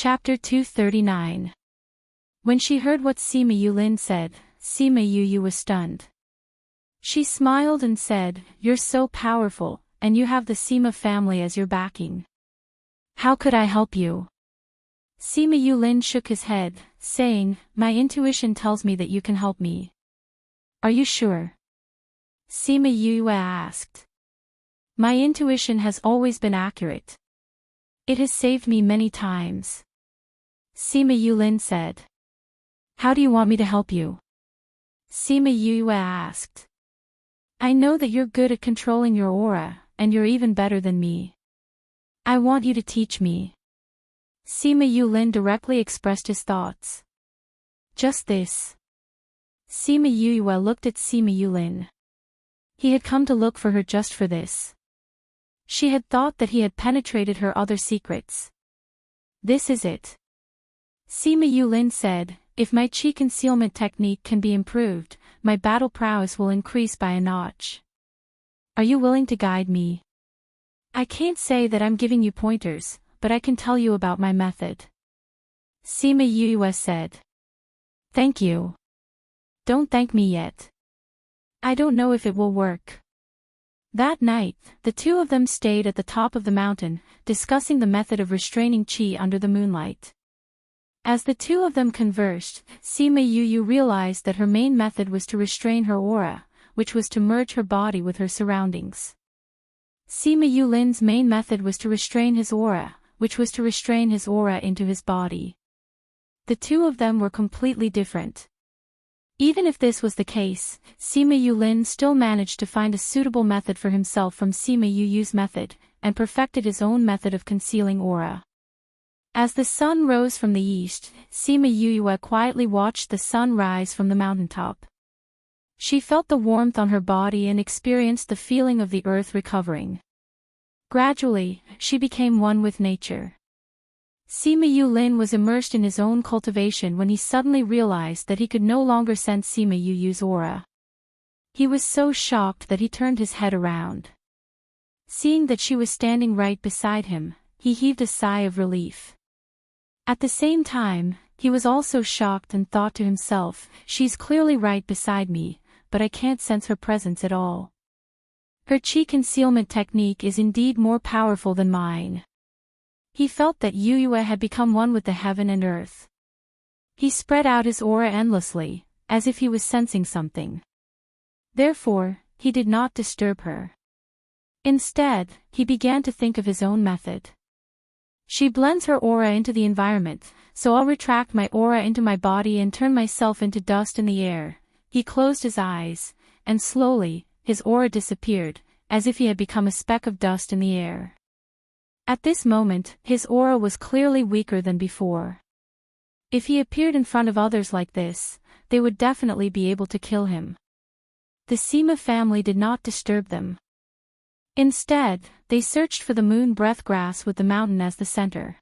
Chapter 239. When she heard what Sima Yulin said, Sima Yu was stunned. She smiled and said, "You're so powerful, and you have the Sima family as your backing. How could I help you?" Sima Yulin shook his head, saying, "My intuition tells me that you can help me." "Are you sure?" Sima Yu asked. "My intuition has always been accurate. It has saved me many times," Sima Yulin said. "How do you want me to help you?" Sima Yu asked. "I know that you're good at controlling your aura, and you're even better than me. I want you to teach me." Sima Yulin directly expressed his thoughts. "Just this." Sima Yu looked at Sima Yulin. He had come to look for her just for this. She had thought that he had penetrated her other secrets. "This is it." Sima Yulin said, "If my chi concealment technique can be improved, my battle prowess will increase by a notch. Are you willing to guide me? I can't say that I'm giving you pointers, but I can tell you about my method." Sima Yu said. "Thank you. Don't thank me yet. I don't know if it will work." That night, the two of them stayed at the top of the mountain, discussing the method of restraining chi under the moonlight. As the two of them conversed, Sima Yu realized that her main method was to restrain her aura, which was to merge her body with her surroundings. Sima Yulin's main method was to restrain his aura, which was to restrain his aura into his body. The two of them were completely different. Even if this was the case, Sima Yulin still managed to find a suitable method for himself from Sima Yu's method, and perfected his own method of concealing aura. As the sun rose from the east, Sima Yu quietly watched the sun rise from the mountaintop. She felt the warmth on her body and experienced the feeling of the earth recovering. Gradually, she became one with nature. Sima Yulin was immersed in his own cultivation when he suddenly realized that he could no longer sense Sima Yu's aura. He was so shocked that he turned his head around. Seeing that she was standing right beside him, he heaved a sigh of relief. At the same time, he was also shocked and thought to himself, "She's clearly right beside me, but I can't sense her presence at all. Her chi concealment technique is indeed more powerful than mine." He felt that Yu had become one with the heaven and earth. He spread out his aura endlessly, as if he was sensing something. Therefore, he did not disturb her. Instead, he began to think of his own method. "She blends her aura into the environment, so I'll retract my aura into my body and turn myself into dust in the air." He closed his eyes, and slowly, his aura disappeared, as if he had become a speck of dust in the air. At this moment, his aura was clearly weaker than before. If he appeared in front of others like this, they would definitely be able to kill him. The Sima family did not disturb them. Instead, they searched for the moon breath grass with the mountain as the center.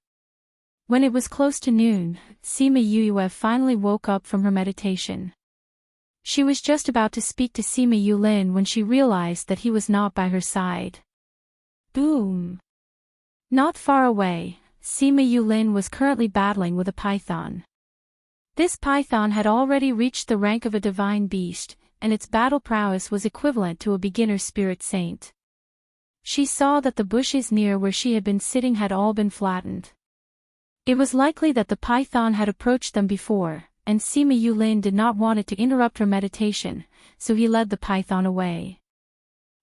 When it was close to noon, Sima Yu finally woke up from her meditation. She was just about to speak to Sima Yulin when she realized that he was not by her side. Boom! Not far away, Sima Yulin was currently battling with a python. This python had already reached the rank of a divine beast, and its battle prowess was equivalent to a beginner spirit saint. She saw that the bushes near where she had been sitting had all been flattened. It was likely that the python had approached them before, and Sima Yulin did not want it to interrupt her meditation, so he led the python away.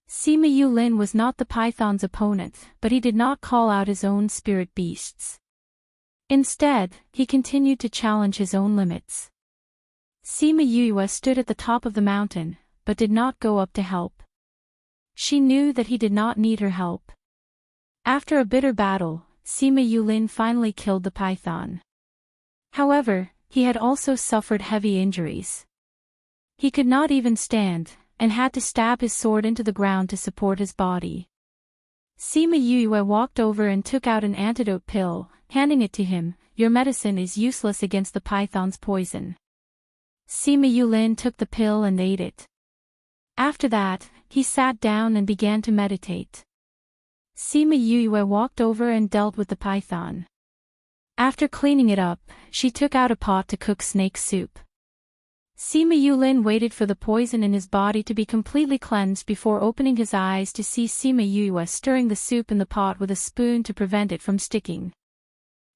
Sima Yulin was not the python's opponent, but he did not call out his own spirit beasts. Instead, he continued to challenge his own limits. Sima Yu stood at the top of the mountain, but did not go up to help. She knew that he did not need her help. After a bitter battle, Sima Yulin finally killed the python. However, he had also suffered heavy injuries. He could not even stand, and had to stab his sword into the ground to support his body. Sima Yu walked over and took out an antidote pill, handing it to him. "Your medicine is useless against the python's poison." Sima Yulin took the pill and ate it. After that, he sat down and began to meditate. Sima Yu walked over and dealt with the python. After cleaning it up, she took out a pot to cook snake soup. Sima Yulin waited for the poison in his body to be completely cleansed before opening his eyes to see Sima Yue stirring the soup in the pot with a spoon to prevent it from sticking.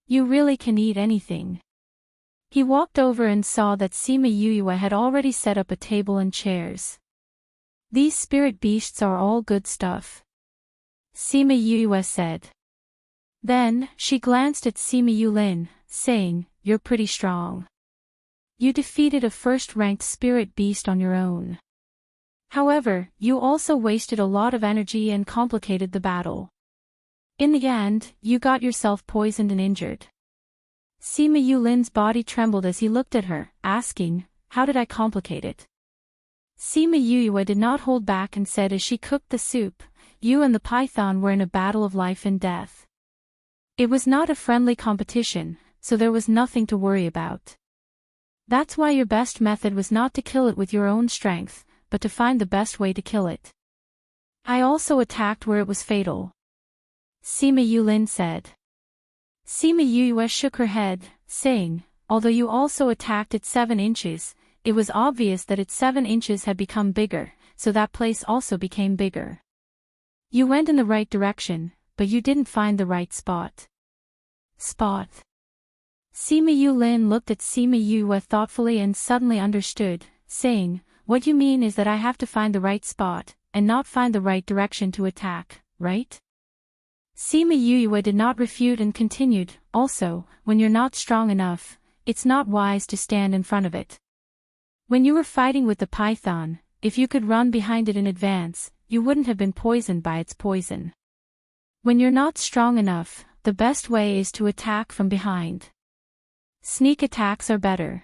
You really can eat anything. He walked over and saw that Sima Yue had already set up a table and chairs. These spirit beasts are all good stuff, Sima Yue said. Then, she glanced at Sima Yulin, saying, You're pretty strong. You defeated a first-ranked spirit beast on your own. However, you also wasted a lot of energy and complicated the battle. In the end, you got yourself poisoned and injured. Sima Yulin's body trembled as he looked at her, asking, How did I complicate it? Sima Yue did not hold back and said as she cooked the soup, You and the python were in a battle of life and death. It was not a friendly competition, so there was nothing to worry about. That's why your best method was not to kill it with your own strength, but to find the best way to kill it. I also attacked where it was fatal, Sima Yulin said. Sima Yue shook her head, saying, Although you also attacked at 7 inches, it was obvious that its 7 inches had become bigger, so that place also became bigger. You went in the right direction, but you didn't find the right spot. Spot. Sima Yulin looked at Sima Yue thoughtfully and suddenly understood, saying, What you mean is that I have to find the right spot, and not find the right direction to attack, right? Sima Yue did not refute and continued, Also, when you're not strong enough, it's not wise to stand in front of it. When you were fighting with the python, if you could run behind it in advance, you wouldn't have been poisoned by its poison. When you're not strong enough, the best way is to attack from behind. Sneak attacks are better.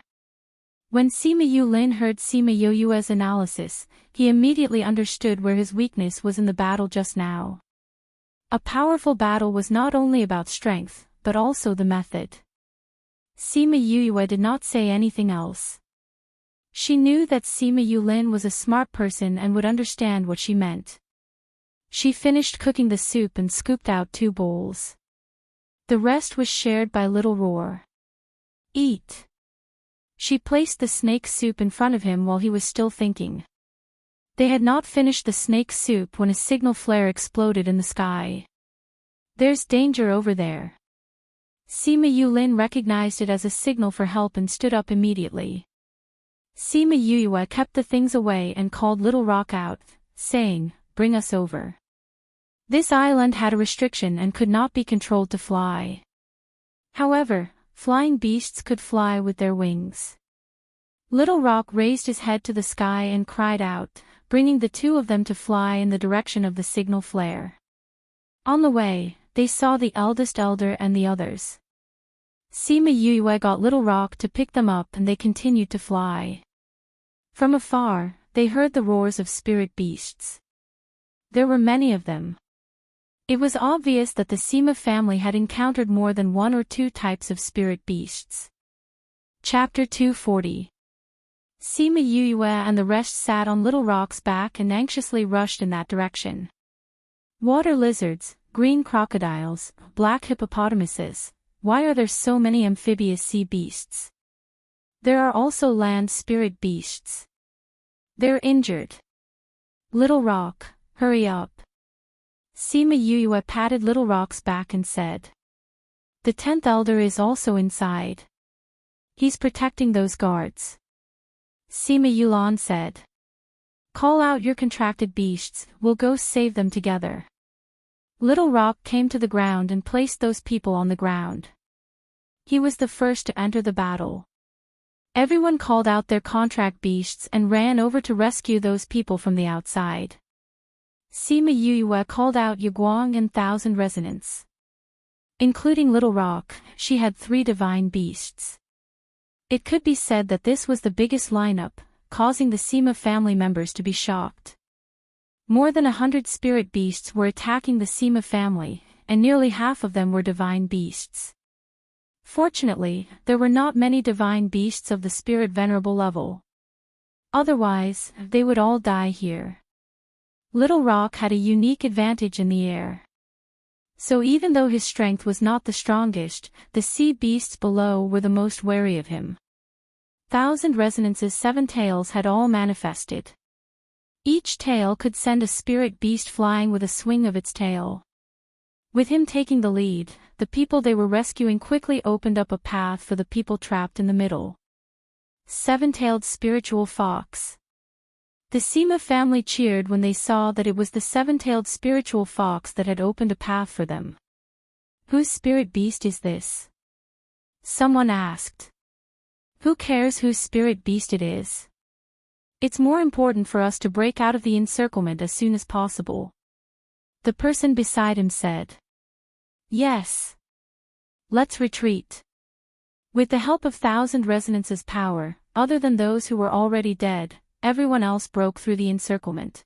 When Sima Yulin heard Sima Yue's analysis, he immediately understood where his weakness was in the battle just now. A powerful battle was not only about strength, but also the method. Sima Yue did not say anything else. She knew that Sima Yulin was a smart person and would understand what she meant. She finished cooking the soup and scooped out 2 bowls. The rest was shared by Little Roar. Eat. She placed the snake soup in front of him while he was still thinking. They had not finished the snake soup when a signal flare exploded in the sky. There's danger over there. Sima Yulin recognized it as a signal for help and stood up immediately. Sima Yue kept the things away and called Little Rock out, saying, Bring us over. This island had a restriction and could not be controlled to fly. However, flying beasts could fly with their wings. Little Rock raised his head to the sky and cried out, bringing the 2 of them to fly in the direction of the signal flare. On the way, they saw the eldest elder and the others. Sima Yue got Little Rock to pick them up and they continued to fly. From afar, they heard the roars of spirit beasts. There were many of them. It was obvious that the Sima family had encountered more than 1 or 2 types of spirit beasts. Chapter 240. Sima Yue and the rest sat on Little Rock's back and anxiously rushed in that direction. Water lizards, green crocodiles, black hippopotamuses, why are there so many amphibious sea beasts? There are also land spirit beasts. They're injured. Little Rock, hurry up. Sima Yue patted Little Rock's back and said. The 10th elder is also inside. He's protecting those guards. Sima Yulin said. Call out your contracted beasts, we'll go save them together. Little Rock came to the ground and placed those people on the ground. He was the first to enter the battle. Everyone called out their contract beasts and ran over to rescue those people from the outside. Sima Yue called out Yaguang and Thousand Resonance. Including Little Rock, she had 3 divine beasts. It could be said that this was the biggest lineup, causing the Sima family members to be shocked. More than 100 spirit beasts were attacking the Sima family, and nearly half of them were divine beasts. Fortunately, there were not many divine beasts of the spirit venerable level. Otherwise, they would all die here. Little Rock had a unique advantage in the air. So even though his strength was not the strongest, the sea beasts below were the most wary of him. 1,000 Resonance's 7 tails had all manifested. Each tail could send a spirit beast flying with a swing of its tail. With him taking the lead, the people they were rescuing quickly opened up a path for the people trapped in the middle. 7-tailed spiritual fox. The Seema family cheered when they saw that it was the 7-tailed spiritual fox that had opened a path for them. Whose spirit beast is this? Someone asked. Who cares whose spirit beast it is? It's more important for us to break out of the encirclement as soon as possible. The person beside him said. Yes. Let's retreat. With the help of 1,000 Resonance's power, other than those who were already dead, everyone else broke through the encirclement.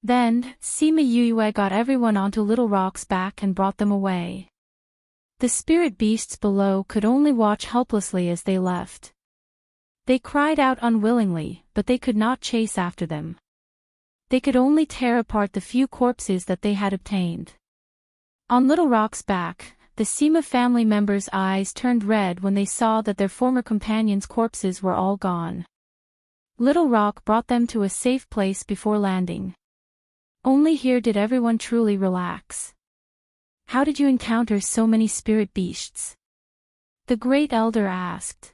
Then, Sima Yue got everyone onto Little Rock's back and brought them away. The spirit beasts below could only watch helplessly as they left. They cried out unwillingly, but they could not chase after them. They could only tear apart the few corpses that they had obtained. On Little Rock's back, the Seema family members' eyes turned red when they saw that their former companions' corpses were all gone. Little Rock brought them to a safe place before landing. Only here did everyone truly relax. How did you encounter so many spirit beasts? The Great Elder asked.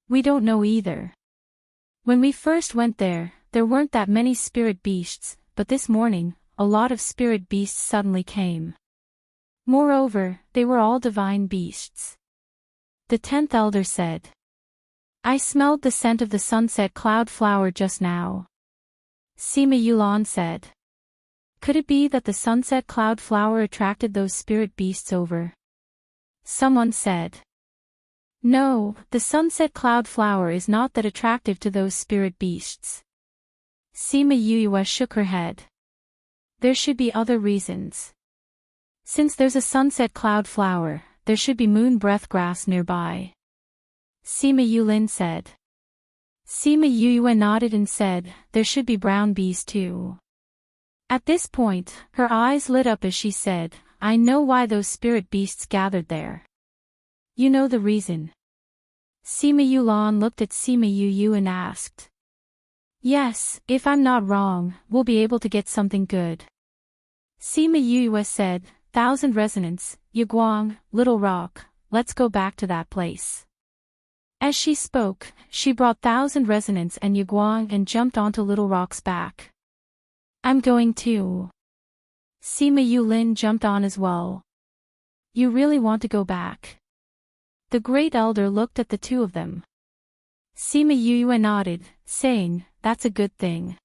We don't know either. When we first went there weren't that many spirit beasts, but this morning, a lot of spirit beasts suddenly came. Moreover, they were all divine beasts. The 10th Elder said. I smelled the scent of the sunset cloud flower just now. Sima Yulan said. Could it be that the sunset cloud flower attracted those spirit beasts over? Someone said. No, the sunset cloud flower is not that attractive to those spirit beasts. Sima Yue shook her head. There should be other reasons. Since there's a sunset cloud flower, there should be moon breath grass nearby. Sima Yulin said. Sima Yue nodded and said, there should be brown bees too. At this point, her eyes lit up as she said, I know why those spirit beasts gathered there. You know the reason. Sima Yulan looked at Sima Yu and asked. Yes, if I'm not wrong, we'll be able to get something good. Sima Yue said, 1,000 Resonance, Yaguang, Little Rock, let's go back to that place. As she spoke, she brought 1,000 Resonance and Yaguang and jumped onto Little Rock's back. I'm going too. Sima Yulin jumped on as well. You really want to go back? The Great Elder looked at the two of them. Sima Yue nodded, saying, that's a good thing.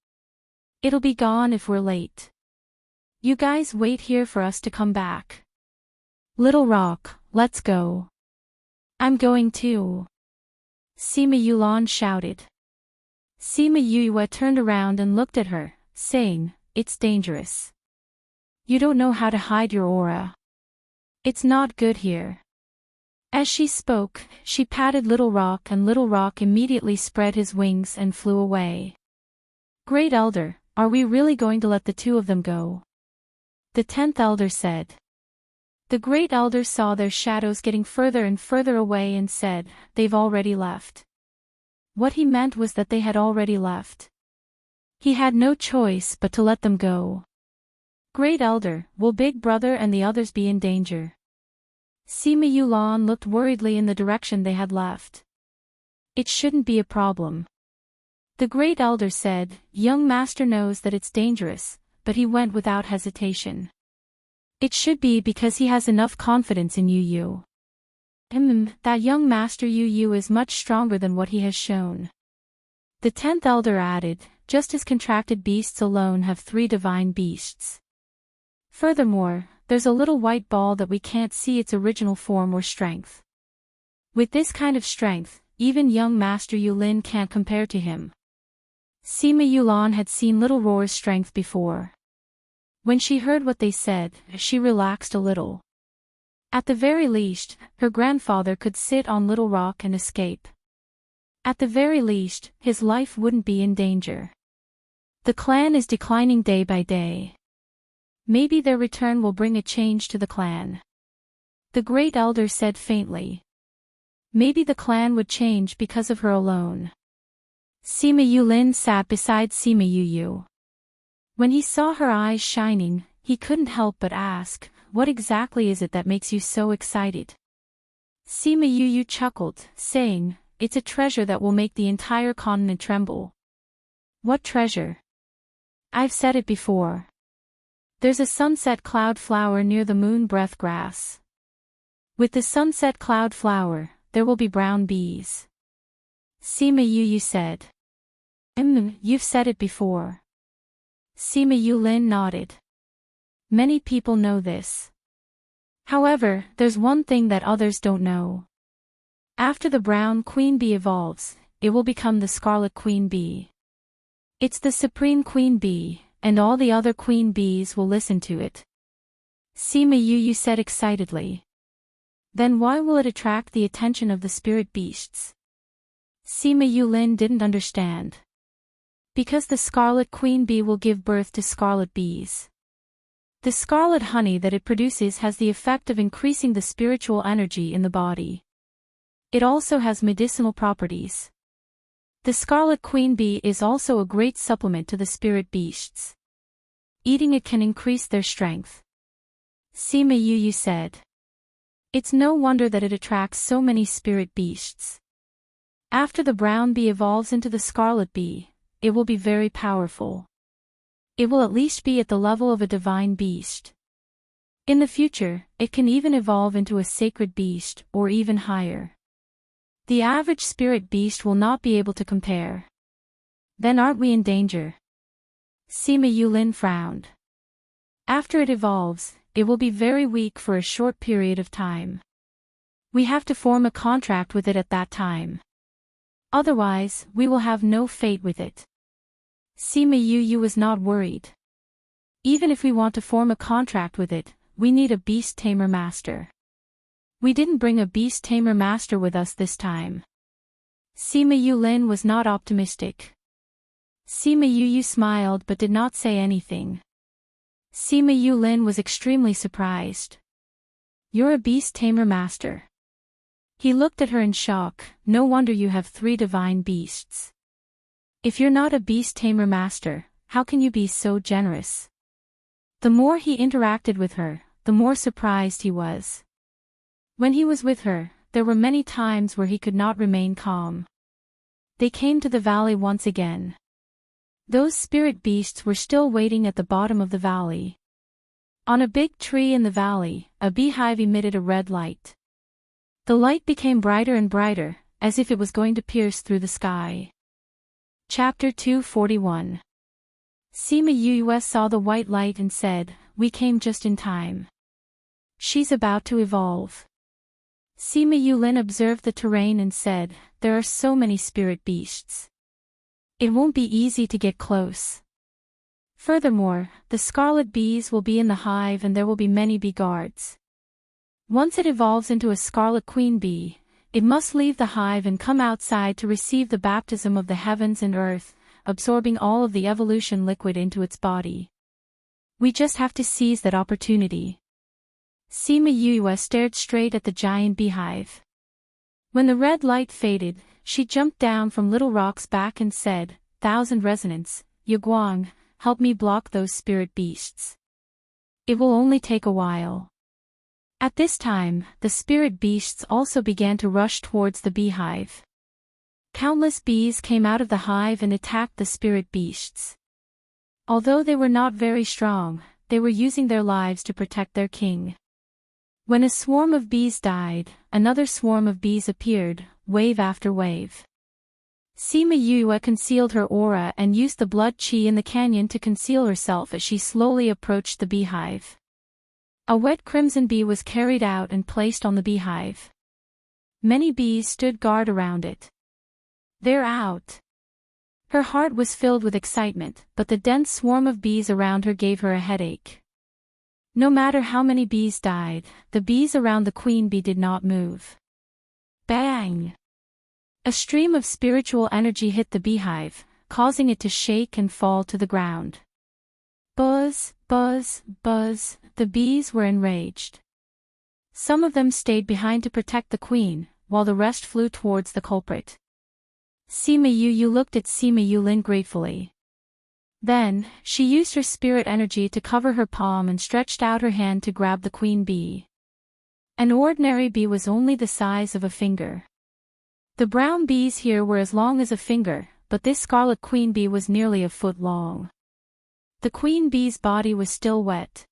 It'll be gone if we're late. You guys wait here for us to come back. Little Rock, let's go. I'm going too. Sima Yulan shouted. Sima Yue turned around and looked at her, saying, it's dangerous. You don't know how to hide your aura. It's not good here. As she spoke, she patted Little Rock and Little Rock immediately spread his wings and flew away. Great Elder, are we really going to let the two of them go? The 10th Elder said. The Great Elder saw their shadows getting further and further away and said, they've already left. What he meant was that they had already left. He had no choice but to let them go. Great Elder, will Big Brother and the others be in danger? Sima Yulan looked worriedly in the direction they had left. It shouldn't be a problem. The Great Elder said, young master knows that it's dangerous, but he went without hesitation. It should be because he has enough confidence in Yu. That young master Yu is much stronger than what he has shown. The 10th Elder added, just as contracted beasts alone have 3 divine beasts. Furthermore, there's a little white ball that we can't see its original form or strength. With this kind of strength, even young Master Yulin can't compare to him. Sima Yulan had seen Little Roar's strength before. When she heard what they said, she relaxed a little. At the very least, her grandfather could sit on Little Rock and escape. At the very least, his life wouldn't be in danger. The clan is declining day by day. Maybe their return will bring a change to the clan. The great elder said faintly. Maybe the clan would change because of her alone. Sima Yulin sat beside Sima Yu. When he saw her eyes shining, he couldn't help but ask, what exactly is it that makes you so excited? Sima Yu chuckled, saying, it's a treasure that will make the entire continent tremble. What treasure? I've said it before. There's a sunset cloud flower near the moon breath grass. With the sunset cloud flower, there will be brown bees. Sima Yu said. You've said it before. Sima Yulin nodded. Many people know this. However, there's one thing that others don't know. After the brown queen bee evolves, it will become the scarlet queen bee. It's the supreme queen bee, and all the other queen bees will listen to it. Sima Yu said excitedly. Then why will it attract the attention of the spirit beasts? Sima Yulin didn't understand. Because the scarlet queen bee will give birth to scarlet bees. The scarlet honey that it produces has the effect of increasing the spiritual energy in the body. It also has medicinal properties. The scarlet queen bee is also a great supplement to the spirit beasts. Eating it can increase their strength. Sima Yu said. It's no wonder that it attracts so many spirit beasts. After the brown bee evolves into the scarlet bee, it will be very powerful. It will at least be at the level of a divine beast. In the future, it can even evolve into a sacred beast, or even higher. The average spirit beast will not be able to compare. Then aren't we in danger? Sima Yulin frowned. After it evolves, it will be very weak for a short period of time. We have to form a contract with it at that time. Otherwise, we will have no fate with it. Sima Yu was not worried. Even if we want to form a contract with it, we need a beast tamer master. We didn't bring a beast tamer master with us this time. Sima Yulin was not optimistic. Sima Yu smiled but did not say anything. Sima Yulin was extremely surprised. You're a beast tamer master. He looked at her in shock. No wonder you have 3 divine beasts. If you're not a beast tamer master, how can you be so generous? The more he interacted with her, the more surprised he was. When he was with her, there were many times where he could not remain calm. They came to the valley once again. Those spirit beasts were still waiting at the bottom of the valley. On a big tree in the valley, a beehive emitted a red light. The light became brighter and brighter, as if it was going to pierce through the sky. Chapter 241. Sima Yu saw the white light and said, we came just in time. She's about to evolve. Sima Yulin observed the terrain and said, there are so many spirit beasts. It won't be easy to get close. Furthermore, the scarlet bees will be in the hive and there will be many bee guards. Once it evolves into a scarlet queen bee, it must leave the hive and come outside to receive the baptism of the heavens and earth, absorbing all of the evolution liquid into its body. We just have to seize that opportunity. Sima Yu stared straight at the giant beehive. When the red light faded, she jumped down from Little Rock's back and said, 1,000 resonance, Yaguang, help me block those spirit beasts. It will only take a while. At this time, the spirit beasts also began to rush towards the beehive. Countless bees came out of the hive and attacked the spirit beasts. Although they were not very strong, they were using their lives to protect their king. When a swarm of bees died, another swarm of bees appeared, wave after wave. Sima Yu concealed her aura and used the blood chi in the canyon to conceal herself as she slowly approached the beehive. A wet crimson bee was carried out and placed on the beehive. Many bees stood guard around it. They're out. Her heart was filled with excitement, but the dense swarm of bees around her gave her a headache. No matter how many bees died, the bees around the queen bee did not move. Bang! A stream of spiritual energy hit the beehive, causing it to shake and fall to the ground. Buzz, Buzz, buzz, the bees were enraged. Some of them stayed behind to protect the queen, while the rest flew towards the culprit. Sima Yu looked at Sima Yulin gratefully. Then, she used her spirit energy to cover her palm and stretched out her hand to grab the queen bee. An ordinary bee was only the size of a finger. The brown bees here were as long as a finger, but this scarlet queen bee was nearly a foot long. The queen bee's body was still wet.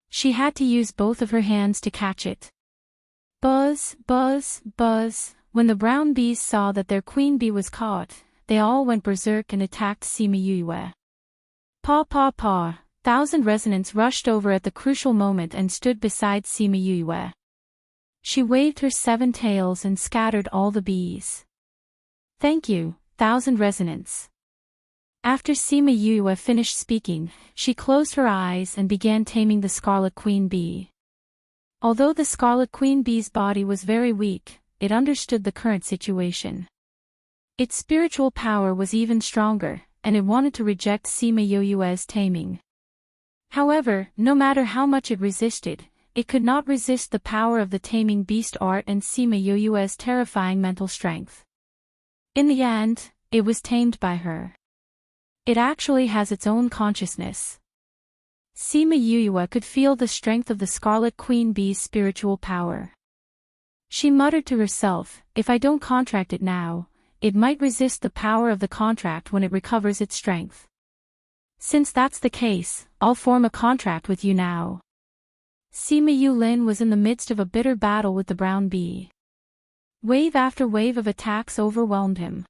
She had to use both of her hands to catch it. Buzz, buzz, buzz, when the brown bees saw that their queen bee was caught, they all went berserk and attacked Sima Yue. Paw paw paw, Thousand Resonance rushed over at the crucial moment and stood beside Sima Yue. She waved her 7 tails and scattered all the bees. Thank you, Thousand Resonance. After Sima Yue finished speaking, she closed her eyes and began taming the scarlet queen bee. Although the scarlet queen bee's body was very weak, it understood the current situation. Its spiritual power was even stronger, and it wanted to reject Sima Yue's taming. However, no matter how much it resisted, it could not resist the power of the taming beast art and Sima Yue's terrifying mental strength. In the end, it was tamed by her. It actually has its own consciousness. Sima Yue could feel the strength of the Scarlet Queen Bee's spiritual power. She muttered to herself, if I don't contract it now, it might resist the power of the contract when it recovers its strength. Since that's the case, I'll form a contract with you now. Sima Yulin was in the midst of a bitter battle with the brown bee. Wave after wave of attacks overwhelmed him.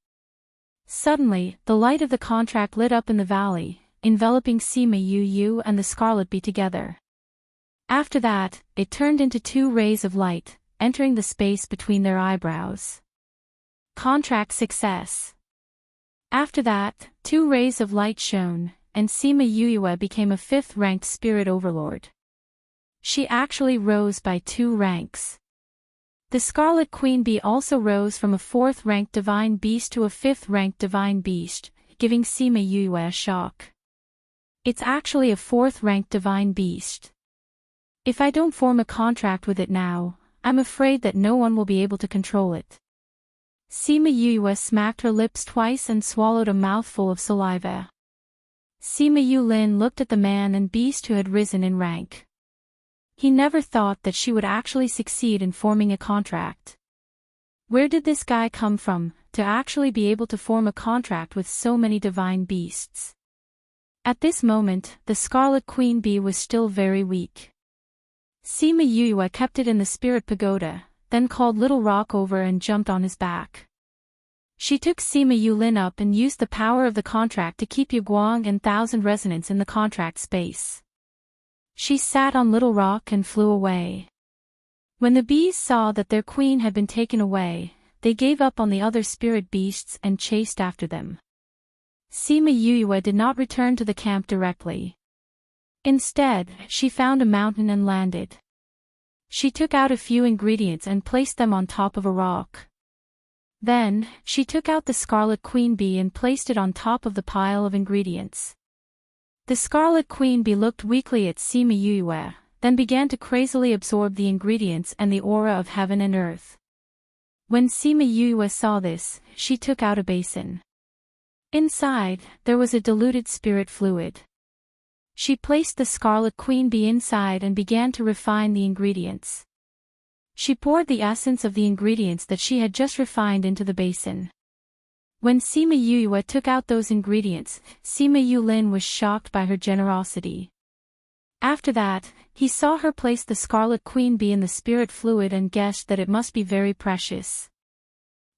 Suddenly, the light of the contract lit up in the valley, enveloping Sima Yu and the scarlet bee together. After that, it turned into 2 rays of light, entering the space between their eyebrows. Contract success. After that, 2 rays of light shone, and Sima Yue became a 5th-ranked spirit overlord. She actually rose by 2 ranks. The Scarlet Queen Bee also rose from a 4th-ranked divine beast to a 5th-ranked divine beast, giving Sima Yue a shock. It's actually a 4th-ranked divine beast. If I don't form a contract with it now, I'm afraid that no one will be able to control it. Sima Yue smacked her lips twice and swallowed a mouthful of saliva. Sima Yulin looked at the man and beast who had risen in rank. He never thought that she would actually succeed in forming a contract. Where did this guy come from, to actually be able to form a contract with so many divine beasts? At this moment, the Scarlet Queen Bee was still very weak. Sima Yue kept it in the spirit pagoda, then called Little Rock over and jumped on his back. She took Sima Yulin up and used the power of the contract to keep Yuguang and Thousand Resonance in the contract space. She sat on Little Rock and flew away. When the bees saw that their queen had been taken away, they gave up on the other spirit beasts and chased after them. Sima Yue did not return to the camp directly. Instead, she found a mountain and landed. She took out a few ingredients and placed them on top of a rock. Then, she took out the Scarlet Queen Bee and placed it on top of the pile of ingredients. The Scarlet Queen Bee looked weakly at Sima Yue, then began to crazily absorb the ingredients and the aura of heaven and earth. When Sima Yue saw this, she took out a basin. Inside, there was a diluted spirit fluid. She placed the Scarlet Queen Bee inside and began to refine the ingredients. She poured the essence of the ingredients that she had just refined into the basin. When Sima Yue took out those ingredients, Sima Yulin was shocked by her generosity. After that, he saw her place the Scarlet Queen Bee in the spirit fluid and guessed that it must be very precious.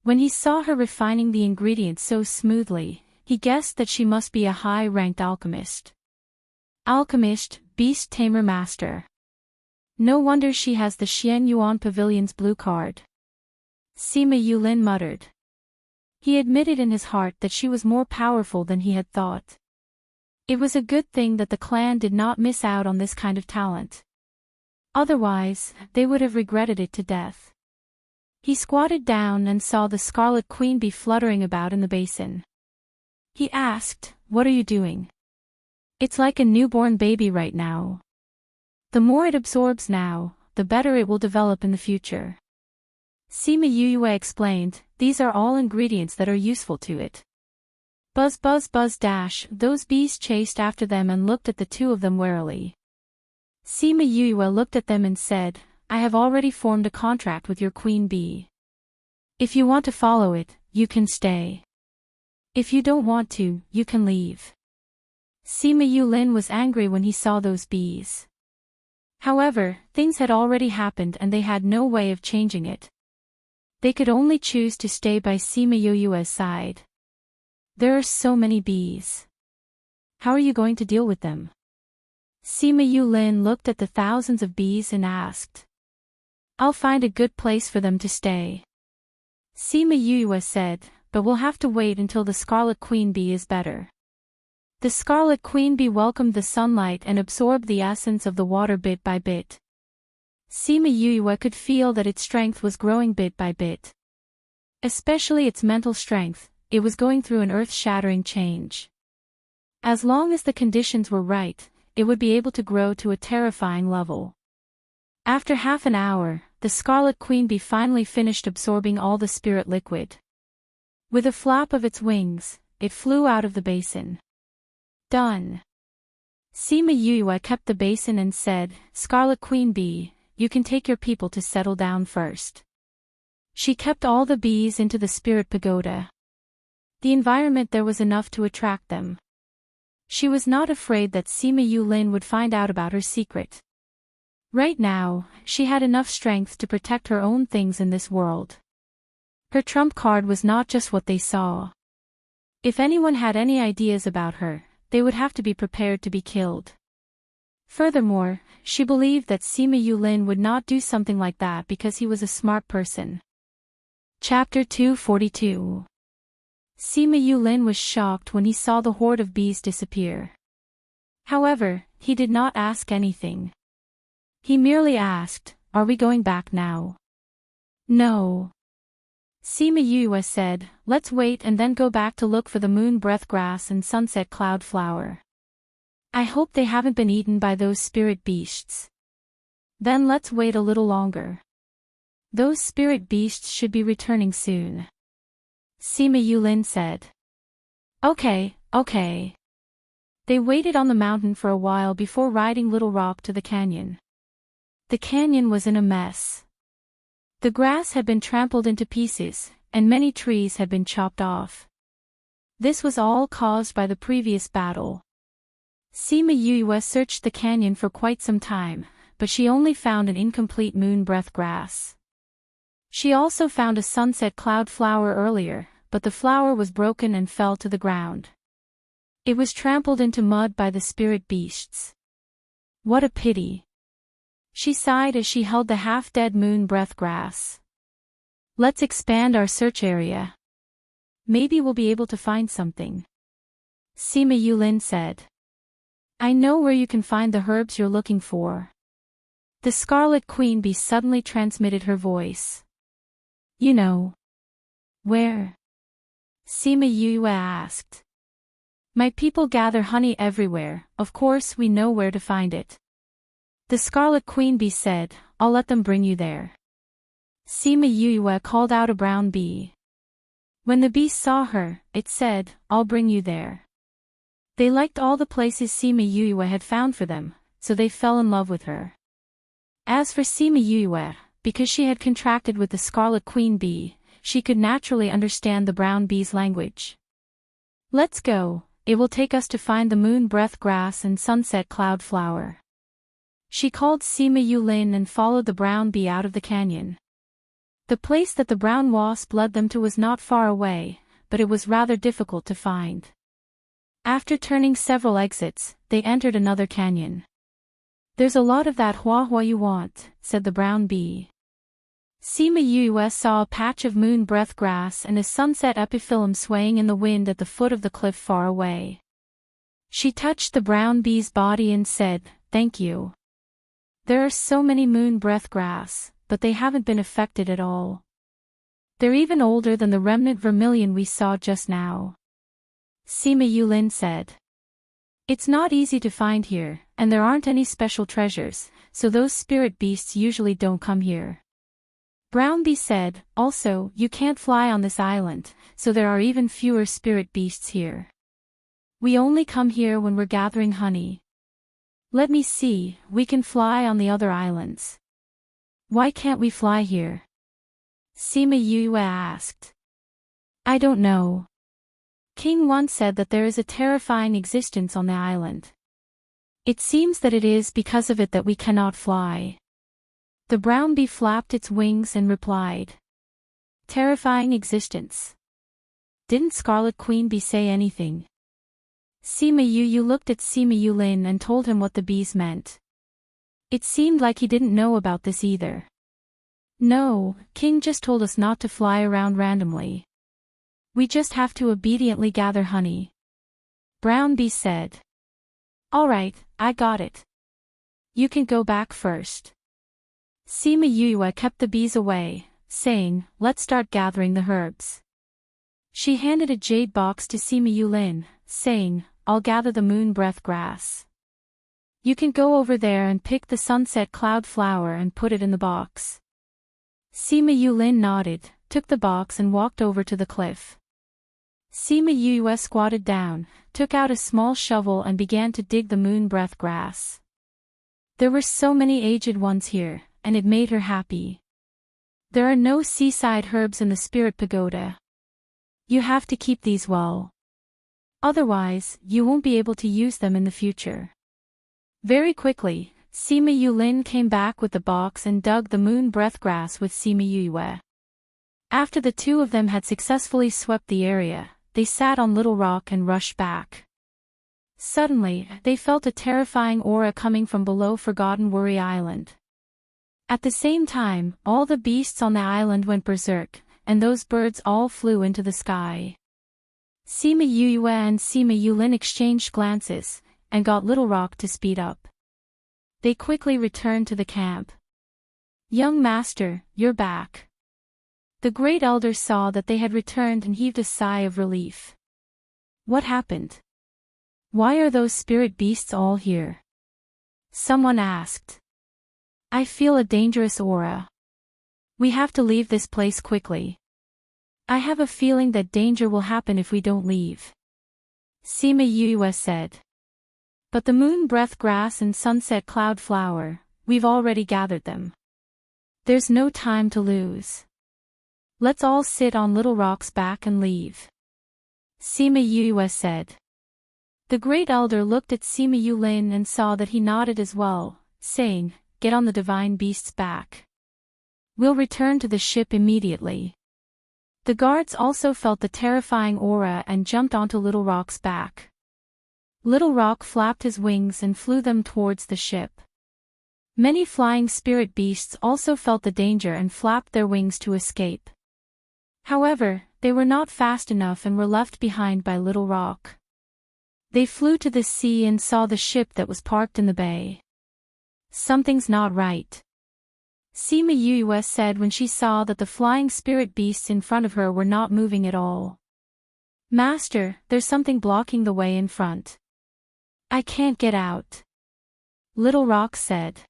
When he saw her refining the ingredients so smoothly, he guessed that she must be a high-ranked alchemist. Alchemist, Beast Tamer Master. No wonder she has the Xian Yuan Pavilion's blue card. Sima Yulin muttered. He admitted in his heart that she was more powerful than he had thought. It was a good thing that the clan did not miss out on this kind of talent. Otherwise, they would have regretted it to death. He squatted down and saw the Scarlet Queen Bee fluttering about in the basin. He asked, "What are you doing?" It's like a newborn baby right now. The more it absorbs now, the better it will develop in the future. Sima Yue explained, these are all ingredients that are useful to it. Buzz buzz buzz dash, those bees chased after them and looked at the two of them warily. Sima Yue looked at them and said, I have already formed a contract with your queen bee. If you want to follow it, you can stay. If you don't want to, you can leave. Sima Yulin was angry when he saw those bees. However, things had already happened and they had no way of changing it. They could only choose to stay by Sima Yue's side. There are so many bees. How are you going to deal with them? Sima Yulin looked at the thousands of bees and asked. I'll find a good place for them to stay. Sima Yue said, but we'll have to wait until the Scarlet Queen Bee is better. The Scarlet Queen Bee welcomed the sunlight and absorbed the essence of the water bit by bit. Sima Yue could feel that its strength was growing bit by bit. Especially its mental strength, it was going through an earth-shattering change. As long as the conditions were right, it would be able to grow to a terrifying level. After half an hour, the Scarlet Queen Bee finally finished absorbing all the spirit liquid. With a flap of its wings, it flew out of the basin. Done. Sima Yue kept the basin and said, Scarlet Queen Bee, you can take your people to settle down first. She kept all the bees into the spirit pagoda. The environment there was enough to attract them. She was not afraid that Sima Yulin would find out about her secret. Right now, she had enough strength to protect her own things in this world. Her trump card was not just what they saw. If anyone had any ideas about her, they would have to be prepared to be killed. Furthermore, she believed that Sima Yulin would not do something like that because he was a smart person. Chapter 242. Sima Yulin was shocked when he saw the horde of bees disappear. However, he did not ask anything. He merely asked, are we going back now? No. Sima Yue said, let's wait and then go back to look for the moon breath grass and sunset cloud flower. I hope they haven't been eaten by those spirit beasts. Then let's wait a little longer. Those spirit beasts should be returning soon. Sima Yulin said. Okay. They waited on the mountain for a while before riding Little Rock to the canyon. The canyon was in a mess. The grass had been trampled into pieces, and many trees had been chopped off. This was all caused by the previous battle. Sima Yue searched the canyon for quite some time, but she only found an incomplete moon breath grass. She also found a sunset cloud flower earlier, but the flower was broken and fell to the ground. It was trampled into mud by the spirit beasts. What a pity. She sighed as she held the half-dead moon breath grass. Let's expand our search area. Maybe we'll be able to find something. Sima Yulin said. I know where you can find the herbs you're looking for. The Scarlet Queen Bee suddenly transmitted her voice. You know. Where? Sima Yue asked. My people gather honey everywhere, of course we know where to find it. The Scarlet Queen Bee said, I'll let them bring you there. Sima Yue called out a brown bee. When the bees saw her, it said, I'll bring you there. They liked all the places Sima Yue had found for them, so they fell in love with her. As for Sima Yue, because she had contracted with the Scarlet Queen Bee, she could naturally understand the brown bee's language. Let's go, it will take us to find the moon breath grass and sunset cloud flower. She called Sima Yulin and followed the brown bee out of the canyon. The place that the brown wasp led them to was not far away, but it was rather difficult to find. After turning several exits, they entered another canyon. There's a lot of that hua you want, said the brown bee. Sima Yue saw a patch of moon breath grass and a sunset epiphyllum swaying in the wind at the foot of the cliff far away. She touched the brown bee's body and said, thank you. There are so many moon breath grass, but they haven't been affected at all. They're even older than the remnant vermilion we saw just now. Sima Yulin said. It's not easy to find here, and there aren't any special treasures, so those spirit beasts usually don't come here. Brownbee said, also, you can't fly on this island, so there are even fewer spirit beasts here. We only come here when we're gathering honey. Let me see, we can fly on the other islands. Why can't we fly here? Sima Yue asked. I don't know. King once said that there is a terrifying existence on the island. It seems that it is because of it that we cannot fly. The brown bee flapped its wings and replied. Terrifying existence. Didn't Scarlet Queen Bee say anything? Sima Yu looked at Sima Yulin and told him what the bees meant. It seemed like he didn't know about this either. No, King just told us not to fly around randomly. We just have to obediently gather honey. Brown Bee said. Alright, I got it. You can go back first. Sima Yue kept the bees away, saying, let's start gathering the herbs. She handed a jade box to Sima Yulin, saying, I'll gather the moon breath grass. You can go over there and pick the sunset cloud flower and put it in the box. Sima Yulin nodded, took the box and walked over to the cliff. Sima Yue squatted down, took out a small shovel and began to dig the moon breath grass. There were so many aged ones here, and it made her happy. There are no seaside herbs in the spirit pagoda. You have to keep these well. Otherwise, you won't be able to use them in the future. Very quickly, Sima Yulin came back with the box and dug the moon breath grass with Sima Yue. After the two of them had successfully swept the area, they sat on Little Rock and rushed back. Suddenly, they felt a terrifying aura coming from below Forgotten Worry Island. At the same time, all the beasts on the island went berserk, and those birds all flew into the sky. Sima Yue and Sima Yulin exchanged glances, and got Little Rock to speed up. They quickly returned to the camp. Young master, you're back. The great elder saw that they had returned and heaved a sigh of relief. What happened? Why are those spirit beasts all here? Someone asked. I feel a dangerous aura. We have to leave this place quickly. I have a feeling that danger will happen if we don't leave. Sima Yue said. But the moon breath grass and sunset cloud flower, we've already gathered them. There's no time to lose. Let's all sit on Little Rock's back and leave. Sima Yue said. The great elder looked at Sima Yulin and saw that he nodded as well, saying, get on the divine beast's back. We'll return to the ship immediately. The guards also felt the terrifying aura and jumped onto Little Rock's back. Little Rock flapped his wings and flew them towards the ship. Many flying spirit beasts also felt the danger and flapped their wings to escape. However, they were not fast enough and were left behind by Little Rock. They flew to the sea and saw the ship that was parked in the bay. Something's not right. Sima Yue said when she saw that the flying spirit beasts in front of her were not moving at all. Master, there's something blocking the way in front. I can't get out. Little Rock said.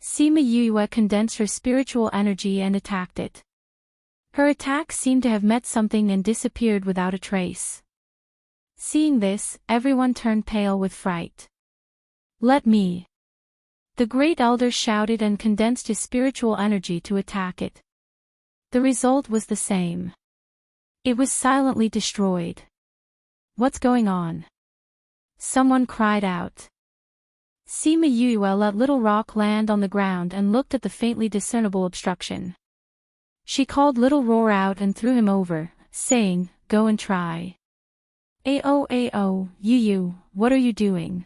Sima Yue condensed her spiritual energy and attacked it. Her attack seemed to have met something and disappeared without a trace. Seeing this, everyone turned pale with fright. Let me. The great elder shouted and condensed his spiritual energy to attack it. The result was the same. It was silently destroyed. What's going on? Someone cried out. Sima Yue let Little Rock land on the ground and looked at the faintly discernible obstruction. She called Little Roar out and threw him over, saying, go and try. Ao, Yu, what are you doing?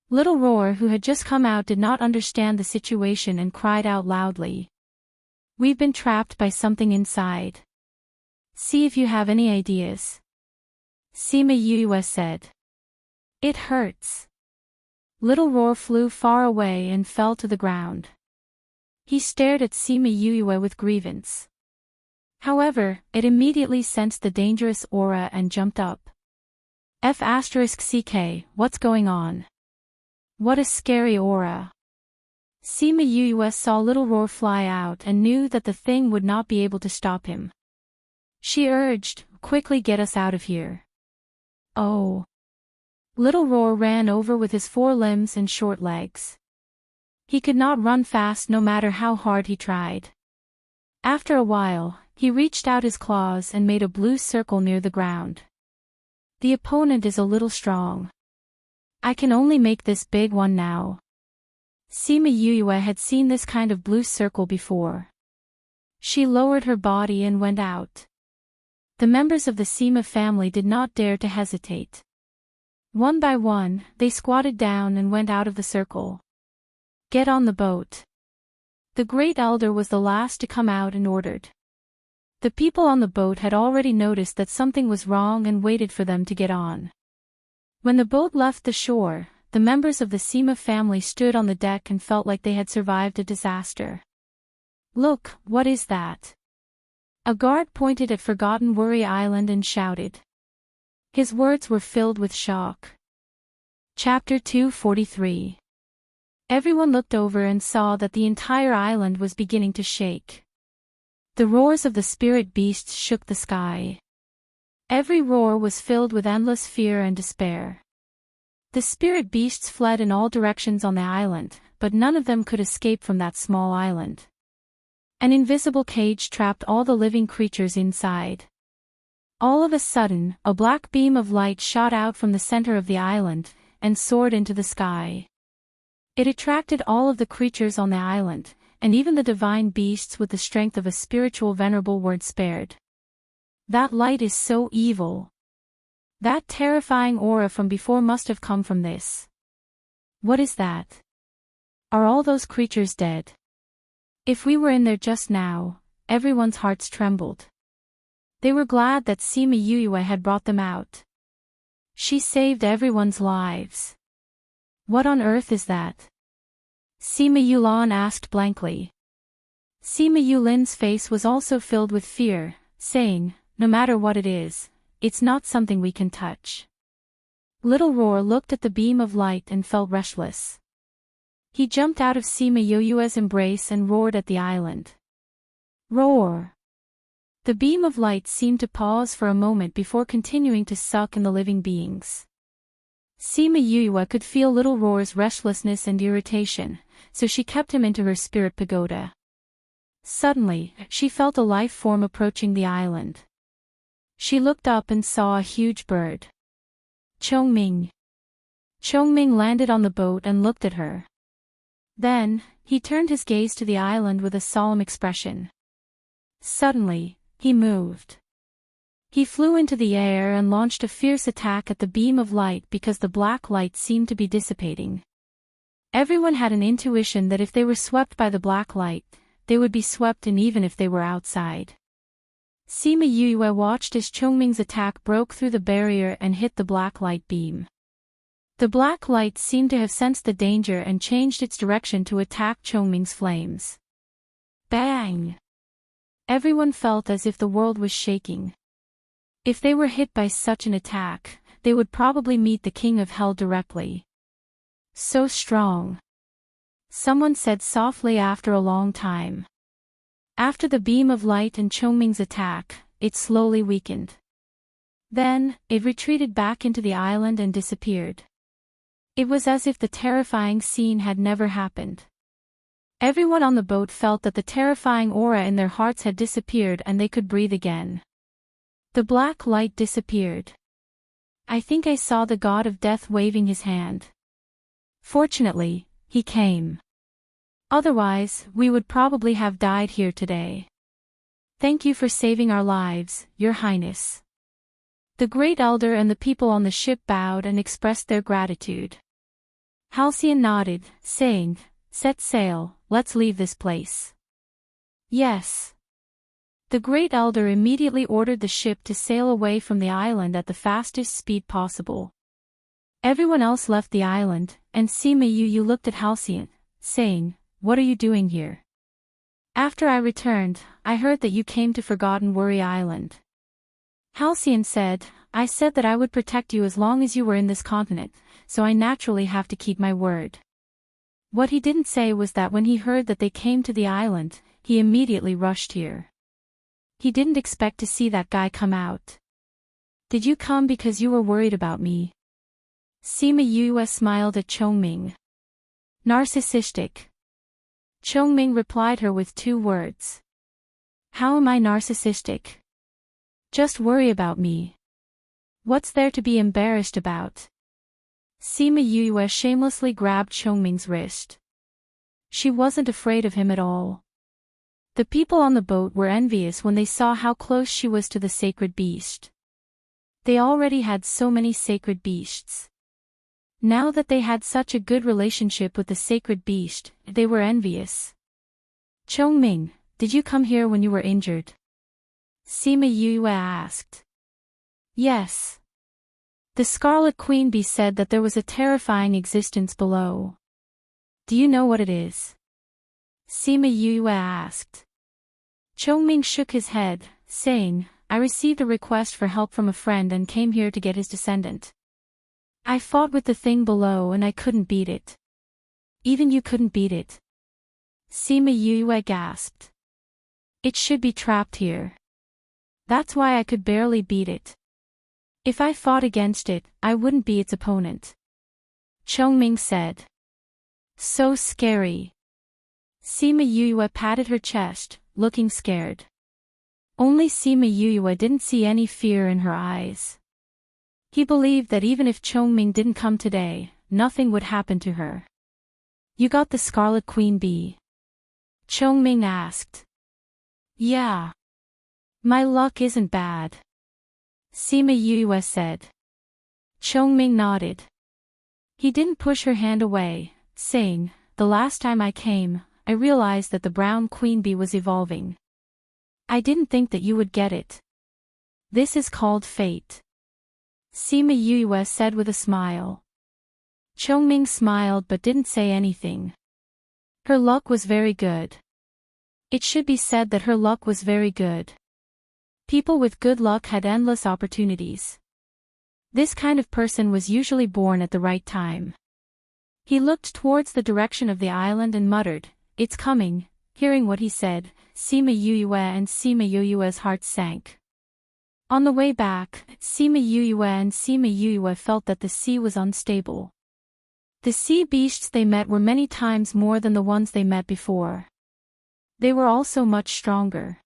Little Roar, who had just come out, did not understand the situation and cried out loudly. We've been trapped by something inside. See if you have any ideas. Sima Yue said. It hurts. Little Roar flew far away and fell to the ground. He stared at Sima Yue with grievance. However, it immediately sensed the dangerous aura and jumped up. F***ck, what's going on? What a scary aura. Sima Yuyue saw Little Roar fly out and knew that the thing would not be able to stop him. She urged, quickly get us out of here. Oh. Little Roar ran over with his 4 limbs and short legs. He could not run fast no matter how hard he tried. After a while, he reached out his claws and made a blue circle near the ground. The opponent is a little strong. I can only make this big one now. Sima Yuyue had seen this kind of blue circle before. She lowered her body and went out. The members of the Sima family did not dare to hesitate. One by one, they squatted down and went out of the circle. Get on the boat. The great elder was the last to come out and ordered. The people on the boat had already noticed that something was wrong and waited for them to get on. When the boat left the shore, the members of the Sima family stood on the deck and felt like they had survived a disaster. Look, what is that? A guard pointed at Forgotten Worry Island and shouted. His words were filled with shock. Chapter 243. Everyone looked over and saw that the entire island was beginning to shake. The roars of the spirit beasts shook the sky. Every roar was filled with endless fear and despair. The spirit beasts fled in all directions on the island, but none of them could escape from that small island. An invisible cage trapped all the living creatures inside. All of a sudden, a black beam of light shot out from the center of the island, and soared into the sky. It attracted all of the creatures on the island, and even the divine beasts with the strength of a spiritual venerable weren't spared. That light is so evil. That terrifying aura from before must have come from this. What is that? Are all those creatures dead? If we were in there just now, everyone's hearts trembled. They were glad that Sima Yuyue had brought them out. She saved everyone's lives. What on earth is that? Sima Yulin asked blankly. Sima Yulin's face was also filled with fear, saying, no matter what it is, it's not something we can touch. Little Roar looked at the beam of light and felt restless. He jumped out of Sima Yuyue's embrace and roared at the island. Roar! The beam of light seemed to pause for a moment before continuing to suck in the living beings. Sima Yuyue could feel Little Roar's restlessness and irritation, so she kept him into her spirit pagoda. Suddenly, she felt a life form approaching the island. She looked up and saw a huge bird. Chongming. Chongming landed on the boat and looked at her. Then, he turned his gaze to the island with a solemn expression. Suddenly, he moved. He flew into the air and launched a fierce attack at the beam of light because the black light seemed to be dissipating. Everyone had an intuition that if they were swept by the black light, they would be swept in even if they were outside. Sima Yuyue watched as Chongming's attack broke through the barrier and hit the black light beam. The black light seemed to have sensed the danger and changed its direction to attack Chongming's flames. Bang! Everyone felt as if the world was shaking. If they were hit by such an attack, they would probably meet the King of Hell directly. So strong. Someone said softly after a long time. After the beam of light and Chongming's attack, it slowly weakened. Then, it retreated back into the island and disappeared. It was as if the terrifying scene had never happened. Everyone on the boat felt that the terrifying aura in their hearts had disappeared and they could breathe again. The black light disappeared. I think I saw the god of death waving his hand. Fortunately, he came. Otherwise, we would probably have died here today. Thank you for saving our lives, Your Highness. The great elder and the people on the ship bowed and expressed their gratitude. Halcyon nodded, saying, Set sail, let's leave this place. Yes. The great elder immediately ordered the ship to sail away from the island at the fastest speed possible. Everyone else left the island, and Sima Yuyue looked at Halcyon, saying, What are you doing here? After I returned, I heard that you came to Forgotten Worry Island. Halcyon said, I said that I would protect you as long as you were in this continent, so I naturally have to keep my word. What he didn't say was that when he heard that they came to the island, he immediately rushed here. He didn't expect to see that guy come out. Did you come because you were worried about me? Sima Yue smiled at Chongming. Narcissistic. Chongming replied her with 2 words. How am I narcissistic? Just worry about me. What's there to be embarrassed about? Sima Yue shamelessly grabbed Chongming's wrist. She wasn't afraid of him at all. The people on the boat were envious when they saw how close she was to the sacred beast. They already had so many sacred beasts. Now that they had such a good relationship with the sacred beast, they were envious. Chongming, did you come here when you were injured? Sima Yue asked. Yes. The Scarlet Queen Bee said that there was a terrifying existence below. Do you know what it is? Sima Yue asked. Chongming shook his head, saying, I received a request for help from a friend and came here to get his descendant. I fought with the thing below and I couldn't beat it. Even you couldn't beat it. Sima Yue gasped. It should be trapped here. That's why I could barely beat it. If I fought against it, I wouldn't be its opponent. Chongming said. So scary. Sima Yue patted her chest, looking scared. Only Sima Yue didn't see any fear in her eyes. He believed that even if Chongming didn't come today, nothing would happen to her. You got the Scarlet Queen Bee? Chongming asked. Yeah. My luck isn't bad. Sima Yue said. Chongming nodded. He didn't push her hand away, saying, the last time I came, I realized that the brown queen bee was evolving. I didn't think that you would get it. This is called fate. Sima Yue said with a smile. Chongming smiled but didn't say anything. Her luck was very good. It should be said that her luck was very good. People with good luck had endless opportunities. This kind of person was usually born at the right time. He looked towards the direction of the island and muttered, It's coming. Hearing what he said, Sima Yue and Sima Yue's hearts sank. On the way back, Sima Yue and Sima Yue felt that the sea was unstable. The sea beasts they met were many times more than the ones they met before. They were also much stronger.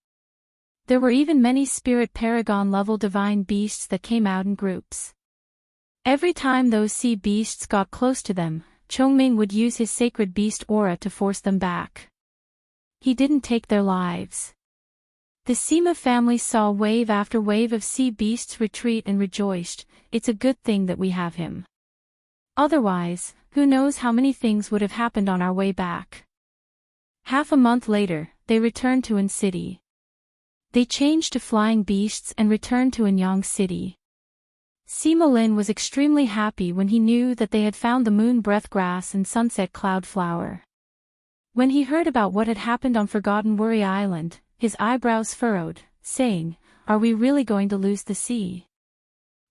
There were even many spirit paragon-level divine beasts that came out in groups. Every time those sea beasts got close to them, Chongming would use his sacred beast aura to force them back. He didn't take their lives. The Sima family saw wave after wave of sea beasts retreat and rejoiced, it's a good thing that we have him. Otherwise, who knows how many things would have happened on our way back. Half a month later, they returned to An City. They changed to flying beasts and returned to Anyang City. Sima Lin was extremely happy when he knew that they had found the moon breath grass and sunset cloud flower. When he heard about what had happened on Forgotten Worry Island, his eyebrows furrowed, saying, Are we really going to lose the sea?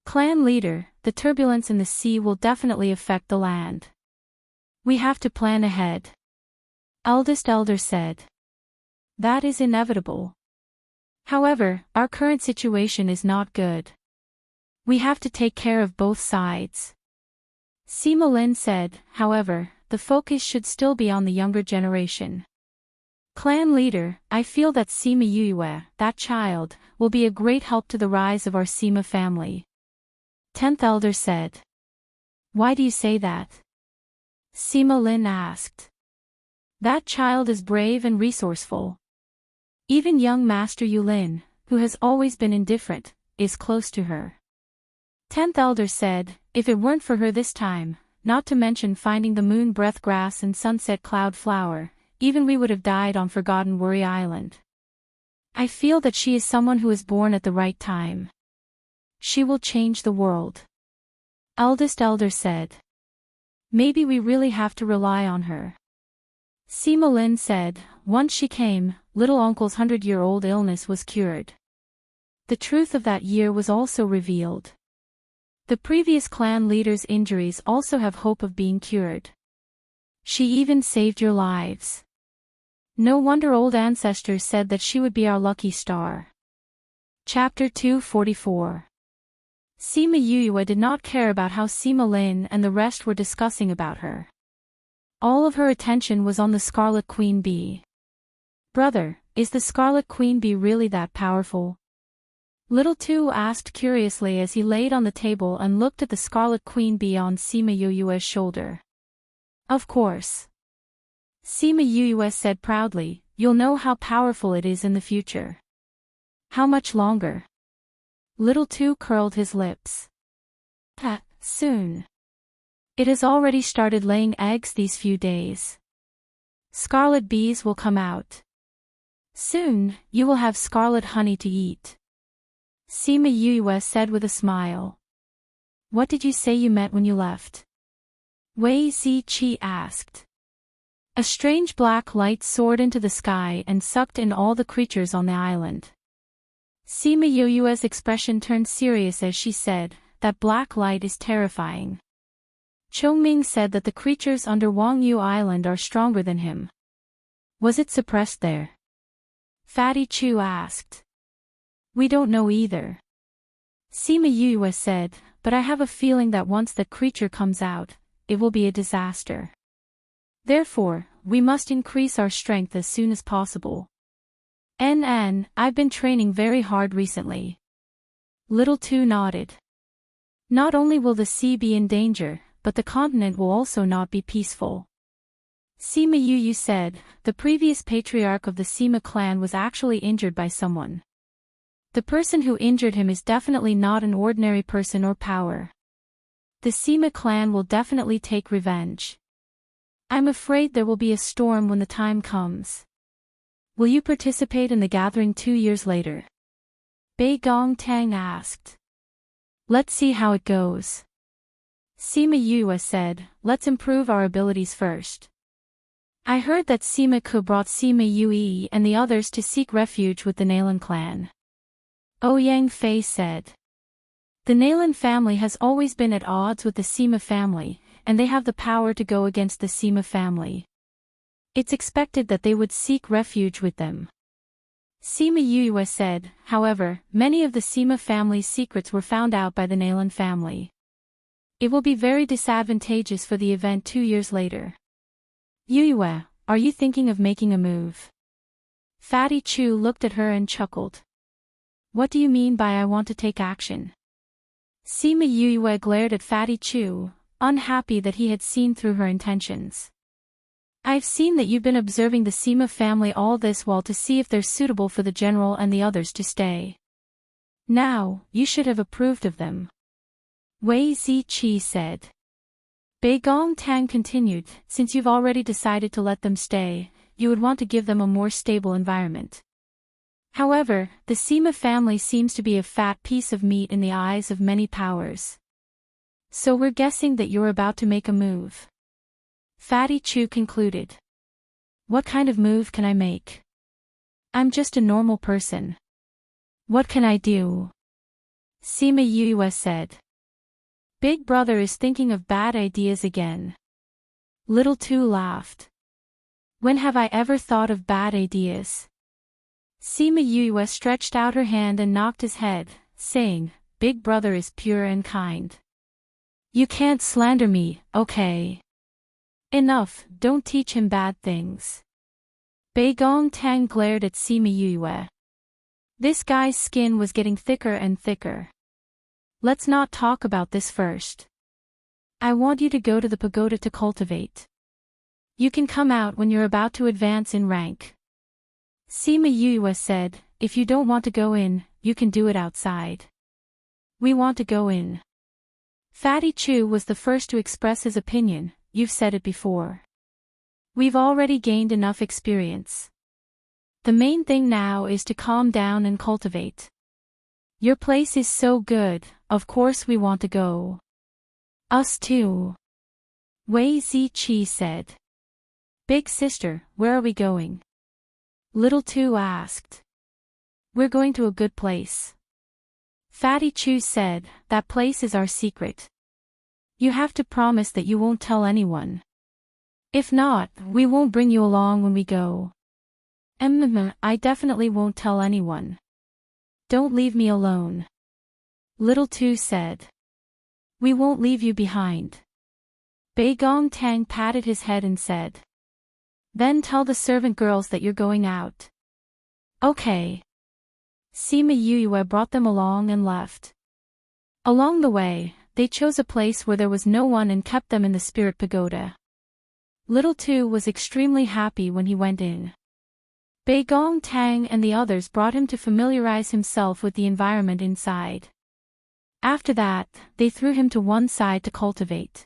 Clan leader, the turbulence in the sea will definitely affect the land. We have to plan ahead. Eldest Elder said. That is inevitable. However, our current situation is not good. We have to take care of both sides. Sima Lin said, however, the focus should still be on the younger generation. Clan leader, I feel that Sima Yue, that child, will be a great help to the rise of our Sima family. 10th Elder said. Why do you say that? Sima Lin asked. That child is brave and resourceful. Even young Master Yulin, who has always been indifferent, is close to her. 10th Elder said, if it weren't for her this time, not to mention finding the moon breath grass and sunset cloud flower, even we would have died on Forgotten Worry Island. I feel that she is someone who is born at the right time. She will change the world. Eldest Elder said. Maybe we really have to rely on her. Sima Lin said, once she came, little uncle's 100-year-old illness was cured. The truth of that year was also revealed. The previous clan leader's injuries also have hope of being cured. She even saved your lives. No wonder old ancestors said that she would be our lucky star. Chapter 244. Sima Yuyue did not care about how Sima Lin and the rest were discussing about her. All of her attention was on the Scarlet Queen Bee. Brother, is the Scarlet Queen Bee really that powerful? Little Tu asked curiously as he laid on the table and looked at the Scarlet Queen Bee on Sima Yuyue's shoulder. Of course. Sima Yuyue said proudly, you'll know how powerful it is in the future. How much longer? Little Tu curled his lips. Soon. It has already started laying eggs these few days. Scarlet bees will come out. Soon, you will have scarlet honey to eat. Sima Yuyue said with a smile. What did you say you meant when you left? Wei Ziqi asked. A strange black light soared into the sky and sucked in all the creatures on the island. Sima Yuyue's expression turned serious as she said, that black light is terrifying. Chongming said that the creatures under Wangyu Island are stronger than him. Was it suppressed there? Fatty Chu asked. We don't know either. Sima Yuyue said, but I have a feeling that once that creature comes out, it will be a disaster. Therefore, we must increase our strength as soon as possible. I've been training very hard recently. Little Tu nodded. Not only will the sea be in danger, but the continent will also not be peaceful. Sima Yuyue said, the previous patriarch of the Sima clan was actually injured by someone. The person who injured him is definitely not an ordinary person or power. The Sima clan will definitely take revenge. I'm afraid there will be a storm when the time comes. Will you participate in the gathering 2 years later? Bei Gong Tang asked. Let's see how it goes. Sima Yuyue said, let's improve our abilities first. I heard that Sima Ku brought Sima Yue and the others to seek refuge with the Nalan clan. Ouyang Fei said. The Nalan family has always been at odds with the Sima family, and they have the power to go against the Sima family. It's expected that they would seek refuge with them. Sima Yuyue said, however, many of the Sima family's secrets were found out by the Nalan family. It will be very disadvantageous for the event 2 years later. Yuyue, are you thinking of making a move? Fatty Chu looked at her and chuckled. What do you mean by I want to take action? Sima Yuyue glared at Fatty Chu, unhappy that he had seen through her intentions. I've seen that you've been observing the Sima family all this while to see if they're suitable for the general and the others to stay. Now, you should have approved of them. Wei Ziqi said. Bei Gong Tang continued, since you've already decided to let them stay, you would want to give them a more stable environment. However, the Sima family seems to be a fat piece of meat in the eyes of many powers. So we're guessing that you're about to make a move. Fatty Chu concluded. What kind of move can I make? I'm just a normal person. What can I do? Sima Yuyue said. Big brother is thinking of bad ideas again. Little Tu laughed. When have I ever thought of bad ideas? Sima Yuyue stretched out her hand and knocked his head, saying, Big brother is pure and kind. You can't slander me, okay? Enough, don't teach him bad things. Bei Gong Tang glared at Sima Yuyue. This guy's skin was getting thicker and thicker. Let's not talk about this first. I want you to go to the pagoda to cultivate. You can come out when you're about to advance in rank. Sima Yuyue said, if you don't want to go in, you can do it outside. We want to go in. Fatty Chu was the first to express his opinion. You've said it before. We've already gained enough experience. The main thing now is to calm down and cultivate. Your place is so good, of course we want to go. Us too. Wei Ziqi said. Big sister, where are we going? Little Tu asked. We're going to a good place. Fatty Chu said, that place is our secret. You have to promise that you won't tell anyone. If not, we won't bring you along when we go. I definitely won't tell anyone. Don't leave me alone. Little Tu said. We won't leave you behind. Bei Gong Tang patted his head and said. Then tell the servant girls that you're going out. Okay. Sima Yue brought them along and left. Along the way, they chose a place where there was no one and kept them in the spirit pagoda. Little Tu was extremely happy when he went in. Bei Gong Tang and the others brought him to familiarize himself with the environment inside. After that, they threw him to one side to cultivate.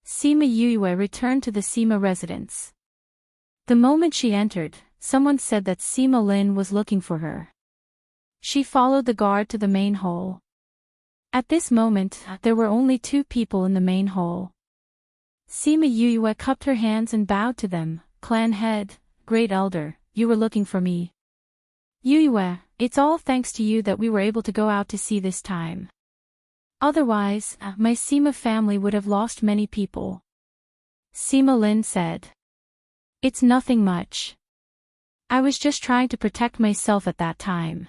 Sima Yue returned to the Sima residence. The moment she entered, someone said that Sima Lin was looking for her. She followed the guard to the main hall. At this moment, there were only 2 people in the main hall. Sima Yue cupped her hands and bowed to them. Clan head, great elder, you were looking for me. Yue, it's all thanks to you that we were able to go out to sea this time. Otherwise, my Sima family would have lost many people. Sima Lin said. It's nothing much. I was just trying to protect myself at that time.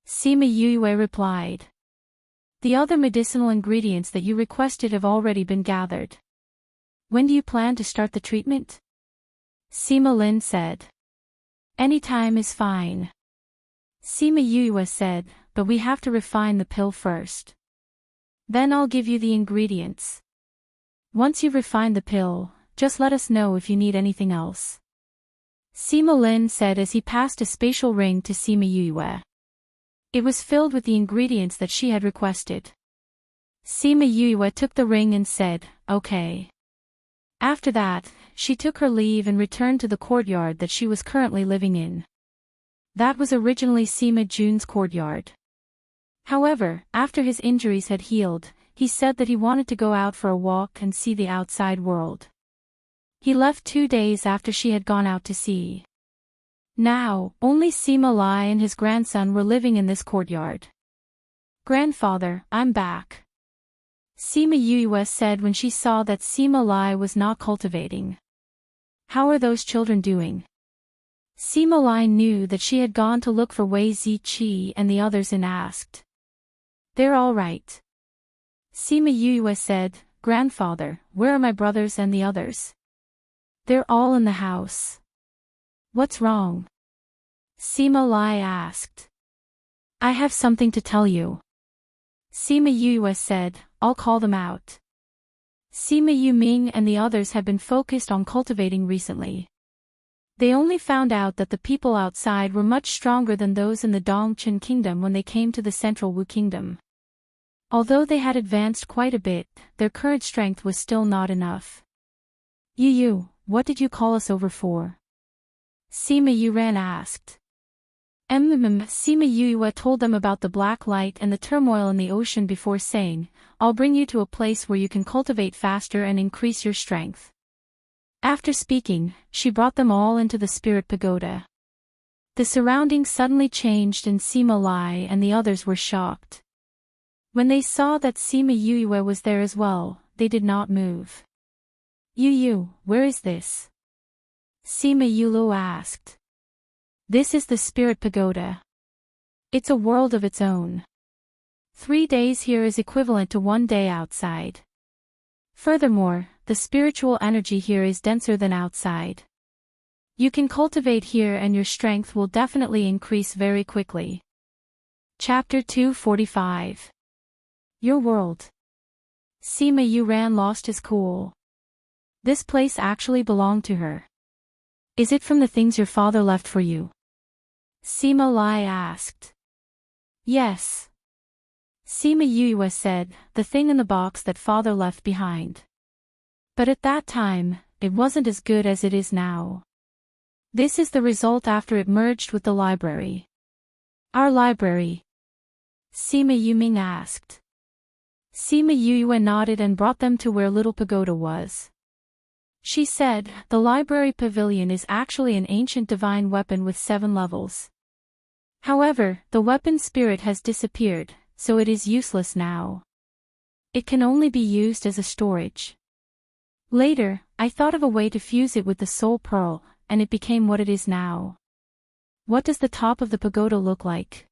Sima Yue replied. The other medicinal ingredients that you requested have already been gathered. When do you plan to start the treatment? Sima Lin said. Any time is fine. Sima Yue said, but we have to refine the pill first. Then I'll give you the ingredients. Once you've refined the pill, just let us know if you need anything else. Sima Lin said as he passed a spatial ring to Sima Yue. It was filled with the ingredients that she had requested. Sima Yue took the ring and said, okay. After that, she took her leave and returned to the courtyard that she was currently living in. That was originally Sima Jun's courtyard. However, after his injuries had healed, he said that he wanted to go out for a walk and see the outside world. He left 2 days after she had gone out to sea. Now, only Sima Lai and his grandson were living in this courtyard. Grandfather, I'm back. Sima Yue said when she saw that Sima Lai was not cultivating. How are those children doing? Sima Lai knew that she had gone to look for Wei Ziqi and the others and asked. They're all right. Sima Yue said, Grandfather, where are my brothers and the others? They're all in the house. What's wrong? Sima Lai asked. I have something to tell you. Sima Yue said, I'll call them out. Sima Yuming and the others had been focused on cultivating recently. They only found out that the people outside were much stronger than those in the Dongchen Kingdom when they came to the Central Wu Kingdom. Although they had advanced quite a bit, their current strength was still not enough. Yu, what did you call us over for? Sima Yuran asked. Sima Yue told them about the black light and the turmoil in the ocean before saying, I'll bring you to a place where you can cultivate faster and increase your strength. After speaking, she brought them all into the spirit pagoda. The surroundings suddenly changed and Sima Lai and the others were shocked. When they saw that Sima Yue was there as well, they did not move. Yu, where is this? Sima Yulu asked. This is the spirit pagoda. It's a world of its own. 3 days here is equivalent to 1 day outside. Furthermore, the spiritual energy here is denser than outside. You can cultivate here and your strength will definitely increase very quickly. Chapter 245. Your world. Sima Yuran lost his cool. This place actually belonged to her. Is it from the things your father left for you? Sima Lai asked. Yes. Sima Yue said, the thing in the box that father left behind. But at that time, it wasn't as good as it is now. This is the result after it merged with the library. Our library? Sima Yuming asked. Sima Yue nodded and brought them to where Little Pagoda was. She said, the library pavilion is actually an ancient divine weapon with 7 levels. However, the weapon spirit has disappeared, so it is useless now. It can only be used as a storage. Later, I thought of a way to fuse it with the soul pearl, and it became what it is now. What does the top of the pagoda look like?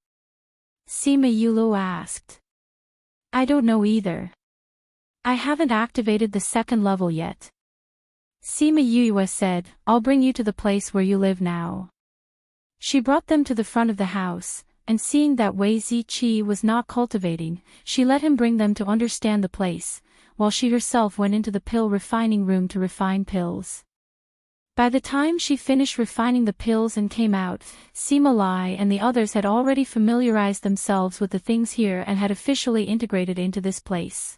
Sima Yulu asked. I don't know either. I haven't activated the second level yet. Sima Yue said, I'll bring you to the place where you live now. She brought them to the front of the house, and seeing that Wei Ziqi was not cultivating, she let him bring them to understand the place, while she herself went into the pill refining room to refine pills. By the time she finished refining the pills and came out, Sima Lai and the others had already familiarized themselves with the things here and had officially integrated into this place.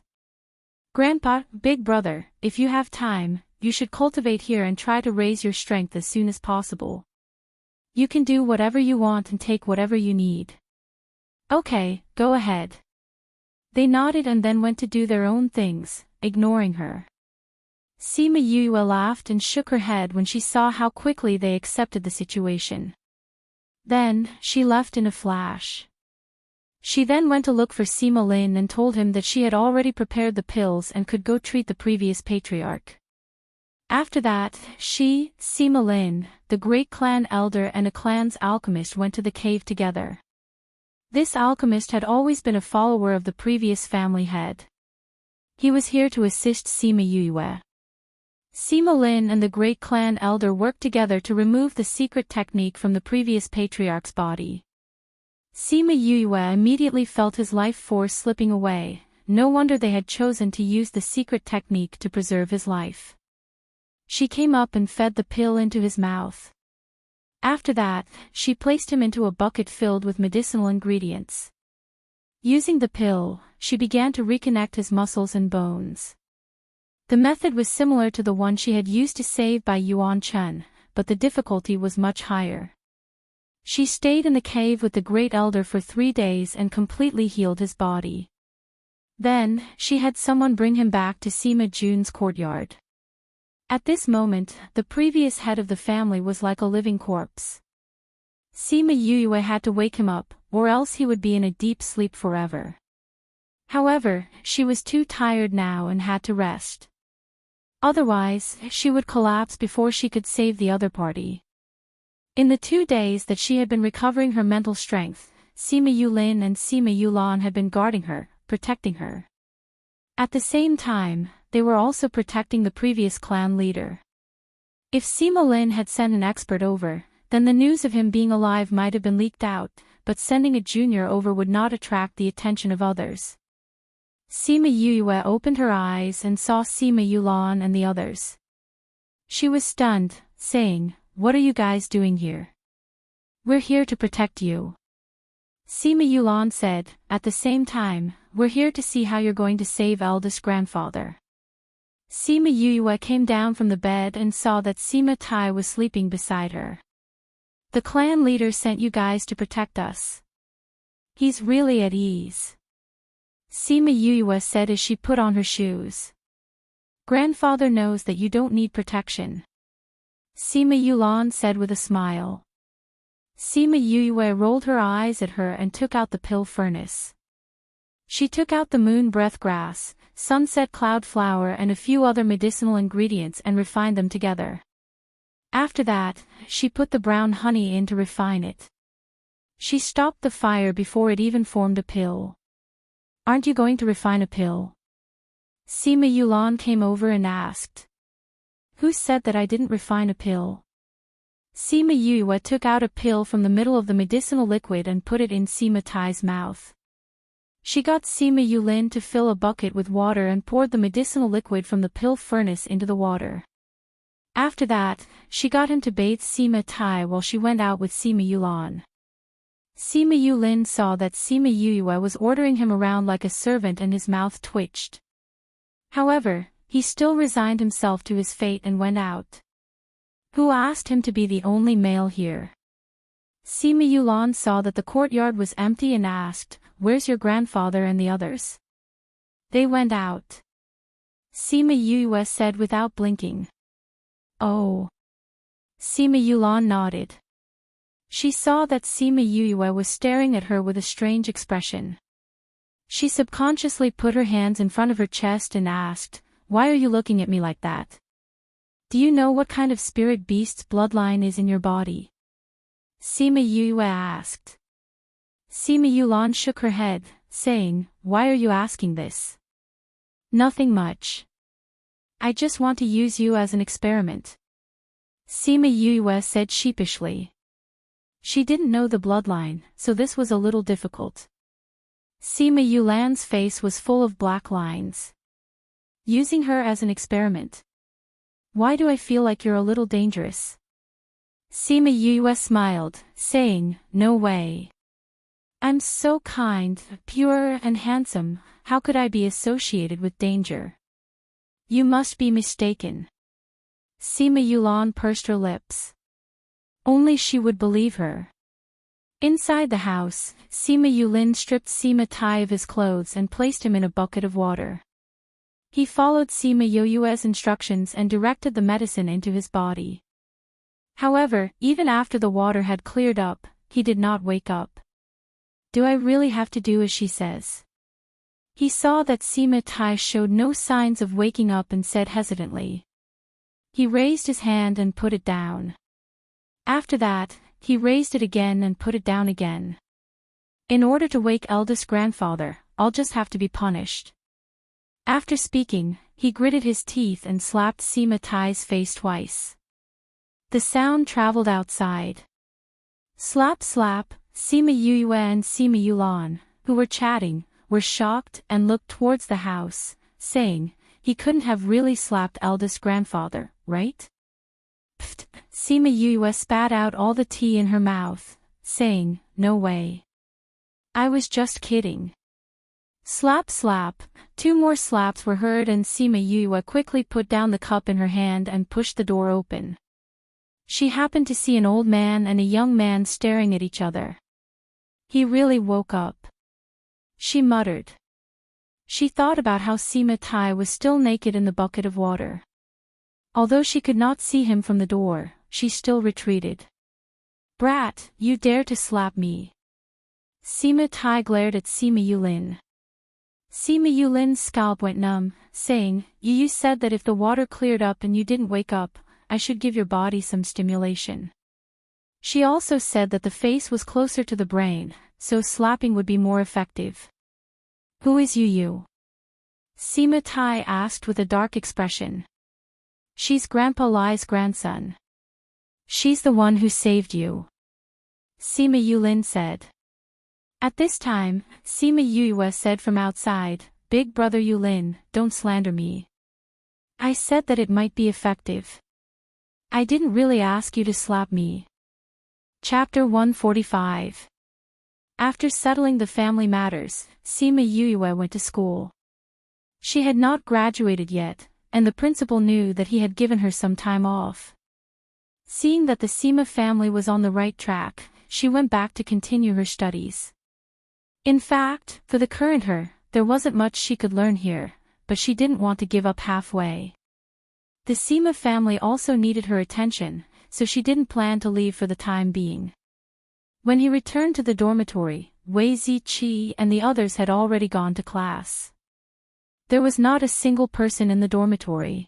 Grandpa, big brother, if you have time, you should cultivate here and try to raise your strength as soon as possible. You can do whatever you want and take whatever you need. Okay, go ahead. They nodded and then went to do their own things, ignoring her. Sima Yue laughed and shook her head when she saw how quickly they accepted the situation. Then, she left in a flash. She then went to look for Sima Lin and told him that she had already prepared the pills and could go treat the previous patriarch. After that, she, Sima Lin, the great clan elder and a clan's alchemist went to the cave together. This alchemist had always been a follower of the previous family head. He was here to assist Sima Yue. Sima Lin and the great clan elder worked together to remove the secret technique from the previous patriarch's body. Sima Yue immediately felt his life force slipping away, no wonder they had chosen to use the secret technique to preserve his life. She came up and fed the pill into his mouth. After that, she placed him into a bucket filled with medicinal ingredients. Using the pill, she began to reconnect his muscles and bones. The method was similar to the one she had used to save by Yuan Chen, but the difficulty was much higher. She stayed in the cave with the great elder for 3 days and completely healed his body. Then, she had someone bring him back to Sima Jun's courtyard. At this moment, the previous head of the family was like a living corpse. Sima Yue had to wake him up, or else he would be in a deep sleep forever. However, she was too tired now and had to rest. Otherwise, she would collapse before she could save the other party. In the 2 days that she had been recovering her mental strength, Sima Yulin and Sima Yulan had been guarding her, protecting her. At the same time, they were also protecting the previous clan leader. If Sima Lin had sent an expert over, then the news of him being alive might have been leaked out, but sending a junior over would not attract the attention of others. Sima Yue opened her eyes and saw Sima Yulan and the others. She was stunned, saying, "What are you guys doing here?" "We're here to protect you." Sima Yulan said, "At the same time, we're here to see how you're going to save eldest grandfather." Sima Yue came down from the bed and saw that Sima Tai was sleeping beside her. "The clan leader sent you guys to protect us. He's really at ease," Sima Yue said as she put on her shoes. "Grandfather knows that you don't need protection," Sima Yulan said with a smile. Sima Yue rolled her eyes at her and took out the pill furnace. She took out the moon breath grass, sunset cloud flower and a few other medicinal ingredients and refined them together. After that, she put the brown honey in to refine it. She stopped the fire before it even formed a pill. "Aren't you going to refine a pill?" Sima Yulan came over and asked. "Who said that I didn't refine a pill?" Sima Yue took out a pill from the middle of the medicinal liquid and put it in Sima Tai's mouth. She got Sima Yulin to fill a bucket with water and poured the medicinal liquid from the pill furnace into the water. After that, she got him to bathe Sima Tai while she went out with Sima Yulan. Sima Yulin saw that Sima Yue was ordering him around like a servant and his mouth twitched. However, he still resigned himself to his fate and went out. "Who asked him to be the only male here?" Sima Yulan saw that the courtyard was empty and asked, "Where's your grandfather and the others?" "They went out," Sima Yue said without blinking. "Oh." Sima Yulan nodded. She saw that Sima Yue was staring at her with a strange expression. She subconsciously put her hands in front of her chest and asked, "Why are you looking at me like that? Do you know what kind of spirit beast's bloodline is in your body?" Sima Yue asked. Sima Yulan shook her head, saying, "Why are you asking this?" "Nothing much. I just want to use you as an experiment," Sima Yue said sheepishly. She didn't know the bloodline, so this was a little difficult. Sima Yulan's face was full of black lines. "Using her as an experiment? Why do I feel like you're a little dangerous?" Sima Yue smiled, saying, "No way. I'm so kind, pure and handsome, how could I be associated with danger?" "You must be mistaken." Sima Yulan pursed her lips. Only she would believe her. Inside the house, Sima Yulin stripped Sima Tai of his clothes and placed him in a bucket of water. He followed Sima Yue's instructions and directed the medicine into his body. However, even after the water had cleared up, he did not wake up. "Do I really have to do as she says?" He saw that Sima Tai showed no signs of waking up and said hesitantly. He raised his hand and put it down. After that, he raised it again and put it down again. "In order to wake eldest grandfather, I'll just have to be punished." After speaking, he gritted his teeth and slapped Sima Tai's face twice. The sound traveled outside. Slap slap, Sima Yue and Sima Yulan, who were chatting, were shocked and looked towards the house, saying, "He couldn't have really slapped eldest grandfather, right?" Pfft, Sima Yue spat out all the tea in her mouth, saying, "No way. I was just kidding." Slap slap, 2 more slaps were heard and Sima Yue quickly put down the cup in her hand and pushed the door open. She happened to see an old man and a young man staring at each other. He really woke up. She muttered. She thought about how Sima Tai was still naked in the bucket of water. Although she could not see him from the door, she still retreated. "Brat, you dare to slap me?" Sima Tai glared at Sima Yulin. Sima Yulin's scalp went numb, saying, You said that if the water cleared up and you didn't wake up, I should give your body some stimulation. She also said that the face was closer to the brain, so slapping would be more effective. "Who is you?" Sima Tai asked with a dark expression. "She's Grandpa Lai's grandson. She's the one who saved you," Sima Yulin said. At this time, Sima Yue said from outside, "Big brother Yulin, don't slander me. I said that it might be effective. I didn't really ask you to slap me." Chapter 145. After settling the family matters, Sima Yue went to school. She had not graduated yet, and the principal knew that he had given her some time off. Seeing that the Sima family was on the right track, she went back to continue her studies. In fact, for the current her, there wasn't much she could learn here, but she didn't want to give up halfway. The Sima family also needed her attention, so she didn't plan to leave for the time being. When he returned to the dormitory, Wei Ziqi and the others had already gone to class. There was not a single person in the dormitory.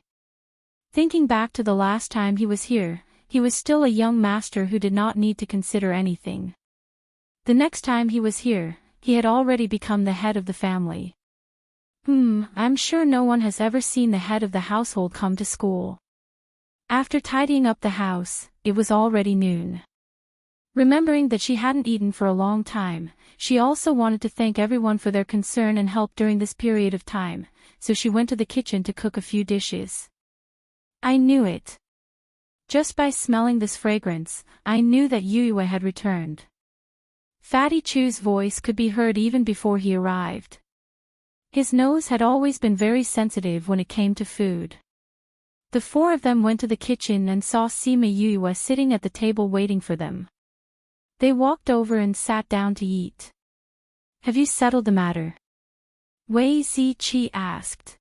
Thinking back to the last time he was here, he was still a young master who did not need to consider anything. The next time he was here, he had already become the head of the family. I'm sure no one has ever seen the head of the household come to school. After tidying up the house, it was already noon. Remembering that she hadn't eaten for a long time, she also wanted to thank everyone for their concern and help during this period of time, so she went to the kitchen to cook a few dishes. I knew it. Just by smelling this fragrance, I knew that Yue had returned. Fatty Chu's voice could be heard even before he arrived. His nose had always been very sensitive when it came to food. The 4 of them went to the kitchen and saw Sima Yue sitting at the table waiting for them. They walked over and sat down to eat. Have you settled the matter? Wei Ziqi asked.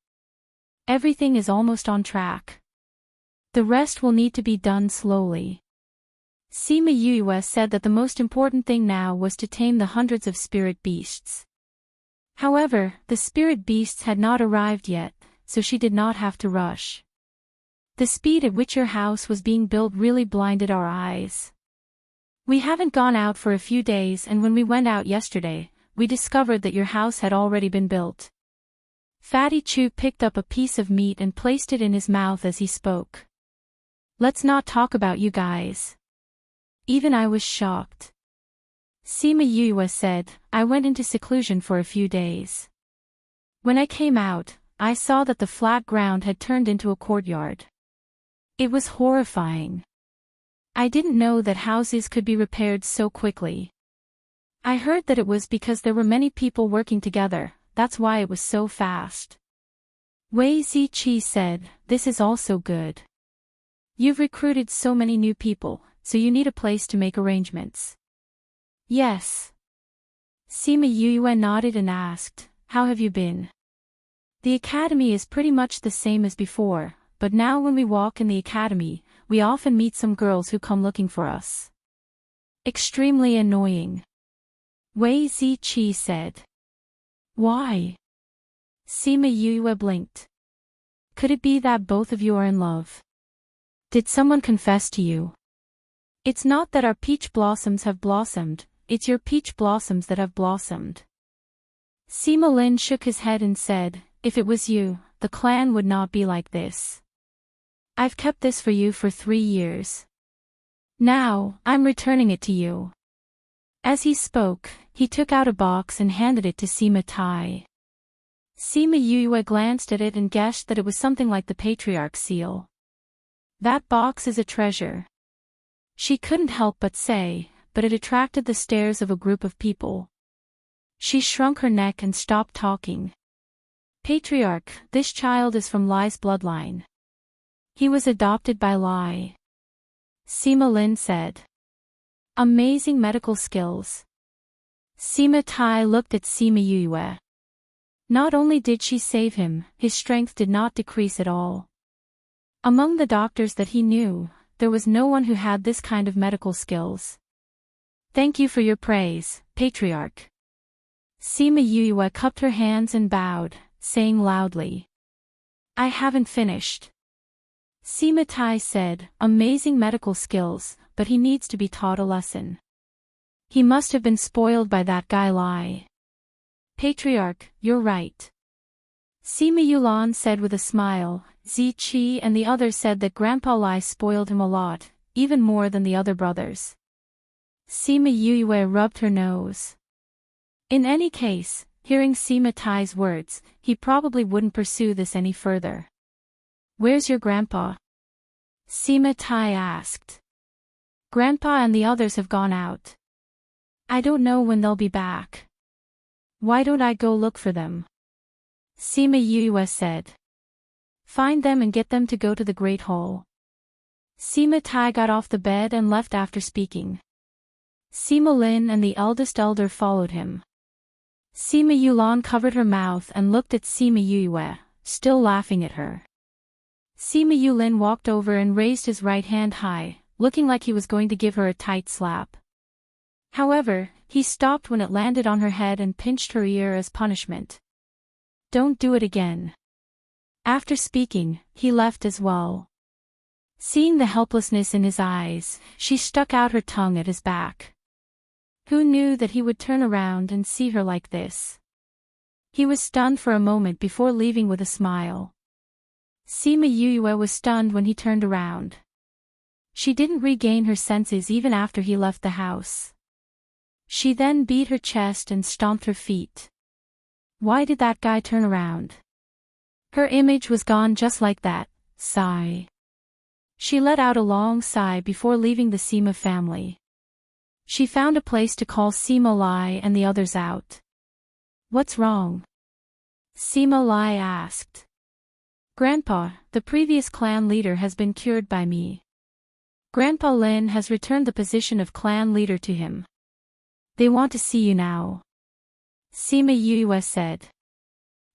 Everything is almost on track. The rest will need to be done slowly. Sima Yue said that the most important thing now was to tame the hundreds of spirit beasts. However, the spirit beasts had not arrived yet, so she did not have to rush. The speed at which your house was being built really blinded our eyes. We haven't gone out for a few days, and when we went out yesterday, we discovered that your house had already been built. Fatty Chu picked up a piece of meat and placed it in his mouth as he spoke. Let's not talk about you guys. Even I was shocked. Sima Yue said, I went into seclusion for a few days. When I came out, I saw that the flat ground had turned into a courtyard. It was horrifying. I didn't know that houses could be repaired so quickly. I heard that it was because there were many people working together, that's why it was so fast. Wei Ziqi said, this is also good. You've recruited so many new people, so you need a place to make arrangements. Yes. Sima Yue nodded and asked, how have you been? The academy is pretty much the same as before, but now when we walk in the academy, we often meet some girls who come looking for us. Extremely annoying. Wei Ziqi said. Why? Sima Yue blinked. Could it be that both of you are in love? Did someone confess to you? It's not that our peach blossoms have blossomed, it's your peach blossoms that have blossomed. Sima Lin shook his head and said, if it was you, the clan would not be like this. I've kept this for you for 3 years. Now, I'm returning it to you. As he spoke, he took out a box and handed it to Sima Tai. Sima Yue glanced at it and guessed that it was something like the patriarch's seal. That box is a treasure. She couldn't help but say, but it attracted the stares of a group of people. She shrunk her neck and stopped talking. Patriarch, this child is from Lai's bloodline. He was adopted by Lai. Sima Lin said. Amazing medical skills. Sima Tai looked at Sima Yue. Not only did she save him, his strength did not decrease at all. Among the doctors that he knew, there was no one who had this kind of medical skills. Thank you for your praise, Patriarch. Sima Yue cupped her hands and bowed, saying loudly. I haven't finished. Sima Tai said, amazing medical skills, but he needs to be taught a lesson. He must have been spoiled by that guy Lai. Patriarch, you're right. Sima Yulan said with a smile. Ziqi and the others said that Grandpa Lai spoiled him a lot, even more than the other brothers. Sima Yue rubbed her nose. In any case, hearing Sima Tai's words, he probably wouldn't pursue this any further. Where's your grandpa? Sima Tai asked. Grandpa and the others have gone out. I don't know when they'll be back. Why don't I go look for them? Sima Yue said. Find them and get them to go to the Great Hall. Sima Tai got off the bed and left after speaking. Sima Lin and the eldest elder followed him. Sima Yulan covered her mouth and looked at Sima Yue, still laughing at her. Sima Yulin walked over and raised his right hand high, looking like he was going to give her a tight slap. However, he stopped when it landed on her head and pinched her ear as punishment. Don't do it again. After speaking, he left as well. Seeing the helplessness in his eyes, she stuck out her tongue at his back. Who knew that he would turn around and see her like this? He was stunned for a moment before leaving with a smile. Sima Yue was stunned when he turned around. She didn't regain her senses even after he left the house. She then beat her chest and stomped her feet. Why did that guy turn around? Her image was gone just like that. Sigh. She let out a long sigh before leaving the Sima family. She found a place to call Sima Lai and the others out. What's wrong? Sima Lai asked. Grandpa, the previous clan leader has been cured by me. Grandpa Lin has returned the position of clan leader to him. They want to see you now. Sima Yue said.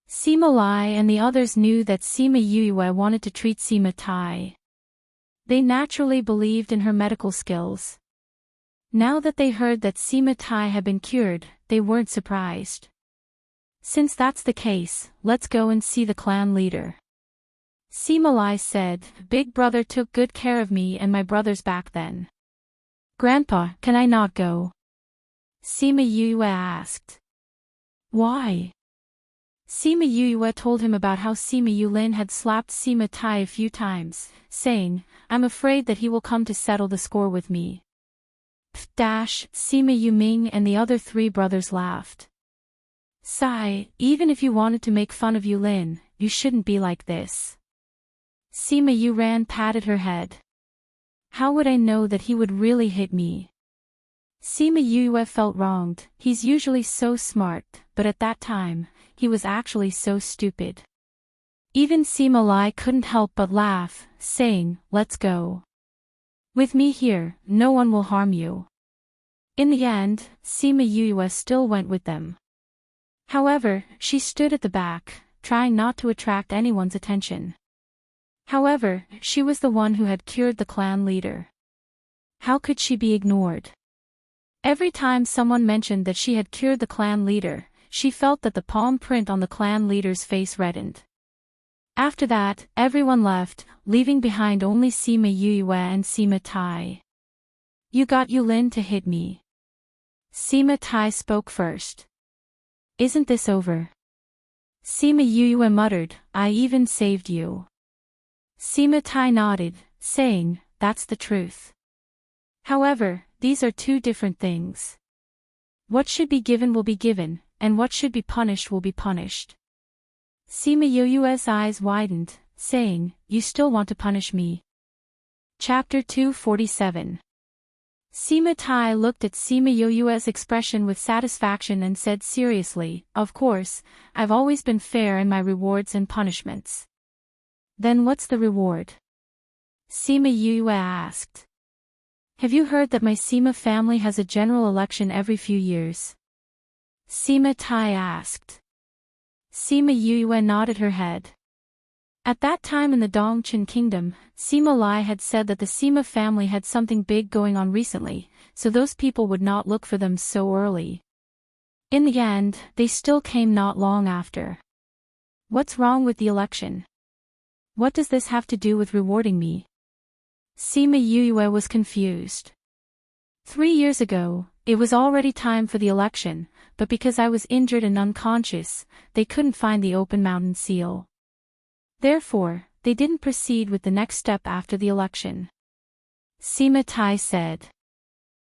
Sima Lai and the others knew that Sima Yue wanted to treat Sima Tai. They naturally believed in her medical skills. Now that they heard that Sima Tai had been cured, they weren't surprised. Since that's the case, let's go and see the clan leader. Sima Lai said, Big brother took good care of me and my brothers back then. Grandpa, can I not go? Sima Yue asked. Why? Sima Yue told him about how Sima Yulin had slapped Sima Tai a few times, saying, I'm afraid that he will come to settle the score with me. Sima Yuming and the other three brothers laughed. Sigh, even if you wanted to make fun of Yulin, you shouldn't be like this. Sima Yuran patted her head. How would I know that he would really hit me? Sima Yue felt wronged. He's usually so smart, but at that time, he was actually so stupid. Even Sima Lai couldn't help but laugh, saying, let's go. With me here, no one will harm you. In the end, Sima Yue still went with them. However, she stood at the back, trying not to attract anyone's attention. However, she was the one who had cured the clan leader. How could she be ignored? Every time someone mentioned that she had cured the clan leader, she felt that the palm print on the clan leader's face reddened. After that, everyone left, leaving behind only Sima Yue and Sima Tai. You got Yulin to hit me. Sima Tai spoke first. Isn't this over? Sima Yue muttered, I even saved you. Sima Tai nodded, saying, that's the truth. However, these are two different things. What should be given will be given, and what should be punished will be punished. Sima Yue's eyes widened, saying, you still want to punish me? Chapter 247. Sima Tai looked at Sima Yue's expression with satisfaction and said seriously, of course, I've always been fair in my rewards and punishments. Then what's the reward? Sima Yue asked. Have you heard that my Sima family has a general election every few years? Sima Tai asked. Sima Yue nodded her head. At that time in the Dongchen Kingdom, Sima Lai had said that the Sima family had something big going on recently, so those people would not look for them so early. In the end, they still came not long after. What's wrong with the election? What does this have to do with rewarding me? Sima Yue was confused. 3 years ago, it was already time for the election, but because I was injured and unconscious, they couldn't find the open mountain seal. Therefore, they didn't proceed with the next step after the election. Sima Tai said.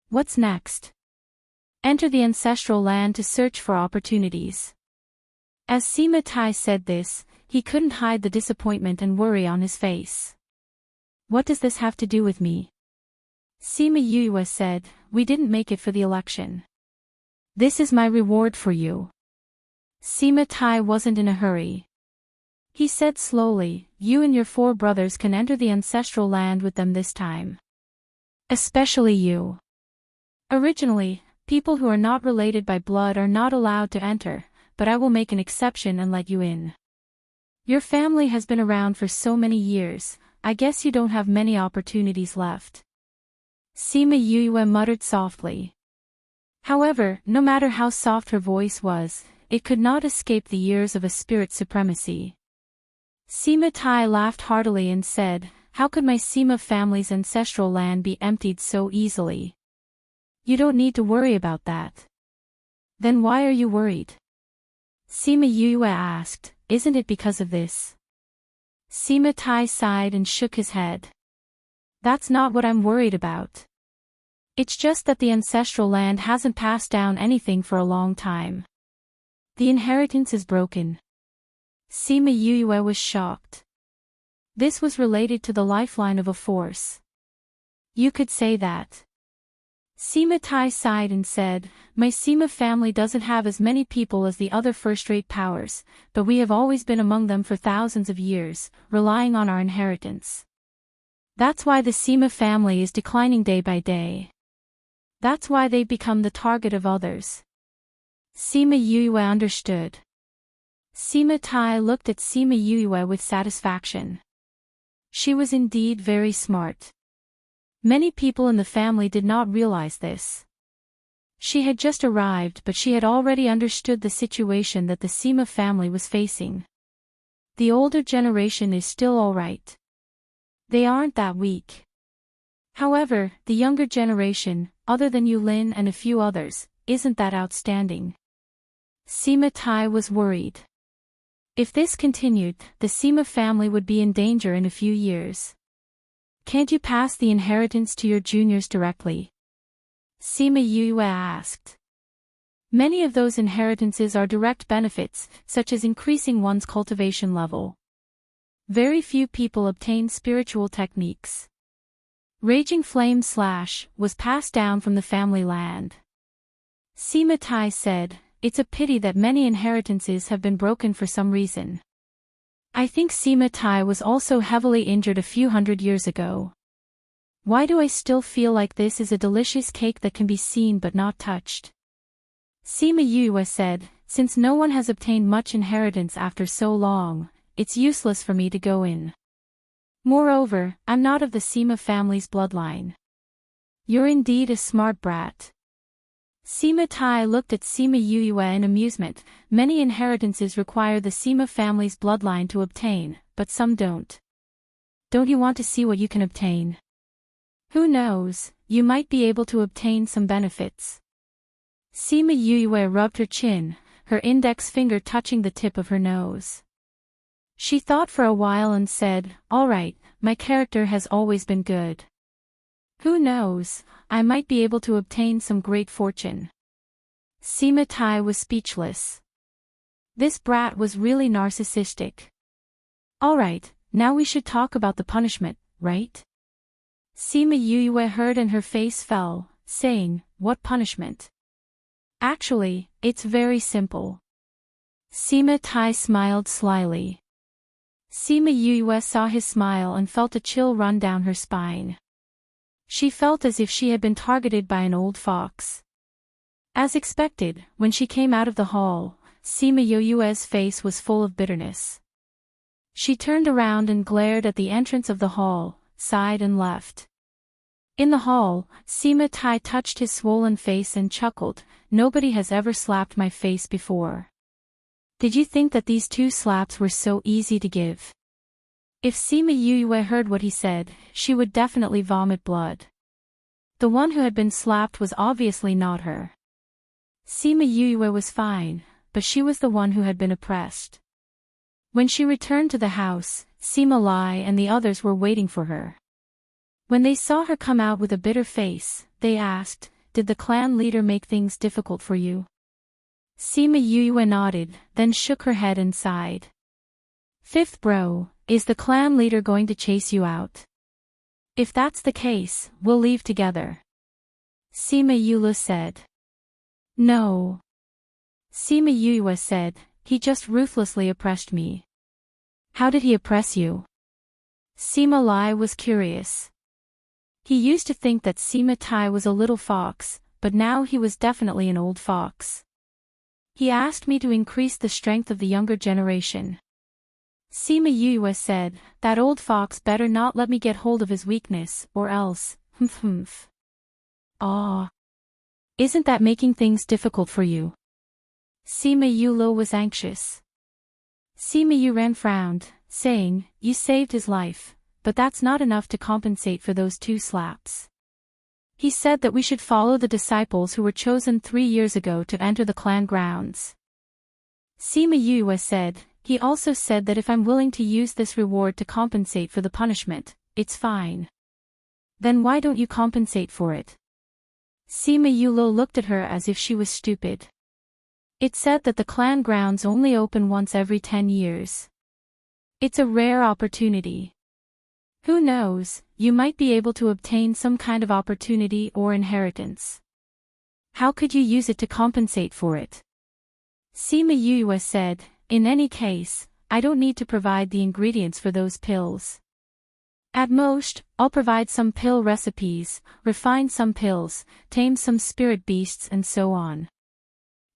What's next? Enter the ancestral land to search for opportunities. As Sima Tai said this, he couldn't hide the disappointment and worry on his face. What does this have to do with me? Sima Yue said, we didn't make it for the election. This is my reward for you. Sima Tai wasn't in a hurry. He said slowly, you and your 4 brothers can enter the ancestral land with them this time. Especially you. Originally, people who are not related by blood are not allowed to enter, but I will make an exception and let you in. Your family has been around for so many years, I guess you don't have many opportunities left. Sima Yue muttered softly. However, no matter how soft her voice was, it could not escape the years of a spirit supremacy. Sima Tai laughed heartily and said, how could my Sima family's ancestral land be emptied so easily? You don't need to worry about that. Then why are you worried? Sima Yue asked, isn't it because of this? Sima Tai sighed and shook his head. That's not what I'm worried about. It's just that the ancestral land hasn't passed down anything for a long time. The inheritance is broken. Sima Yue was shocked. This was related to the lifeline of a force. You could say that. Sima Tai sighed and said, my Sima family doesn't have as many people as the other first-rate powers, but we have always been among them for thousands of years, relying on our inheritance. That's why the Sima family is declining day by day. That's why they become the target of others. Sima Yue understood. Sima Tai looked at Sima Yue with satisfaction. She was indeed very smart. Many people in the family did not realize this. She had just arrived, but she had already understood the situation that the Sima family was facing. The older generation is still alright. They aren't that weak. However, the younger generation, other than Yulin and a few others, isn't that outstanding. Sima Tai was worried. If this continued, the Sima family would be in danger in a few years. Can't you pass the inheritance to your juniors directly? Sima Yue asked. Many of those inheritances are direct benefits, such as increasing one's cultivation level. Very few people obtain spiritual techniques. Raging Flame Slash was passed down from the family land. Sima Tai said, it's a pity that many inheritances have been broken for some reason. I think Sima Tai was also heavily injured a few hundred years ago. Why do I still feel like this is a delicious cake that can be seen but not touched? Sima Yue said, since no one has obtained much inheritance after so long, it's useless for me to go in. Moreover, I'm not of the Sima family's bloodline. You're indeed a smart brat. Sima Tai looked at Sima Yue in amusement. Many inheritances require the Sima family's bloodline to obtain, but some don't. Don't you want to see what you can obtain? Who knows, you might be able to obtain some benefits. Sima Yue rubbed her chin, her index finger touching the tip of her nose. She thought for a while and said, all right, my character has always been good. Who knows, I might be able to obtain some great fortune. Sima Tai was speechless. This brat was really narcissistic. Alright, now we should talk about the punishment, right? Sima Yue heard and her face fell, saying, what punishment? Actually, it's very simple. Sima Tai smiled slyly. Sima Yue saw his smile and felt a chill run down her spine. She felt as if she had been targeted by an old fox. As expected, when she came out of the hall, Sima Yue's face was full of bitterness. She turned around and glared at the entrance of the hall, sighed and left. In the hall, Sima Tai touched his swollen face and chuckled, nobody has ever slapped my face before. Did you think that these 2 slaps were so easy to give? If Sima Yue heard what he said, she would definitely vomit blood. The one who had been slapped was obviously not her. Sima Yue was fine, but she was the one who had been oppressed. When she returned to the house, Sima Lai and the others were waiting for her. When they saw her come out with a bitter face, they asked, did the clan leader make things difficult for you? Sima Yue nodded, then shook her head and sighed. Fifth bro, is the clan leader going to chase you out? If that's the case, we'll leave together. Sima Yue said. No. Sima Yue said, he just ruthlessly oppressed me. How did he oppress you? Sima Lai was curious. He used to think that Sima Tai was a little fox, but now he was definitely an old fox. He asked me to increase the strength of the younger generation. Sima Yue said, that old fox better not let me get hold of his weakness, or else, humph. Ah. Isn't that making things difficult for you? Sima Yue was anxious. Sima Yue frowned, saying, you saved his life, but that's not enough to compensate for those 2 slaps. He said that we should follow the disciples who were chosen 3 years ago to enter the clan grounds. Sima Yue said, he also said that if I'm willing to use this reward to compensate for the punishment, it's fine. Then why don't you compensate for it? Sima Yue looked at her as if she was stupid. It said that the clan grounds only open once every 10 years. It's a rare opportunity. Who knows, you might be able to obtain some kind of opportunity or inheritance. How could you use it to compensate for it? Sima Yue said, in any case, I don't need to provide the ingredients for those pills. At most, I'll provide some pill recipes, refine some pills, tame some spirit beasts and so on.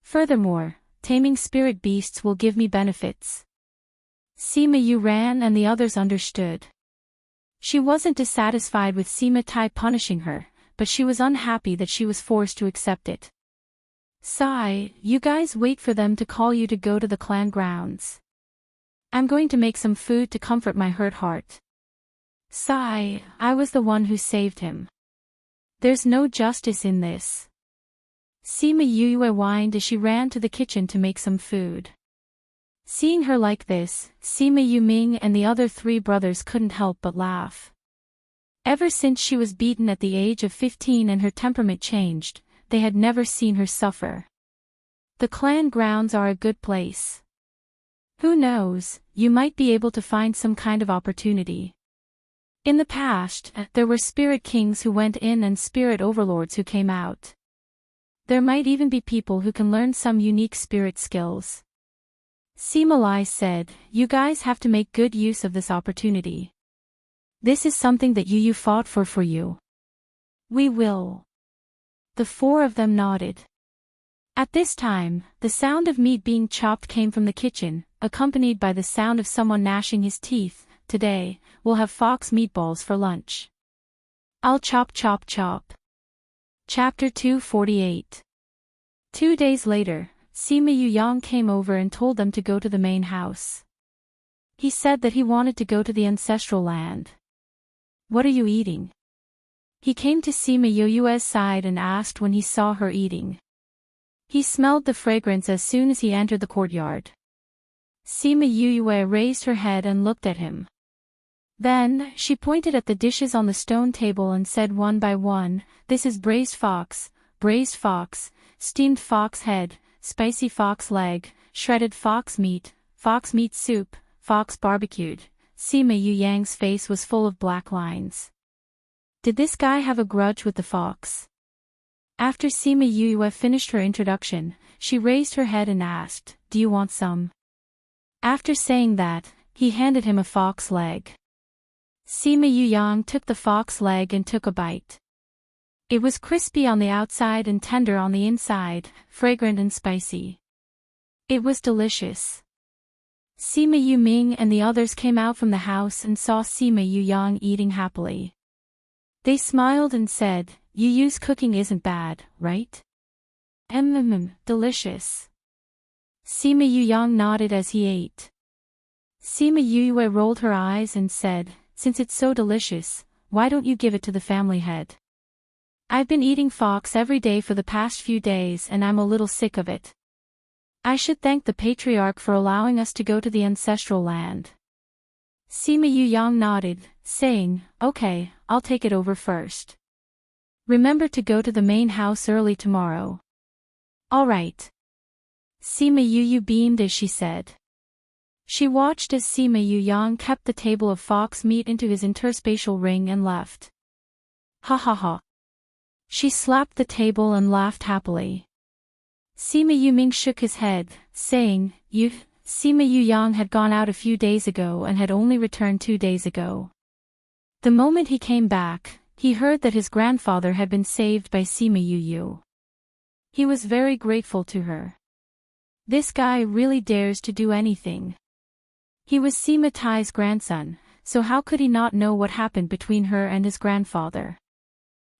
Furthermore, taming spirit beasts will give me benefits. Sima Yue and the others understood. She wasn't dissatisfied with Sima Tai punishing her, but she was unhappy that she was forced to accept it. Sigh, you guys wait for them to call you to go to the clan grounds. I'm going to make some food to comfort my hurt heart. Sigh, I was the one who saved him. There's no justice in this. Sima Yue whined as she ran to the kitchen to make some food. Seeing her like this, Sima Yuming and the other 3 brothers couldn't help but laugh. Ever since she was beaten at the age of 15 and her temperament changed, they had never seen her suffer. The clan grounds are a good place. Who knows, you might be able to find some kind of opportunity. In the past, there were spirit kings who went in and spirit overlords who came out. There might even be people who can learn some unique spirit skills. Sima Lai said, you guys have to make good use of this opportunity. This is something that you fought for you. We will. The 4 of them nodded. At this time, the sound of meat being chopped came from the kitchen, accompanied by the sound of someone gnashing his teeth. Today, we'll have fox meatballs for lunch. I'll chop chop chop. Chapter 248. 2 days later, Sima Yuyang came over and told them to go to the main house. He said that he wanted to go to the ancestral land. What are you eating? He came to Sima Yue's side and asked when he saw her eating. He smelled the fragrance as soon as he entered the courtyard. Sima Yue raised her head and looked at him. Then, she pointed at the dishes on the stone table and said one by one, this is braised fox, steamed fox head, spicy fox leg, shredded fox meat soup, fox barbecued. Sima Yuyang's face was full of black lines. Did this guy have a grudge with the fox? After Sima Yue finished her introduction, she raised her head and asked, do you want some? After saying that, he handed him a fox leg. Sima Yuyang took the fox leg and took a bite. It was crispy on the outside and tender on the inside, fragrant and spicy. It was delicious. Sima Yuming and the others came out from the house and saw Sima Yuyang eating happily. They smiled and said, Yuyu's cooking isn't bad, right? Delicious. Sima Yuyang nodded as he ate. Sima Yue rolled her eyes and said, since it's so delicious, why don't you give it to the family head? I've been eating fox every day for the past few days and I'm a little sick of it. I should thank the patriarch for allowing us to go to the ancestral land. Sima Yuyang nodded, saying, okay, I'll take it over first. Remember to go to the main house early tomorrow. All right. Sima Yu beamed as she said. She watched as Sima Yuyang kept the table of fox meat into his interspatial ring and left. Ha ha ha. She slapped the table and laughed happily. Sima Yuming shook his head, saying, Sima Yuyang had gone out a few days ago and had only returned 2 days ago. The moment he came back, he heard that his grandfather had been saved by Sima Yu. He was very grateful to her. This guy really dares to do anything. He was Sima Tai's grandson, so how could he not know what happened between her and his grandfather?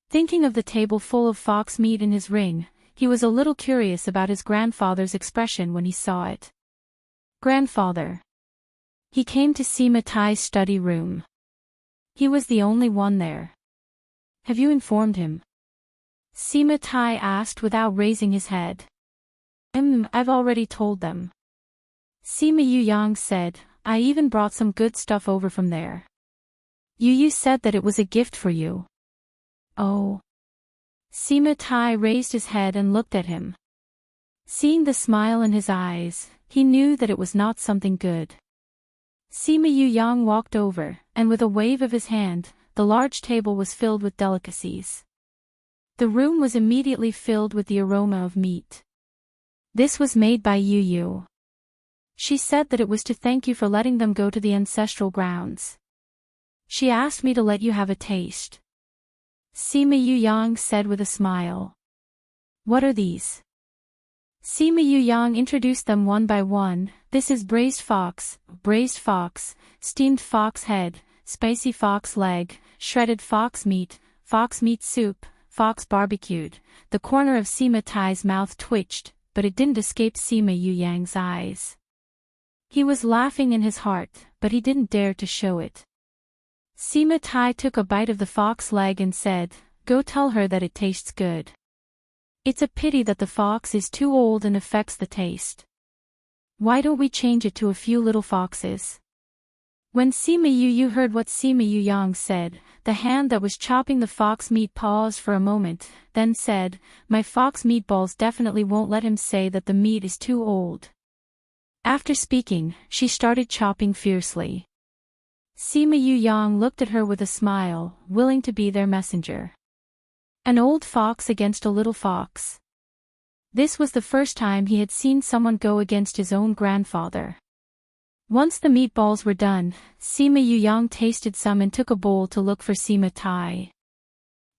Thinking of the table full of fox meat in his ring, he was a little curious about his grandfather's expression when he saw it. Grandfather. He came to Sima Tai's study room. He was the only one there. Have you informed him? Sima Tai asked without raising his head. I've already told them. Sima Yuyang said, I even brought some good stuff over from there. Yu said that it was a gift for you. Oh. Sima Tai raised his head and looked at him. Seeing the smile in his eyes, he knew that it was not something good. Sima Yuyang walked over, and with a wave of his hand, the large table was filled with delicacies. The room was immediately filled with the aroma of meat. This was made by Yu. She said that it was to thank you for letting them go to the ancestral grounds. She asked me to let you have a taste. Sima Yuyang said with a smile. What are these? Sima Yuyang introduced them one by one. This is braised fox, steamed fox head, spicy fox leg, shredded fox meat soup, fox barbecued. The corner of Sima Tai's mouth twitched, but it didn't escape Sima Yu Yang's eyes. He was laughing in his heart, but he didn't dare to show it. Sima Tai took a bite of the fox leg and said, "Go tell her that it tastes good. It's a pity that the fox is too old and affects the taste. Why don't we change it to a few little foxes?" When Sima Yu heard what Sima Yu Yang said, the hand that was chopping the fox meat paused for a moment, then said, "My fox meatballs definitely won't let him say that the meat is too old." After speaking, she started chopping fiercely. Sima Yu Yang looked at her with a smile, willing to be their messenger. An old fox against a little fox. This was the first time he had seen someone go against his own grandfather. Once the meatballs were done, Sima Yu Yang tasted some and took a bowl to look for Sima Tai.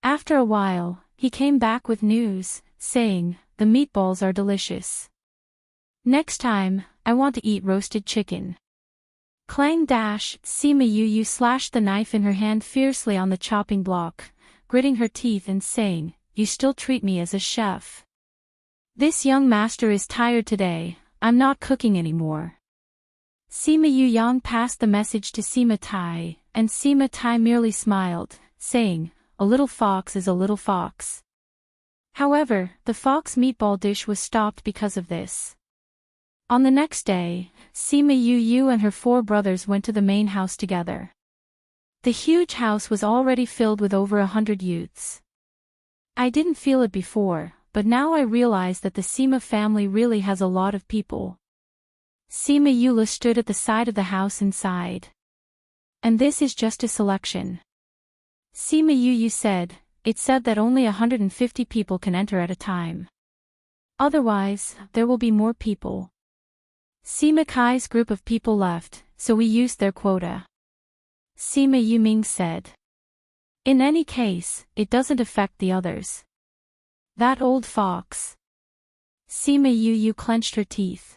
After a while, he came back with news, saying, "The meatballs are delicious. Next time, I want to eat roasted chicken." Clang dash, Sima Yu slashed the knife in her hand fiercely on the chopping block, gritting her teeth and saying, "You still treat me as a chef. This young master is tired today, I'm not cooking anymore." Sima Yu Yang passed the message to Sima Tai, and Sima Tai merely smiled, saying, "A little fox is a little fox." However, the fox meatball dish was stopped because of this. On the next day, Sima Yu and her 4 brothers went to the main house together. The huge house was already filled with over 100 youths. I didn't feel it before, but now I realize that the Sima family really has a lot of people. Sima Yu stood at the side of the house and sighed. "And this is just a selection." Sima Yu said, "It said that only 150 people can enter at a time. Otherwise, there will be more people." Sima Kai's group of people left, so we used their quota. Sima Yuming said. "In any case, it doesn't affect the others." That old fox. Sima Yu clenched her teeth.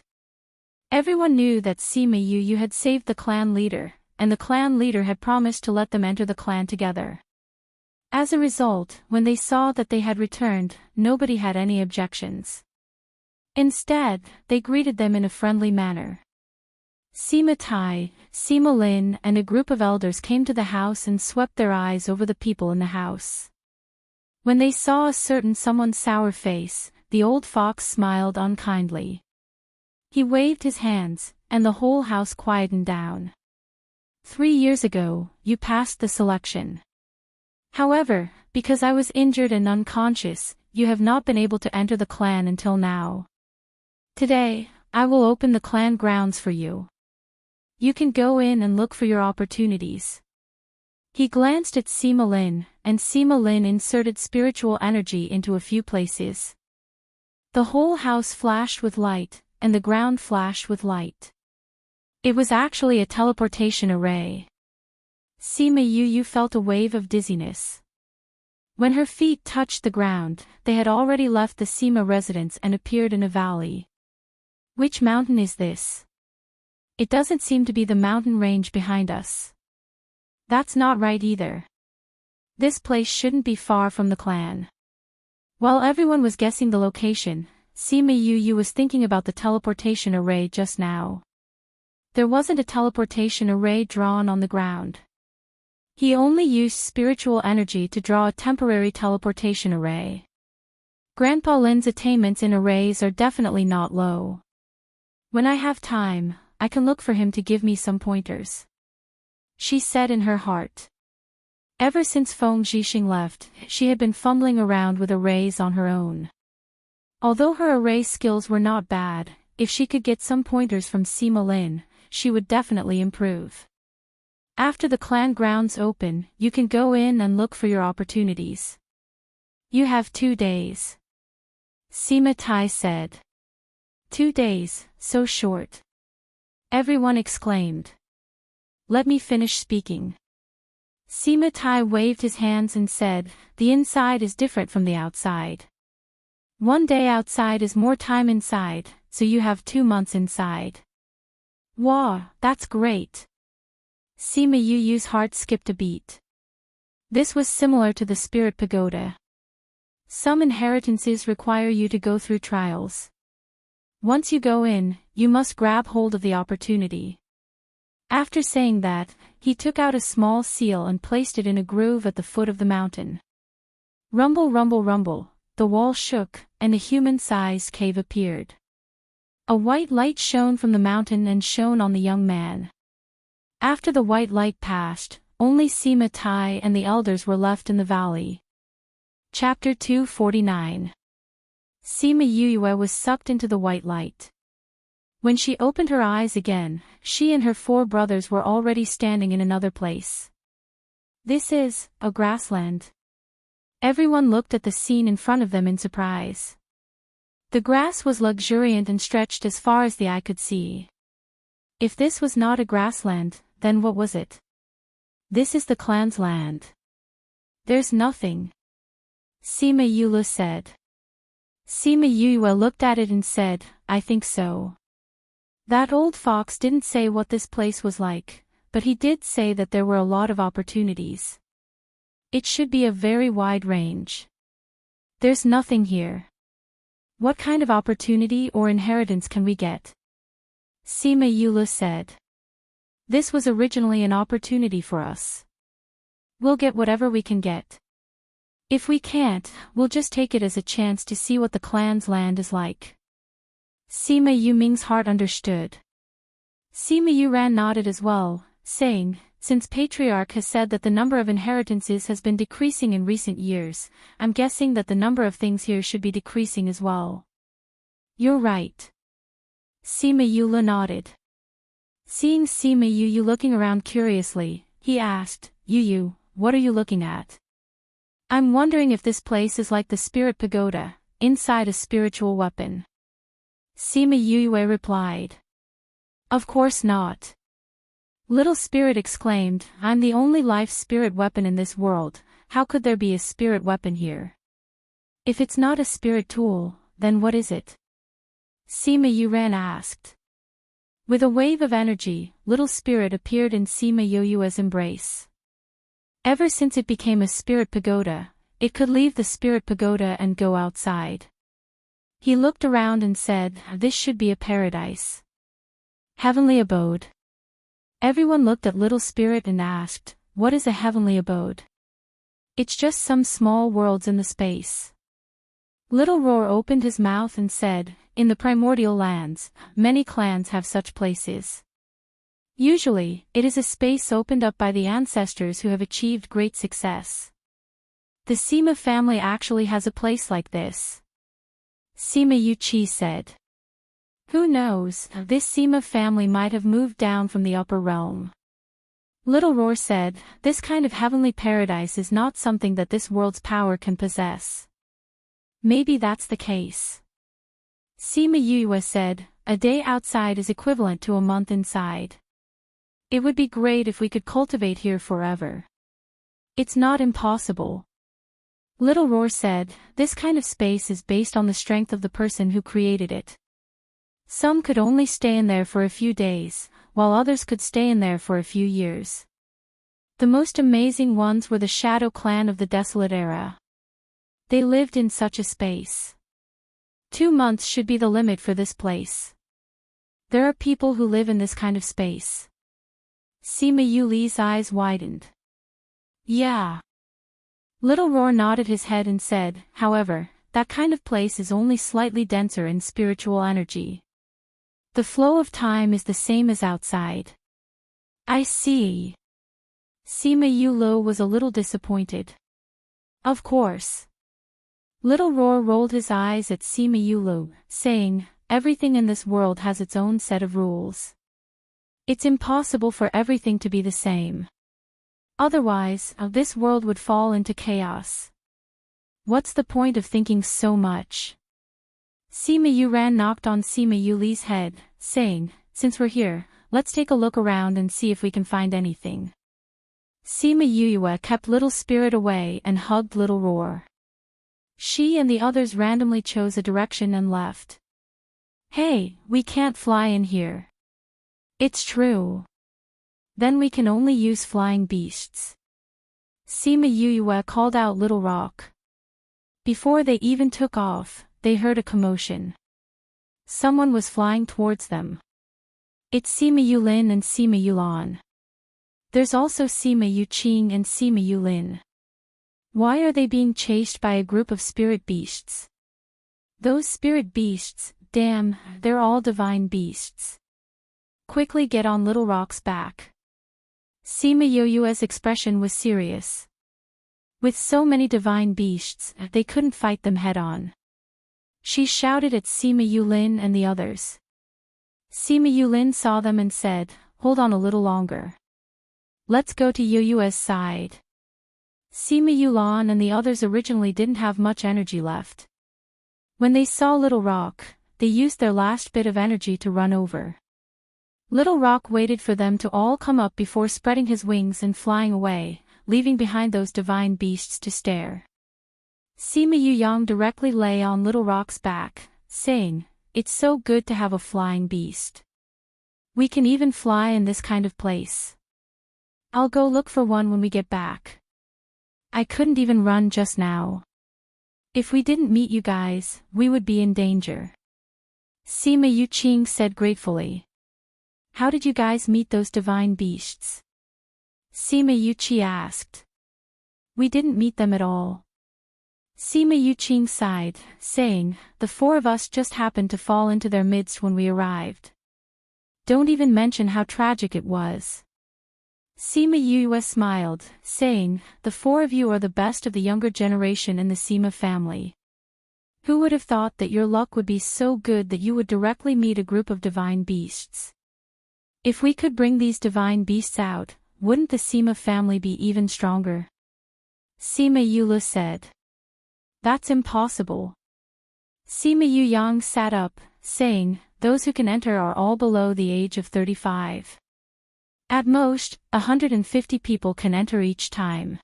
Everyone knew that Sima Yu had saved the clan leader, and the clan leader had promised to let them enter the clan together. As a result, when they saw that they had returned, nobody had any objections. Instead, they greeted them in a friendly manner. Sima Tai, Sima Lin and a group of elders came to the house and swept their eyes over the people in the house. When they saw a certain someone's sour face, the old fox smiled unkindly. He waved his hands, and the whole house quietened down. 3 years ago, you passed the selection. However, because I was injured and unconscious, you have not been able to enter the clan until now. Today, I will open the clan grounds for you. You can go in and look for your opportunities." He glanced at Sima Lin, and Sima Lin inserted spiritual energy into a few places. The whole house flashed with light, and the ground flashed with light. It was actually a teleportation array. Sima Yu felt a wave of dizziness. When her feet touched the ground, they had already left the Sima residence and appeared in a valley. Which mountain is this? It doesn't seem to be the mountain range behind us. That's not right either. This place shouldn't be far from the clan. While everyone was guessing the location, Sima Yu was thinking about the teleportation array just now. There wasn't a teleportation array drawn on the ground. He only used spiritual energy to draw a temporary teleportation array. Grandpa Lin's attainments in arrays are definitely not low. When I have time, I can look for him to give me some pointers. She said in her heart. Ever since Feng Zhixing left, she had been fumbling around with arrays on her own. Although her array skills were not bad, if she could get some pointers from Sima Lin, she would definitely improve. After the clan grounds open, you can go in and look for your opportunities. You have 2 days. Sima Tai said. 2 days, so short. Everyone exclaimed. Let me finish speaking. Sima Tai waved his hands and said, the inside is different from the outside. 1 day outside is more time inside, so you have 2 months inside. Wow, that's great. Sima Yu's heart skipped a beat. This was similar to the spirit pagoda. Some inheritances require you to go through trials. Once you go in, you must grab hold of the opportunity. After saying that, he took out a small seal and placed it in a groove at the foot of the mountain. Rumble, rumble, rumble, the wall shook, and a human-sized cave appeared. A white light shone from the mountain and shone on the young man. After the white light passed, only Sima Tai and the elders were left in the valley. Chapter 249. Sima Yue was sucked into the white light. When she opened her eyes again, she and her 4 brothers were already standing in another place. This is a grassland. Everyone looked at the scene in front of them in surprise. The grass was luxuriant and stretched as far as the eye could see. If this was not a grassland, then what was it? This is the clan's land. There's nothing. Sima Yue said. Sima Yue looked at it and said, I think so. That old fox didn't say what this place was like, but he did say that there were a lot of opportunities. It should be a very wide range. There's nothing here. What kind of opportunity or inheritance can we get? Sima Yue said. This was originally an opportunity for us. We'll get whatever we can get. If we can't, we'll just take it as a chance to see what the clan's land is like. Sima Yuming's heart understood. Sima Yuran nodded as well, saying, since Patriarch has said that the number of inheritances has been decreasing in recent years, I'm guessing that the number of things here should be decreasing as well. You're right. Sima Yue nodded. Seeing Sima Yue looking around curiously, he asked, Yu, what are you looking at? I'm wondering if this place is like the spirit pagoda, inside a spiritual weapon. Sima Yue replied. Of course not. Little Spirit exclaimed, I'm the only life spirit weapon in this world, how could there be a spirit weapon here? If it's not a spirit tool, then what is it? Sima Yuran asked. With a wave of energy, Little Spirit appeared in Sima Yu's embrace. Ever since it became a spirit pagoda, it could leave the spirit pagoda and go outside. He looked around and said, this should be a paradise. Heavenly abode. Everyone looked at Little Spirit and asked, what is a heavenly abode? It's just some small worlds in the space. Little Roar opened his mouth and said, in the primordial lands, many clans have such places. Usually, it is a space opened up by the ancestors who have achieved great success. The Sima family actually has a place like this. Sima Yuchi said. Who knows, this Sima family might have moved down from the upper realm. Little Roar said, this kind of heavenly paradise is not something that this world's power can possess. Maybe that's the case. Sima Yue said, a day outside is equivalent to a month inside. It would be great if we could cultivate here forever. It's not impossible. Little Roar said, this kind of space is based on the strength of the person who created it. Some could only stay in there for a few days, while others could stay in there for a few years. The most amazing ones were the Shadow Clan of the Desolate Era. They lived in such a space. 2 months should be the limit for this place. There are people who live in this kind of space. Sima Yuli's eyes widened. Yeah. Little Roar nodded his head and said, however, that kind of place is only slightly denser in spiritual energy. The flow of time is the same as outside. I see. Sima Yue was a little disappointed. Of course. Little Roar rolled his eyes at Sima Yue, saying, everything in this world has its own set of rules. It's impossible for everything to be the same. Otherwise, this world would fall into chaos. What's the point of thinking so much? Sima Yuran knocked on Sima Yuli's head, saying, since we're here, let's take a look around and see if we can find anything. Sima Yue kept Little Spirit away and hugged Little Roar. She and the others randomly chose a direction and left. Hey, we can't fly in here. It's true. Then we can only use flying beasts. Sima Yuyue called out Little Rock. Before they even took off, they heard a commotion. Someone was flying towards them. It's Sima Yulin and Sima Yulan. There's also Sima Yuqing and Sima Yulin. Why are they being chased by a group of spirit beasts? Those spirit beasts, damn, they're all divine beasts. Quickly get on Little Rock's back. Sima Yoyue's expression was serious. With so many divine beasts, they couldn't fight them head-on. She shouted at Sima Yulin and the others. Sima Yulin saw them and said, "Hold on a little longer. Let's go to Yoyue's side." Sima Yulan and the others originally didn't have much energy left. When they saw Little Rock, they used their last bit of energy to run over. Little Rock waited for them to all come up before spreading his wings and flying away, leaving behind those divine beasts to stare. Sima Yuyang directly lay on Little Rock's back, saying, "It's so good to have a flying beast. We can even fly in this kind of place. I'll go look for one when we get back. I couldn't even run just now. If we didn't meet you guys, we would be in danger." Sima Yuqing said gratefully. "How did you guys meet those divine beasts?" Sima Yuqi asked. "We didn't meet them at all." Sima Yuqing sighed, saying, "The four of us just happened to fall into their midst when we arrived. Don't even mention how tragic it was." Sima Yue smiled, saying, "The four of you are the best of the younger generation in the Sima family. Who would have thought that your luck would be so good that you would directly meet a group of divine beasts? If we could bring these divine beasts out, wouldn't the Sima family be even stronger?" Sima Yule said. "That's impossible." Sima Yuyang sat up, saying, "Those who can enter are all below the age of 35. At most, 150 people can enter each time.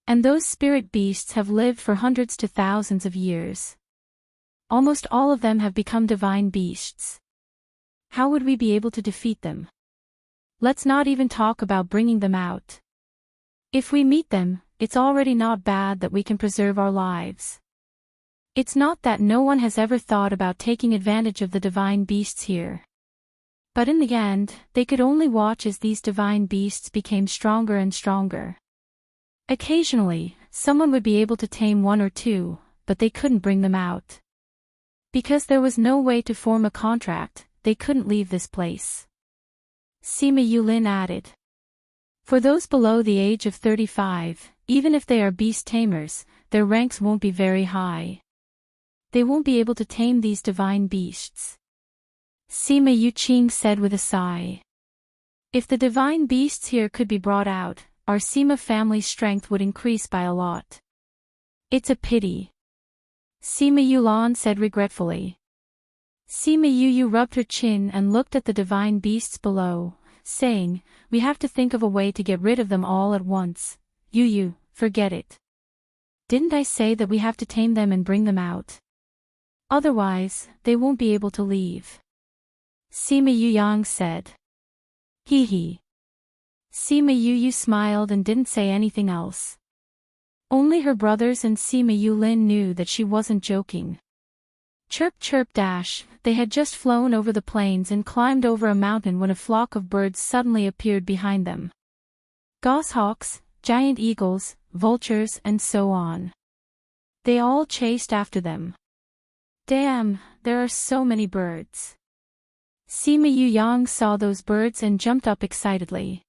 And those spirit beasts have lived for hundreds to thousands of years. Almost all of them have become divine beasts. How would we be able to defeat them? Let's not even talk about bringing them out. If we meet them, it's already not bad that we can preserve our lives. It's not that no one has ever thought about taking advantage of the divine beasts here. But in the end, they could only watch as these divine beasts became stronger and stronger. Occasionally, someone would be able to tame one or two, but they couldn't bring them out. Because there was no way to form a contract, they couldn't leave this place." Sima Yulin added. "For those below the age of 35, even if they are beast tamers, their ranks won't be very high. They won't be able to tame these divine beasts." Sima Yuqing said with a sigh. "If the divine beasts here could be brought out, our Sima family's strength would increase by a lot. It's a pity." Sima Yulan said regretfully. Sima Yuyu rubbed her chin and looked at the divine beasts below, saying, "We have to think of a way to get rid of them all at once. Yuyu, forget it. Didn't I say that we have to tame them and bring them out? Otherwise, they won't be able to leave." Sima Yuyang said. "Hee hee." Sima Yuyu smiled and didn't say anything else. Only her brothers and Sima Yulin knew that she wasn't joking. Chirp chirp dash, they had just flown over the plains and climbed over a mountain when a flock of birds suddenly appeared behind them. Goshawks, giant eagles, vultures and so on. They all chased after them. Damn, there are so many birds. Sima Yuyang saw those birds and jumped up excitedly.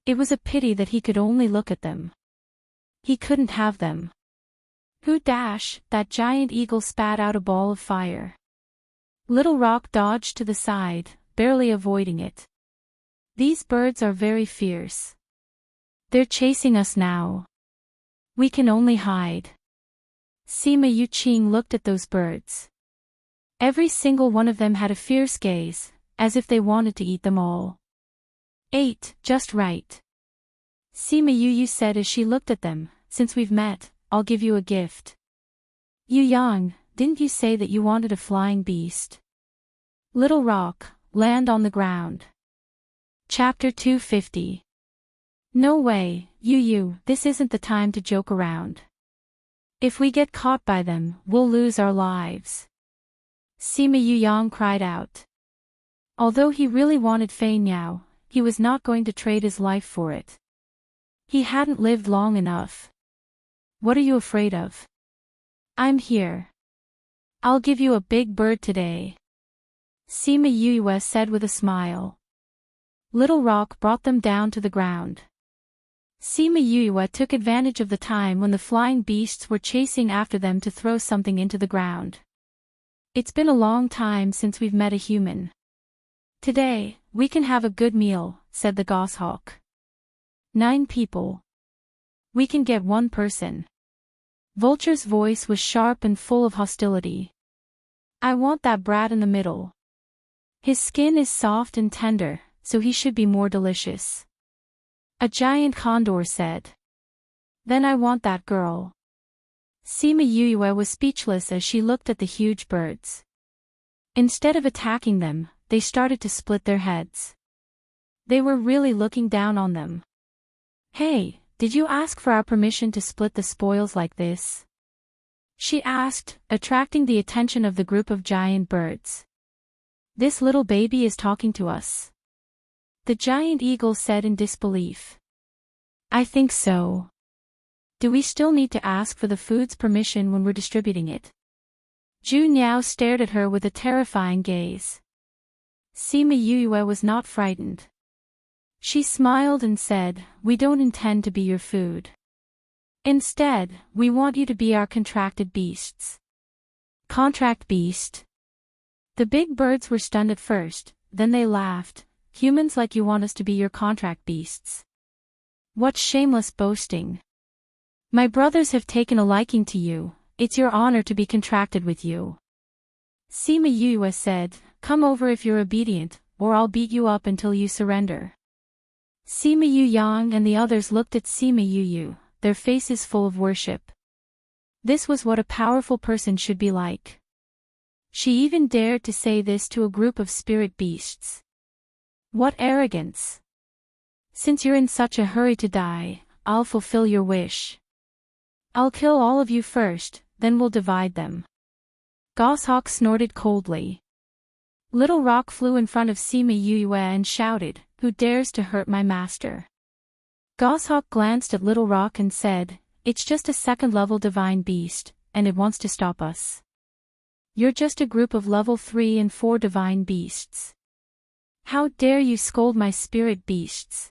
It was a pity that he could only look at them. He couldn't have them. Who dash, that giant eagle spat out a ball of fire. Little Rock dodged to the side, barely avoiding it. These birds are very fierce. They're chasing us now. We can only hide. Sima Yuqing looked at those birds. Every single one of them had a fierce gaze, as if they wanted to eat them all. "Ate, just right." Sima Yuyu said as she looked at them, "Since we've met, I'll give you a gift." "Yuyang, didn't you say that you wanted a flying beast?" "Little Rock, land on the ground." Chapter 250. No way, this isn't the time to joke around. If we get caught by them, we'll lose our lives. Sima Yang cried out. Although he really wanted Fei Niao, he was not going to trade his life for it. He hadn't lived long enough. What are you afraid of? I'm here. I'll give you a big bird today. Sima Yue said with a smile. Little Rock brought them down to the ground. Sima Yue took advantage of the time when the flying beasts were chasing after them to throw something into the ground. It's been a long time since we've met a human. Today, we can have a good meal, said the goshawk. 9 people. We can get 1 person. Vulture's voice was sharp and full of hostility. I want that brat in the middle. His skin is soft and tender, so he should be more delicious. A giant condor said. Then I want that girl. Sima Yue was speechless as she looked at the huge birds. Instead of attacking them, they started to split their heads. They were really looking down on them. Hey, did you ask for our permission to split the spoils like this? She asked, attracting the attention of the group of giant birds. This little baby is talking to us. The giant eagle said in disbelief. I think so. Do we still need to ask for the food's permission when we're distributing it? Zhu Niao stared at her with a terrifying gaze. Sima Yue was not frightened. She smiled and said, we don't intend to be your food. Instead, we want you to be our contracted beasts. Contract beast? The big birds were stunned at first, then they laughed. Humans like you want us to be your contract beasts. What shameless boasting. My brothers have taken a liking to you, it's your honor to be contracted with you. Sima Yue said, come over if you're obedient, or I'll beat you up until you surrender. Sima Yang and the others looked at Sima Yue, their faces full of worship. This was what a powerful person should be like. She even dared to say this to a group of spirit beasts. What arrogance! Since you're in such a hurry to die, I'll fulfill your wish. I'll kill all of you first, then we'll divide them. Goshawk snorted coldly. Little Rock flew in front of Sima Yue and shouted, who dares to hurt my master? Goshawk glanced at Little Rock and said, it's just a 2nd-level divine beast, and it wants to stop us. You're just a group of level 3 and 4 divine beasts. How dare you scold my spirit beasts?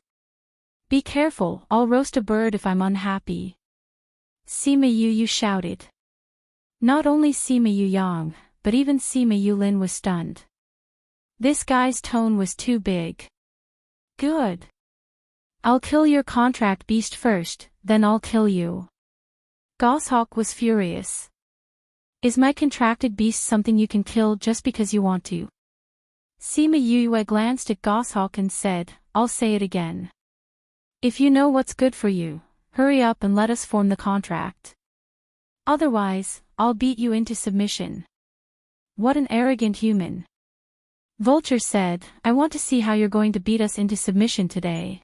Be careful, I'll roast a bird if I'm unhappy. Sima Yue shouted. Not only Sima Yang, but even Sima Yulin was stunned. This guy's tone was too big. Good. I'll kill your contract beast first, then I'll kill you. Goshawk was furious. Is my contracted beast something you can kill just because you want to? Sima Yue glanced at Goshawk and said, I'll say it again. If you know what's good for you, hurry up and let us form the contract. Otherwise, I'll beat you into submission. What an arrogant human. Vulture said, I want to see how you're going to beat us into submission today.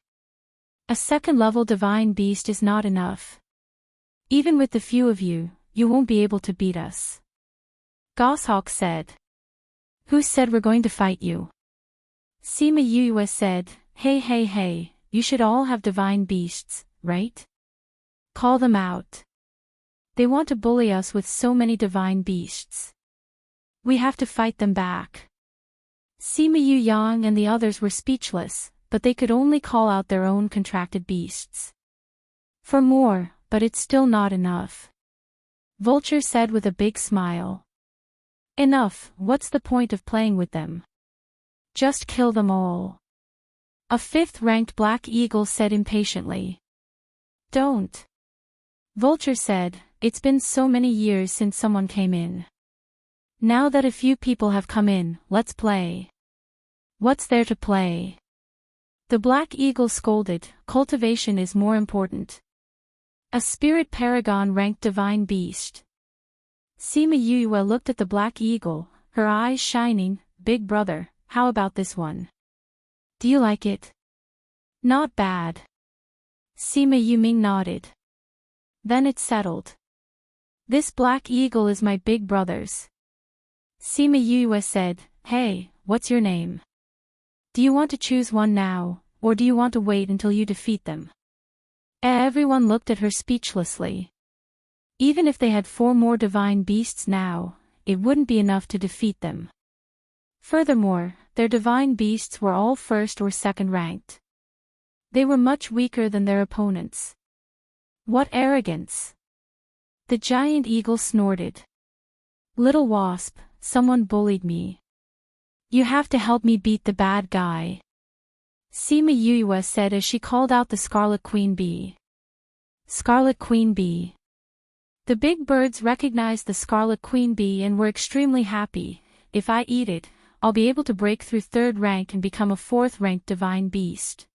A 2nd-level divine beast is not enough. Even with the few of you, you won't be able to beat us. Goshawk said. Who said we're going to fight you? Sima Yue said, hey, you should all have divine beasts, right? Call them out. They want to bully us with so many divine beasts. We have to fight them back. Sima Yang and the others were speechless, but they could only call out their own contracted beasts. For more, but it's still not enough. Vulture said with a big smile. Enough, what's the point of playing with them? Just kill them all. A 5th-ranked black eagle said impatiently. Don't. Vulture said, it's been so many years since someone came in. Now that a few people have come in, let's play. What's there to play? The black eagle scolded, cultivation is more important. A spirit paragon ranked divine beast. Sima Yue looked at the black eagle, her eyes shining. Big brother, how about this one? Do you like it? Not bad. Sima Yuming nodded. Then it settled. This black eagle is my big brother's. Sima Yue said, hey, what's your name? Do you want to choose one now, or do you want to wait until you defeat them? Everyone looked at her speechlessly. Even if they had 4 more divine beasts now, it wouldn't be enough to defeat them. Furthermore, their divine beasts were all first or second ranked. They were much weaker than their opponents. What arrogance! The giant eagle snorted. Little wasp, someone bullied me. You have to help me beat the bad guy. Sima Yue said as she called out the Scarlet Queen Bee. Scarlet Queen Bee. The big birds recognized the Scarlet Queen Bee and were extremely happy. If I eat it, I'll be able to break through 3rd rank and become a 4th ranked divine beast.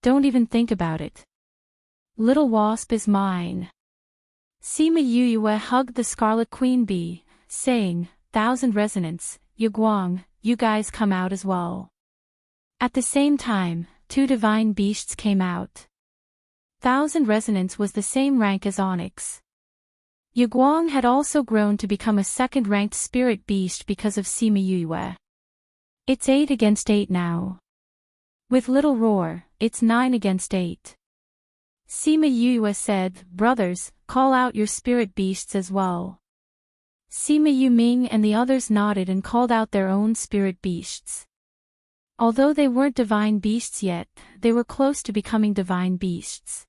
Don't even think about it. Little wasp is mine. Sima Yue hugged the Scarlet Queen Bee, saying, 1,000 resonance, Yuguang, you guys come out as well. At the same time, 2 divine beasts came out. 1,000 resonance was the same rank as Onyx. Yuguang had also grown to become a 2nd-ranked spirit beast because of Sima Yue. It's 8 against 8 now. With Little Roar, it's 9 against 8. Sima Yue said, brothers, call out your spirit beasts as well. Sima Yuming and the others nodded and called out their own spirit beasts. Although they weren't divine beasts yet, they were close to becoming divine beasts.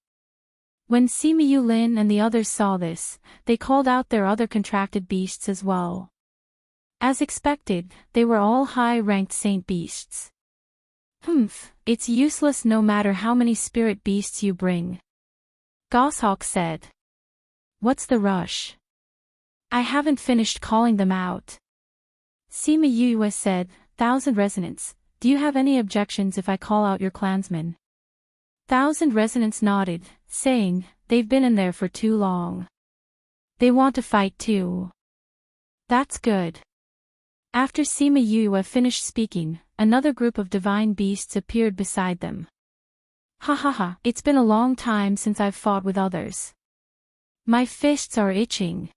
When Sima Yulin and the others saw this, they called out their other contracted beasts as well. As expected, they were all high-ranked saint beasts. It's useless no matter how many spirit beasts you bring. Goshawk said. What's the rush? I haven't finished calling them out. Sima Yue said, 1,000 resonance, do you have any objections if I call out your clansmen? 1,000 resonance nodded, saying, they've been in there for too long. They want to fight too. That's good. After Sima Yue finished speaking, another group of divine beasts appeared beside them. Ha ha ha, it's been a long time since I've fought with others. My fists are itching.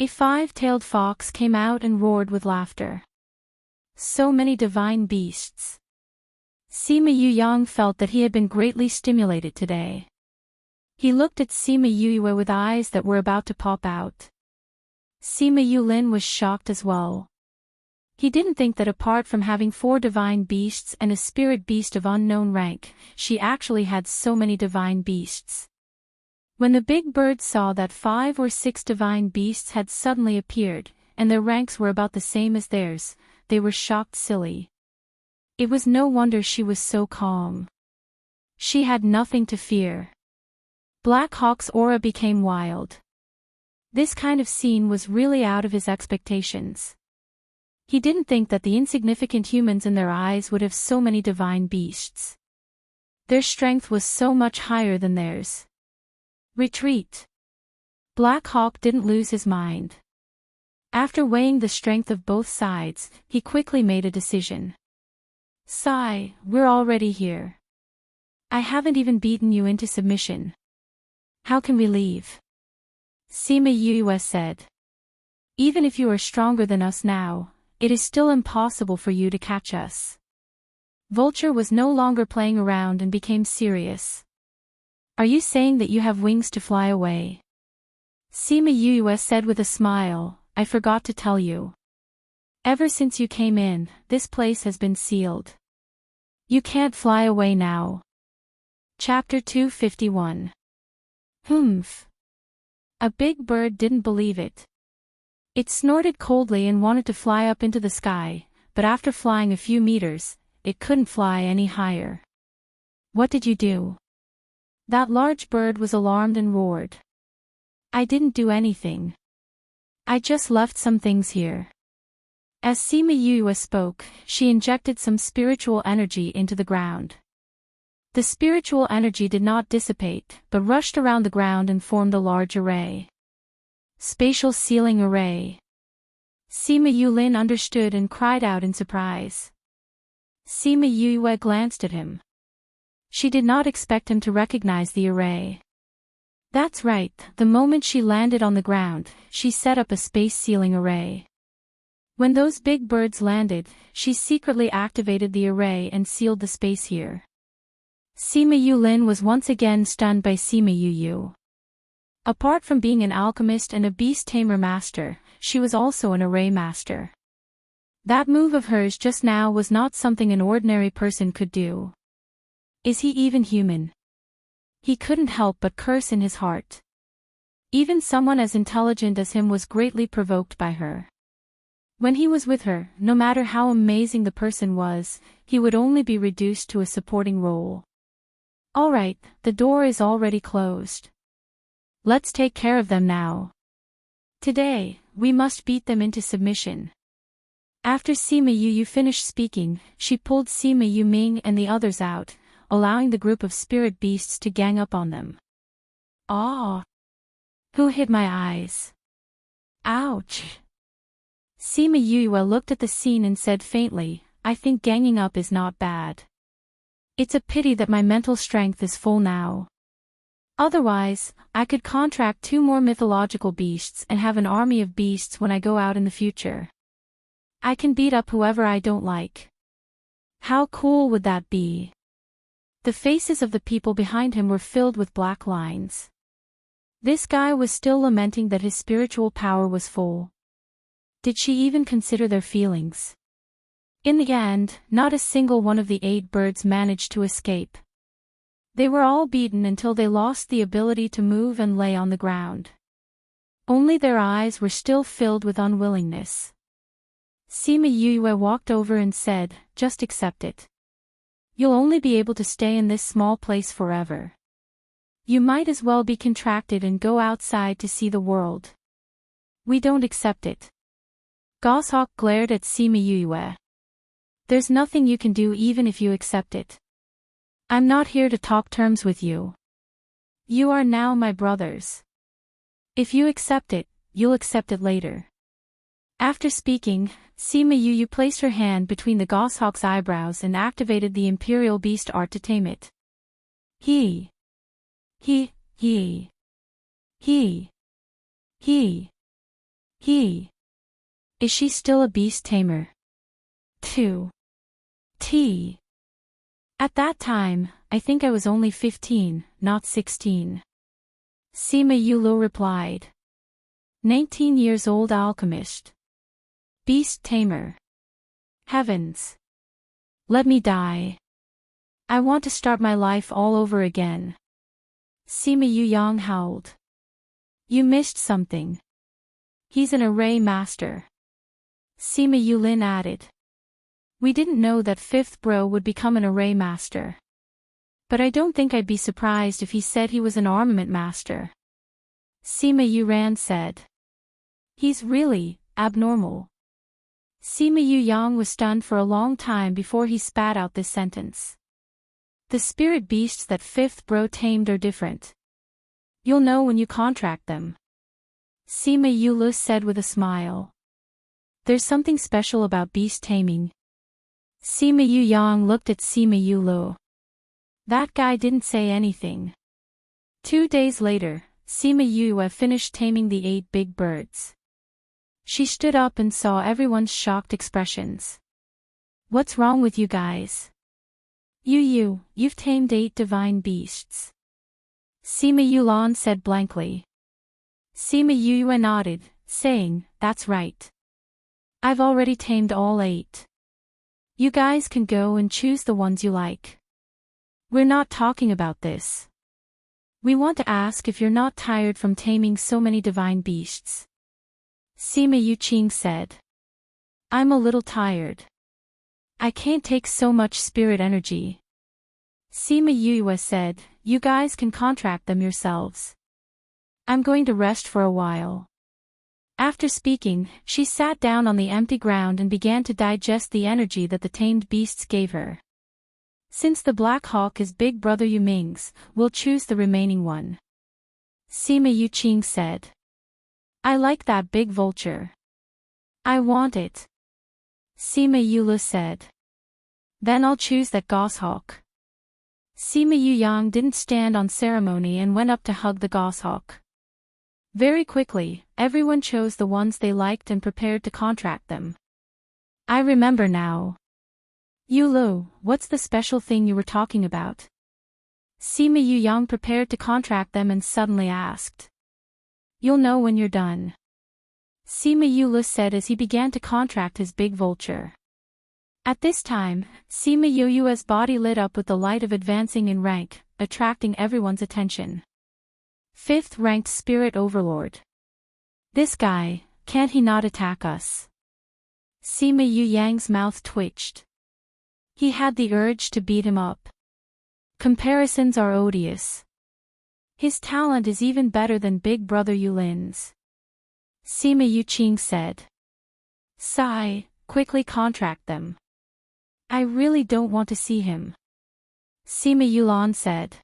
A 5-tailed fox came out and roared with laughter. So many divine beasts. Sima Yuyang felt that he had been greatly stimulated today. He looked at Sima Yue with eyes that were about to pop out. Sima Yulin was shocked as well. He didn't think that apart from having 4 divine beasts and a spirit beast of unknown rank, she actually had so many divine beasts. When the big birds saw that 5 or 6 divine beasts had suddenly appeared, and their ranks were about the same as theirs, they were shocked silly. It was no wonder she was so calm. She had nothing to fear. Black Hawk's aura became wild. This kind of scene was really out of his expectations. He didn't think that the insignificant humans in their eyes would have so many divine beasts. Their strength was so much higher than theirs. Retreat. Black Hawk didn't lose his mind. After weighing the strength of both sides, he quickly made a decision. Sigh, we're already here. I haven't even beaten you into submission. How can we leave? Sima Yue said. Even if you are stronger than us now, it is still impossible for you to catch us. Vulture was no longer playing around and became serious. Are you saying that you have wings to fly away? Sima Yue said with a smile, I forgot to tell you. Ever since you came in, this place has been sealed. You can't fly away now. Chapter 251. A big bird didn't believe it. It snorted coldly and wanted to fly up into the sky, but after flying a few meters, it couldn't fly any higher. What did you do? That large bird was alarmed and roared. I didn't do anything. I just left some things here. As Sima Yue spoke, she injected some spiritual energy into the ground. The spiritual energy did not dissipate, but rushed around the ground and formed a large array. Spatial sealing array. Sima Yulin understood and cried out in surprise. Sima Yue glanced at him. She did not expect him to recognize the array. That's right, the moment she landed on the ground, she set up a space sealing array. When those big birds landed, she secretly activated the array and sealed the space here. Sima Yulin was once again stunned by Sima Yu. Apart from being an alchemist and a beast tamer master, she was also an array master. That move of hers just now was not something an ordinary person could do. Is he even human? He couldn't help but curse in his heart. Even someone as intelligent as him was greatly provoked by her. When he was with her, no matter how amazing the person was, he would only be reduced to a supporting role. All right, the door is already closed. Let's take care of them now. Today, we must beat them into submission. After Sima Yu finished speaking, she pulled Sima Yu Ming and the others out, allowing the group of spirit beasts to gang up on them. Ah! Who hit my eyes? Ouch! Sima Yu looked at the scene and said faintly, I think ganging up is not bad. It's a pity that my mental strength is full now. Otherwise, I could contract 2 more mythological beasts and have an army of beasts when I go out in the future. I can beat up whoever I don't like. How cool would that be? The faces of the people behind him were filled with black lines. This guy was still lamenting that his spiritual power was full. Did she even consider their feelings? In the end, not a single one of the 8 birds managed to escape. They were all beaten until they lost the ability to move and lay on the ground. Only their eyes were still filled with unwillingness. Sima Yu walked over and said, just accept it. You'll only be able to stay in this small place forever. You might as well be contracted and go outside to see the world. We don't accept it. Goshawk glared at Sima Yu. There's nothing you can do even if you accept it. I'm not here to talk terms with you. You are now my brothers. If you accept it, you'll accept it later. After speaking, Sima Yu placed her hand between the goshawk's eyebrows and activated the Imperial Beast art to tame it. He. Is she still a beast tamer? 2. T. At that time, I think I was only 15, not 16. Sima Yu replied. 19 years old alchemist. Beast tamer. Heavens. Let me die. I want to start my life all over again. Sima Yu howled. You missed something. He's an array master. Sima Yulin added. We didn't know that 5th bro would become an array master. But I don't think I'd be surprised if he said he was an armament master. Sima Yuran said. He's really abnormal. Sima Yu was stunned for a long time before he spat out this sentence. The spirit beasts that 5th bro tamed are different. You'll know when you contract them. Sima Yu said with a smile. There's something special about beast taming. Sima Yu looked at Sima Yu. That guy didn't say anything. 2 days later, Sima Yu finished taming the 8 big birds. She stood up and saw everyone's shocked expressions. What's wrong with you guys? You've tamed 8 divine beasts. Sima Yulan said blankly. Sima Yu nodded, saying, that's right. I've already tamed all 8. You guys can go and choose the ones you like. We're not talking about this. We want to ask if you're not tired from taming so many divine beasts. Sima Yu said. I'm a little tired. I can't take so much spirit energy. Sima Yu said, you guys can contract them yourselves. I'm going to rest for a while. After speaking, she sat down on the empty ground and began to digest the energy that the tamed beasts gave her. Since the Black Hawk is Big Brother Yu Ming's, we'll choose the remaining one. Sima Yu said. I like that big vulture. I want it. Sima Yu said. Then I'll choose that goshawk. Sima Yuyang didn't stand on ceremony and went up to hug the goshawk. Very quickly, everyone chose the ones they liked and prepared to contract them. I remember now. Yulu, what's the special thing you were talking about? Sima Yuyang prepared to contract them and suddenly asked. You'll know when you're done. Sima Yulu said as he began to contract his big vulture. At this time, Sima Yuyu's body lit up with the light of advancing in rank, attracting everyone's attention. 5th ranked spirit overlord. This guy, can't he not attack us? Sima Yuyang's mouth twitched. He had the urge to beat him up. Comparisons are odious. His talent is even better than Big Brother Yulin's. Sima Yuqing said. Sigh, quickly contract them. I really don't want to see him. Sima Yulan said.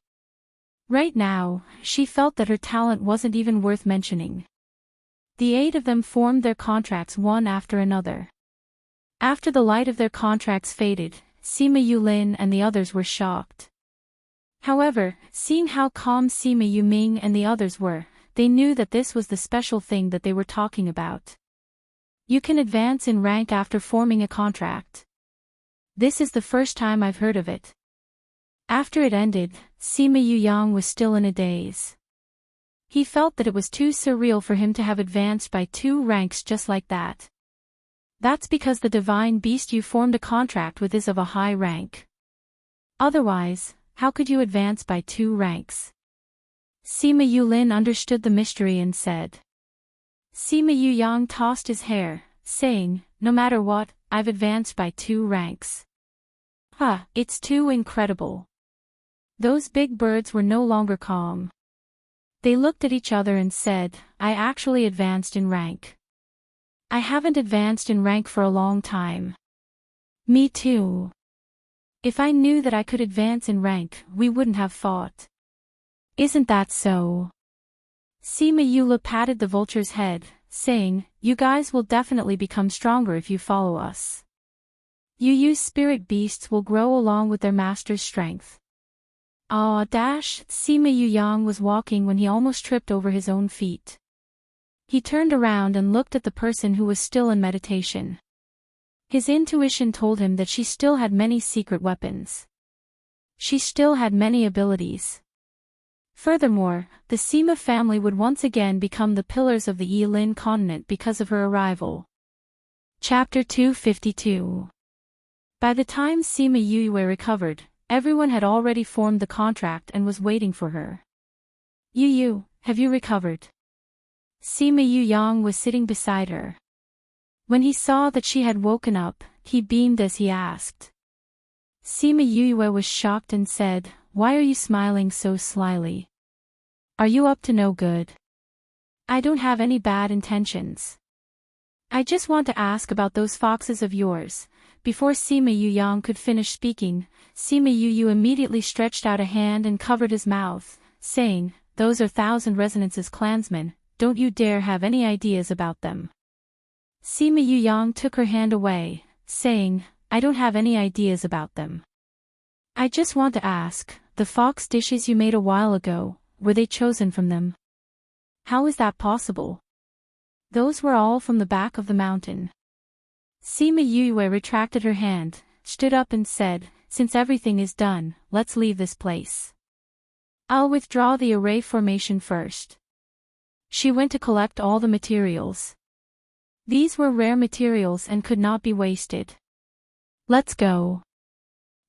Right now, she felt that her talent wasn't even worth mentioning. The 8 of them formed their contracts one after another. After the light of their contracts faded, Sima Yulin and the others were shocked. However, seeing how calm Sima Yuming and the others were, they knew that this was the special thing that they were talking about. You can advance in rank after forming a contract. This is the first time I've heard of it. After it ended, Sima Yuyang was still in a daze. He felt that it was too surreal for him to have advanced by 2 ranks just like that. That's because the divine beast you formed a contract with is of a high rank. Otherwise, how could you advance by 2 ranks? Sima Yulin understood the mystery and said. Sima Yuyang tossed his hair, saying, no matter what, I've advanced by 2 ranks. It's too incredible. Those big birds were no longer calm. They looked at each other and said, I actually advanced in rank. I haven't advanced in rank for a long time. Me too. If I knew that I could advance in rank, we wouldn't have fought. Isn't that so? Sima Yula patted the vulture's head, saying, you guys will definitely become stronger if you follow us. Yu's spirit beasts will grow along with their master's strength. Sima Yuyang was walking when he almost tripped over his own feet. He turned around and looked at the person who was still in meditation. His intuition told him that she still had many secret weapons. She still had many abilities. Furthermore, the Sima family would once again become the pillars of the Yilin continent because of her arrival. Chapter 252. By the time Sima Yue recovered, everyone had already formed the contract and was waiting for her. Yu, have you recovered? Sima Yuyang was sitting beside her. When he saw that she had woken up, he beamed as he asked. Sima Yue was shocked and said, why are you smiling so slyly? Are you up to no good? I don't have any bad intentions. I just want to ask about those foxes of yours. Before Sima Yuyang could finish speaking, Sima Yu immediately stretched out a hand and covered his mouth, saying, those are Thousand Resonance's clansmen, don't you dare have any ideas about them. Sima Yuyang took her hand away, saying, I don't have any ideas about them. I just want to ask, the fox dishes you made a while ago, were they chosen from them? How is that possible? Those were all from the back of the mountain. Sima Yue retracted her hand, stood up and said, since everything is done, let's leave this place. I'll withdraw the array formation first. She went to collect all the materials. These were rare materials and could not be wasted. Let's go.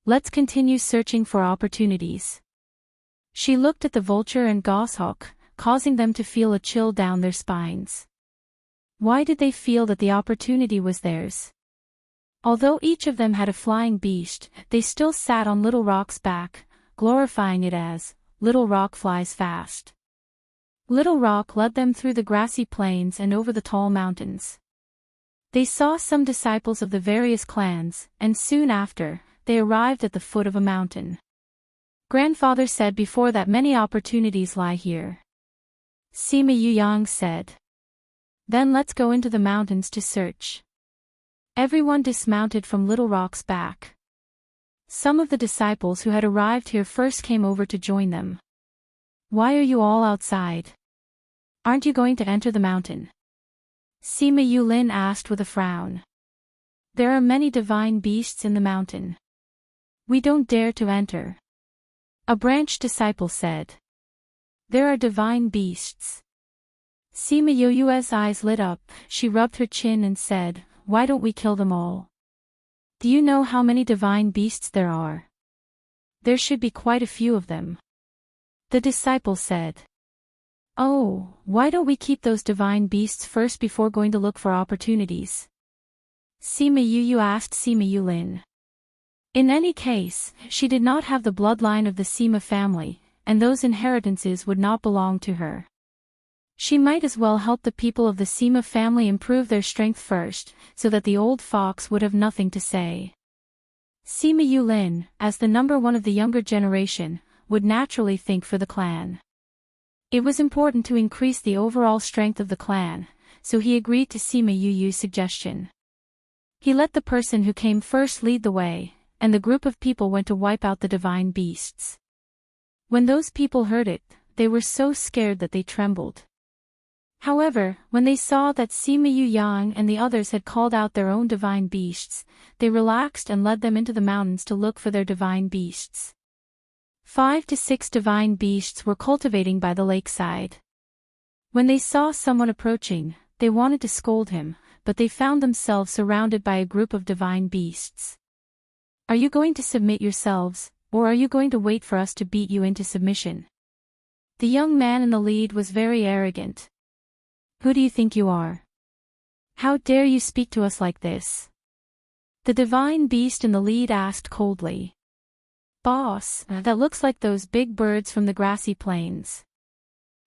Let's continue searching for opportunities. She looked at the vulture and goshawk, causing them to feel a chill down their spines. Why did they feel that the opportunity was theirs? Although each of them had a flying beast, they still sat on Little Rock's back, glorifying it as, Little Rock flies fast. Little Rock led them through the grassy plains and over the tall mountains. They saw some disciples of the various clans, and soon after, they arrived at the foot of a mountain. Grandfather said before that many opportunities lie here. Sima Yuyang said. Then let's go into the mountains to search. Everyone dismounted from Little Rock's back. Some of the disciples who had arrived here first came over to join them. Why are you all outside? Aren't you going to enter the mountain? Sima Yulin asked with a frown. There are many divine beasts in the mountain. We don't dare to enter. A branch disciple said. There are divine beasts. Sima Yoyue's eyes lit up, she rubbed her chin and said, why don't we kill them all? Do you know how many divine beasts there are? There should be quite a few of them. The disciple said. Oh, why don't we keep those divine beasts first before going to look for opportunities? Sima Yuyu asked Sima Yulin. In any case, she did not have the bloodline of the Sima family, and those inheritances would not belong to her. She might as well help the people of the Sima family improve their strength first, so that the old fox would have nothing to say. Sima Yulin, as the number one of the younger generation, would naturally think for the clan. It was important to increase the overall strength of the clan, so he agreed to Sima Yuyu's suggestion. He let the person who came first lead the way, and the group of people went to wipe out the divine beasts. When those people heard it, they were so scared that they trembled. However, when they saw that Sima Yuyang and the others had called out their own divine beasts, they relaxed and led them into the mountains to look for their divine beasts. 5 to 6 divine beasts were cultivating by the lakeside. When they saw someone approaching, they wanted to scold him, but they found themselves surrounded by a group of divine beasts. Are you going to submit yourselves, or are you going to wait for us to beat you into submission? The young man in the lead was very arrogant. Who do you think you are? How dare you speak to us like this? The divine beast in the lead asked coldly. Boss, that looks like those big birds from the grassy plains.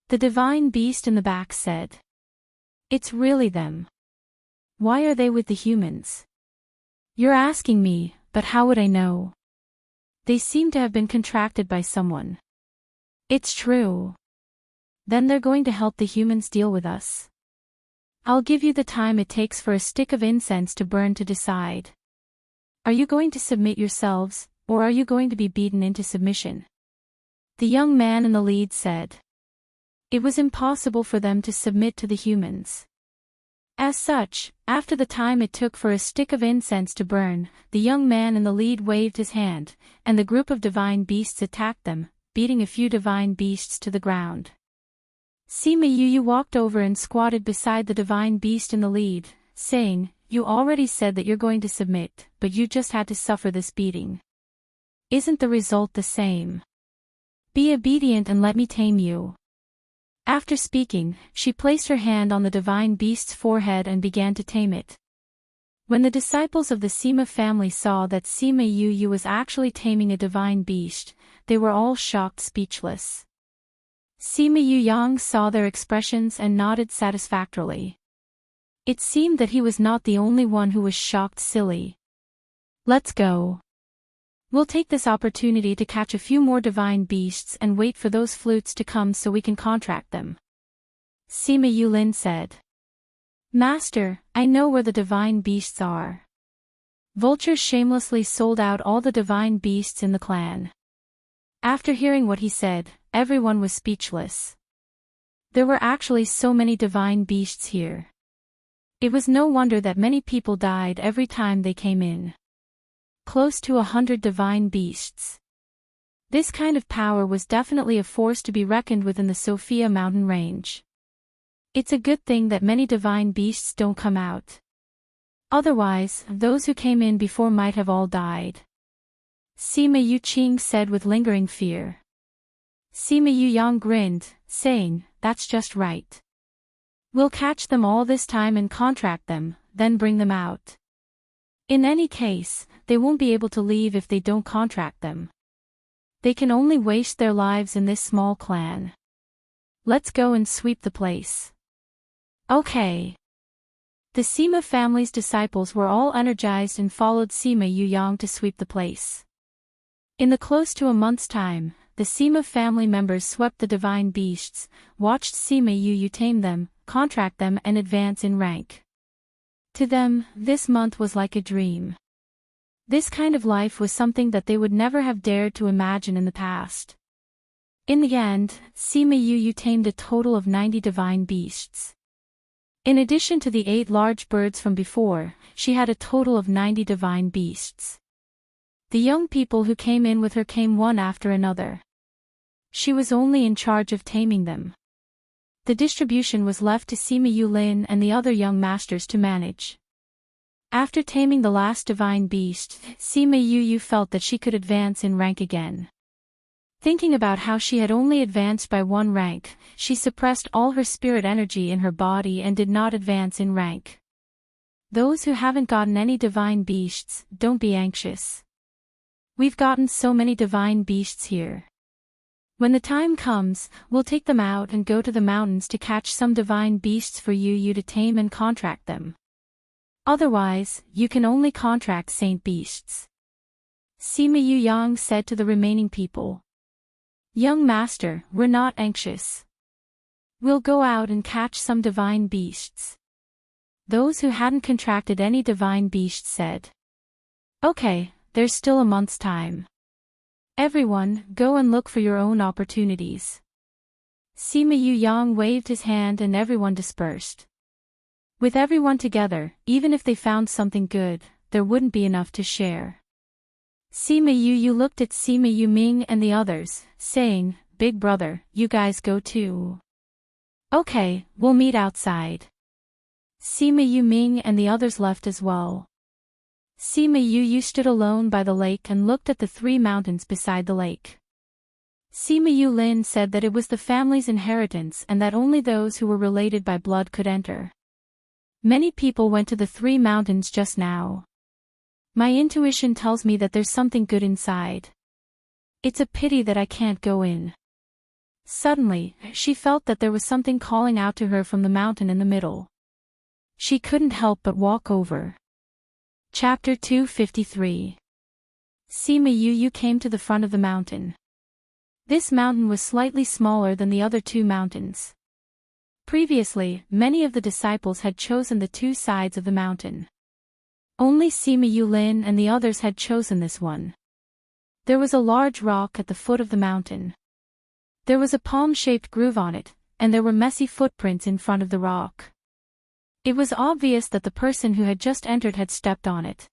The divine beast in the back said. It's really them. Why are they with the humans? You're asking me, but how would I know? They seem to have been contracted by someone. It's true. Then they're going to help the humans deal with us. I'll give you the time it takes for a stick of incense to burn to decide. Are you going to submit yourselves, or are you going to be beaten into submission? The young man in the lead said. It was impossible for them to submit to the humans. As such, after the time it took for a stick of incense to burn, the young man in the lead waved his hand, and the group of divine beasts attacked them, beating a few divine beasts to the ground. Sima Yuyu walked over and squatted beside the divine beast in the lead, saying, You already said that you're going to submit, but you just had to suffer this beating. Isn't the result the same? Be obedient and let me tame you. After speaking, she placed her hand on the divine beast's forehead and began to tame it. When the disciples of the Sima family saw that Sima Yuyu was actually taming a divine beast, they were all shocked speechless. Sima Yuyang saw their expressions and nodded satisfactorily. It seemed that he was not the only one who was shocked silly. Let's go. We'll take this opportunity to catch a few more divine beasts and wait for those flutes to come so we can contract them. Sima Yulin said. Master, I know where the divine beasts are. Vultures shamelessly sold out all the divine beasts in the clan. After hearing what he said, everyone was speechless. There were actually so many divine beasts here. It was no wonder that many people died every time they came in. Close to 100 divine beasts. This kind of power was definitely a force to be reckoned with in the Sophia mountain range. It's a good thing that many divine beasts don't come out. Otherwise, those who came in before might have all died. Sima Yuqing said with lingering fear. Sima Yuyang grinned, saying, That's just right. We'll catch them all this time and contract them, then bring them out. In any case, they won't be able to leave if they don't contract them. They can only waste their lives in this small clan. Let's go and sweep the place. Okay. The Sima family's disciples were all energized and followed Sima Yuyang to sweep the place. In the close to a month's time, the Sima family members swept the divine beasts, watched Sima Yuyu tame them, contract them and advance in rank. To them, this month was like a dream. This kind of life was something that they would never have dared to imagine in the past. In the end, Sima Yu tamed a total of 90 divine beasts. In addition to the 8 large birds from before, she had a total of 90 divine beasts. The young people who came in with her came one after another. She was only in charge of taming them. The distribution was left to Sima Yulin and the other young masters to manage. After taming the last divine beast, Sima Yu felt that she could advance in rank again. Thinking about how she had only advanced by 1 rank, she suppressed all her spirit energy in her body and did not advance in rank. Those who haven't gotten any divine beasts, don't be anxious. We've gotten so many divine beasts here. When the time comes, we'll take them out and go to the mountains to catch some divine beasts for you to tame and contract them. Otherwise, you can only contract saint beasts. Sima Yu Yang said to the remaining people. Young master, we're not anxious. We'll go out and catch some divine beasts. Those who hadn't contracted any divine beasts said. Okay, there's still a month's time. Everyone, go and look for your own opportunities. Sima Yu Yang waved his hand and everyone dispersed. With everyone together, even if they found something good, there wouldn't be enough to share. Sima Yu looked at Sima Yu Ming and the others, saying, Big brother, you guys go too. Okay, we'll meet outside. Sima Yu Ming and the others left as well. Sima Yu stood alone by the lake and looked at the 3 mountains beside the lake. Sima Yu Lin said that it was the family's inheritance and that only those who were related by blood could enter. Many people went to the 3 mountains just now. My intuition tells me that there's something good inside. It's a pity that I can't go in. Suddenly, she felt that there was something calling out to her from the mountain in the middle. She couldn't help but walk over. Chapter 253. Sima Yu came to the front of the mountain. This mountain was slightly smaller than the other 2 mountains. Previously, many of the disciples had chosen the 2 sides of the mountain. Only Sima Yulin and the others had chosen this one. There was a large rock at the foot of the mountain. There was a palm-shaped groove on it, and there were messy footprints in front of the rock. It was obvious that the person who had just entered had stepped on it.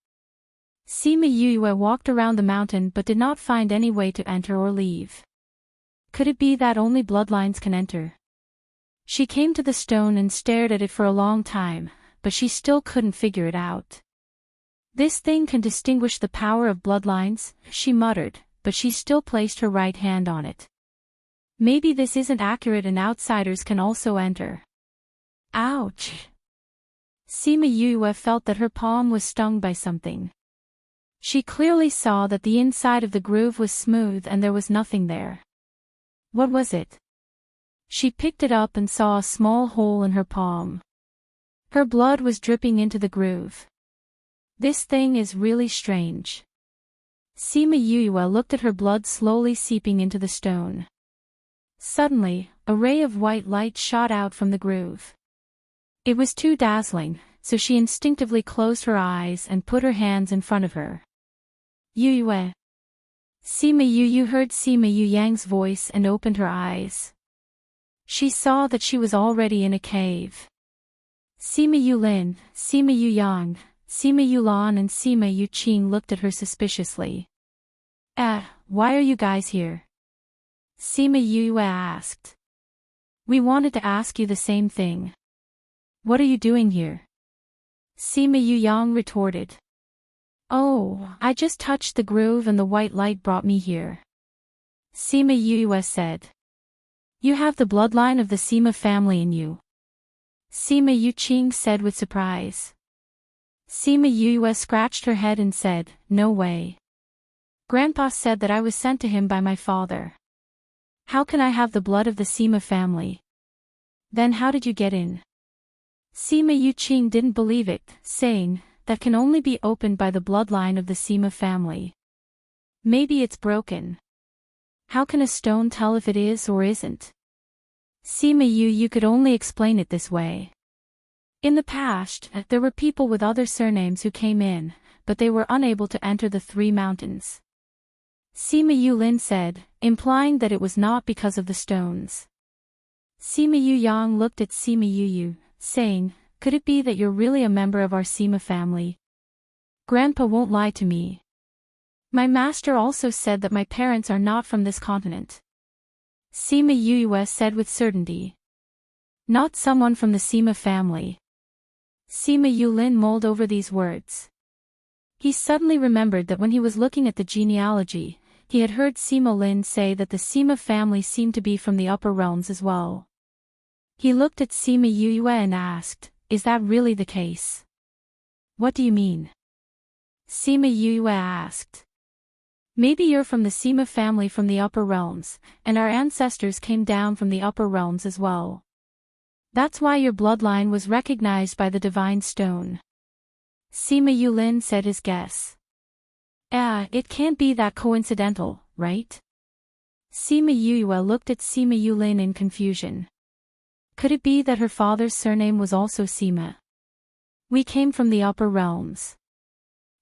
Sima Yu walked around the mountain but did not find any way to enter or leave. Could it be that only bloodlines can enter? She came to the stone and stared at it for a long time, but she still couldn't figure it out. This thing can distinguish the power of bloodlines, she muttered, but she still placed her right hand on it. Maybe this isn't accurate and outsiders can also enter. Ouch! Sima Yu felt that her palm was stung by something. She clearly saw that the inside of the groove was smooth and there was nothing there. What was it? She picked it up and saw a small hole in her palm. Her blood was dripping into the groove. This thing is really strange. Sima Yu looked at her blood slowly seeping into the stone. Suddenly, a ray of white light shot out from the groove. It was too dazzling, so she instinctively closed her eyes and put her hands in front of her. Yue. Sima Yu heard Sima Yu Yang's voice and opened her eyes. She saw that she was already in a cave. Sima Yu Lin, Sima Yu Yang, Sima Yu Lan and Sima Yu Qing looked at her suspiciously. Why are you guys here? Sima Yu asked. We wanted to ask you the same thing. What are you doing here? Sima Yu Yang retorted. Oh, I just touched the groove and the white light brought me here. Sima Yu said. You have the bloodline of the Sima family in you. Sima Yu Qing said with surprise. Sima Yu scratched her head and said, No way. Grandpa said that I was sent to him by my father. How can I have the blood of the Sima family? Then how did you get in? Sima Yu Qing didn't believe it, saying, that can only be opened by the bloodline of the Sima family. Maybe it's broken. How can a stone tell if it is or isn't? Sima Yu could only explain it this way. In the past, there were people with other surnames who came in, but they were unable to enter the 3 mountains. Sima Yulin said, implying that it was not because of the stones. Sima Yuyang looked at Sima Yuyu, saying, could it be that you're really a member of our Sima family? Grandpa won't lie to me. My master also said that my parents are not from this continent. Sima Yuyue said with certainty. Not someone from the Sima family. Sima Yulin mulled over these words. He suddenly remembered that when he was looking at the genealogy, he had heard Sima Lin say that the Sima family seemed to be from the upper realms as well. He looked at Sima Yuyue and asked, is that really the case? What do you mean? Sima Yuyue asked. Maybe you're from the Sima family from the upper realms, and our ancestors came down from the upper realms as well. That's why your bloodline was recognized by the divine stone. Sima Yulin said his guess. It can't be that coincidental, right? Sima Yuyue looked at Sima Yulin in confusion. Could it be that her father's surname was also Sima? We came from the upper realms.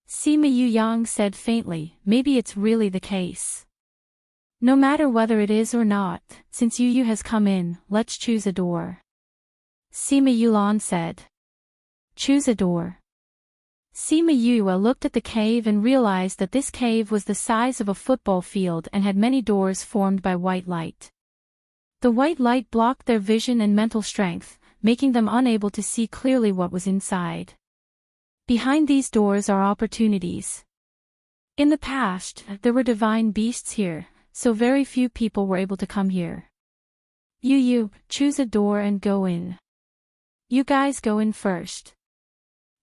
Sima Yuyang said faintly, maybe it's really the case. No matter whether it is or not, since Yuyu has come in, let's choose a door. Sima Yulan said. Choose a door. Sima Yuyue looked at the cave and realized that this cave was the size of a football field and had many doors formed by white light. The white light blocked their vision and mental strength, making them unable to see clearly what was inside. Behind these doors are opportunities. In the past, there were divine beasts here, so very few people were able to come here. You, choose a door and go in. You guys go in first.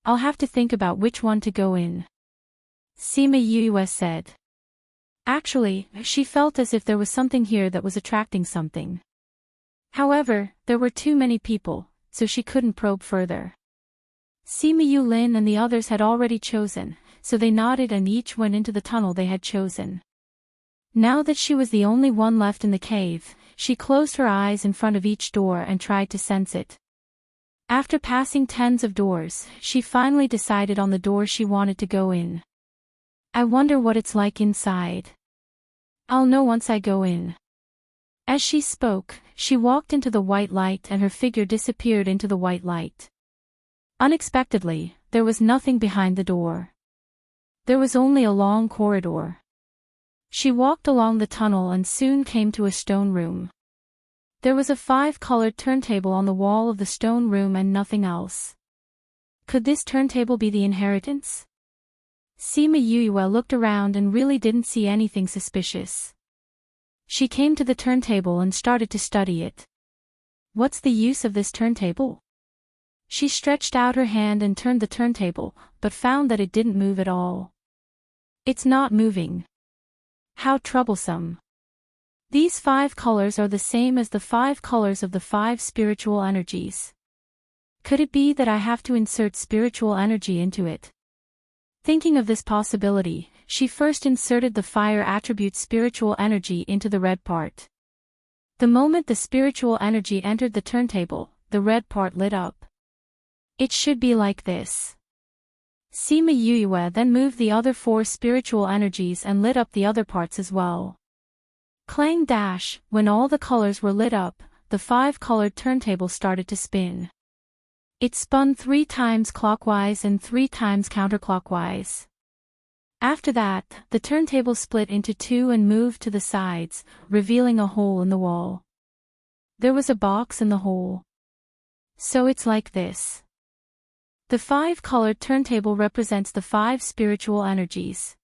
I'll have to think about which one to go in. Sima Yuyue said. Actually, she felt as if there was something here that was attracting something. However, there were too many people, so she couldn't probe further. Sima Yulin and the others had already chosen, so they nodded and each went into the tunnel they had chosen. Now that she was the only one left in the cave, she closed her eyes in front of each door and tried to sense it. After passing tens of doors, she finally decided on the door she wanted to go in. I wonder what it's like inside. I'll know once I go in. As she spoke, she walked into the white light and her figure disappeared into the white light. Unexpectedly, there was nothing behind the door. There was only a long corridor. She walked along the tunnel and soon came to a stone room. There was a 5-colored turntable on the wall of the stone room and nothing else. Could this turntable be the inheritance? Sima Yuyue looked around and really didn't see anything suspicious. She came to the turntable and started to study it. What's the use of this turntable? She stretched out her hand and turned the turntable, but found that it didn't move at all. It's not moving. How troublesome. These 5 colors are the same as the 5 colors of the 5 spiritual energies. Could it be that I have to insert spiritual energy into it? Thinking of this possibility, she first inserted the fire attribute spiritual energy into the red part. The moment the spiritual energy entered the turntable, the red part lit up. It should be like this. Sima Yuyue then moved the other 4 spiritual energies and lit up the other parts as well. Clang dash, when all the colors were lit up, the 5-colored turntable started to spin. It spun 3 times clockwise and 3 times counterclockwise. After that, the turntable split into 2 and moved to the sides, revealing a hole in the wall. There was a box in the hole. So it's like this. The 5-colored turntable represents the 5 spiritual energies.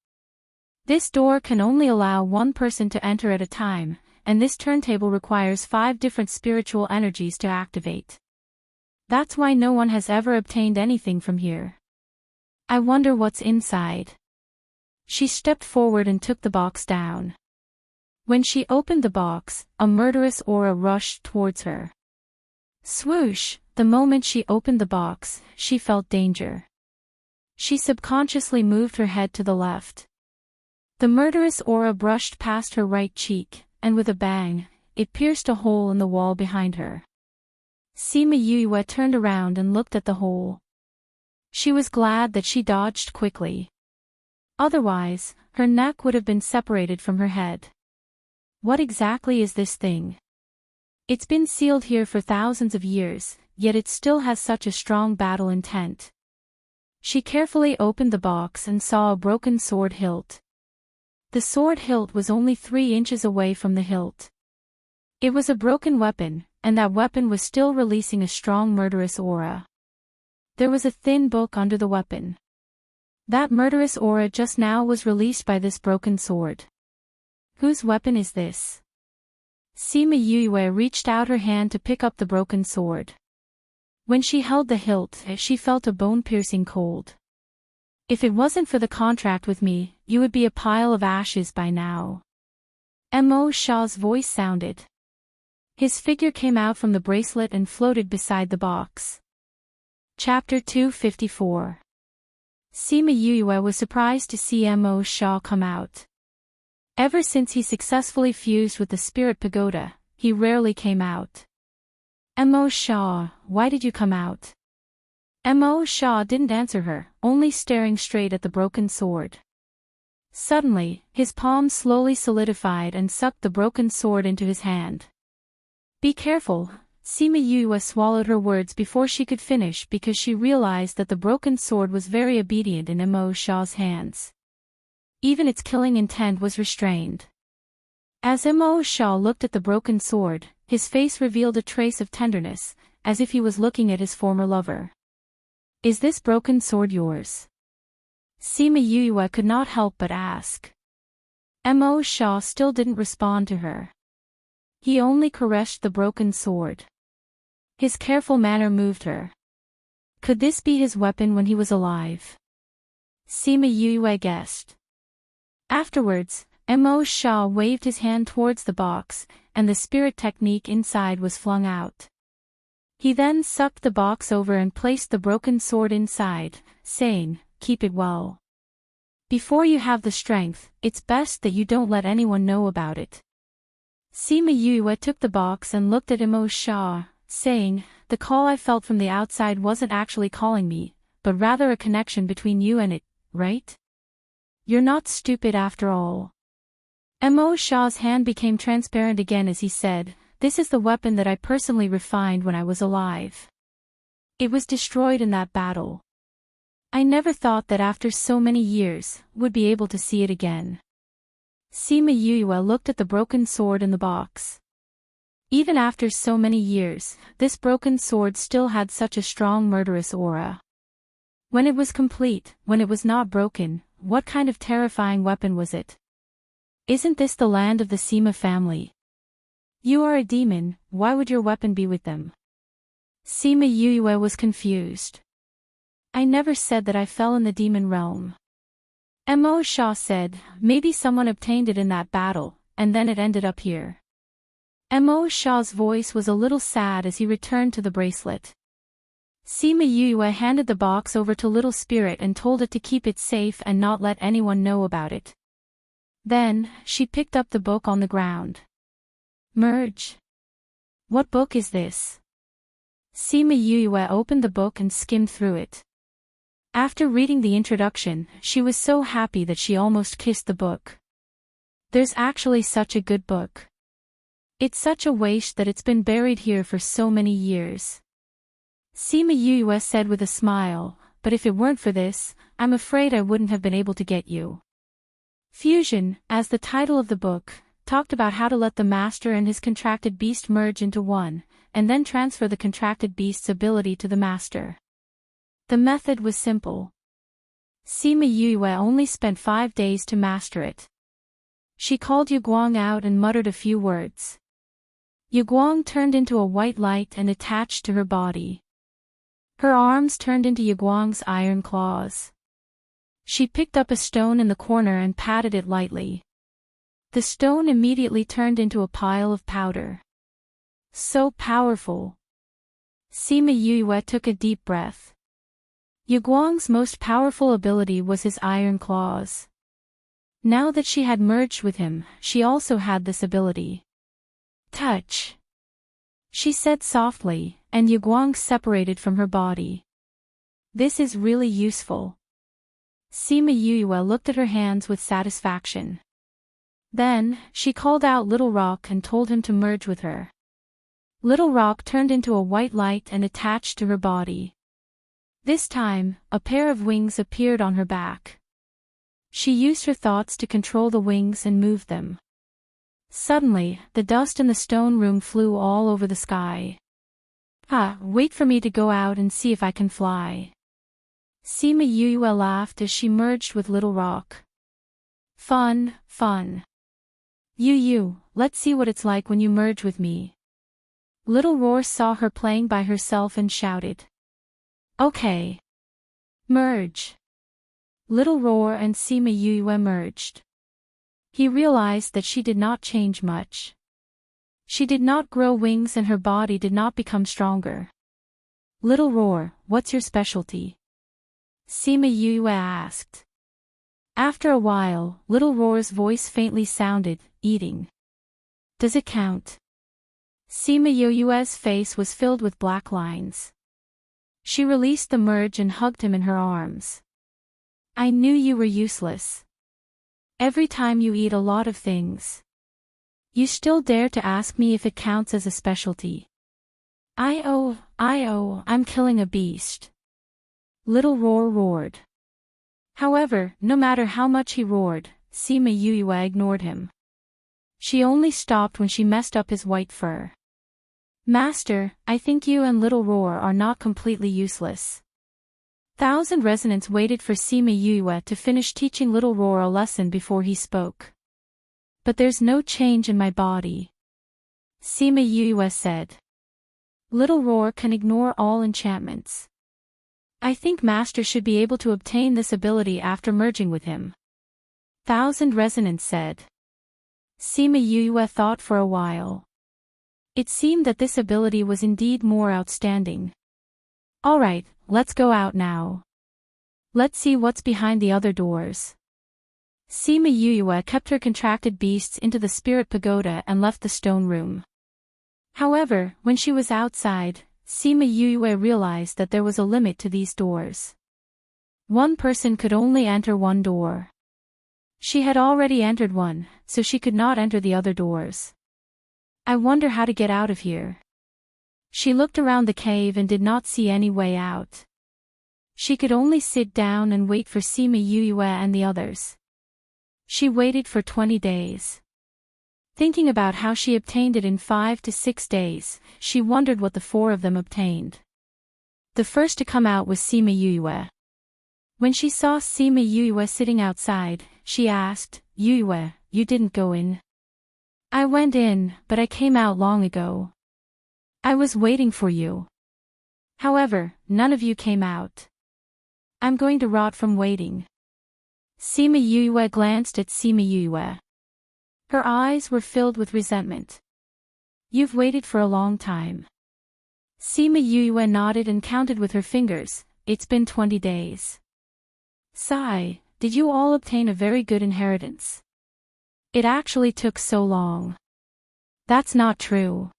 This door can only allow 1 person to enter at a time, and this turntable requires 5 different spiritual energies to activate. That's why no one has ever obtained anything from here. I wonder what's inside. She stepped forward and took the box down. When she opened the box, a murderous aura rushed towards her. Swoosh! The moment she opened the box, she felt danger. She subconsciously moved her head to the left. The murderous aura brushed past her right cheek, and with a bang, it pierced a hole in the wall behind her. Sima Yuyue turned around and looked at the hole. She was glad that she dodged quickly. Otherwise, her neck would have been separated from her head. What exactly is this thing? It's been sealed here for thousands of years, yet it still has such a strong battle intent. She carefully opened the box and saw a broken sword hilt. The sword hilt was only 3 inches away from the hilt. It was a broken weapon, and that weapon was still releasing a strong murderous aura. There was a thin book under the weapon. That murderous aura just now was released by this broken sword. Whose weapon is this? Sima Yue reached out her hand to pick up the broken sword. When she held the hilt, she felt a bone-piercing cold. If it wasn't for the contract with me, you would be a pile of ashes by now. Mo Shaw's voice sounded. His figure came out from the bracelet and floated beside the box. Chapter 254. Sima Yue was surprised to see Mo Shaw come out. Ever since he successfully fused with the spirit pagoda, he rarely came out. Mo Shaw, why did you come out? Mo Shaw didn't answer her, only staring straight at the broken sword. Suddenly, his palm slowly solidified and sucked the broken sword into his hand. Be careful. Sima Yue swallowed her words before she could finish because she realized that the broken sword was very obedient in Mo Shaw's hands. Even its killing intent was restrained. As Mo Shaw looked at the broken sword, his face revealed a trace of tenderness, as if he was looking at his former lover. Is this broken sword yours? Sima Yue could not help but ask. Mo Shaw still didn't respond to her. He only caressed the broken sword. His careful manner moved her. Could this be his weapon when he was alive? Sima Yue guessed. Afterwards, Mo Shaw waved his hand towards the box, and the spirit technique inside was flung out. He then sucked the box over and placed the broken sword inside, saying, "Keep it well. Before you have the strength, it's best that you don't let anyone know about it." Sima Yue took the box and looked at Mo Shaw, saying, "The call I felt from the outside wasn't actually calling me, but rather a connection between you and it, right? You're not stupid after all." Mo Shaw's hand became transparent again as he said, "This is the weapon that I personally refined when I was alive. It was destroyed in that battle. I never thought that after so many years, would be able to see it again." Sima Yue looked at the broken sword in the box. Even after so many years, this broken sword still had such a strong murderous aura. When it was complete, when it was not broken, what kind of terrifying weapon was it? Isn't this the land of the Sima family? You are a demon, why would your weapon be with them? Sima Yue was confused. I never said that I fell in the demon realm. Mo Shaw said, maybe someone obtained it in that battle, and then it ended up here. Mo Shaw's voice was a little sad as he returned to the bracelet. Sima Yue handed the box over to Little Spirit and told it to keep it safe and not let anyone know about it. Then, she picked up the book on the ground. Merge. What book is this? Sima Yue opened the book and skimmed through it. After reading the introduction, she was so happy that she almost kissed the book. There's actually such a good book. It's such a waste that it's been buried here for so many years. Sima Yue said with a smile, but if it weren't for this, I'm afraid I wouldn't have been able to get you. Fusion, as the title of the book, talked about how to let the master and his contracted beast merge into one, and then transfer the contracted beast's ability to the master. The method was simple. Sima Yue only spent 5 days to master it. She called Guang out and muttered a few words. Guang turned into a white light and attached to her body. Her arms turned into Guang's iron claws. She picked up a stone in the corner and patted it lightly. The stone immediately turned into a pile of powder. So powerful. Sima Yue took a deep breath. Guang's most powerful ability was his iron claws. Now that she had merged with him, she also had this ability. Touch. She said softly, and Guang separated from her body. This is really useful. Sima Yue looked at her hands with satisfaction. Then, she called out Little Rock and told him to merge with her. Little Rock turned into a white light and attached to her body. This time, a pair of wings appeared on her back. She used her thoughts to control the wings and move them. Suddenly, the dust in the stone room flew all over the sky. Wait for me to go out and see if I can fly. Sima Yue laughed as she merged with Little Rock. Fun, fun. Let's see what it's like when you merge with me. Little Roar saw her playing by herself and shouted. Okay. Merge. Little Roar and Sima Yue merged. He realized that she did not change much. She did not grow wings and her body did not become stronger. Little Roar, what's your specialty? Sima Yue asked. After a while, Little Roar's voice faintly sounded, eating. Does it count? Sima Yue's face was filled with black lines. She released the merge and hugged him in her arms. I knew you were useless. Every time you eat a lot of things. You still dare to ask me if it counts as a specialty. I'm killing a beast. Little Roar roared. However, no matter how much he roared, Sima Yue ignored him. She only stopped when she messed up his white fur. Master, I think you and Little Roar are not completely useless. Thousand Resonance waited for Sima Yue to finish teaching Little Roar a lesson before he spoke. But there's no change in my body. Sima Yue said. Little Roar can ignore all enchantments. I think Master should be able to obtain this ability after merging with him. Thousand Resonance said. Sima Yue thought for a while. It seemed that this ability was indeed more outstanding. Alright, let's go out now. Let's see what's behind the other doors. Sima Yue kept her contracted beasts into the spirit pagoda and left the stone room. However, when she was outside, Sima Yue realized that there was a limit to these doors. One person could only enter one door. She had already entered one, so she could not enter the other doors. I wonder how to get out of here. She looked around the cave and did not see any way out. She could only sit down and wait for Sima Yue and the others. She waited for 20 days. Thinking about how she obtained it in 5 to 6 days, she wondered what the 4 of them obtained. The first to come out was Sima Yue. When she saw Sima Yue sitting outside, she asked, Yue, you didn't go in? I went in, but I came out long ago. I was waiting for you. However, none of you came out. I'm going to rot from waiting. Sima Yue glanced at Sima Yue. Her eyes were filled with resentment. You've waited for a long time. Sima Yue nodded and counted with her fingers. It's been 20 days. Sigh, did you all obtain a very good inheritance? It actually took so long. That's not true.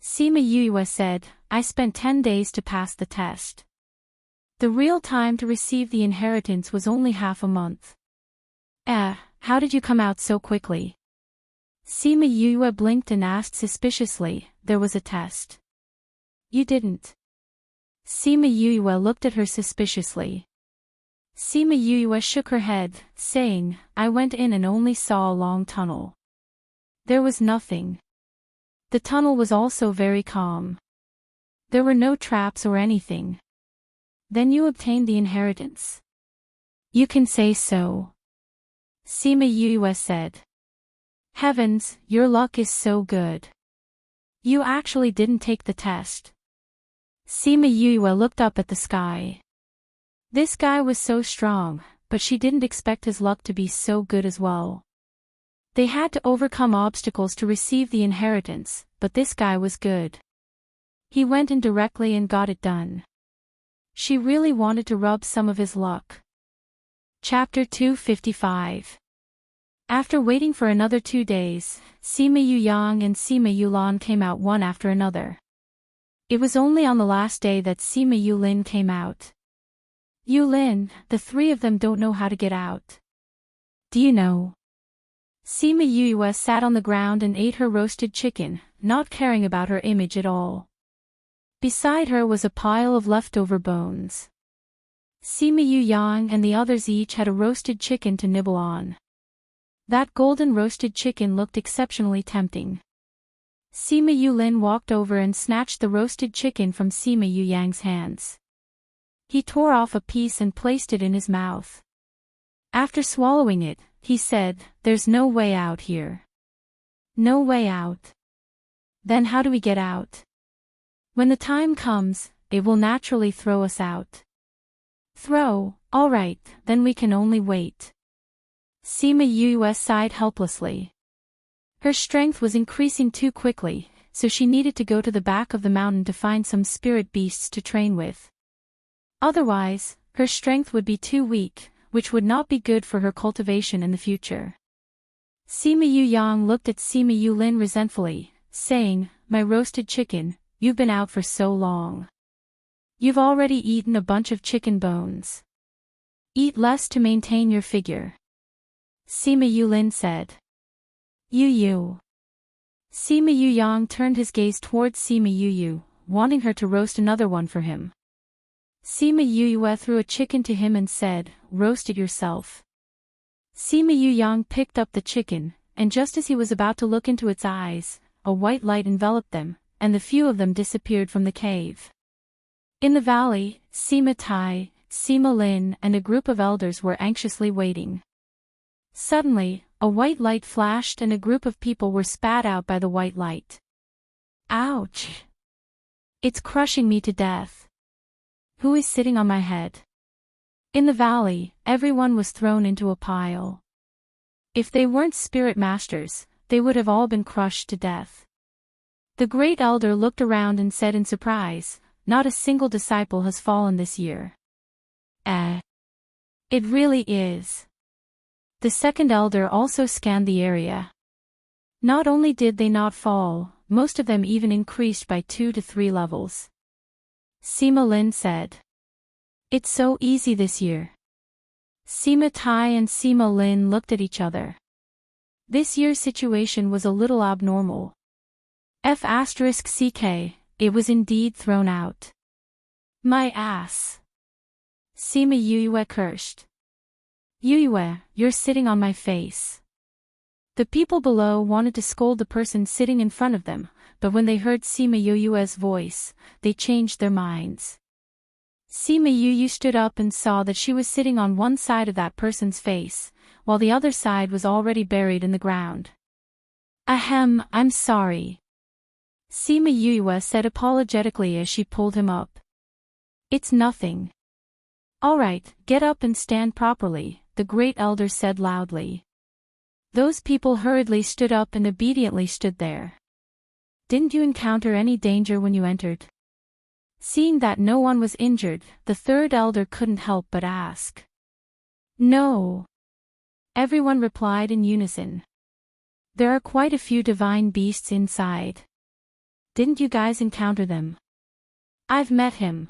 Sima Yue said, I spent 10 days to pass the test. The real time to receive the inheritance was only half a month. How did you come out so quickly? Sima Yue blinked and asked suspiciously, there was a test. You didn't. Sima Yue looked at her suspiciously. Sima Yue shook her head, saying, I went in and only saw a long tunnel. There was nothing. The tunnel was also very calm. There were no traps or anything. Then you obtained the inheritance. You can say so. Sima Yue said. Heavens, your luck is so good. You actually didn't take the test. Sima Yue looked up at the sky. This guy was so strong, but she didn't expect his luck to be so good as well. They had to overcome obstacles to receive the inheritance, but this guy was good. He went in directly and got it done. She really wanted to rub some of his luck. Chapter 255. After waiting for another 2 days, Sima Yuyang and Sima Yulan came out one after another. It was only on the last day that Sima Yulin came out. Yulin, the three of them don't know how to get out. Do you know? Sima Yue sat on the ground and ate her roasted chicken, not caring about her image at all. Beside her was a pile of leftover bones. Sima Yang and the others each had a roasted chicken to nibble on. That golden roasted chicken looked exceptionally tempting. Sima Yulin walked over and snatched the roasted chicken from Sima Yang's hands. He tore off a piece and placed it in his mouth. After swallowing it, he said, "There's no way out here." No way out. Then how do we get out? When the time comes, it will naturally throw us out. Throw, all right, then we can only wait. Sima Yue sighed helplessly. Her strength was increasing too quickly, so she needed to go to the back of the mountain to find some spirit beasts to train with. Otherwise, her strength would be too weak, which would not be good for her cultivation in the future. Sima Yang looked at Sima Yulin resentfully, saying, "My roasted chicken, you've been out for so long. You've already eaten a bunch of chicken bones. Eat less to maintain your figure." Sima Yulin said. Yu. Sima Yang turned his gaze towards Sima Yu, wanting her to roast another one for him. Sima Yue threw a chicken to him and said, "Roast it yourself." Sima Yang picked up the chicken, and just as he was about to look into its eyes, a white light enveloped them, and the few of them disappeared from the cave. In the valley, Sima Tai, Sima Lin and a group of elders were anxiously waiting. Suddenly, a white light flashed and a group of people were spat out by the white light. Ouch! It's crushing me to death. Who is sitting on my head? In the valley, everyone was thrown into a pile. If they weren't spirit masters, they would have all been crushed to death. The great elder looked around and said in surprise, "Not a single disciple has fallen this year." It really is. The second elder also scanned the area. Not only did they not fall, most of them even increased by 2 to 3 levels. Sima Lin said. "It's so easy this year." Sima Tai and Sima Lin looked at each other. This year's situation was a little abnormal. *CK, it was indeed thrown out. My ass. Sima Yue cursed. "Yue, you're sitting on my face." The people below wanted to scold the person sitting in front of them, but when they heard Sima Yue's voice, they changed their minds. Sima Yue stood up and saw that she was sitting on one side of that person's face, while the other side was already buried in the ground. "Ahem, I'm sorry," Sima Yue said apologetically as she pulled him up. "It's nothing." "All right, get up and stand properly," the great elder said loudly. Those people hurriedly stood up and obediently stood there. "Didn't you encounter any danger when you entered?" Seeing that no one was injured, the third elder couldn't help but ask. "No." Everyone replied in unison. "There are quite a few divine beasts inside. Didn't you guys encounter them?" "I've met him."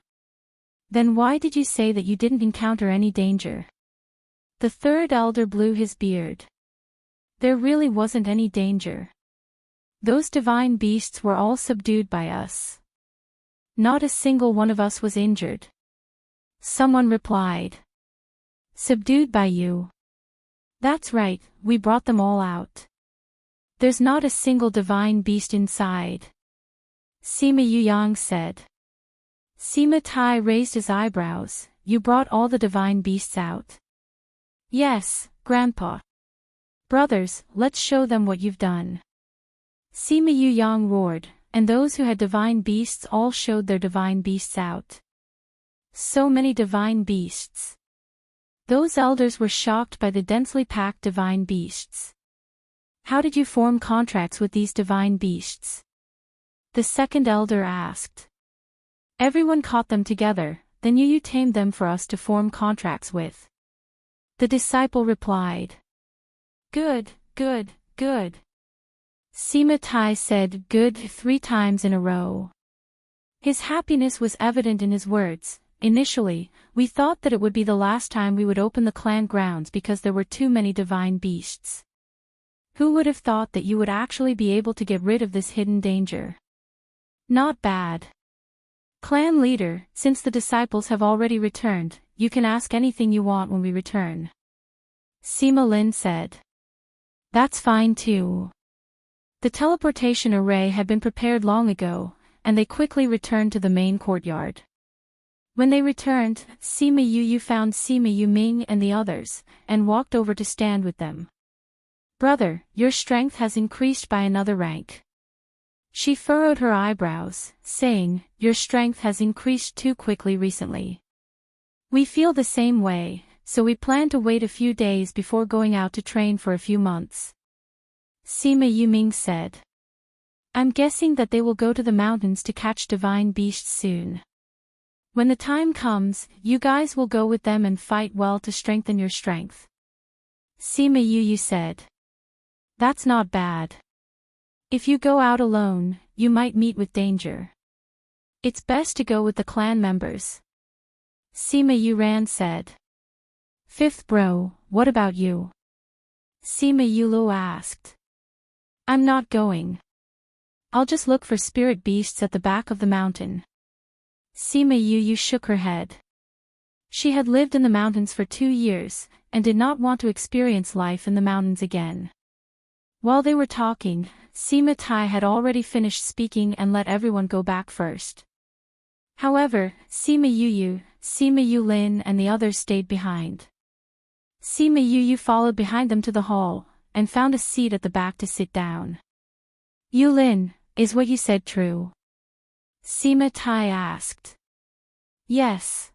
"Then why did you say that you didn't encounter any danger?" The third elder blew his beard. "There really wasn't any danger. Those divine beasts were all subdued by us. Not a single one of us was injured." Someone replied. "Subdued by you?" "That's right, we brought them all out. There's not a single divine beast inside," Sima Yang said. Sima Tai raised his eyebrows. "You brought all the divine beasts out?" "Yes, Grandpa." "Brothers, let's show them what you've done." Sima Yang roared, and those who had divine beasts all showed their divine beasts out. So many divine beasts. Those elders were shocked by the densely packed divine beasts. "How did you form contracts with these divine beasts?" the second elder asked. "Everyone caught them together, then you tamed them for us to form contracts with," the disciple replied. Good. Sima Tai said good 3 times in a row. His happiness was evident in his words. Initially, We thought that it would be the last time we would open the clan grounds because there were too many divine beasts. Who would have thought that you would actually be able to get rid of this hidden danger? Not bad. Clan leader, since the disciples have already returned, you can ask anything you want when we return. Sima Lin said. That's fine too. The teleportation array had been prepared long ago, and they quickly returned to the main courtyard. When they returned, Sima Yu found Sima Yuming and the others, and walked over to stand with them. Brother, your strength has increased by another rank. She furrowed her eyebrows, saying, your strength has increased too quickly recently. We feel the same way, so we plan to wait a few days before going out to train for a few months. Sima Yuming said. I'm guessing that they will go to the mountains to catch divine beasts soon. When the time comes, you guys will go with them and fight well to strengthen your strength. Sima Yu said. That's not bad. If you go out alone, you might meet with danger. It's best to go with the clan members. Sima Yuran said. Fifth bro, what about you? Sima Yulu asked. I'm not going. I'll just look for spirit beasts at the back of the mountain. Sima Yu shook her head. She had lived in the mountains for 2 years, and did not want to experience life in the mountains again. While they were talking, Sima Tai had already finished speaking and let everyone go back first. However, Sima Yu, Sima Yulin and the others stayed behind. Sima Yu followed behind them to the hall, and found a seat at the back to sit down. Yulin, is what you said true? Sima Tai asked. Yes.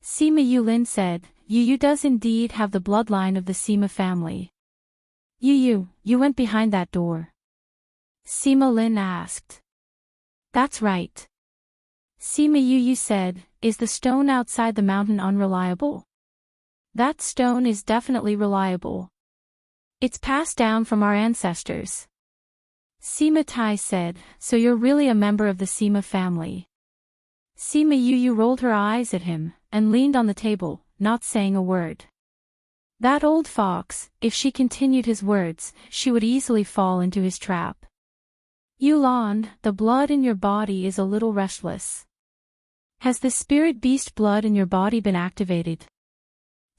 Sima Yulin said, Yu does indeed have the bloodline of the Sima family. You went behind that door. Sima Lin asked. That's right. Sima Yu said, is the stone outside the mountain unreliable? That stone is definitely reliable. It's passed down from our ancestors. Sima Tai said, so you're really a member of the Sima family. Sima Yu rolled her eyes at him, and leaned on the table, not saying a word. That old fox, if she continued his words, she would easily fall into his trap. Yulan, the blood in your body is a little restless. Has the spirit beast blood in your body been activated?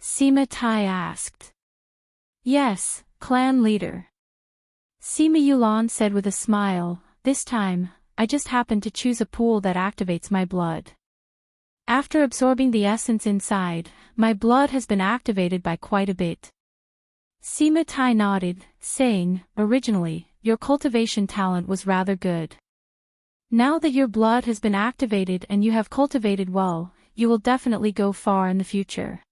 Sima Tai asked. Yes, clan leader. Sima Yulan said with a smile, this time, I just happened to choose a pool that activates my blood. After absorbing the essence inside, my blood has been activated by quite a bit. Sima Tai nodded, saying, originally, your cultivation talent was rather good. Now that your blood has been activated and you have cultivated well, you will definitely go far in the future.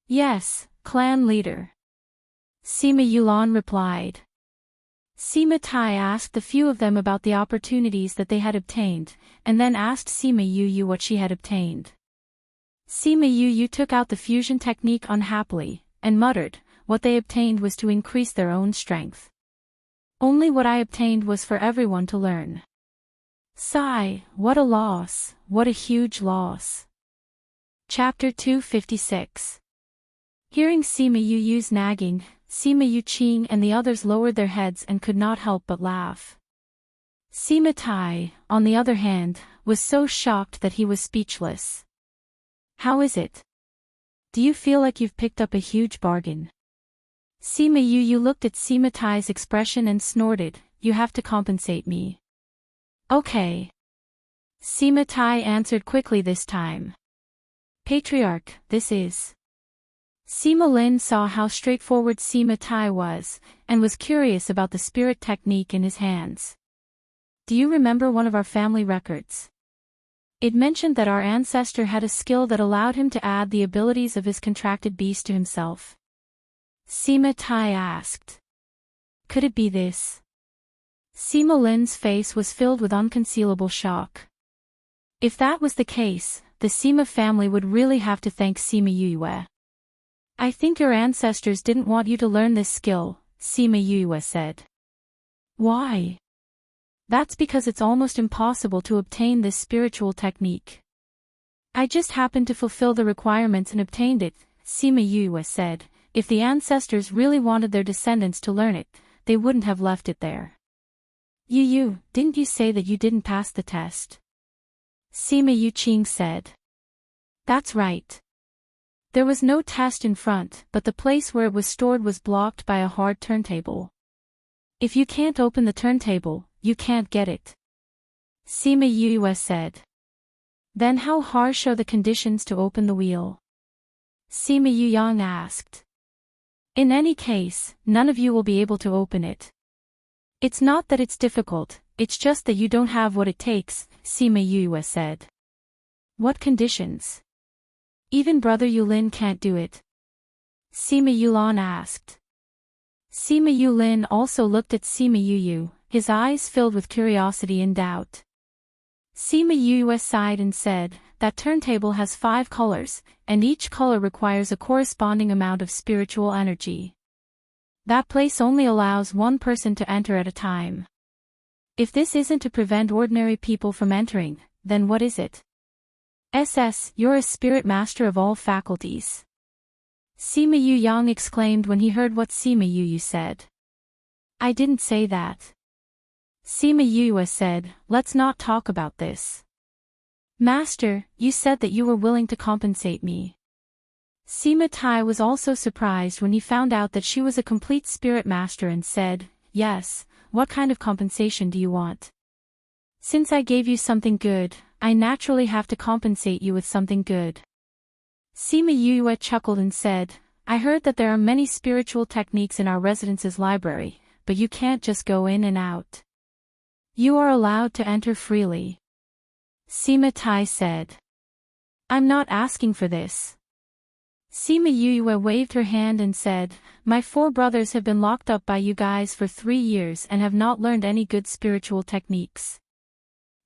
Yes, clan leader. Sima Yulan replied. Sima Tai asked a few of them about the opportunities that they had obtained, and then asked Sima Yu what she had obtained. Sima Yu took out the fusion technique unhappily, and muttered, what they obtained was to increase their own strength. Only what I obtained was for everyone to learn. Sigh, what a loss, what a huge loss. Chapter 256. Hearing Sima Yu's nagging, Sima Yuqing and the others lowered their heads and could not help but laugh. Sima Tai, on the other hand, was so shocked that he was speechless. How is it? Do you feel like you've picked up a huge bargain? Sima Yu looked at Sima Tai's expression and snorted, you have to compensate me. Okay. Sima Tai answered quickly this time. Patriarch, this is. Sima Lin saw how straightforward Sima Tai was, and was curious about the spirit technique in his hands. Do you remember one of our family records? It mentioned that our ancestor had a skill that allowed him to add the abilities of his contracted beast to himself. Sima Tai asked. Could it be this? Sima Lin's face was filled with unconcealable shock. If that was the case, the Sima family would really have to thank Sima Yue. I think your ancestors didn't want you to learn this skill, Sima Yue said. Why? That's because it's almost impossible to obtain this spiritual technique. I just happened to fulfill the requirements and obtained it, Sima Yue said. If the ancestors really wanted their descendants to learn it, they wouldn't have left it there. Yu, didn't you say that you didn't pass the test? Sima Yuqing said. That's right. There was no test in front, but the place where it was stored was blocked by a hard turntable. If you can't open the turntable, you can't get it. Sima Yue said. Then how harsh are the conditions to open the wheel? Sima Yuyang asked. In any case, none of you will be able to open it. It's not that it's difficult, it's just that you don't have what it takes, Sima Yue said. What conditions? Even Brother Yulin can't do it. Sima Yulan asked. Sima Yulin also looked at Sima Yu, his eyes filled with curiosity and doubt. Sima Yu sighed and said, that turntable has 5 colors, and each color requires a corresponding amount of spiritual energy. That place only allows one person to enter at a time. If this isn't to prevent ordinary people from entering, then what is it? You're a spirit master of all faculties. Sima Yuyang exclaimed when he heard what Sima Yu said. I didn't say that. Sima Yu said, let's not talk about this. Master, you said that you were willing to compensate me. Sima Tai was also surprised when he found out that she was a complete spirit master and said, yes, what kind of compensation do you want? Since I gave you something good, I naturally have to compensate you with something good. Sima Yu chuckled and said, I heard that there are many spiritual techniques in our residence's library, but you can't just go in and out. You are allowed to enter freely. Sima Tai said. I'm not asking for this. Sima Yu waved her hand and said, my 4 brothers have been locked up by you guys for 3 years and have not learned any good spiritual techniques.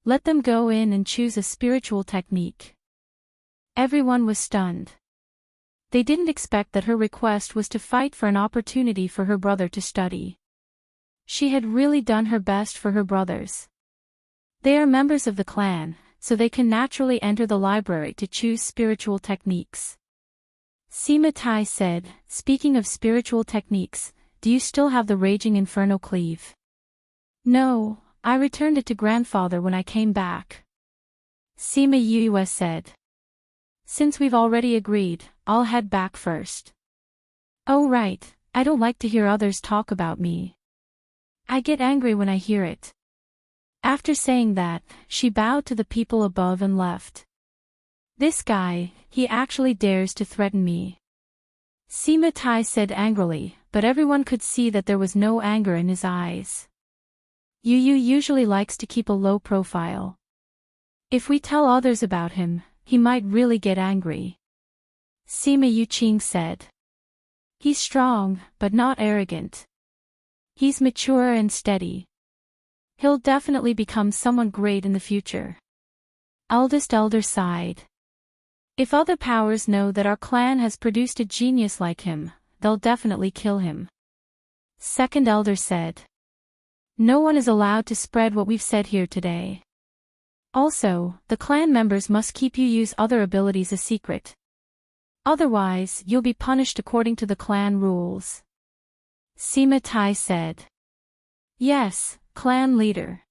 Let them go in and choose a spiritual technique. Everyone was stunned. They didn't expect that her request was to fight for an opportunity for her brother to study. She had really done her best for her brothers. They are members of the clan, so they can naturally enter the library to choose spiritual techniques. Sima Tai said, speaking of spiritual techniques, do you still have the Raging Inferno Cleave? No, I returned it to grandfather when I came back. Sima Yu said. Since we've already agreed, I'll head back first. Oh right, I don't like to hear others talk about me. I get angry when I hear it. After saying that, she bowed to the people above and left. This guy, he actually dares to threaten me. Sima Tai said angrily, but everyone could see that there was no anger in his eyes. Yu usually likes to keep a low profile. If we tell others about him, he might really get angry. Sima Yuqing said. He's strong, but not arrogant. He's mature and steady. He'll definitely become someone great in the future. Eldest elder sighed. If other powers know that our clan has produced a genius like him, they'll definitely kill him. Second elder said. No one is allowed to spread what we've said here today. Also, the clan members must keep you use other abilities a secret. Otherwise, you'll be punished according to the clan rules. Sima Tai said. Yes, clan leader.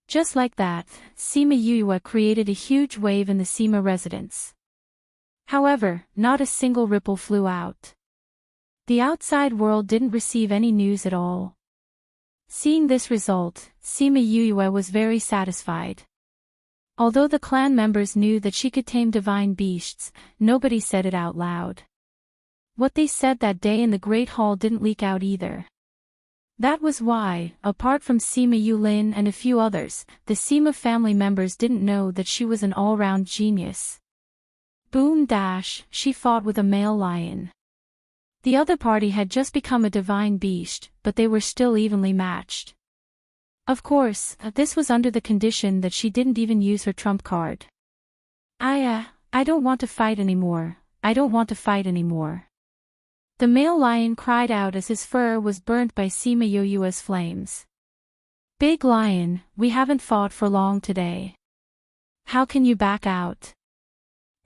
Just like that, Sima Yue created a huge wave in the Sima residence. However, not a single ripple flew out. The outside world didn't receive any news at all. Seeing this result, Sima Yue was very satisfied. Although the clan members knew that she could tame divine beasts, nobody said it out loud. What they said that day in the Great Hall didn't leak out either. That was why, apart from Sima Yulin and a few others, the Sima family members didn't know that she was an all-round genius. Boom dash, she fought with a male lion. The other party had just become a divine beast, but they were still evenly matched. Of course, this was under the condition that she didn't even use her trump card. I don't want to fight anymore, I don't want to fight anymore. The male lion cried out as his fur was burnt by Sima Yue's flames. Big lion, we haven't fought for long today. How can you back out?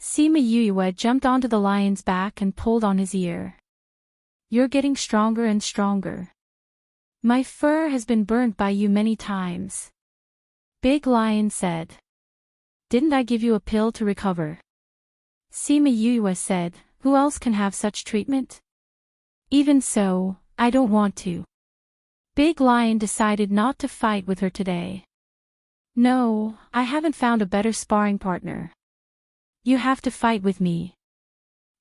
Sima Yue jumped onto the lion's back and pulled on his ear. You're getting stronger and stronger. My fur has been burnt by you many times. Big Lion said. Didn't I give you a pill to recover? Sima Yue said, who else can have such treatment? Even so, I don't want to. Big Lion decided not to fight with her today. No, I haven't found a better sparring partner. You have to fight with me.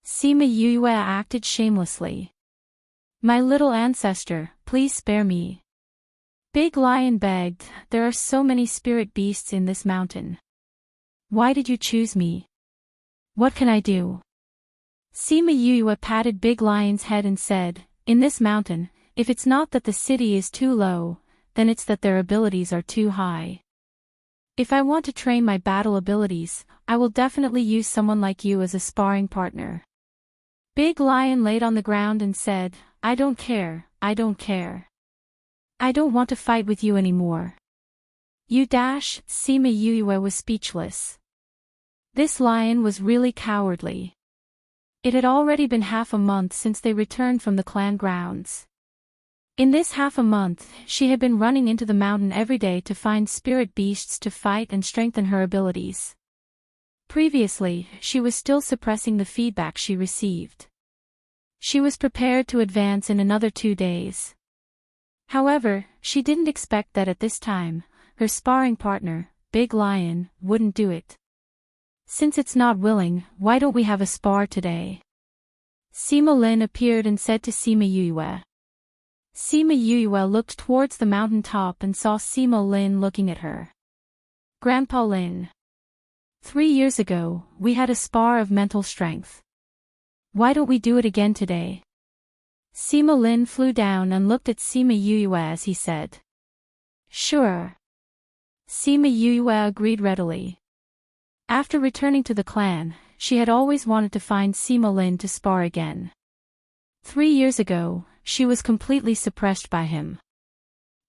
Sima Yue acted shamelessly. My little ancestor, please spare me. Big Lion begged, there are so many spirit beasts in this mountain. Why did you choose me? What can I do? Sima Yue patted Big Lion's head and said, in this mountain, if it's not that the city is too low, then it's that their abilities are too high. If I want to train my battle abilities, I will definitely use someone like you as a sparring partner. Big Lion laid on the ground and said, I don't care, I don't care. I don't want to fight with you anymore. Sima Yue was speechless. This lion was really cowardly. It had already been half a month since they returned from the clan grounds. In this half a month, she had been running into the mountain every day to find spirit beasts to fight and strengthen her abilities. Previously, she was still suppressing the feedback she received. She was prepared to advance in another 2 days. However, she didn't expect that at this time, her sparring partner, Big Lion, wouldn't do it. Since it's not willing, why don't we have a spar today? Sima Lin appeared and said to Sima Yue. Sima Yue looked towards the mountain top and saw Sima Lin looking at her. Grandpa Lin. 3 years ago, we had a spar of mental strength. Why don't we do it again today? Sima Lin flew down and looked at Sima Yue as he said. Sure. Sima Yue agreed readily. After returning to the clan, she had always wanted to find Sima Lin to spar again. 3 years ago, she was completely suppressed by him.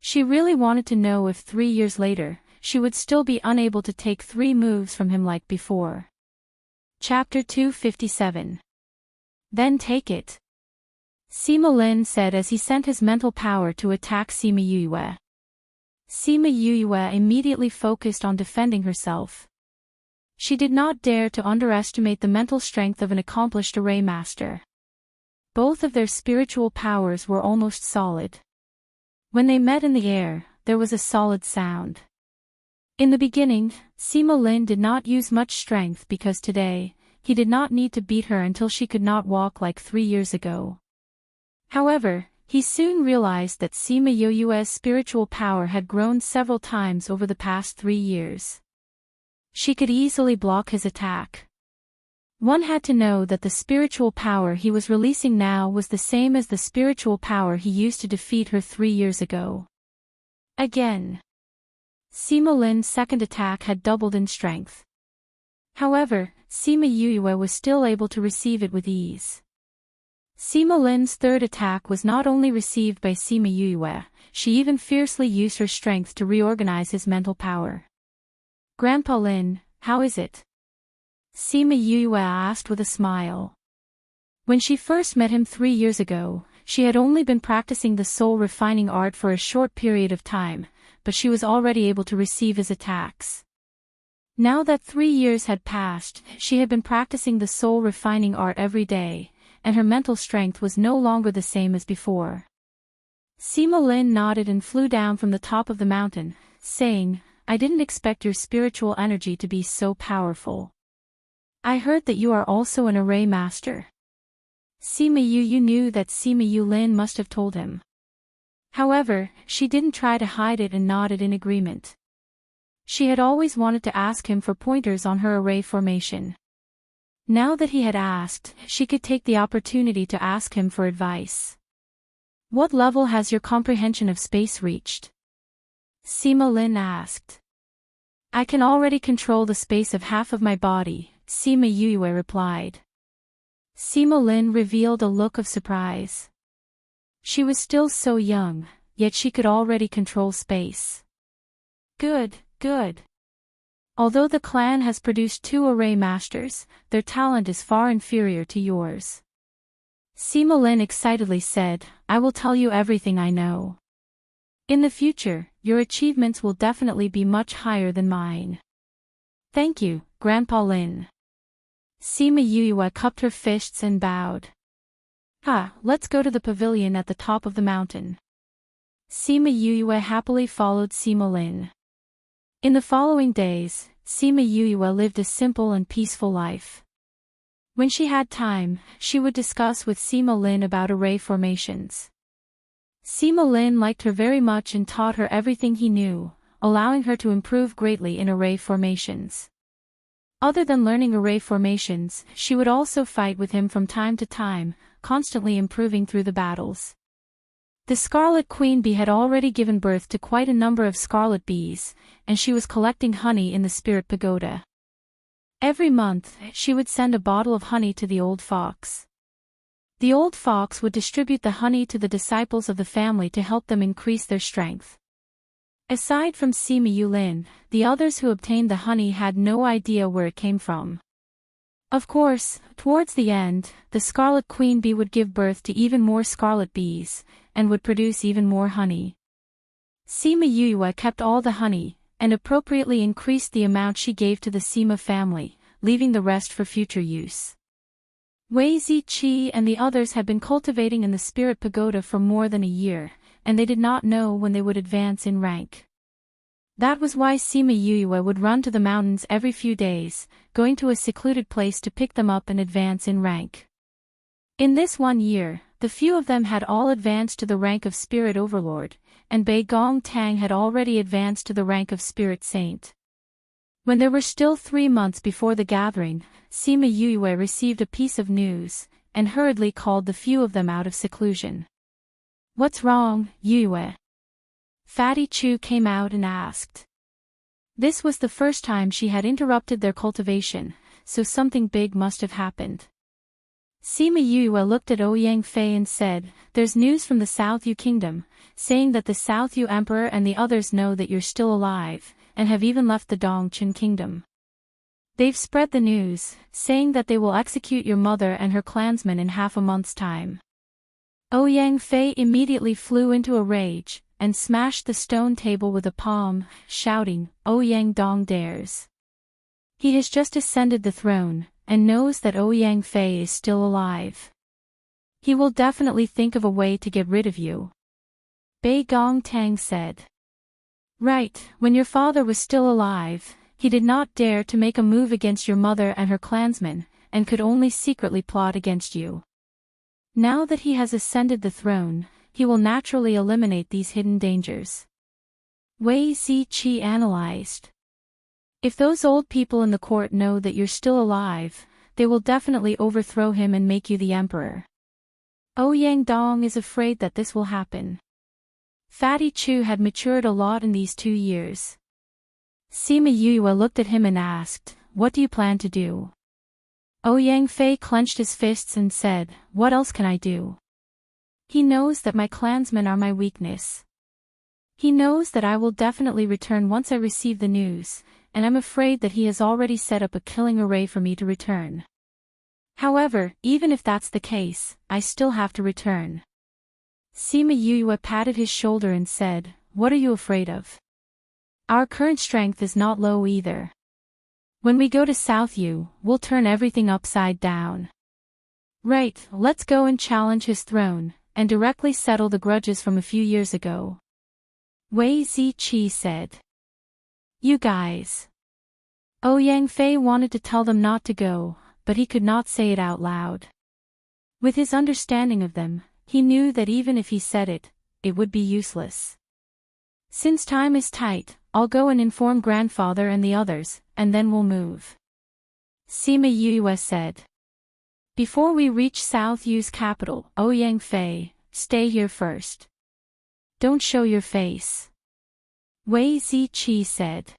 She really wanted to know if 3 years later, she would still be unable to take 3 moves from him like before. Chapter 257. Then take it. Sima Lin said as he sent his mental power to attack Sima Yue. Sima Yue immediately focused on defending herself. She did not dare to underestimate the mental strength of an accomplished array master. Both of their spiritual powers were almost solid. When they met in the air, there was a solid sound. In the beginning, Sima Lin did not use much strength because today, he did not need to beat her until she could not walk like 3 years ago. However, he soon realized that Sima Yue's spiritual power had grown several times over the past 3 years. She could easily block his attack. One had to know that the spiritual power he was releasing now was the same as the spiritual power he used to defeat her 3 years ago. Again. Sima Lin's second attack had doubled in strength. However, Sima Yue was still able to receive it with ease. Sima Lin's third attack was not only received by Sima Yue, she even fiercely used her strength to reorganize his mental power. Grandpa Lin, how is it? Sima Yue asked with a smile. When she first met him 3 years ago, she had only been practicing the soul refining art for a short period of time, but she was already able to receive his attacks. Now that 3 years had passed, she had been practicing the soul refining art every day, and her mental strength was no longer the same as before. Sima Lin nodded and flew down from the top of the mountain, saying, I didn't expect your spiritual energy to be so powerful. I heard that you are also an array master. Sima Yue knew that Sima Yulin must have told him. However, she didn't try to hide it and nodded in agreement. She had always wanted to ask him for pointers on her array formation. Now that he had asked, she could take the opportunity to ask him for advice. What level has your comprehension of space reached? Sima Lin asked. I can already control the space of half of my body, Sima Yue replied. Sima Lin revealed a look of surprise. She was still so young, yet she could already control space. Good, good. Although the clan has produced 2 array masters, their talent is far inferior to yours. Sima Lin excitedly said, I will tell you everything I know. In the future, your achievements will definitely be much higher than mine. Thank you, Grandpa Lin. Sima Yue cupped her fists and bowed. Let's go to the pavilion at the top of the mountain. Sima Yue happily followed Sima Lin. In the following days, Sima Yue lived a simple and peaceful life. When she had time, she would discuss with Sima Lin about array formations. Sima Lin liked her very much and taught her everything he knew, allowing her to improve greatly in array formations. Other than learning array formations, she would also fight with him from time to time, constantly improving through the battles. The Scarlet Queen Bee had already given birth to quite a number of scarlet bees, and she was collecting honey in the Spirit Pagoda. Every month, she would send a bottle of honey to the old fox. The old fox would distribute the honey to the disciples of the family to help them increase their strength. Aside from Sima Yulin, the others who obtained the honey had no idea where it came from. Of course, towards the end, the Scarlet Queen Bee would give birth to even more scarlet bees, and would produce even more honey. Sima Yue kept all the honey, and appropriately increased the amount she gave to the Sima family, leaving the rest for future use. Wei Ziqi and the others had been cultivating in the Spirit Pagoda for more than a year, and they did not know when they would advance in rank. That was why Sima Yue would run to the mountains every few days, going to a secluded place to pick them up and advance in rank. In this 1 year, the few of them had all advanced to the rank of Spirit Overlord, and Bei Gong Tang had already advanced to the rank of Spirit Saint. When there were still 3 months before the gathering, Sima Yue received a piece of news, and hurriedly called the few of them out of seclusion. What's wrong, Yue? Fatty Chu came out and asked. This was the first time she had interrupted their cultivation, so something big must have happened. Sima Yue looked at Ouyang Fei and said, There's news from the South Yu Kingdom, saying that the South Yu Emperor and the others know that you're still alive, and have even left the Dongchen Kingdom. They've spread the news, saying that they will execute your mother and her clansmen in half a month's time. Ouyang Fei immediately flew into a rage, and smashed the stone table with a palm, shouting, Ouyang Dong dares. He has just ascended the throne, and knows that Ouyang Fei is still alive. He will definitely think of a way to get rid of you. Bei Gong Tang said. Right, when your father was still alive, he did not dare to make a move against your mother and her clansmen, and could only secretly plot against you. Now that he has ascended the throne, he will naturally eliminate these hidden dangers. Wei Ziqi analyzed. If those old people in the court know that you're still alive, they will definitely overthrow him and make you the emperor. Ouyang Dong is afraid that this will happen. Fatty Chu had matured a lot in these 2 years. Sima Yue looked at him and asked, What do you plan to do? Ouyang Fei clenched his fists and said, What else can I do? He knows that my clansmen are my weakness. He knows that I will definitely return once I receive the news, and I'm afraid that he has already set up a killing array for me to return. However, even if that's the case, I still have to return. Sima Yue patted his shoulder and said, What are you afraid of? Our current strength is not low either. When we go to South Yu, we'll turn everything upside down. Right, let's go and challenge his throne, and directly settle the grudges from a few years ago. Wei Ziqi said. You guys. Ouyang Fei wanted to tell them not to go, but he could not say it out loud. With his understanding of them, he knew that even if he said it, it would be useless. Since time is tight, I'll go and inform grandfather and the others, and then we'll move. Sima Yue said. Before we reach South Yu's capital, Ouyang Fei, stay here first. Don't show your face. Wei Ziqi said.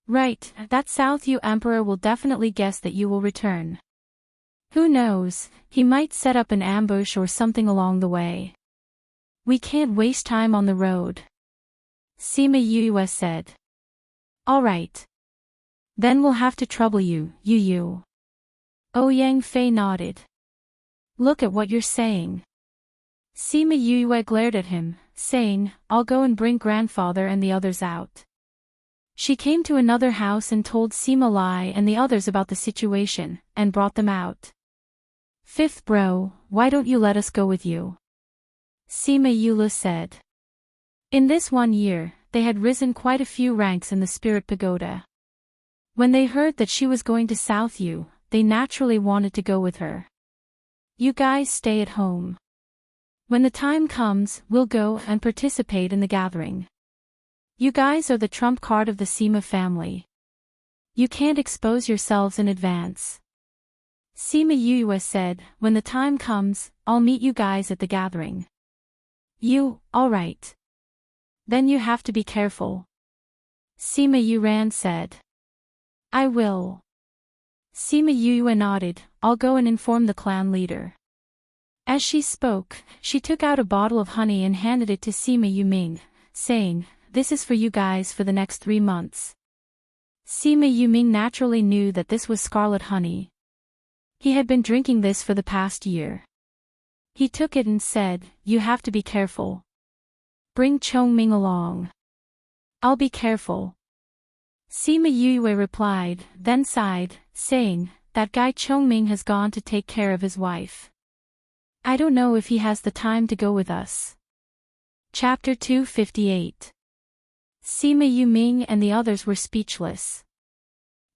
Right, that South Yu Emperor will definitely guess that you will return. Who knows, he might set up an ambush or something along the way. We can't waste time on the road. Sima Yue said. All right. Then we'll have to trouble you, you. Ouyang Fei nodded. Look at what you're saying. Sima Yue glared at him, saying, I'll go and bring grandfather and the others out. She came to another house and told Sima Lai and the others about the situation, and brought them out. Fifth bro, why don't you let us go with you? Sima Yue said. In this 1 year, they had risen quite a few ranks in the Spirit Pagoda. When they heard that she was going to South U, they naturally wanted to go with her. You guys stay at home. When the time comes, we'll go and participate in the gathering. You guys are the trump card of the Sima family. You can't expose yourselves in advance. Sima Yue said, when the time comes, I'll meet you guys at the gathering. You, alright. Then you have to be careful. Sima Yuran said. I will. Sima Yue nodded, I'll go and inform the clan leader. As she spoke, she took out a bottle of honey and handed it to Sima Yuming, saying, this is for you guys for the next 3 months. Sima Yuming naturally knew that this was scarlet honey. He had been drinking this for the past year. He took it and said, you have to be careful. Bring Chongming along. I'll be careful. Sima Yue replied, then sighed, saying, that guy Chongming has gone to take care of his wife. I don't know if he has the time to go with us. Chapter 258. Sima Yuming and the others were speechless.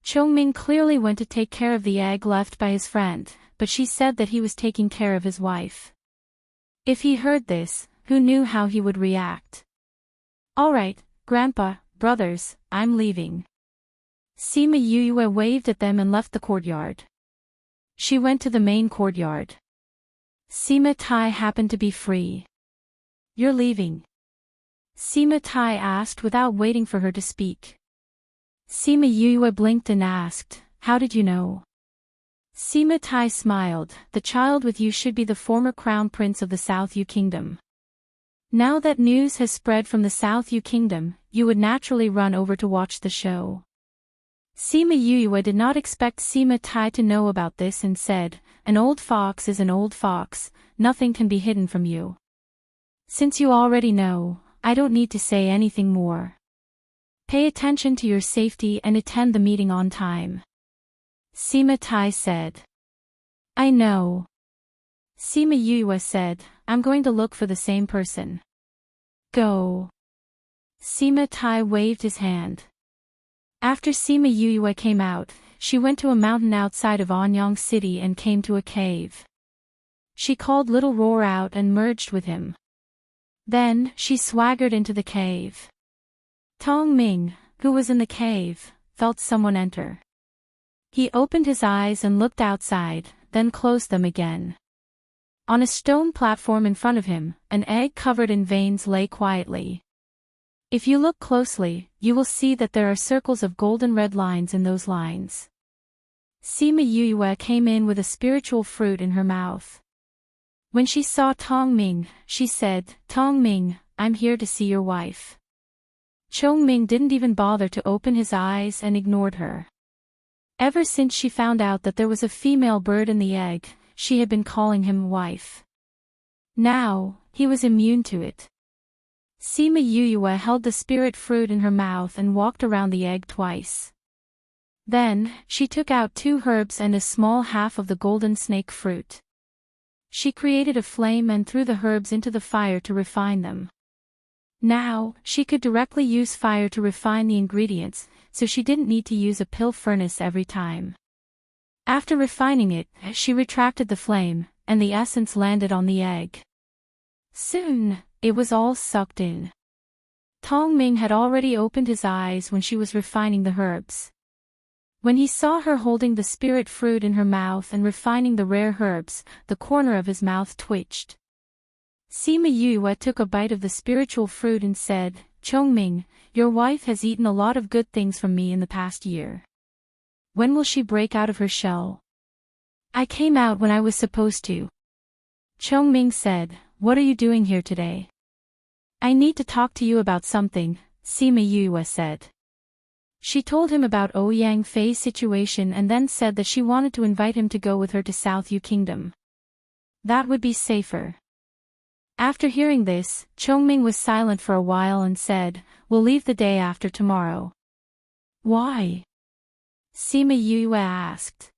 Chongming clearly went to take care of the egg left by his friend, but she said that he was taking care of his wife. If he heard this, who knew how he would react? Alright, Grandpa, brothers, I'm leaving. Sima Yue waved at them and left the courtyard. She went to the main courtyard. Sima Tai happened to be free. You're leaving? Sima Tai asked without waiting for her to speak. Sima Yue blinked and asked, how did you know? Sima Tai smiled, the child with you should be the former crown prince of the South Yu Kingdom. Now that news has spread from the South Yu Kingdom, you would naturally run over to watch the show. Sima Yue did not expect Sima Tai to know about this and said, an old fox is an old fox, nothing can be hidden from you. Since you already know, I don't need to say anything more. Pay attention to your safety and attend the meeting on time. Sima Tai said. I know. Sima Yue said, I'm going to look for the same person. Go. Sima Tai waved his hand. After Sima Yue came out, she went to a mountain outside of Anyang City and came to a cave. She called Little Roar out and merged with him. Then, she swaggered into the cave. Tong Ming, who was in the cave, felt someone enter. He opened his eyes and looked outside, then closed them again. On a stone platform in front of him, an egg covered in veins lay quietly. If you look closely, you will see that there are circles of golden red lines in those lines. Sima Yue came in with a spiritual fruit in her mouth. When she saw Tong Ming, she said, Tong Ming, I'm here to see your wife. Chong Ming didn't even bother to open his eyes and ignored her. Ever since she found out that there was a female bird in the egg, she had been calling him wife. Now, he was immune to it. Sima Yue held the spirit fruit in her mouth and walked around the egg twice. Then, she took out 2 herbs and a small half of the golden snake fruit. She created a flame and threw the herbs into the fire to refine them. Now, she could directly use fire to refine the ingredients, so she didn't need to use a pill furnace every time. After refining it, she retracted the flame, and the essence landed on the egg. Soon, it was all sucked in. Tong Ming had already opened his eyes when she was refining the herbs. When he saw her holding the spirit fruit in her mouth and refining the rare herbs, the corner of his mouth twitched. Sima Yue took a bite of the spiritual fruit and said, Chongming, your wife has eaten a lot of good things from me in the past year. When will she break out of her shell? I came out when I was supposed to. Chongming said, what are you doing here today? I need to talk to you about something, Sima Yue said. She told him about Ouyang Fei's situation and then said that she wanted to invite him to go with her to South Yu Kingdom. That would be safer. After hearing this, Chongming was silent for a while and said, "We'll leave the day after tomorrow." "Why?" Sima Yue asked.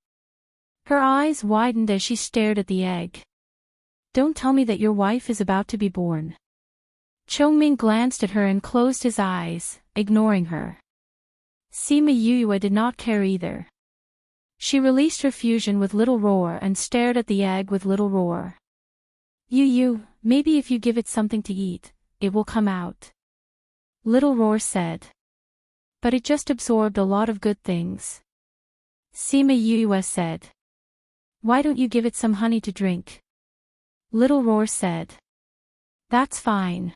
Her eyes widened as she stared at the egg. "Don't tell me that your wife is about to be born." Chongming glanced at her and closed his eyes, ignoring her. Sima Yue did not care either. She released her fusion with Little Roar and stared at the egg with Little Roar. Yu, maybe if you give it something to eat, it will come out," Little Roar said. "But it just absorbed a lot of good things," Sima Yue said. "Why don't you give it some honey to drink?" Little Roar said. "That's fine.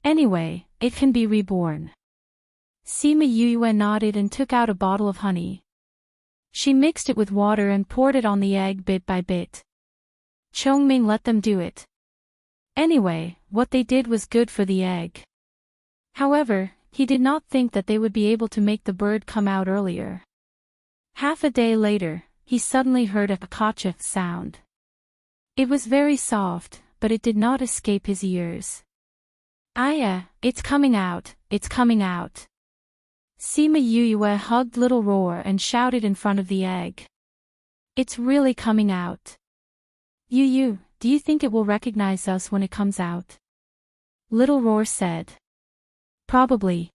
Anyway, it can be reborn." Sima Yue nodded and took out a bottle of honey. She mixed it with water and poured it on the egg bit by bit. Chongming let them do it. Anyway, what they did was good for the egg. However, he did not think that they would be able to make the bird come out earlier. Half a day later, he suddenly heard a kacha sound. It was very soft, but it did not escape his ears. "Aya, it's coming out, it's coming out." Sima Yue hugged Little Roar and shouted in front of the egg. "It's really coming out. Yu, do you think it will recognize us when it comes out?" Little Roar said. "Probably."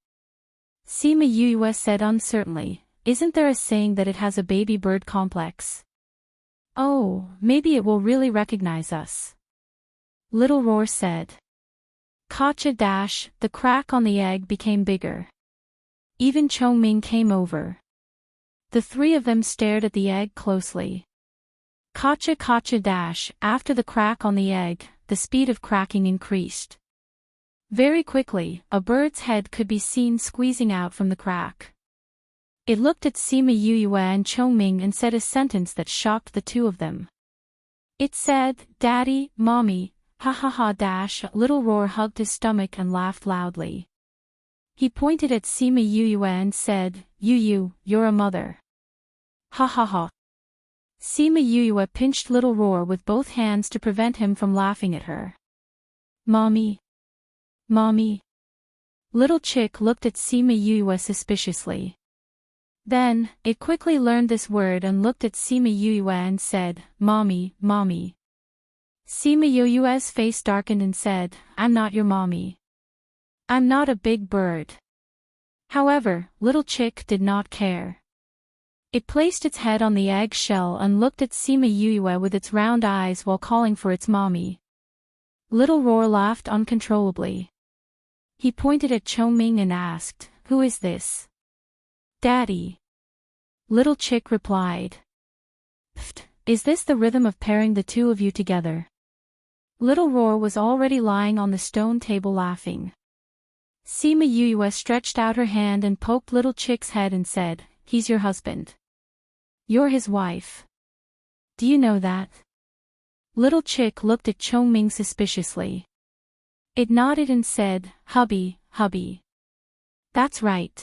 Sima Yue said uncertainly, "Isn't there a saying that it has a baby bird complex?" "Oh, maybe it will really recognize us," Little Roar said. Kacha dash, the crack on the egg became bigger. Even Chongming came over. The three of them stared at the egg closely. Kacha dash, after the crack on the egg, the speed of cracking increased. Very quickly, a bird's head could be seen squeezing out from the crack. It looked at Sima Yue and Chongming and said a sentence that shocked the two of them. It said, "Daddy, Mommy, ha ha ha dash." Little Roar hugged his stomach and laughed loudly. He pointed at Sima Yue and said, "Yu, you're a mother." Ha ha ha. Sima Yue pinched Little Roar with both hands to prevent him from laughing at her. "Mommy. Mommy." Little Chick looked at Sima Yue suspiciously. Then, it quickly learned this word and looked at Sima Yue and said, "Mommy, Mommy." Sima Yue's face darkened and said, "I'm not your mommy. I'm not a big bird." However, Little Chick did not care. It placed its head on the egg shell and looked at Sima Yue with its round eyes while calling for its mommy. Little Roar laughed uncontrollably. He pointed at Chongming and asked, "Who is this?" "Daddy." Little Chick replied. "Pfft, is this the rhythm of pairing the two of you together?" Little Roar was already lying on the stone table laughing. Sima Yue stretched out her hand and poked Little Chick's head and said, "He's your husband. You're his wife. Do you know that?" Little Chick looked at Chongming suspiciously. It nodded and said, "Hubby, hubby." "That's right."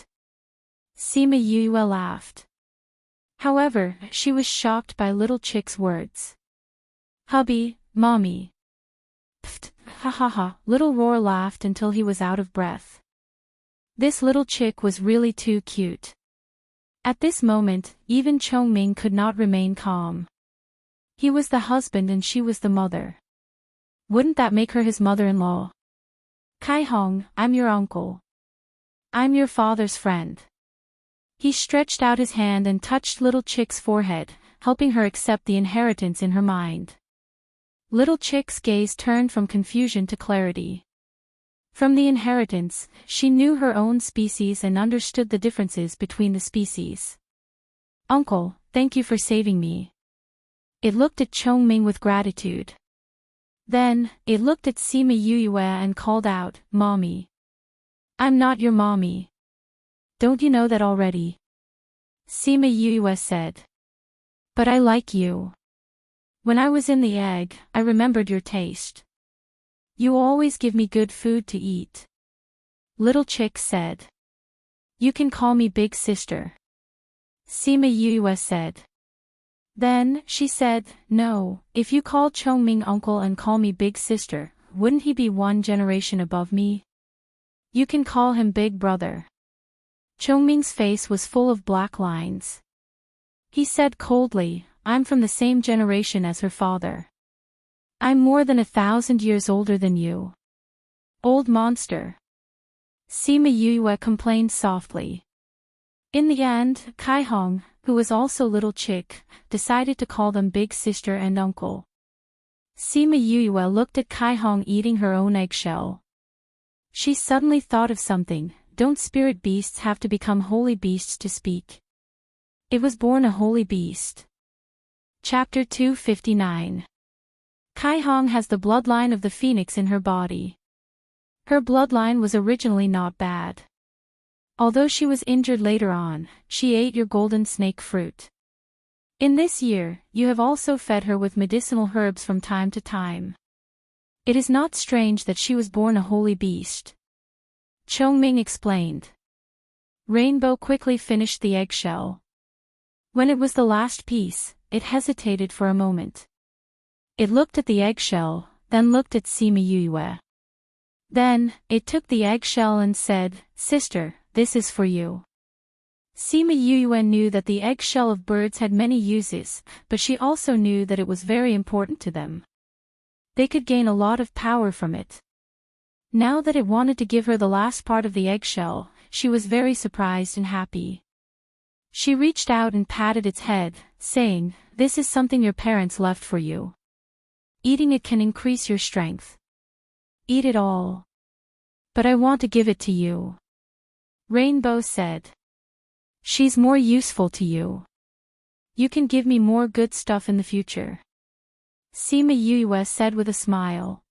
Sima Yue laughed. However, she was shocked by Little Chick's words. "Hubby, mommy." Pfft, ha ha ha, Little Roar laughed until he was out of breath. This Little Chick was really too cute. At this moment, even Chongming could not remain calm. He was the husband and she was the mother. Wouldn't that make her his mother-in-law? "Kai Hong, I'm your uncle. I'm your father's friend." He stretched out his hand and touched Little Chick's forehead, helping her accept the inheritance in her mind. Little Chick's gaze turned from confusion to clarity. From the inheritance, she knew her own species and understood the differences between the species. "Uncle, thank you for saving me." It looked at Chongming with gratitude. Then, it looked at Sima Yue and called out, "Mommy." "I'm not your mommy. Don't you know that already?" Sima Yue said. "But I like you. When I was in the egg, I remembered your taste. You always give me good food to eat," Little Chick said. You can call me big sister, Sima Yue said. Then, she said, no, if you call Chongming uncle and call me big sister, wouldn't he be one generation above me? You can call him big brother. Chongming's face was full of black lines. He said coldly, I'm from the same generation as her father. I'm more than 1,000 years older than you. Old monster. Sima Yue complained softly. In the end, Kai Hong, who was also little chick, decided to call them big sister and uncle. Sima Yue looked at Kai Hong eating her own eggshell. She suddenly thought of something. Don't spirit beasts have to become holy beasts to speak? It was born a holy beast. Chapter 259. Kai Hong has the bloodline of the phoenix in her body. Her bloodline was originally not bad. Although she was injured later on, she ate your golden snake fruit. In this year, you have also fed her with medicinal herbs from time to time. It is not strange that she was born a holy beast. Chongming explained. Rainbow quickly finished the eggshell. When it was the last piece, it hesitated for a moment. It looked at the eggshell, then looked at Sima Yue. Then, it took the eggshell and said, Sister, this is for you. Sima Yue knew that the eggshell of birds had many uses, but she also knew that it was very important to them. They could gain a lot of power from it. Now that it wanted to give her the last part of the eggshell, she was very surprised and happy. She reached out and patted its head, saying, This is something your parents left for you. Eating it can increase your strength. Eat it all. But I want to give it to you. Rainbow said. She's more useful to you. You can give me more good stuff in the future. Sima Yue said with a smile.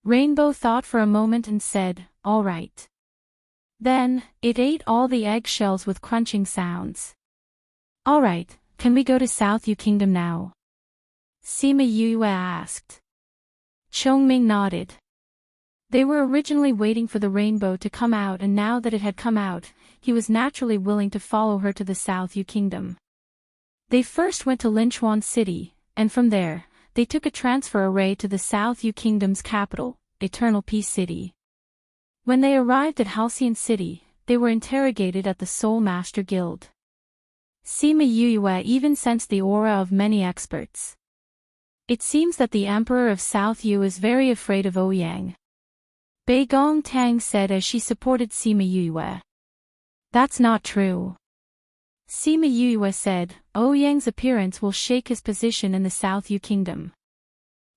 Rainbow thought for a moment and said, all right. Then, it ate all the eggshells with crunching sounds. All right, can we go to South Yu Kingdom now? Sima Yue asked. Chongming nodded. They were originally waiting for the rainbow to come out, and now that it had come out, he was naturally willing to follow her to the South Yu Kingdom. They first went to Linchuan City, and from there, they took a transfer array to the South Yu Kingdom's capital, Eternal Peace City. When they arrived at Halcyon City, they were interrogated at the Soul Master Guild. Sima Yue even sensed the aura of many experts. It seems that the Emperor of South Yu is very afraid of Ouyang. Bei Gong Tang said as she supported Sima Yue. That's not true. Sima Yue said, Ouyang's appearance will shake his position in the South Yu Kingdom.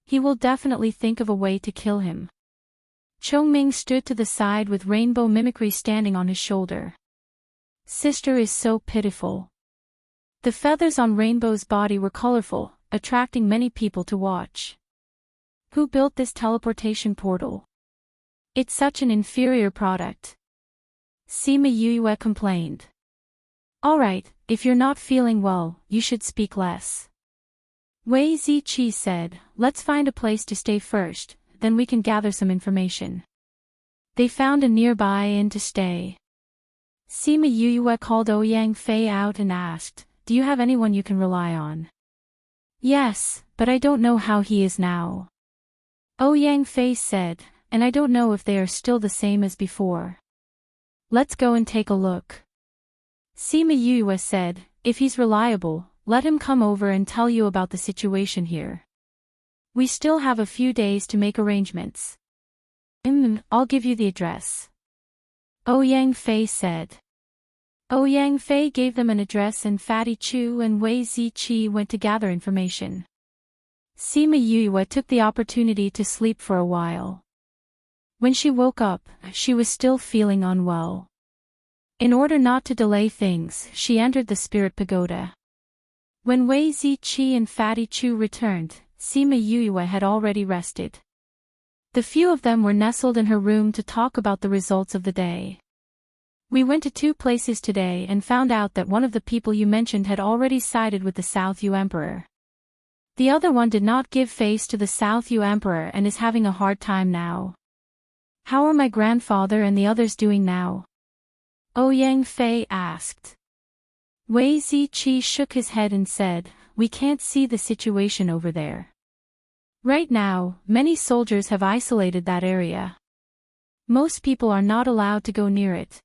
He will definitely think of a way to kill him. Chongming stood to the side with rainbow mimicry standing on his shoulder. Sister is so pitiful. The feathers on Rainbow's body were colorful, attracting many people to watch. Who built this teleportation portal? It's such an inferior product. Sima Yue complained. Alright, if you're not feeling well, you should speak less. Wei Ziqi said, let's find a place to stay first, then we can gather some information. They found a nearby inn to stay. Sima Yue called Ouyang Fei out and asked, do you have anyone you can rely on? Yes, but I don't know how he is now. Ouyang Fei said, and I don't know if they are still the same as before. Let's go and take a look. Sima Yue said, if he's reliable, let him come over and tell you about the situation here. We still have a few days to make arrangements. I'll give you the address. Ouyang Fei said. Ouyang Fei gave them an address and Fatty Chu and Wei Ziqi went to gather information. Sima Yue took the opportunity to sleep for a while. When she woke up, she was still feeling unwell. In order not to delay things, she entered the spirit pagoda. When Wei Ziqi and Fatty Chu returned, Sima Yue had already rested. The few of them were nestled in her room to talk about the results of the day. We went to 2 places today and found out that one of the people you mentioned had already sided with the South Yu Emperor. The other one did not give face to the South Yu Emperor and is having a hard time now. How are my grandfather and the others doing now? Ouyang Fei asked. Wei Ziqi shook his head and said, we can't see the situation over there. Right now, many soldiers have isolated that area. Most people are not allowed to go near it.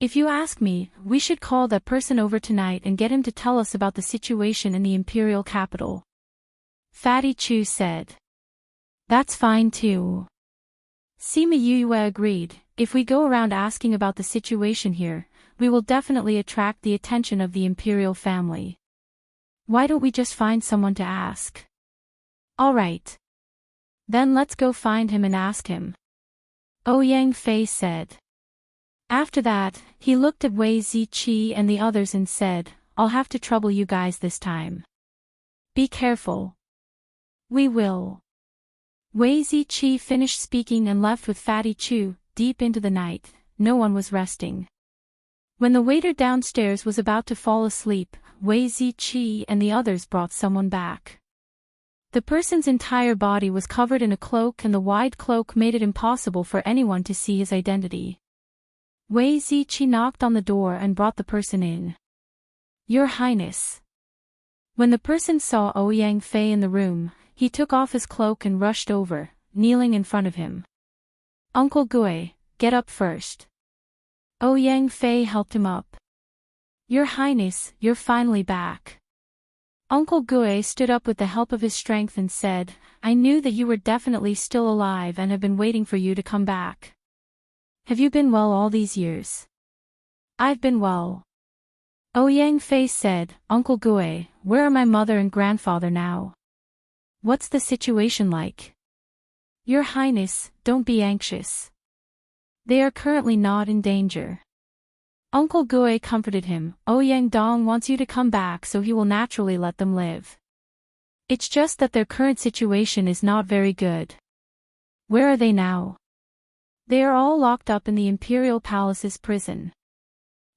If you ask me, we should call that person over tonight and get him to tell us about the situation in the imperial capital. Fatty Chu said. That's fine too. Sima Yue agreed, if we go around asking about the situation here, we will definitely attract the attention of the imperial family. Why don't we just find someone to ask? Alright. Then let's go find him and ask him. Ouyang Fei said. After that, he looked at Wei Ziqi and the others and said, I'll have to trouble you guys this time. Be careful. We will. Wei Ziqi finished speaking and left with Fatty Chu. Deep into the night, no one was resting. When the waiter downstairs was about to fall asleep, Wei Ziqi and the others brought someone back. The person's entire body was covered in a cloak and the wide cloak made it impossible for anyone to see his identity. Wei Ziqi knocked on the door and brought the person in. Your Highness. When the person saw Ouyang Fei in the room, he took off his cloak and rushed over, kneeling in front of him. Uncle Gui, get up first. Ouyang Fei helped him up. Your Highness, you're finally back. Uncle Gui stood up with the help of his strength and said, I knew that you were definitely still alive and have been waiting for you to come back. Have you been well all these years? I've been well. Ouyang Fei said, Uncle Gui, where are my mother and grandfather now? What's the situation like? Your Highness, don't be anxious. They are currently not in danger. Uncle Gui comforted him. Ouyang Dong wants you to come back so he will naturally let them live. It's just that their current situation is not very good. Where are they now? They are all locked up in the Imperial Palace's prison.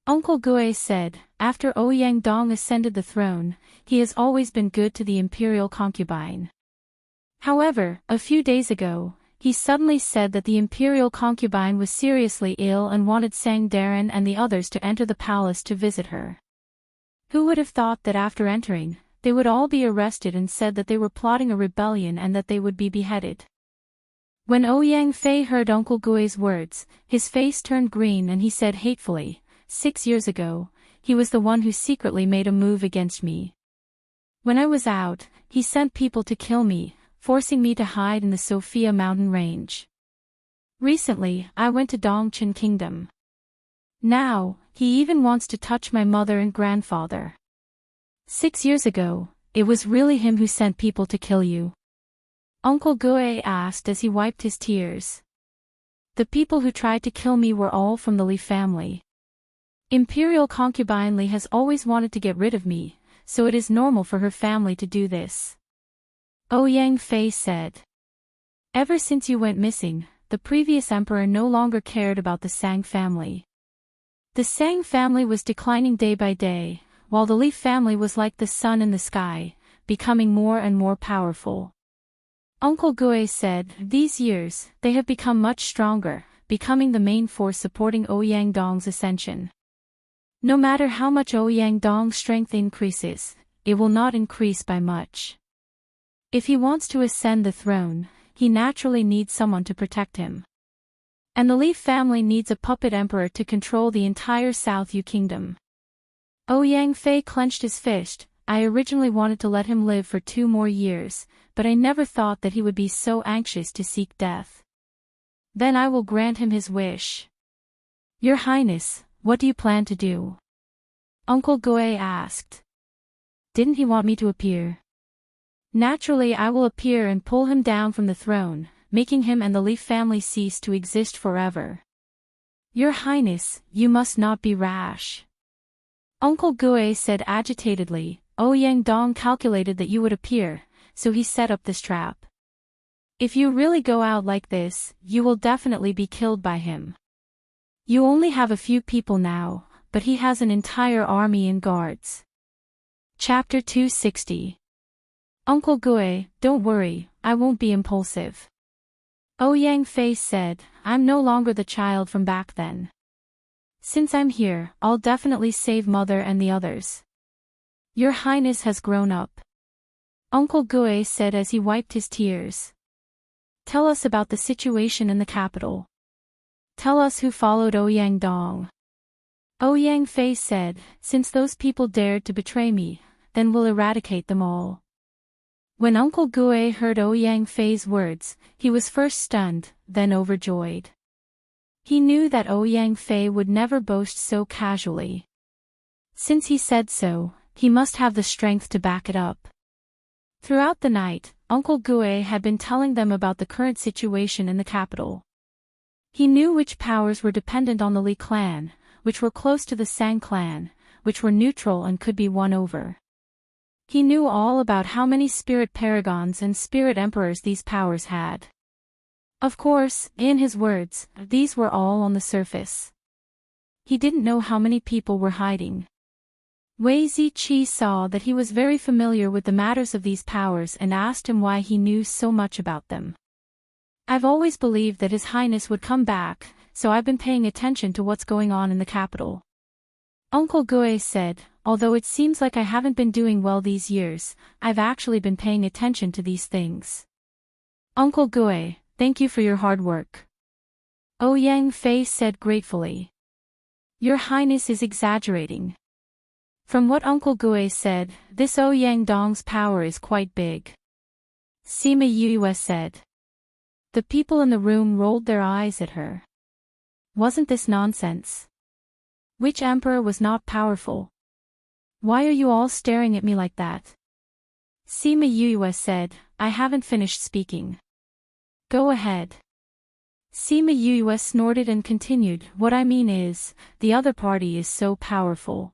Uncle Gui said, after Ouyang Dong ascended the throne, he has always been good to the Imperial concubine. However, a few days ago, he suddenly said that the Imperial concubine was seriously ill and wanted Sang Darren and the others to enter the palace to visit her. Who would have thought that after entering, they would all be arrested and said that they were plotting a rebellion and that they would be beheaded? When Ouyang Fei heard Uncle Gui's words, his face turned green and he said hatefully, 6 years ago, he was the one who secretly made a move against me. When I was out, he sent people to kill me, forcing me to hide in the Sophia mountain range. Recently, I went to Dongchen Kingdom. Now, he even wants to touch my mother and grandfather. 6 years ago, it was really him who sent people to kill you? Uncle Gui asked as he wiped his tears. The people who tried to kill me were all from the Li family. Imperial concubine Li has always wanted to get rid of me, so it is normal for her family to do this. Ouyang Fei said. Ever since you went missing, the previous emperor no longer cared about the Sang family. The Sang family was declining day by day, while the Li family was like the sun in the sky, becoming more and more powerful. Uncle Gui said, these years, they have become much stronger, becoming the main force supporting Ouyang Dong's ascension. No matter how much Ouyang Dong's strength increases, it will not increase by much. If he wants to ascend the throne, he naturally needs someone to protect him. And the Li family needs a puppet emperor to control the entire South Yu kingdom. Ouyang Fei clenched his fist. I originally wanted to let him live for 2 more years, but I never thought that he would be so anxious to seek death. Then I will grant him his wish. Your Highness, what do you plan to do? Uncle Gui asked. Didn't he want me to appear? Naturally I will appear and pull him down from the throne, making him and the Li family cease to exist forever. Your Highness, you must not be rash. Uncle Gui said agitatedly, Ouyang Dong calculated that you would appear, so he set up this trap. If you really go out like this, you will definitely be killed by him. You only have a few people now, but he has an entire army and guards. Chapter 260. Uncle Gui, don't worry, I won't be impulsive. Ouyang Fei said, I'm no longer the child from back then. Since I'm here, I'll definitely save Mother and the others. Your Highness has grown up. Uncle Gue said as he wiped his tears. Tell us about the situation in the capital. Tell us who followed Ouyang Dong. Ouyang Fei said, since those people dared to betray me, then we'll eradicate them all. When Uncle Gue heard Ouyang Fei's words, he was first stunned, then overjoyed. He knew that Ouyang Fei would never boast so casually. Since he said so, he must have the strength to back it up. Throughout the night, Uncle Gue had been telling them about the current situation in the capital. He knew which powers were dependent on the Li clan, which were close to the Sang clan, which were neutral and could be won over. He knew all about how many spirit paragons and spirit emperors these powers had. Of course, in his words, these were all on the surface. He didn't know how many people were hiding. Wei Ziqi saw that he was very familiar with the matters of these powers and asked him why he knew so much about them. I've always believed that His Highness would come back, so I've been paying attention to what's going on in the capital. Uncle Gue said, although it seems like I haven't been doing well these years, I've actually been paying attention to these things. Uncle Gue, thank you for your hard work. Ouyang Fei said gratefully. Your Highness is exaggerating. From what Uncle Gue said, this Ouyang Dong's power is quite big. Sima Yue said. The people in the room rolled their eyes at her. Wasn't this nonsense? Which emperor was not powerful? Why are you all staring at me like that? Sima Yue said, I haven't finished speaking. Go ahead. Sima Yue snorted and continued, what I mean is, the other party is so powerful.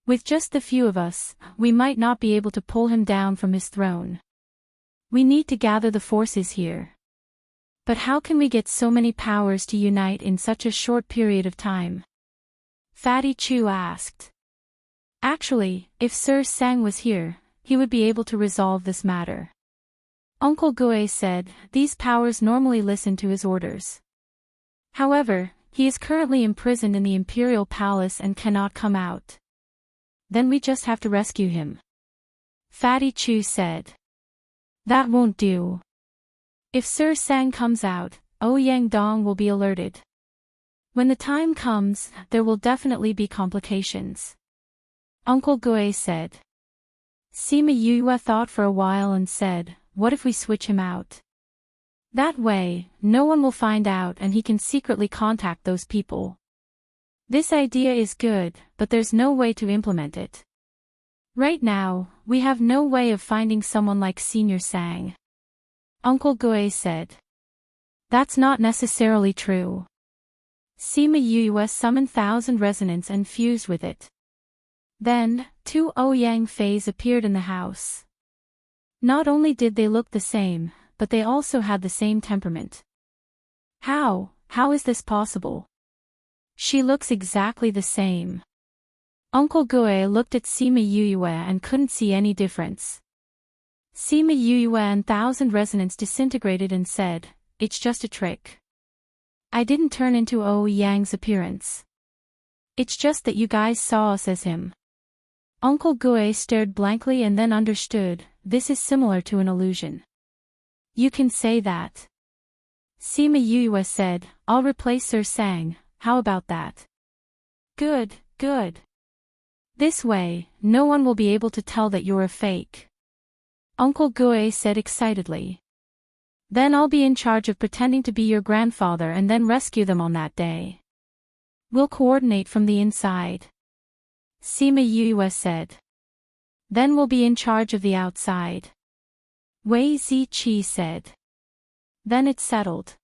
With just the few of us, we might not be able to pull him down from his throne. We need to gather the forces here. But how can we get so many powers to unite in such a short period of time? Fatty Chu asked. Actually, if Sir Sang was here, he would be able to resolve this matter. Uncle Gue said, these powers normally listen to his orders. However, he is currently imprisoned in the Imperial Palace and cannot come out. Then we just have to rescue him. Fatty Chu said. That won't do. If Sir Sang comes out, Ouyang Dong will be alerted. When the time comes, there will definitely be complications. Uncle Gue said. Sima Yue thought for a while and said, what if we switch him out? That way, no one will find out and he can secretly contact those people. This idea is good, but there's no way to implement it. Right now, we have no way of finding someone like Senior Sang. Uncle Gue said. That's not necessarily true. Sima Yue summoned 1,000 resonance and fused with it. Then, 2 Ouyang Feis appeared in the house. Not only did they look the same, but they also had the same temperament. How is this possible? She looks exactly the same. Uncle Gue looked at Sima Yue and couldn't see any difference. Sima Yue and 1,000 resonance disintegrated and said, it's just a trick. I didn't turn into Ouyang's appearance. It's just that you guys saw us as him. Uncle Gue stared blankly and then understood, this is similar to an illusion. You can say that. Sima Yue said, I'll replace Sir Sang, how about that? Good. This way, no one will be able to tell that you're a fake. Uncle Gue said excitedly. Then I'll be in charge of pretending to be your grandfather and then rescue them on that day. We'll coordinate from the inside. Sima Yue said. Then we'll be in charge of the outside. Wei Ziqi said. Then it's settled.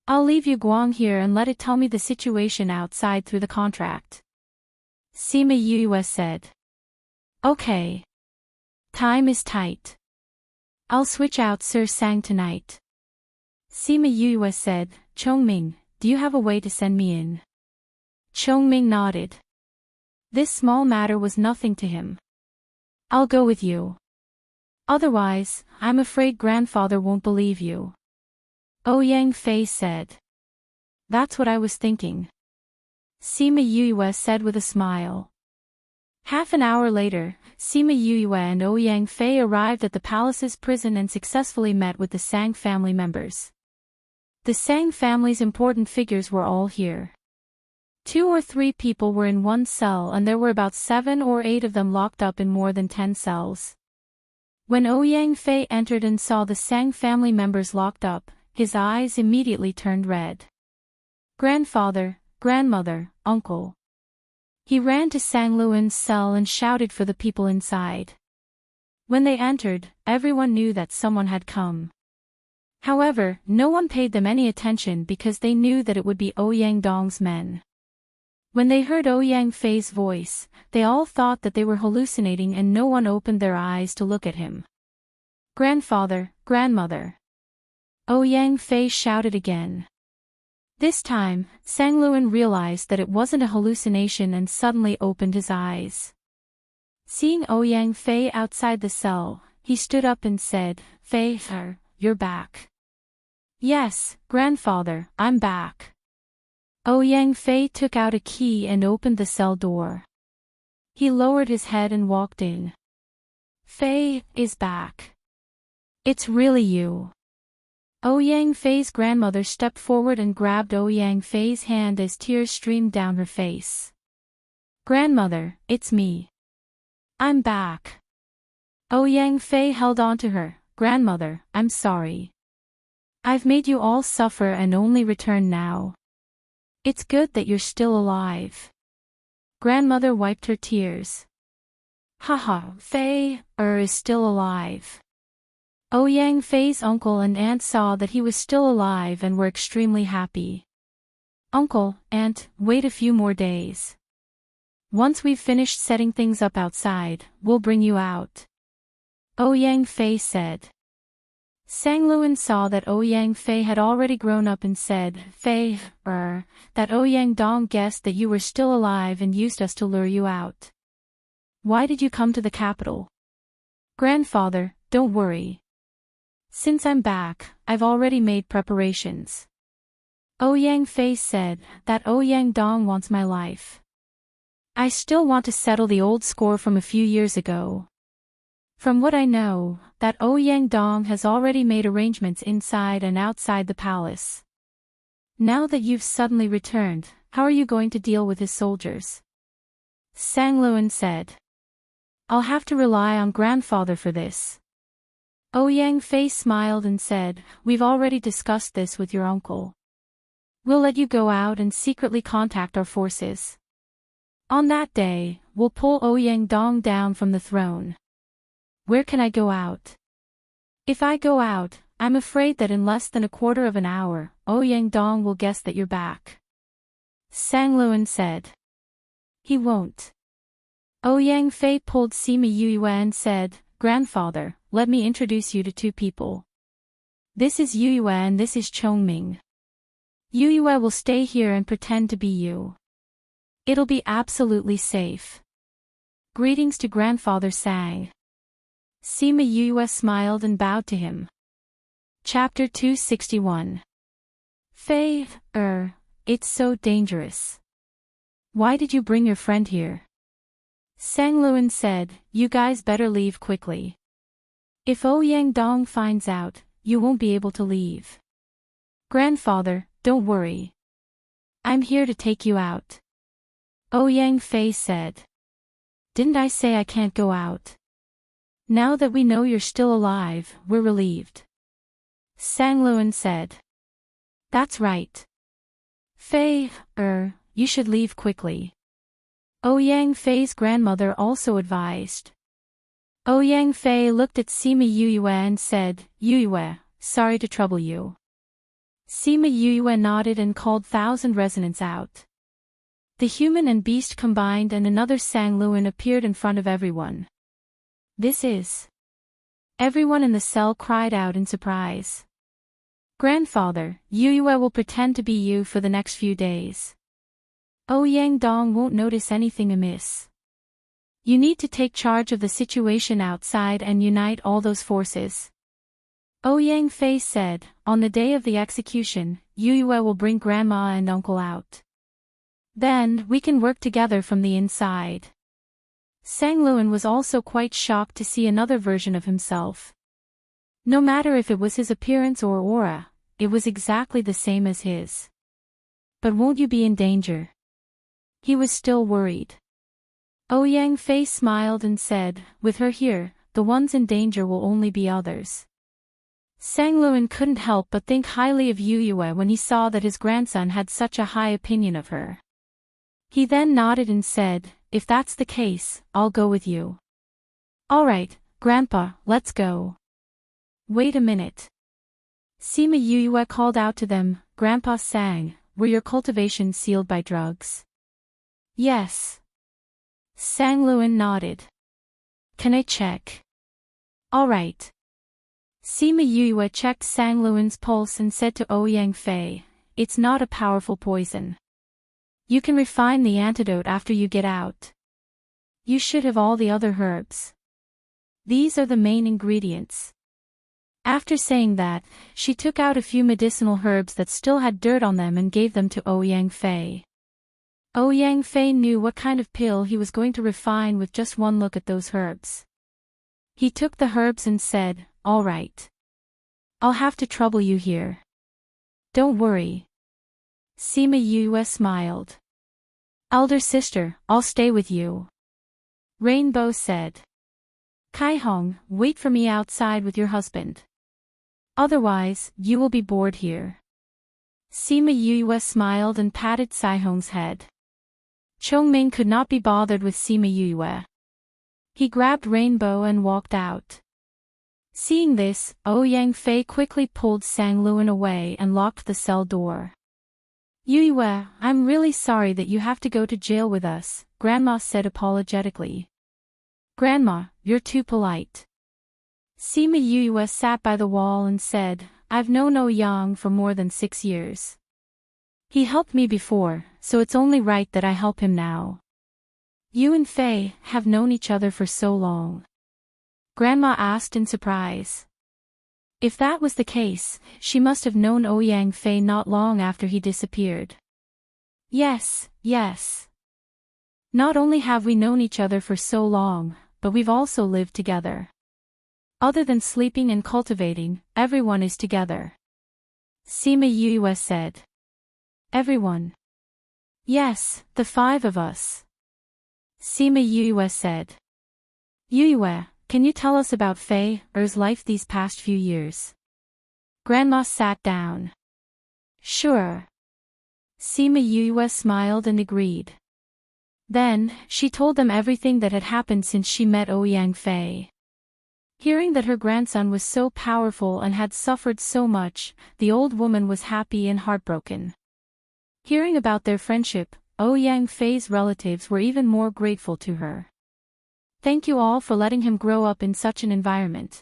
I'll leave Yu Guang here and let it tell me the situation outside through the contract. Sima Yue said. Okay. Time is tight. I'll switch out Sir Sang tonight. Sima Yue said, Chongming, do you have a way to send me in? Chongming nodded. This small matter was nothing to him. I'll go with you. Otherwise, I'm afraid grandfather won't believe you. Ouyang Fei said. That's what I was thinking. Sima Yue said with a smile. Half an hour later, Sima Yue and Ouyang Fei arrived at the palace's prison and successfully met with the Sang family members. The Sang family's important figures were all here. 2 or 3 people were in one cell and there were about 7 or 8 of them locked up in more than 10 cells. When Ouyang Fei entered and saw the Sang family members locked up, his eyes immediately turned red. Grandfather, grandmother, uncle. He ran to Sang Luan's cell and shouted for the people inside. When they entered, everyone knew that someone had come. However, no one paid them any attention because they knew that it would be Ouyang Dong's men. When they heard Ouyang Fei's voice, they all thought that they were hallucinating and no one opened their eyes to look at him. Grandfather, grandmother. Ouyang Fei shouted again. This time, Sang Luan realized that it wasn't a hallucination and suddenly opened his eyes. Seeing Ouyang Fei outside the cell, he stood up and said, Fei, you're back. Yes, grandfather, I'm back. Ouyang Fei took out a key and opened the cell door. He lowered his head and walked in. Fei is back. It's really you. Ouyang Fei's grandmother stepped forward and grabbed Ouyang Fei's hand as tears streamed down her face. Grandmother, it's me. I'm back. Ouyang Fei held on to her. Grandmother, I'm sorry. I've made you all suffer and only return now. It's good that you're still alive. Grandmother wiped her tears. Haha, Fei is still alive. Ouyang Fei's uncle and aunt saw that he was still alive and were extremely happy. Uncle, aunt, wait a few more days. Once we've finished setting things up outside, we'll bring you out. Ouyang Fei said. Sang Luan saw that Ouyang Fei had already grown up and said, Fei, that Ouyang Dong guessed that you were still alive and used us to lure you out. Why did you come to the capital? Grandfather, don't worry. Since I'm back, I've already made preparations. Ouyang Fei said that Ouyang Dong wants my life. I still want to settle the old score from a few years ago. From what I know, that Ouyang Dong has already made arrangements inside and outside the palace. Now that you've suddenly returned, how are you going to deal with his soldiers? Sang Luan said. I'll have to rely on grandfather for this. Ouyang Fei smiled and said, we've already discussed this with your uncle. We'll let you go out and secretly contact our forces. On that day, we'll pull Ouyang Dong down from the throne. Where can I go out? If I go out, I'm afraid that in less than a quarter of an hour, Ouyang Dong will guess that you're back. Sang Luan said. He won't. Ouyang Fei pulled Sima Yue and said, Grandfather, let me introduce you to 2 people. This is Yue and this is Chongming. Yue will stay here and pretend to be you. It'll be absolutely safe. Greetings to Grandfather Sang. Sima Yue smiled and bowed to him. Chapter 261. Fei, it's so dangerous. Why did you bring your friend here? Sang Luan said, you guys better leave quickly. If Ouyang Dong finds out, you won't be able to leave. Grandfather, don't worry. I'm here to take you out. Ouyang Fei said. Didn't I say I can't go out? Now that we know you're still alive, we're relieved. Sang Luan said. That's right. Fei, you should leave quickly. Ouyang Fei's grandmother also advised. Ouyang Fei looked at Sima Yue and said, Yue, sorry to trouble you. Sima Yue nodded and called 1,000 resonants out. The human and beast combined and another Sang Luan appeared in front of everyone. This is. Everyone in the cell cried out in surprise. Grandfather, Yue will pretend to be you for the next few days. Ouyang Dong won't notice anything amiss. You need to take charge of the situation outside and unite all those forces. Ouyang Fei said, on the day of the execution, Yue will bring grandma and uncle out. Then, we can work together from the inside. Sangluan was also quite shocked to see another version of himself. No matter if it was his appearance or aura, it was exactly the same as his. But won't you be in danger? He was still worried. Ouyang Fei smiled and said, with her here, the ones in danger will only be others. Sangluan couldn't help but think highly of Yuyue when he saw that his grandson had such a high opinion of her. He then nodded and said, if that's the case, I'll go with you. Alright, Grandpa, let's go. Wait a minute. Sima Yuyue called out to them, Grandpa Sang, were your cultivations sealed by drugs? Yes. Sangluan nodded. Can I check? Alright. Sima Yuyue checked Sangluan's pulse and said to Ouyang Fei, it's not a powerful poison. You can refine the antidote after you get out. You should have all the other herbs. These are the main ingredients. After saying that, she took out a few medicinal herbs that still had dirt on them and gave them to Ouyang Fei. Ouyang Fei knew what kind of pill he was going to refine with just one look at those herbs. He took the herbs and said, all right. I'll have to trouble you here. Don't worry. Sima Yuyue smiled. Elder sister, I'll stay with you. Rainbow said. Kaihong, wait for me outside with your husband. Otherwise, you will be bored here. Sima Yuyue smiled and patted Saihong's head. Chongming could not be bothered with Sima Yuyue. He grabbed Rainbow and walked out. Seeing this, Ouyang Fei quickly pulled Sangluan away and locked the cell door. Yuyue, I'm really sorry that you have to go to jail with us, Grandma said apologetically. Grandma, you're too polite. Sima Yuyue sat by the wall and said, I've known Ouyang for more than 6 years. He helped me before, so it's only right that I help him now. You and Fei have known each other for so long. Grandma asked in surprise. If that was the case, she must have known Ouyang Fei not long after he disappeared. Yes, yes. Not only have we known each other for so long, but we've also lived together. Other than sleeping and cultivating, everyone is together. Sima Yuyue said. Everyone. Yes, the 5 of us. Sima Yuyue said. Yuyue, can you tell us about Fei's life these past few years? Grandma sat down. Sure. Sima Yuyue smiled and agreed. Then, she told them everything that had happened since she met Ouyang Fei. Hearing that her grandson was so powerful and had suffered so much, the old woman was happy and heartbroken. Hearing about their friendship, Ouyang Fei's relatives were even more grateful to her. Thank you all for letting him grow up in such an environment.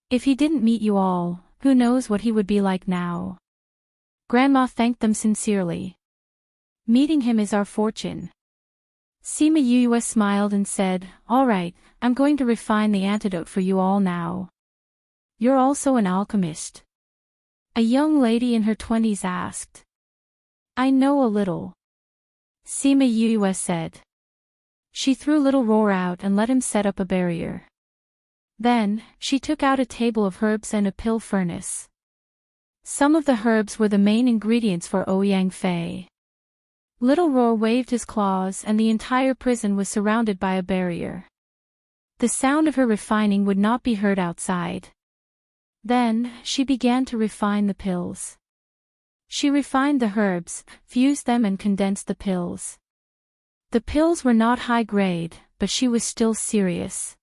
If he didn't meet you all, who knows what he would be like now. Grandma thanked them sincerely. Meeting him is our fortune. Sima Yuyue smiled and said, all right, I'm going to refine the antidote for you all now. You're also an alchemist? A young lady in her 20s asked. I know a little. Sima Yuyue said. She threw Little Roar out and let him set up a barrier. Then, she took out a table of herbs and a pill furnace. Some of the herbs were the main ingredients for Ouyang Fei. Little Roar waved his claws and the entire prison was surrounded by a barrier. The sound of her refining would not be heard outside. Then, she began to refine the pills. She refined the herbs, fused them and condensed the pills. The pills were not high grade, but she was still serious.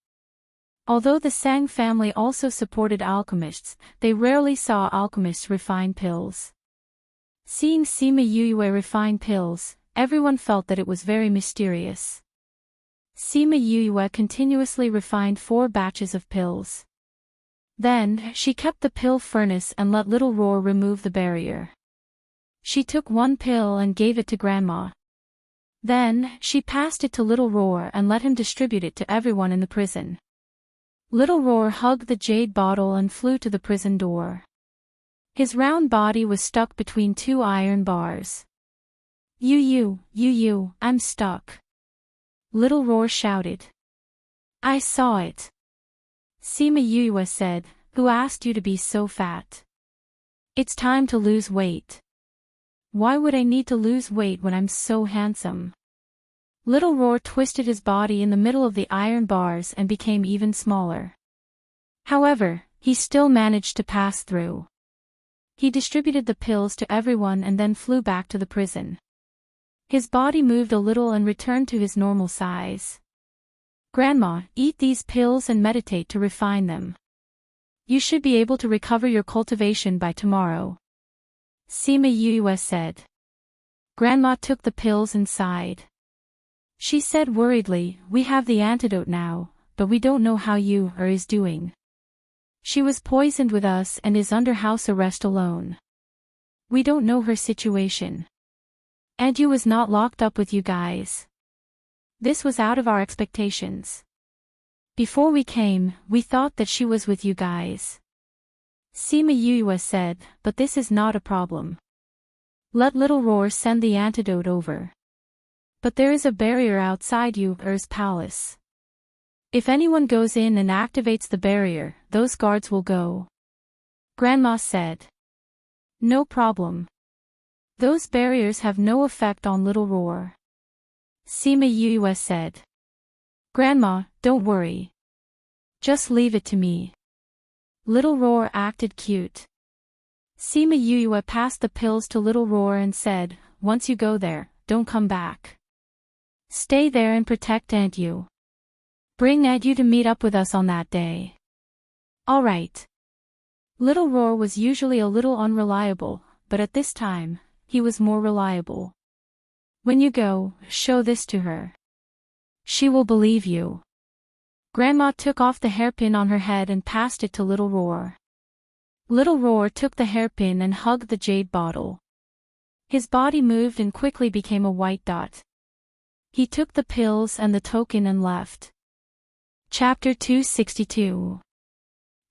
Although the Sang family also supported alchemists, they rarely saw alchemists refine pills. Seeing Sima Yuyue refine pills, everyone felt that it was very mysterious. Sima Yuyue continuously refined 4 batches of pills. Then, she kept the pill furnace and let Little Roar remove the barrier. She took 1 pill and gave it to Grandma. Then, she passed it to Little Roar and let him distribute it to everyone in the prison. Little Roar hugged the jade bottle and flew to the prison door. His round body was stuck between 2 iron bars. I'm stuck. Little Roar shouted. I saw it. Sima Yuyue said, who asked you to be so fat? It's time to lose weight. Why would I need to lose weight when I'm so handsome? Little Roar twisted his body in the middle of the iron bars and became even smaller. However, he still managed to pass through. He distributed the pills to everyone and then flew back to the prison. His body moved a little and returned to his normal size. Grandma, eat these pills and meditate to refine them. You should be able to recover your cultivation by tomorrow. Sima Yuyue said. Grandma took the pills and sighed. She said worriedly, we have the antidote now, but we don't know how you is doing. She was poisoned with us and is under house arrest alone. We don't know her situation. And you was not locked up with you guys. This was out of our expectations. Before we came, we thought that she was with you guys. Sima Yuyue said, but this is not a problem. Let Little Roar send the antidote over. But there is a barrier outside Yu's palace. If anyone goes in and activates the barrier, those guards will go. Grandma said. No problem. Those barriers have no effect on Little Roar. Sima Yuyue said. Grandma, don't worry. Just leave it to me. Little Roar acted cute. Sima Yuyue passed the pills to Little Roar and said, once you go there, don't come back. Stay there and protect Aunt Yu. Bring Aunt Yu to meet up with us on that day. Alright. Little Roar was usually a little unreliable, but at this time, he was more reliable. When you go, show this to her. She will believe you. Grandma took off the hairpin on her head and passed it to Little Roar. Little Roar took the hairpin and hugged the jade bottle. His body moved and quickly became a white dot. He took the pills and the token and left. Chapter 262.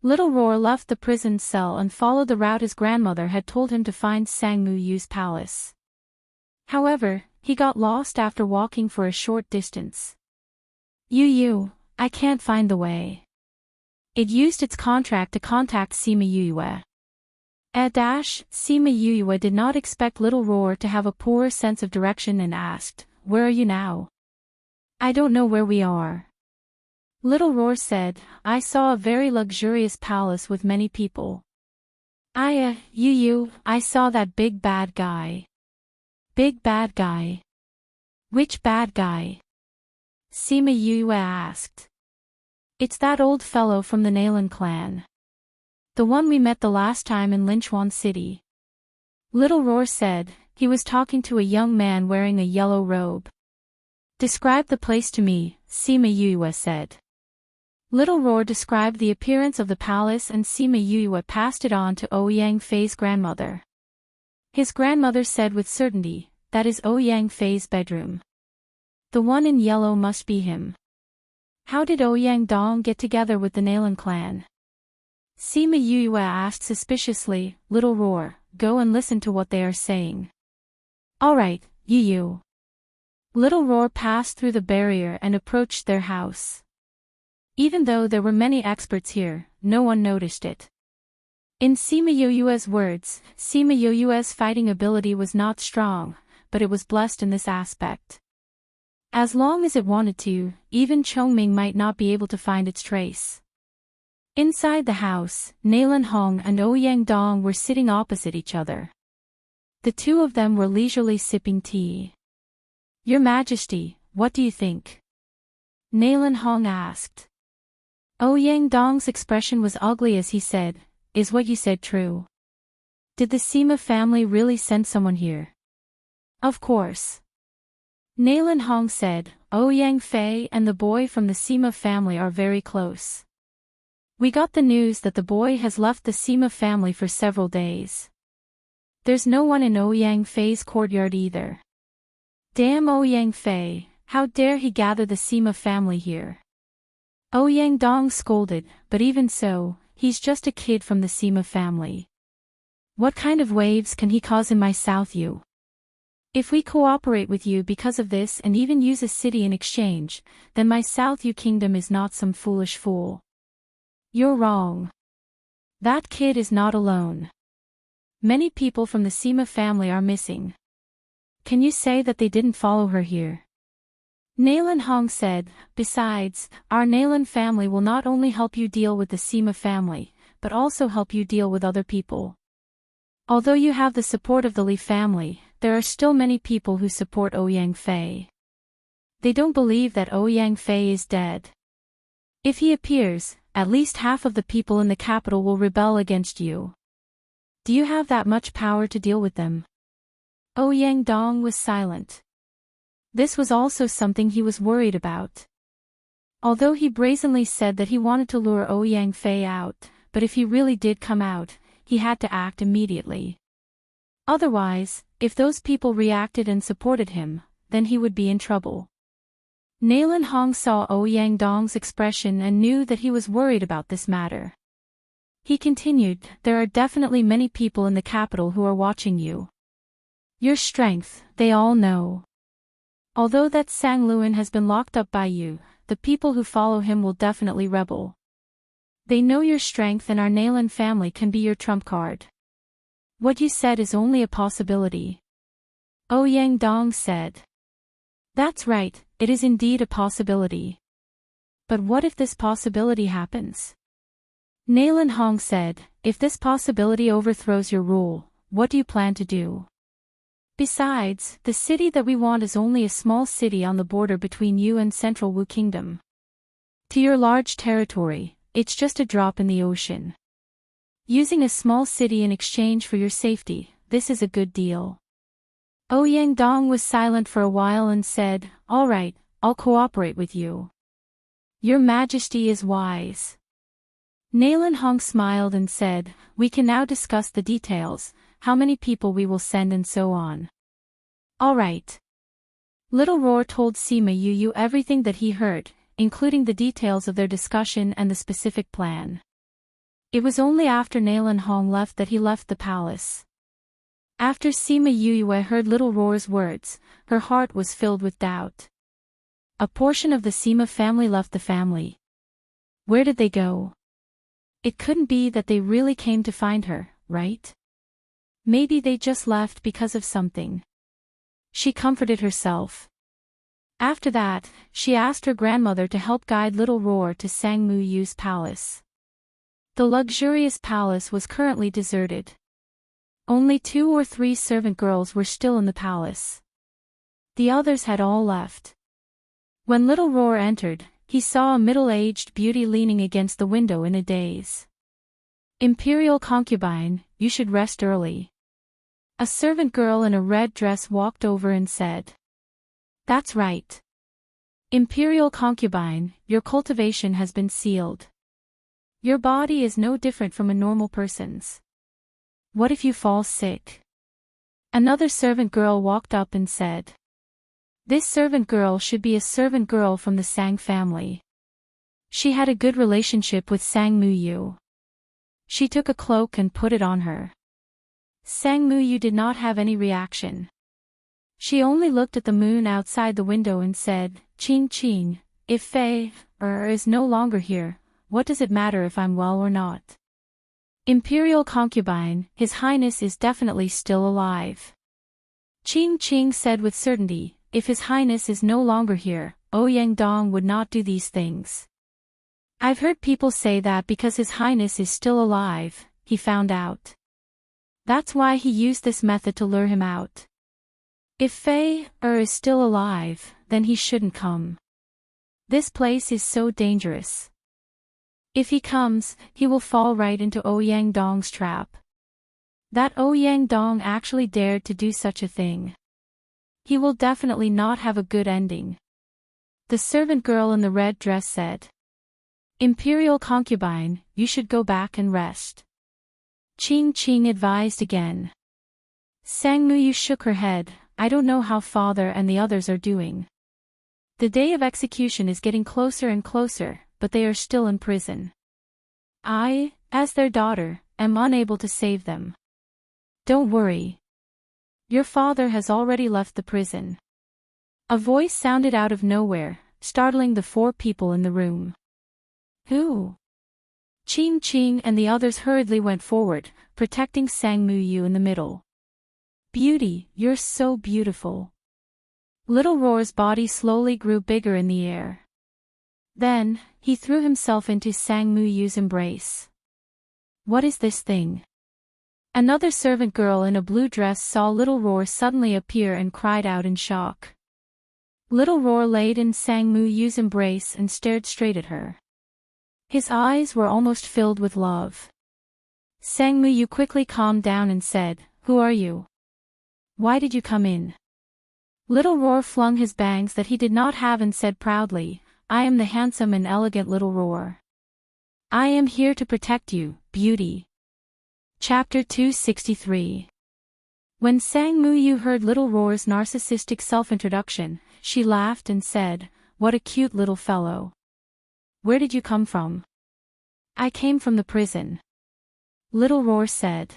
Little Roar left the prison cell and followed the route his grandmother had told him to find Sangmu Yu's palace. However, he got lost after walking for a short distance. Yu, I can't find the way. It used its contract to contact Sima Yuyue. Sima Yuyue did not expect Little Roar to have a poor sense of direction and asked, where are you now? I don't know where we are. Little Roar said, I saw a very luxurious palace with many people. I saw that big bad guy. Big bad guy. Which bad guy? Sima Yuyue asked. It's that old fellow from the Nalan clan. The one we met the last time in Linchuan City. Little Roar said, he was talking to a young man wearing a yellow robe. Describe the place to me, Sima Yuyue said. Little Roar described the appearance of the palace and Sima Yuyue passed it on to Ouyang Fei's grandmother. His grandmother said with certainty, that is Ouyang Fei's bedroom. The one in yellow must be him. How did Ouyang Dong get together with the Nalan clan? Sima Yuyue asked suspiciously, Little Roar, go and listen to what they are saying. Alright, Yu. Little Roar passed through the barrier and approached their house. Even though there were many experts here, no one noticed it. In Sima Yuyue's words, Sima Yuyue's fighting ability was not strong, but it was blessed in this aspect. As long as it wanted to, even Chongming might not be able to find its trace. Inside the house, Nalan Hong and Ouyang Dong were sitting opposite each other. The two of them were leisurely sipping tea. Your Majesty, what do you think? Nalan Hong asked. Ouyang Dong's expression was ugly as he said, is what you said true? Did the Sima family really send someone here? Of course. Nalan Hong said, Ouyang Fei and the boy from the Sima family are very close. We got the news that the boy has left the Sima family for several days. There's no one in Ouyang Fei's courtyard either. Damn Ouyang Fei, how dare he gather the Sima family here? Ouyang Dong scolded, but even so, he's just a kid from the Sima family. What kind of waves can he cause in my South Yu? If we cooperate with you because of this and even use a city in exchange, then my South U kingdom is not some foolish fool. You're wrong. That kid is not alone. Many people from the Sima family are missing. Can you say that they didn't follow her here? Nalan Hong said, besides, our Nalan family will not only help you deal with the Sima family, but also help you deal with other people. Although you have the support of the Li family, there are still many people who support Ouyang Fei. They don't believe that Ouyang Fei is dead. If he appears, at least half of the people in the capital will rebel against you. Do you have that much power to deal with them? Ouyang Dong was silent. This was also something he was worried about. Although he brazenly said that he wanted to lure Ouyang Fei out, but if he really did come out, he had to act immediately. Otherwise, if those people reacted and supported him, then he would be in trouble. Nalan Hong saw Ouyang Dong's expression and knew that he was worried about this matter. He continued, there are definitely many people in the capital who are watching you. Your strength, they all know. Although that Sang Luan has been locked up by you, the people who follow him will definitely rebel. They know your strength and our Nalan family can be your trump card. What you said is only a possibility. Ouyang Dong said. That's right, it is indeed a possibility. But what if this possibility happens? Nalan Hong said, if this possibility overthrows your rule, what do you plan to do? Besides, the city that we want is only a small city on the border between you and Central Wu Kingdom. To your large territory, it's just a drop in the ocean. Using a small city in exchange for your safety, this is a good deal. Ouyang Dong was silent for a while and said, all right, I'll cooperate with you. Your Majesty is wise. Nalan Hong smiled and said, we can now discuss the details, how many people we will send and so on. All right. Little Roar told Sima Yu everything that he heard, including the details of their discussion and the specific plan. It was only after Nalan Hong left that he left the palace. After Sima Yu heard Little Roar's words, her heart was filled with doubt. A portion of the Sima family left the family. Where did they go? It couldn't be that they really came to find her, right? Maybe they just left because of something. She comforted herself. After that, she asked her grandmother to help guide Little Roar to Sang Mu Yu's palace. The luxurious palace was currently deserted. Only 2 or 3 servant girls were still in the palace. The others had all left. When Little Roar entered, he saw a middle-aged beauty leaning against the window in a daze. Imperial concubine, you should rest early. A servant girl in a red dress walked over and said. That's right. Imperial concubine, your cultivation has been sealed. Your body is no different from a normal person's. What if you fall sick? Another servant girl walked up and said. This servant girl should be a servant girl from the Sang family. She had a good relationship with Sang Mu Yu. She took a cloak and put it on her. Sang Mu Yu did not have any reaction. She only looked at the moon outside the window and said, Ching Ching, if Fei is no longer here, what does it matter if I'm well or not? Imperial concubine, His Highness is definitely still alive. Ching Ching said with certainty, if His Highness is no longer here, Ouyang Dong would not do these things. I've heard people say that because His Highness is still alive, he found out. That's why he used this method to lure him out. If Fei is still alive, then he shouldn't come. This place is so dangerous. If he comes, he will fall right into Ouyang Dong's trap. That Ouyang Dong actually dared to do such a thing. He will definitely not have a good ending. The servant girl in the red dress said. Imperial concubine, you should go back and rest. Ching Ching advised again. Sang Mu Yu shook her head, I don't know how father and the others are doing. The day of execution is getting closer and closer, but they are still in prison. I, as their daughter, am unable to save them. Don't worry. Your father has already left the prison. A voice sounded out of nowhere, startling the 4 people in the room. Who? Ching Ching and the others hurriedly went forward, protecting Sang Mu Yu in the middle. Beauty, you're so beautiful. Little Roar's body slowly grew bigger in the air. Then, he threw himself into Sang Mu Yu's embrace. What is this thing? Another servant girl in a blue dress saw Little Roar suddenly appear and cried out in shock. Little Roar laid in Sang Mu Yu's embrace and stared straight at her. His eyes were almost filled with love. Sang Mu Yu quickly calmed down and said, "Who are you? Why did you come in?" Little Roar flung his bangs that he did not have and said proudly, "I am the handsome and elegant Little Roar. I am here to protect you, beauty." Chapter 263. When Sang Mu Yu heard Little Roar's narcissistic self-introduction, she laughed and said, "What a cute little fellow. Where did you come from?" "I came from the prison." Little Roar said.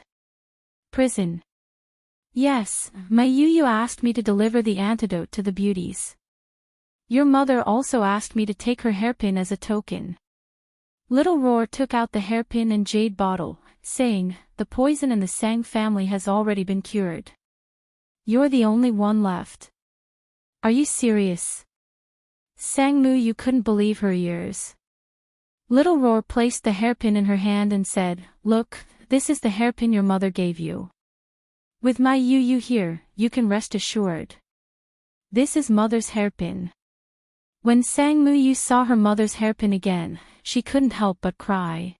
"Prison?" "Yes, my Yu asked me to deliver the antidote to the beauties. Your mother also asked me to take her hairpin as a token." Little Roar took out the hairpin and jade bottle, saying, "The poison in the Sang family has already been cured. You're the only one left." "Are you serious?" Sang Mu Yu couldn't believe her ears. Little Roar placed the hairpin in her hand and said, "Look, this is the hairpin your mother gave you. With my Yu here, you can rest assured. This is mother's hairpin." When Sang Mu Yu saw her mother's hairpin again, she couldn't help but cry.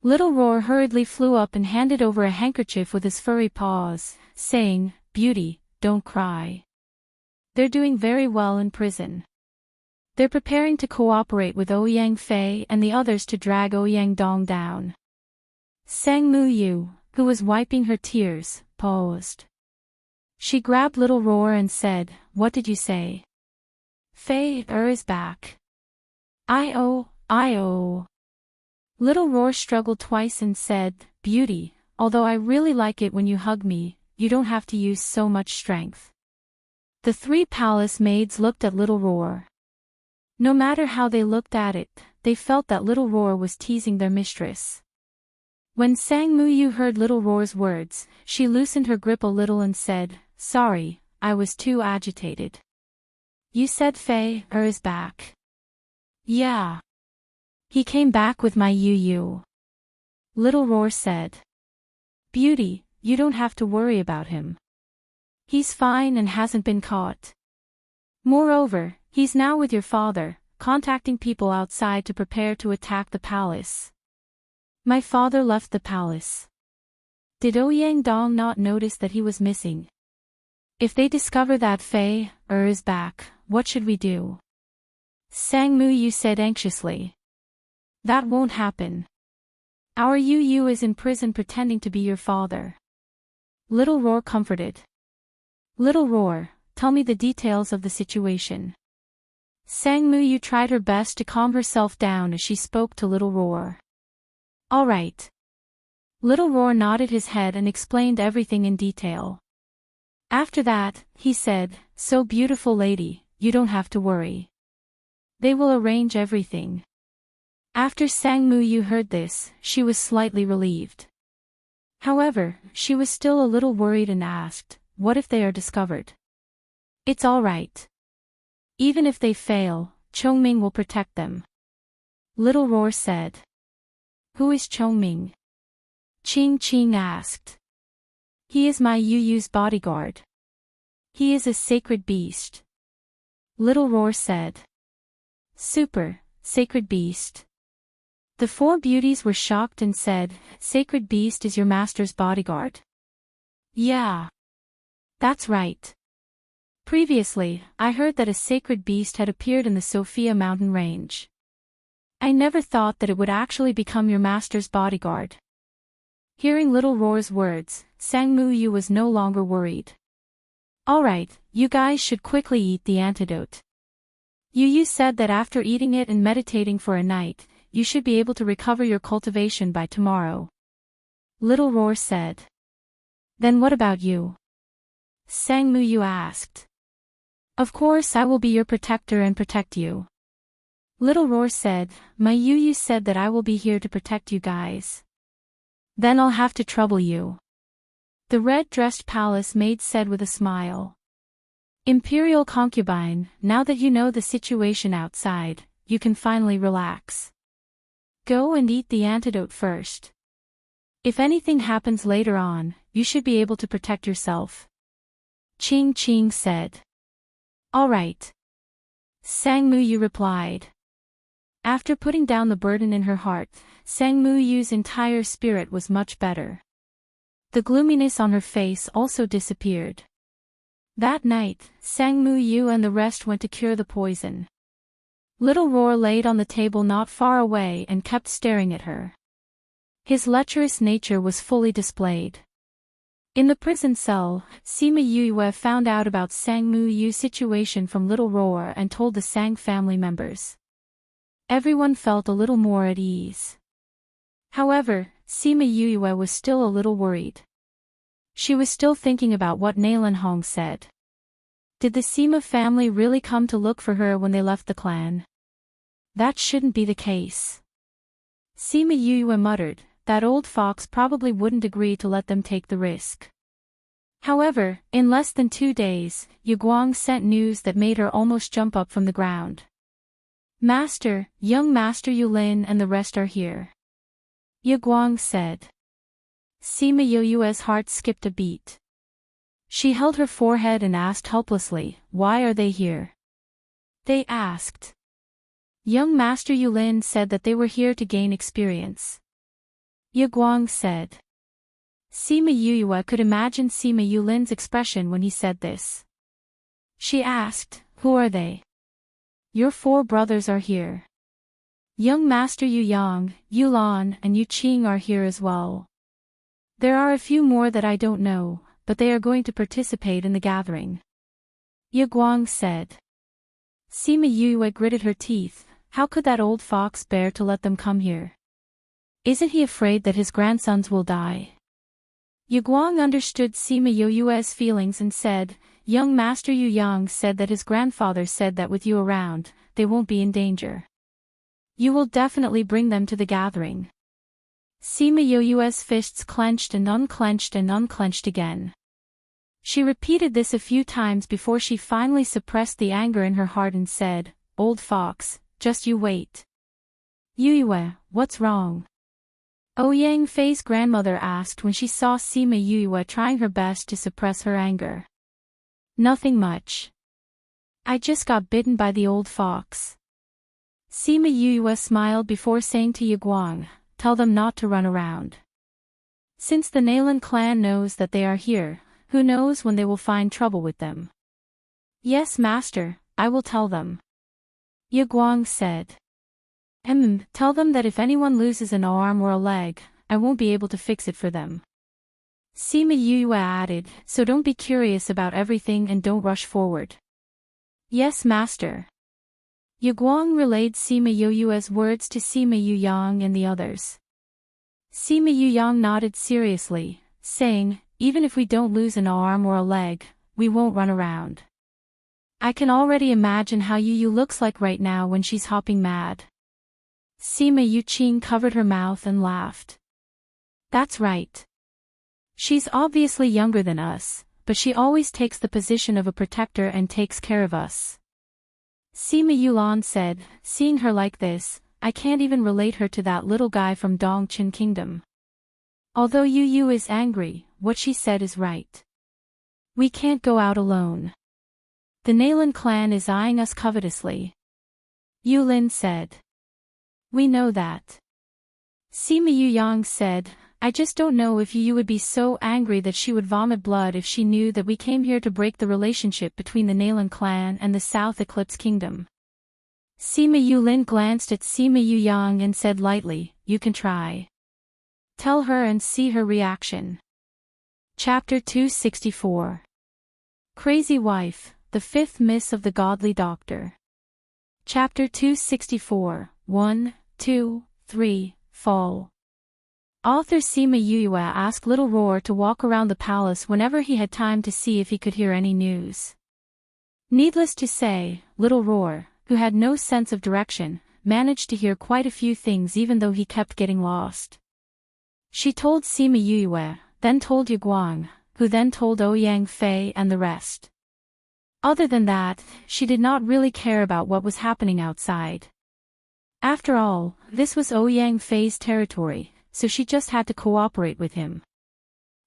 Little Roar hurriedly flew up and handed over a handkerchief with his furry paws, saying, "Beauty, don't cry. They're doing very well in prison. They're preparing to cooperate with Ouyang Fei and the others to drag Ouyang Dong down." Sang Mu Yu, who was wiping her tears, paused. She grabbed Little Roar and said, "What did you say?" "Fei is back. I-oh. Little Roar struggled twice and said, "Beauty, although I really like it when you hug me, you don't have to use so much strength." The 3 palace maids looked at Little Roar. No matter how they looked at it, they felt that Little Roar was teasing their mistress. When Sang Mu Yu heard Little Roar's words, she loosened her grip a little and said, "Sorry, I was too agitated." "You said Fei is back." "Yeah. He came back with my Yu. Little Roar said. "Beauty, you don't have to worry about him. He's fine and hasn't been caught. Moreover, he's now with your father, contacting people outside to prepare to attack the palace." "My father left the palace. Did Ouyang Dong not notice that he was missing? If they discover that Fei is back, what should we do?" Sang Mu Yu said anxiously. "That won't happen. Our Yu is in prison pretending to be your father." Little Roar comforted. "Little Roar, tell me the details of the situation." Sang Mu Yu tried her best to calm herself down as she spoke to Little Roar. "All right." Little Roar nodded his head and explained everything in detail. After that, he said, "So beautiful lady, you don't have to worry. They will arrange everything." After Sang Mu Yu heard this, she was slightly relieved. However, she was still a little worried and asked, "What if they are discovered?" "It's all right. Even if they fail, Chongming will protect them." Little Roar said. "Who is Chongming?" Ching asked. "He is my Yu's bodyguard. He is a sacred beast." Little Roar said. "Super, sacred beast." The 4 beauties were shocked and said, "Sacred beast is your master's bodyguard?" "Yeah. That's right. Previously, I heard that a sacred beast had appeared in the Sophia mountain range. I never thought that it would actually become your master's bodyguard." Hearing Little Roar's words, Sang Mu Yu was no longer worried. "All right, you guys should quickly eat the antidote. Yu said that after eating it and meditating for a night, you should be able to recover your cultivation by tomorrow." Little Roar said. "Then what about you? Sang Yu asked. Of course I will be your protector and protect you. Little Roar said, my Yu said that I will be here to protect you guys. Then I'll have to trouble you. The red-dressed palace maid said with a smile. Imperial concubine, now that you know the situation outside, you can finally relax. Go and eat the antidote first. If anything happens later on, you should be able to protect yourself. Ching Ching said. All right. Sang Yu replied. After putting down the burden in her heart, Sang Yu's entire spirit was much better. The gloominess on her face also disappeared. That night, Sang Yu and the rest went to cure the poison. Little Roar laid on the table not far away and kept staring at her. His lecherous nature was fully displayed. In the prison cell, Sima Yue found out about Sang Yu's situation from Little Roar and told the Sang family members. Everyone felt a little more at ease. However, Sima Yue was still a little worried. She was still thinking about what Nalan Hong said. Did the Sima family really come to look for her when they left the clan? That shouldn't be the case. Sima Yue muttered, that old fox probably wouldn't agree to let them take the risk. However, in less than 2 days, Yu Guang sent news that made her almost jump up from the ground. Master, young Master Yulin and the rest are here. Yu Guang said. Sima Yu's heart skipped a beat. She held her forehead and asked helplessly, why are they here? They asked. Young Master Yulin said that they were here to gain experience. Yu Guang said. Sima Yue could imagine Sima Yulin's expression when he said this. She asked, who are they? Your 4 brothers are here. Young Master Yu Yang, Yu Lan and Yu Qing are here as well. There are a few more that I don't know, but they are going to participate in the gathering. Yu Guang said. Sima Yue gritted her teeth, how could that old fox bear to let them come here? Isn't he afraid that his grandsons will die? Yu Guang understood Sima Yu's feelings and said, young Master Yu Yang said that his grandfather said that with you around, they won't be in danger. You will definitely bring them to the gathering. Sima Yu's fists clenched and unclenched again. She repeated this a few times before she finally suppressed the anger in her heart and said, old fox, just you wait. Yue, what's wrong? Ouyang Fei's grandmother asked when she saw Sima Yue trying her best to suppress her anger. Nothing much. I just got bitten by the old fox. Sima Yue smiled before saying to Yu Guang, tell them not to run around. Since the Nalan clan knows that they are here, who knows when they will find trouble with them. Yes, master, I will tell them. Yu Guang said. Tell them that if anyone loses an arm or a leg, I won't be able to fix it for them. Sima Yue added, so don't be curious about everything and don't rush forward. Yes, master. Yu Guang relayed Sima Yu's words to Sima Yu Yang and the others. Sima Yu Yang nodded seriously, saying, even if we don't lose an arm or a leg, we won't run around. I can already imagine how Yu looks like right now when she's hopping mad. Sima Yu Qing covered her mouth and laughed. That's right. She's obviously younger than us, but she always takes the position of a protector and takes care of us. Sima Yulan said, seeing her like this, I can't even relate her to that little guy from Dongqin Kingdom. Although Yu is angry, what she said is right. We can't go out alone. The Nalan clan is eyeing us covetously. Yulin said. We know that. Sima Yu Yang said, I just don't know if Yu would be so angry that she would vomit blood if she knew that we came here to break the relationship between the Nalan clan and the South Eclipse Kingdom. Sima Yulin glanced at Sima Yu Yang and said lightly, you can try. Tell her and see her reaction. Chapter 264. Crazy Wife, the Fifth Miss of the Godly Doctor. Chapter 264, 1, 2, 3, Fall. Author Sima Yue asked Little Roar to walk around the palace whenever he had time to see if he could hear any news. Needless to say, Little Roar, who had no sense of direction, managed to hear quite a few things even though he kept getting lost. She told Sima Yue, then told Guang, who then told Ouyang Fei and the rest. Other than that, she did not really care about what was happening outside. After all, this was Ouyang Fei's territory, so she just had to cooperate with him.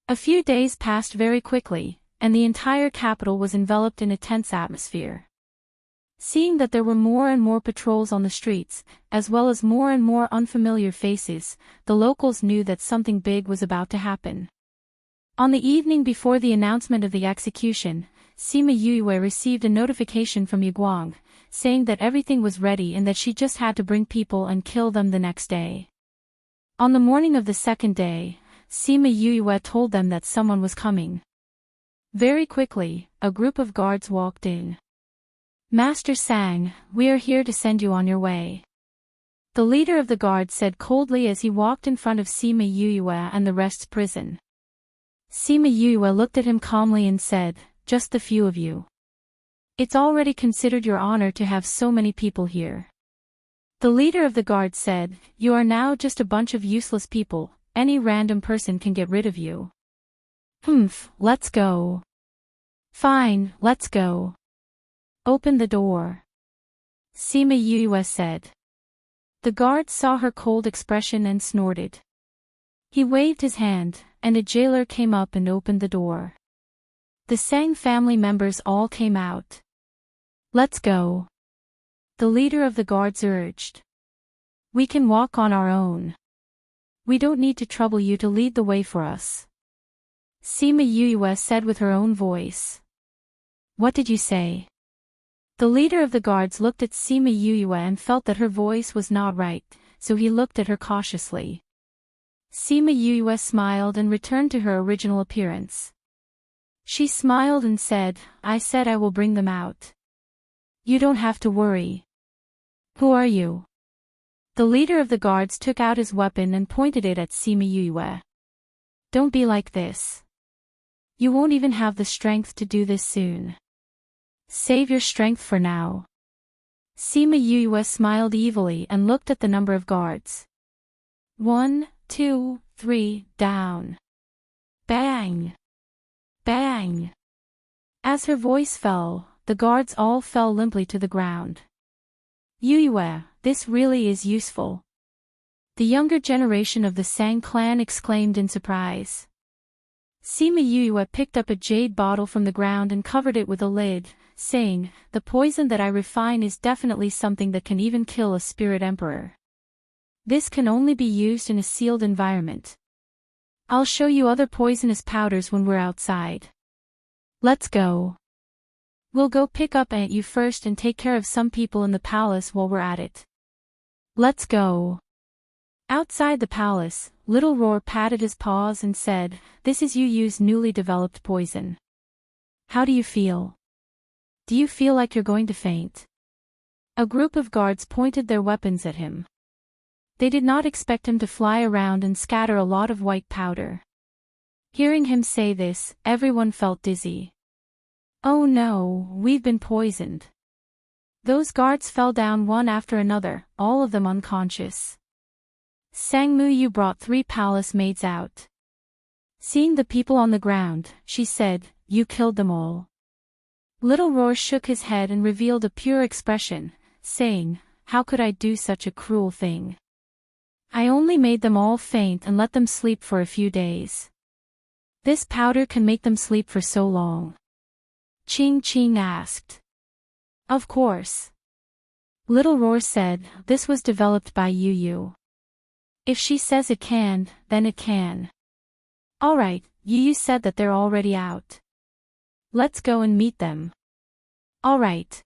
A few days passed very quickly, and the entire capital was enveloped in a tense atmosphere. Seeing that there were more and more patrols on the streets, as well as more and more unfamiliar faces, the locals knew that something big was about to happen. On the evening before the announcement of the execution, Sima Yue received a notification from Guang, saying that everything was ready and that she just had to bring people and kill them the next day. On the morning of the second day, Sima Yue told them that someone was coming. Very quickly, a group of guards walked in. Master Sang, we are here to send you on your way. The leader of the guard said coldly as he walked in front of Sima Yue and the rest's prison. Sima Yue looked at him calmly and said, just the few of you. It's already considered your honor to have so many people here. The leader of the guard said, you are now just a bunch of useless people, any random person can get rid of you. Let's go. Fine, let's go. Open the door. Sima Yue said. The guard saw her cold expression and snorted. He waved his hand, and a jailer came up and opened the door. The Sang family members all came out. Let's go. The leader of the guards urged. We can walk on our own. We don't need to trouble you to lead the way for us. Sima Yue said with her own voice. What did you say? The leader of the guards looked at Sima Yue and felt that her voice was not right, so he looked at her cautiously. Sima Yue smiled and returned to her original appearance. She smiled and said, I said I will bring them out. You don't have to worry. Who are you? The leader of the guards took out his weapon and pointed it at Sima Yue. Don't be like this. You won't even have the strength to do this soon. Save your strength for now. Sima Yue smiled evilly and looked at the number of guards. 1, 2, 3, down. Bang! Bang! As her voice fell, the guards all fell limply to the ground. Yue, this really is useful. The younger generation of the Sang clan exclaimed in surprise. Sima Yue picked up a jade bottle from the ground and covered it with a lid, saying, the poison that I refine is definitely something that can even kill a spirit emperor. This can only be used in a sealed environment. I'll show you other poisonous powders when we're outside. Let's go. We'll go pick up Aunt Yu first and take care of some people in the palace while we're at it. Let's go. Outside the palace, Little Roar patted his paws and said, this is Yu's newly developed poison. How do you feel? Do you feel like you're going to faint? A group of guards pointed their weapons at him. They did not expect him to fly around and scatter a lot of white powder. Hearing him say this, everyone felt dizzy. Oh no, we've been poisoned. Those guards fell down one after another, all of them unconscious. Sang Muyu brought 3 palace maids out. Seeing the people on the ground, she said, you killed them all. Little Roar shook his head and revealed a pure expression, saying, how could I do such a cruel thing? I only made them all faint and let them sleep for a few days. This powder can make them sleep for so long. Ching Ching asked. Of course. Little Roar said, this was developed by Yu. If she says it can, then it can. Alright, Yu said that they're already out. Let's go and meet them. Alright.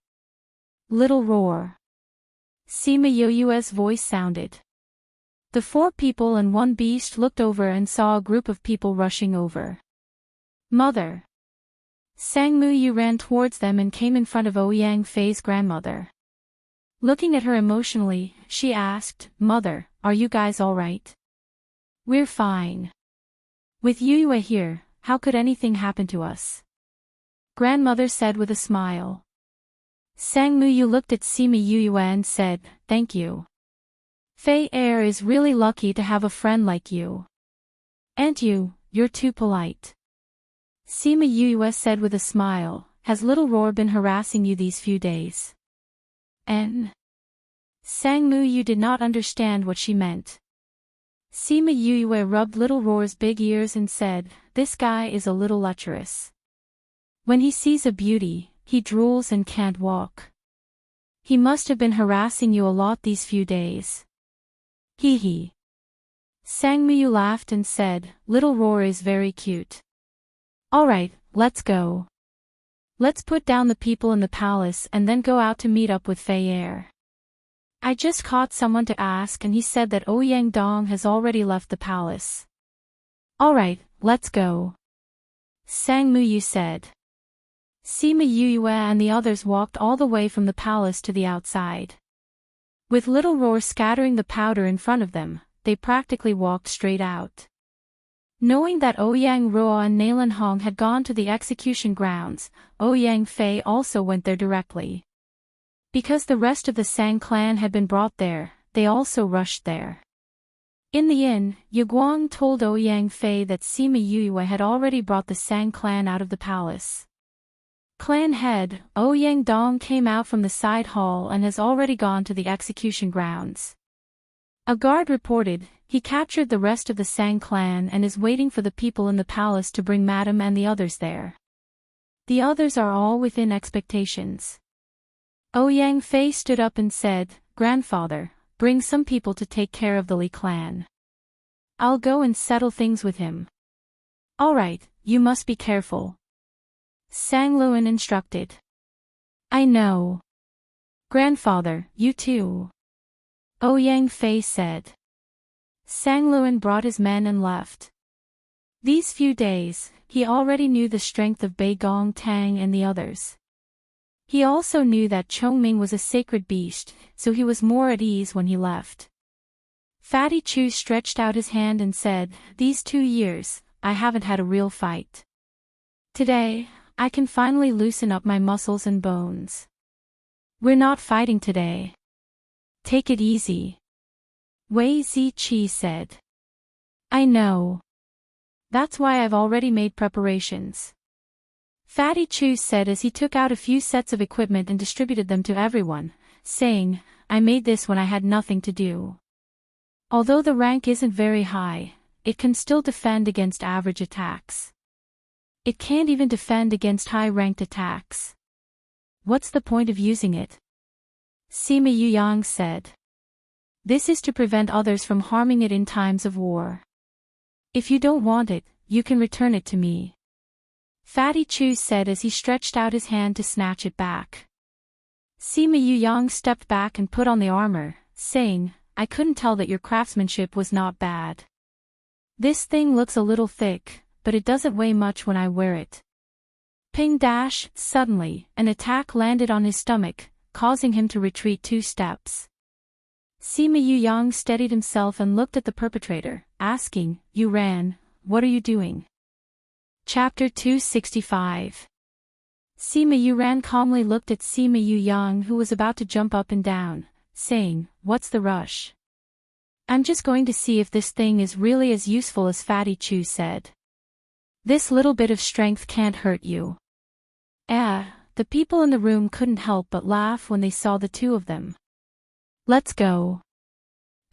Little Roar. Sima Yu's voice sounded. The 4 people and 1 beast looked over and saw a group of people rushing over. Mother. Sang Muyu ran towards them and came in front of Ouyang Fei's grandmother. Looking at her emotionally, she asked, Mother, are you guys alright? We're fine. With Yue here, how could anything happen to us? Grandmother said with a smile. Sang Muyu looked at Sima Yue and said, thank you. Fei Er is really lucky to have a friend like you. And you're too polite. Sima Yue said with a smile, has Little Roar been harassing you these few days? And Sang Muyu did not understand what she meant. Sima Yue rubbed Little Roar's big ears and said, this guy is a little lecherous. When he sees a beauty, he drools and can't walk. He must have been harassing you a lot these few days. Hee hee. Sang Muyu laughed and said, Little Roar is very cute. Alright, let's go. Let's put down the people in the palace and then go out to meet up with Fei Er. I just caught someone to ask and he said that Ouyang Dong has already left the palace. Alright, let's go. Sang Muyu said. Sima Yue and the others walked all the way from the palace to the outside. With Little Roar scattering the powder in front of them, they practically walked straight out. Knowing that Ouyang Ruo and Nalan Hong had gone to the execution grounds, Ouyang Fei also went there directly. Because the rest of the Sang clan had been brought there, they also rushed there. In the inn, Yaguang told Ouyang Fei that Sima Yue had already brought the Sang clan out of the palace. Clan head, Ouyang Dong came out from the side hall and has already gone to the execution grounds. A guard reported, he captured the rest of the Sang clan and is waiting for the people in the palace to bring Madam and the others there. The others are all within expectations. Ouyang Fei stood up and said, Grandfather, bring some people to take care of the Li clan. I'll go and settle things with him. Alright, you must be careful. Sang Luan instructed. I know. Grandfather, you too. Ouyang Fei said. Sang Luan brought his men and left. These few days, he already knew the strength of Bei Gong Tang and the others. He also knew that Chongming was a sacred beast, so he was more at ease when he left. Fatty Chu stretched out his hand and said, these 2 years, I haven't had a real fight. Today, I can finally loosen up my muscles and bones. We're not fighting today. Take it easy. Wei Ziqi said. I know. That's why I've already made preparations. Fatty Chu said as he took out a few sets of equipment and distributed them to everyone, saying, I made this when I had nothing to do. Although the rank isn't very high, it can still defend against average attacks. It can't even defend against high-ranked attacks. What's the point of using it? Sima Yuyang said. This is to prevent others from harming it in times of war. If you don't want it, you can return it to me. Fatty Chu said as he stretched out his hand to snatch it back. Sima Yuyang stepped back and put on the armor, saying, I couldn't tell that your craftsmanship was not bad. This thing looks a little thick, but it doesn't weigh much when I wear it. Ping dash, suddenly, an attack landed on his stomach, causing him to retreat 2 steps. Sima Yuyang steadied himself and looked at the perpetrator, asking, You ran, what are you doing? Chapter 265. Sima Yuran calmly looked at Sima Yuyang who was about to jump up and down, saying, What's the rush? I'm just going to see if this thing is really as useful as Fatty Chu said. This little bit of strength can't hurt you. The people in the room couldn't help but laugh when they saw the 2 of them. Let's go.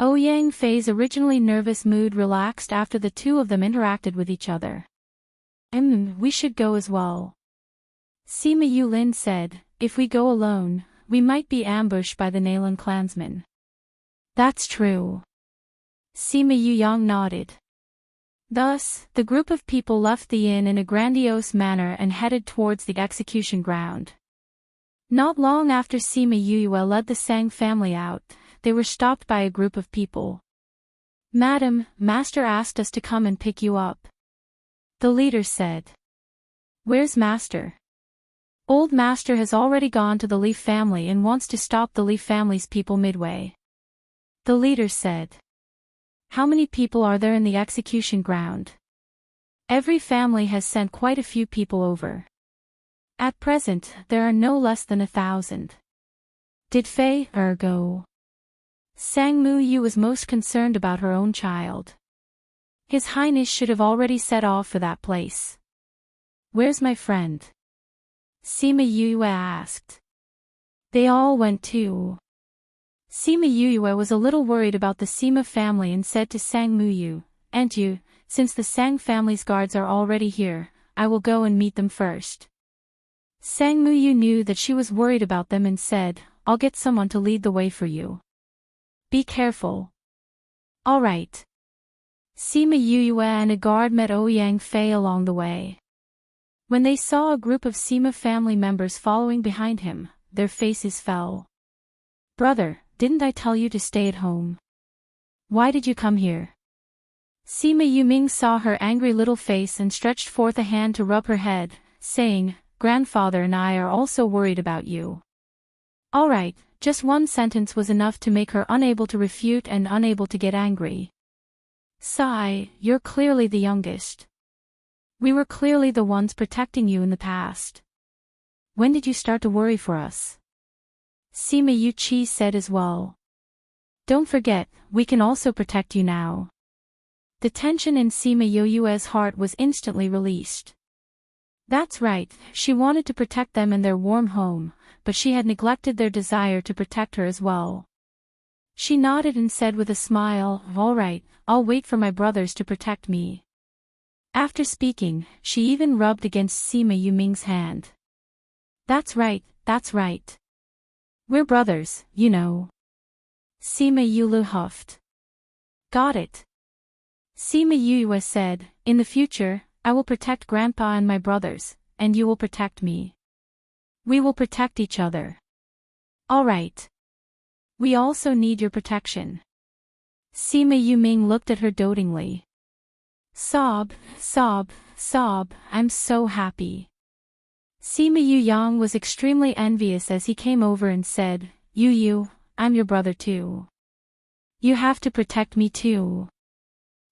Ouyang Fei's originally nervous mood relaxed after the 2 of them interacted with each other. We should go as well. Sima Yulin said, if we go alone, we might be ambushed by the Nalan clansmen. That's true. Sima Yuyang nodded. Thus, the group of people left the inn in a grandiose manner and headed towards the execution ground. Not long after Sima Yue led the Sang family out, they were stopped by a group of people. Madam, Master asked us to come and pick you up. The leader said. Where's Master? Old Master has already gone to the Li family and wants to stop the Li family's people midway. The leader said. how many people are there in the execution ground? Every family has sent quite a few people over. At present, there are no less than 1,000. Did Fei go? Sang Mu Yu was most concerned about her own child. His Highness should have already set off for that place. Where's my friend? Sima Yue asked. They all went too. Sima Yue was a little worried about the Sima family and said to Sang Mu Yu, "Aunt Yu, since the Sang family's guards are already here, I will go and meet them first." Sang Mu Yu knew that she was worried about them and said, "I'll get someone to lead the way for you. Be careful." All right. Sima Yue and a guard met Ouyang Fei along the way. When they saw a group of Sima family members following behind him, their faces fell. "Brother, didn't I tell you to stay at home? Why did you come here?" Sima Yuming saw her angry little face and stretched forth a hand to rub her head, saying, "Grandfather and I are also worried about you." All right, just one sentence was enough to make her unable to refute and unable to get angry. "Sai, you're clearly the youngest. We were clearly the ones protecting you in the past. When did you start to worry for us?" Sima Yu-chi said as well. "Don't forget, we can also protect you now." The tension in Sima Yue's heart was instantly released. That's right, she wanted to protect them and their warm home, but she had neglected their desire to protect her as well. She nodded and said with a smile, "All right, I'll wait for my brothers to protect me." After speaking, she even rubbed against Sima Yuming's hand. That's right, that's right. We're brothers, you know." Sima Yulu huffed. "Got it." Sima Yue said, "In the future, I will protect Grandpa and my brothers, and you will protect me. We will protect each other. All right. We also need your protection." Sima Yuming looked at her dotingly. Sob, sob, sob, I'm so happy. Sima Yu-yang was extremely envious as he came over and said, Yu, I'm your brother too. You have to protect me too."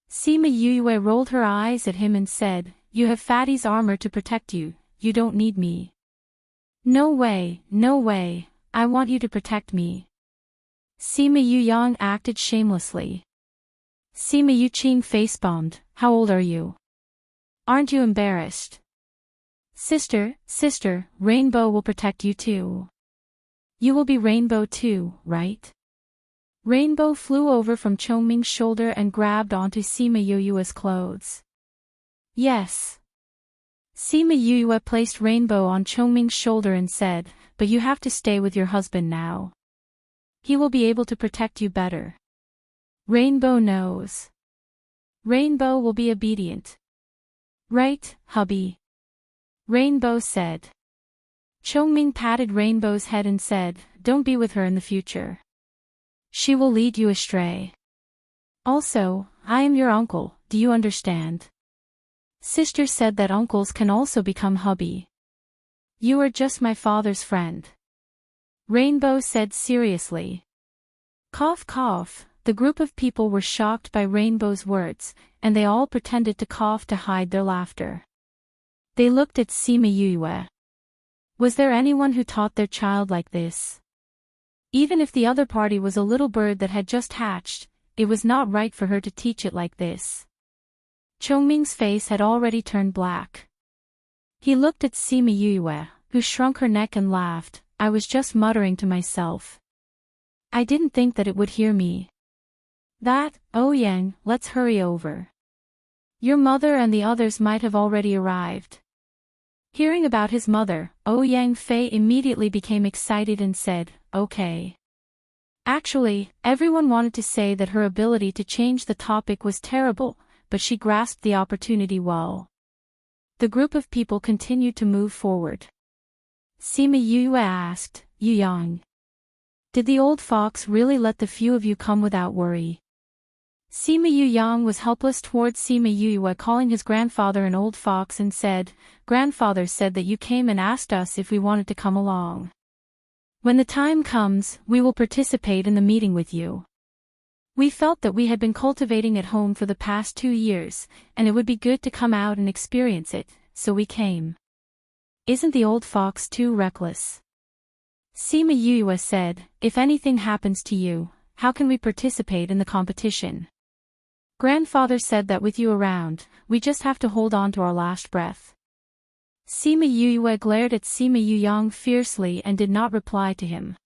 Sima Yue rolled her eyes at him and said, "You have Fatty's armor to protect you, you don't need me." No way, I want you to protect me." Sima Yu-yang acted shamelessly. Sima Yu-ching face-bombed, "How old are you? Aren't you embarrassed?" Sister, Rainbow will protect you too. You will be Rainbow too, right?" Rainbow flew over from Chongming's shoulder and grabbed onto Sima Yue's clothes. Yes. Sima Yue placed Rainbow on Chongming's shoulder and said, "But you have to stay with your husband now. He will be able to protect you better. Rainbow knows. Rainbow will be obedient. Right, hubby?" Rainbow said. Chongming patted Rainbow's head and said, "Don't be with her in the future. She will lead you astray. Also, I am your uncle, do you understand? Sister said that uncles can also become hubby. You are just my father's friend." Rainbow said seriously. Cough cough, the group of people were shocked by Rainbow's words, and they all pretended to cough to hide their laughter. They looked at Sima Yue. Was there anyone who taught their child like this? Even if the other party was a little bird that had just hatched, it was not right for her to teach it like this. Chongming's face had already turned black. He looked at Sima Yue, who shrunk her neck and laughed. "I was just muttering to myself. I didn't think that it would hear me. Ouyang, let's hurry over. Your mother and the others might have already arrived." Hearing about his mother, Ouyang Fei immediately became excited and said, "Okay." Actually, everyone wanted to say that her ability to change the topic was terrible, but she grasped the opportunity well. The group of people continued to move forward. Sima Yue asked, "Yu-yang, did the old fox really let the few of you come without worry?" Sima Yu-yang was helpless towards Sima Yue calling his grandfather an old fox and said, "Grandfather said that you came and asked us if we wanted to come along. When the time comes, we will participate in the meeting with you." We felt that we had been cultivating at home for the past 2 years, and it would be good to come out and experience it, so we came. Isn't the old fox too reckless? Sima Yuyue said, if anything happens to you, how can we participate in the competition? Grandfather said that with you around, we just have to hold on to our last breath. Sima Yuyue glared at Sima Yuyang fiercely and did not reply to him.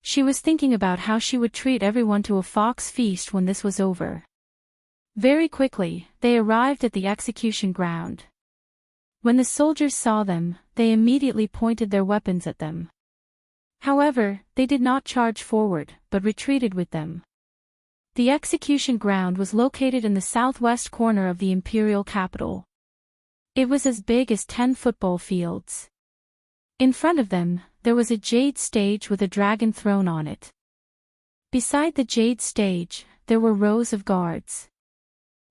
She was thinking about how she would treat everyone to a fox feast when this was over. Very quickly, they arrived at the execution ground. When the soldiers saw them, they immediately pointed their weapons at them. However, they did not charge forward, but retreated with them. The execution ground was located in the southwest corner of the imperial capital. It was as big as 10 football fields. In front of them, there was a jade stage with a dragon throne on it. Beside the jade stage, there were rows of guards.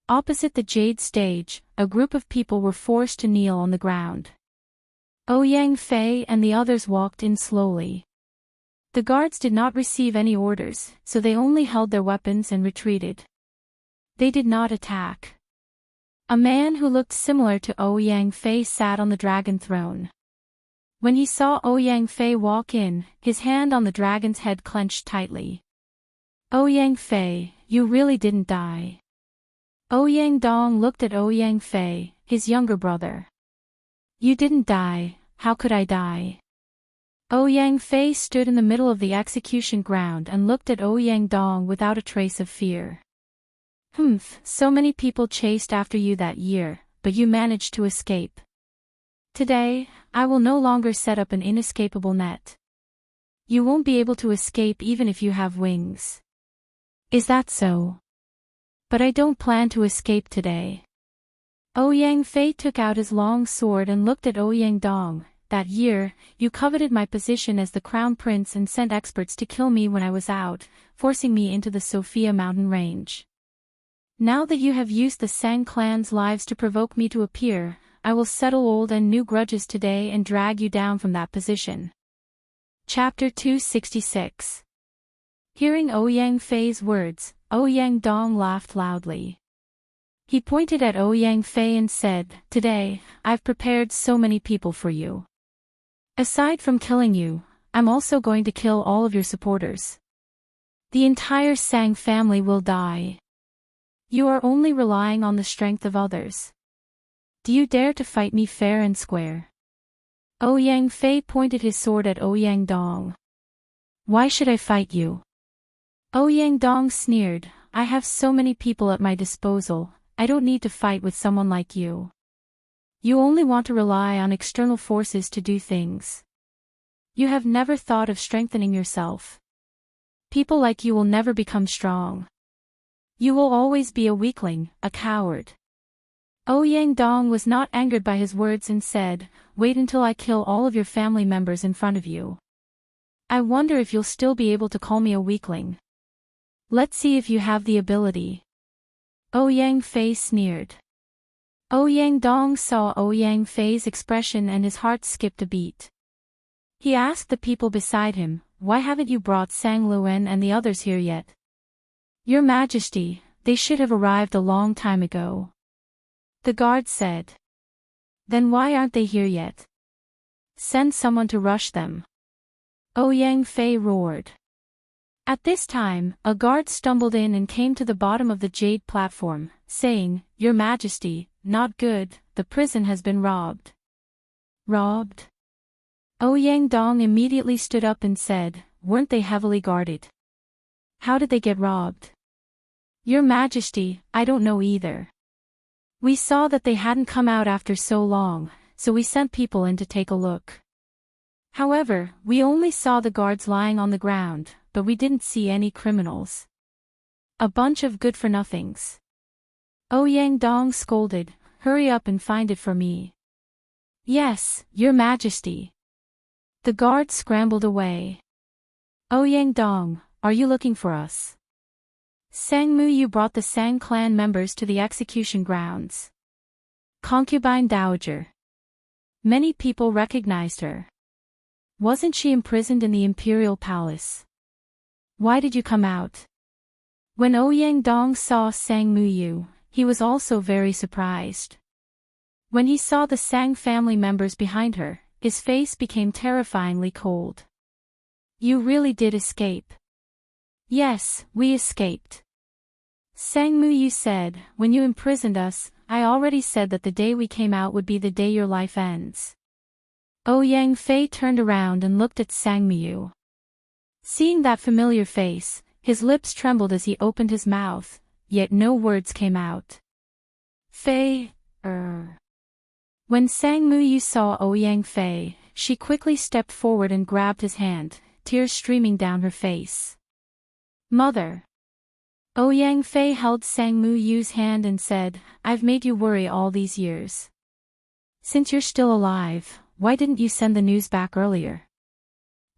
Opposite the jade stage, a group of people were forced to kneel on the ground. Ouyang Fei and the others walked in slowly. The guards did not receive any orders, so they only held their weapons and retreated. They did not attack. A man who looked similar to Ouyang Fei sat on the dragon throne. When he saw Ouyang Fei walk in, his hand on the dragon's head clenched tightly. Ouyang Fei, you really didn't die. Ouyang Dong looked at Ouyang Fei, his younger brother. You didn't die, how could I die? Ouyang Fei stood in the middle of the execution ground and looked at Ouyang Dong without a trace of fear. So many people chased after you that year, but you managed to escape. Today, I will no longer set up an inescapable net. You won't be able to escape even if you have wings. Is that so? But I don't plan to escape today. Ouyang Fei took out his long sword and looked at Ouyang Dong. That year, you coveted my position as the crown prince and sent experts to kill me when I was out, forcing me into the Sophia mountain range. Now that you have used the Sang clan's lives to provoke me to appear, I will settle old and new grudges today and drag you down from that position. Chapter 266. Hearing Ouyang Fei's words, Ouyang Dong laughed loudly. He pointed at Ouyang Fei and said, Today, I've prepared so many people for you. Aside from killing you, I'm also going to kill all of your supporters. The entire Sang family will die. You are only relying on the strength of others. Do you dare to fight me fair and square? Ouyang Fei pointed his sword at Ouyang Dong. Why should I fight you? Ouyang Dong sneered, I have so many people at my disposal, I don't need to fight with someone like you. You only want to rely on external forces to do things. You have never thought of strengthening yourself. People like you will never become strong. You will always be a weakling, a coward. Ouyang Dong was not angered by his words and said, Wait until I kill all of your family members in front of you. I wonder if you'll still be able to call me a weakling. Let's see if you have the ability. Ouyang Fei sneered. Ouyang Dong saw Ouyang Fei's expression and his heart skipped a beat. He asked the people beside him, Why haven't you brought Sang Luen and the others here yet? Your Majesty, they should have arrived a long time ago. The guard said. Then why aren't they here yet? Send someone to rush them. Ouyang Fei roared. At this time, a guard stumbled in and came to the bottom of the jade platform, saying, Your Majesty, not good, the prison has been robbed. Robbed? Ouyang Dong immediately stood up and said, Weren't they heavily guarded? How did they get robbed? Your Majesty, I don't know either. We saw that they hadn't come out after so long, so we sent people in to take a look. However, we only saw the guards lying on the ground, but we didn't see any criminals. A bunch of good-for-nothings. Ouyang Dong scolded, Hurry up and find it for me. Yes, Your Majesty. The guard scrambled away. Ouyang Dong, are you looking for us? Sang Muyu brought the Sang clan members to the execution grounds. Concubine Dowager. Many people recognized her. Wasn't she imprisoned in the imperial palace? Why did you come out? When Ouyang Dong saw Sang Muyu, he was also very surprised. When he saw the Sang family members behind her, his face became terrifyingly cold. You really did escape. Yes, we escaped. Sang Muyu said, when you imprisoned us, I already said that the day we came out would be the day your life ends. Ouyang Fei turned around and looked at Sang Muyu. Seeing that familiar face, his lips trembled as he opened his mouth, yet no words came out. Fei, When Sang Muyu saw Ouyang Fei, she quickly stepped forward and grabbed his hand, tears streaming down her face. Mother. Ouyang Fei held Sang Muyu's hand and said, I've made you worry all these years. Since you're still alive, why didn't you send the news back earlier?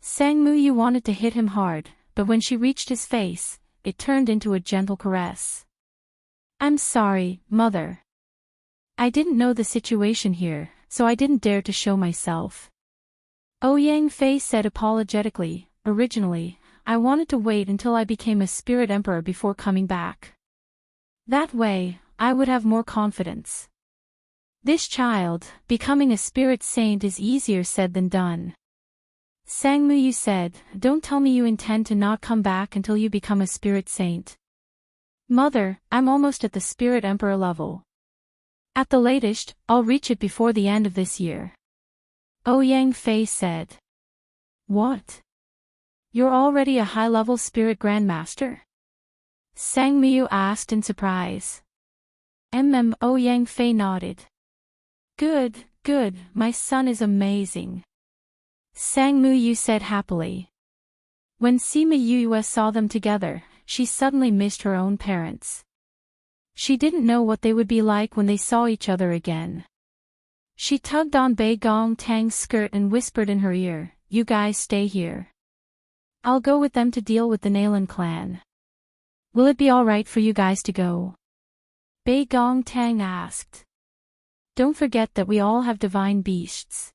Sang Muyu wanted to hit him hard, but when she reached his face, it turned into a gentle caress. I'm sorry, Mother. I didn't know the situation here, so I didn't dare to show myself. Ouyang Fei said apologetically, originally, I wanted to wait until I became a spirit emperor before coming back. That way, I would have more confidence. This child, becoming a spirit saint is easier said than done. Sang Muyu said, don't tell me you intend to not come back until you become a spirit saint. Mother, I'm almost at the spirit emperor level. At the latest, I'll reach it before the end of this year. Ouyang Fei said. What? You're already a high-level spirit grandmaster? Sang Muyu asked in surprise. Ouyang Fei nodded. Good, good, my son is amazing. Sang Muyu said happily. When Sima Yue saw them together, she suddenly missed her own parents. She didn't know what they would be like when they saw each other again. She tugged on Bei Gong Tang's skirt and whispered in her ear, you guys stay here. I'll go with them to deal with the Nalan clan. Will it be alright for you guys to go? Bei Gong Tang asked. Don't forget that we all have divine beasts.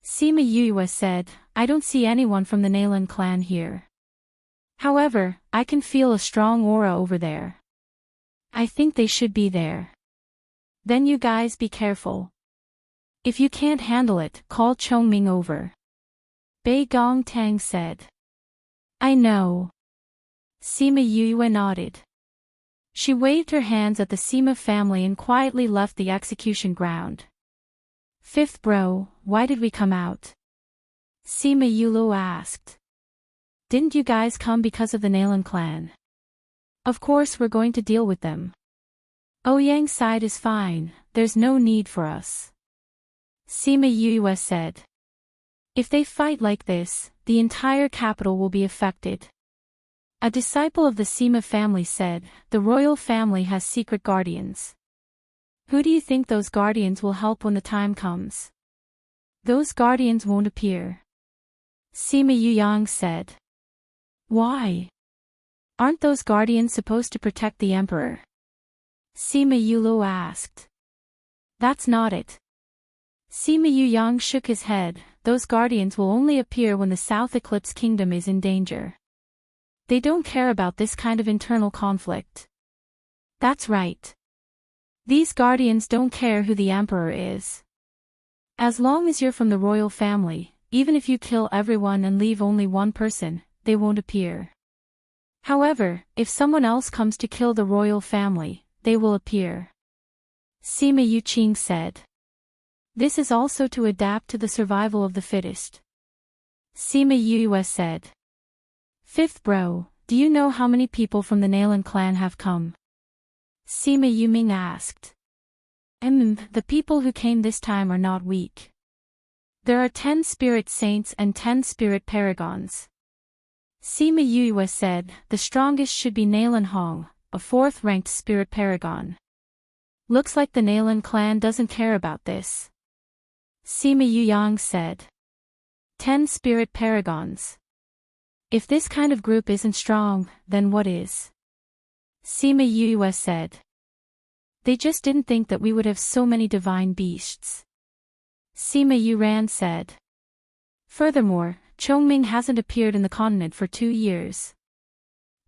Sima Yue said, I don't see anyone from the Nalan clan here. However, I can feel a strong aura over there. I think they should be there. Then you guys be careful. If you can't handle it, call Chongming over. Bei Gong Tang said. I know. Sima Yue nodded. She waved her hands at the Sima family and quietly left the execution ground. Fifth bro, why did we come out? Sima Yulu asked. Didn't you guys come because of the Nalan clan? Of course we're going to deal with them. Ouyang's side is fine, there's no need for us. Sima Yue said. If they fight like this, the entire capital will be affected. A disciple of the Sima family said, the royal family has secret guardians. Who do you think those guardians will help when the time comes? Those guardians won't appear. Sima Yuyang said. Why? Aren't those guardians supposed to protect the emperor? Sima Yulu asked. That's not it. Sima Yuyang shook his head, those guardians will only appear when the South Eclipse Kingdom is in danger. They don't care about this kind of internal conflict. That's right. These guardians don't care who the emperor is. As long as you're from the royal family, even if you kill everyone and leave only one person, they won't appear. However, if someone else comes to kill the royal family, they will appear. Sima Yuqing said. This is also to adapt to the survival of the fittest. Sima Yue said. Fifth bro, do you know how many people from the Nalan clan have come? Sima Yuming asked. The people who came this time are not weak. There are 10 spirit saints and 10 spirit paragons. Sima Yue said, the strongest should be Nalan Hong, a 4th-ranked spirit paragon. Looks like the Nalan clan doesn't care about this. Sima Yuyang said. 10 spirit paragons. If this kind of group isn't strong, then what is? Sima Yue said. They just didn't think that we would have so many divine beasts. Sima Yuran said. Furthermore, Chongming hasn't appeared in the continent for 2 years.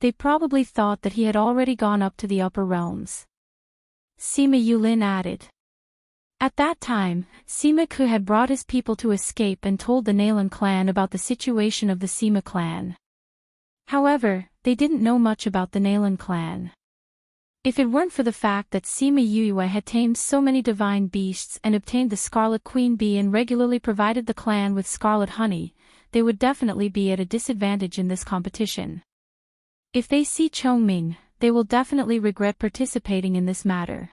they probably thought that he had already gone up to the upper realms. Sima Yulin added. At that time, Sima Ku had brought his people to escape and told the Nalan clan about the situation of the Sima clan. However, they didn't know much about the Nalan clan. If it weren't for the fact that Sima Yue had tamed so many divine beasts and obtained the Scarlet Queen Bee and regularly provided the clan with scarlet honey, they would definitely be at a disadvantage in this competition. If they see Chongming, they will definitely regret participating in this matter.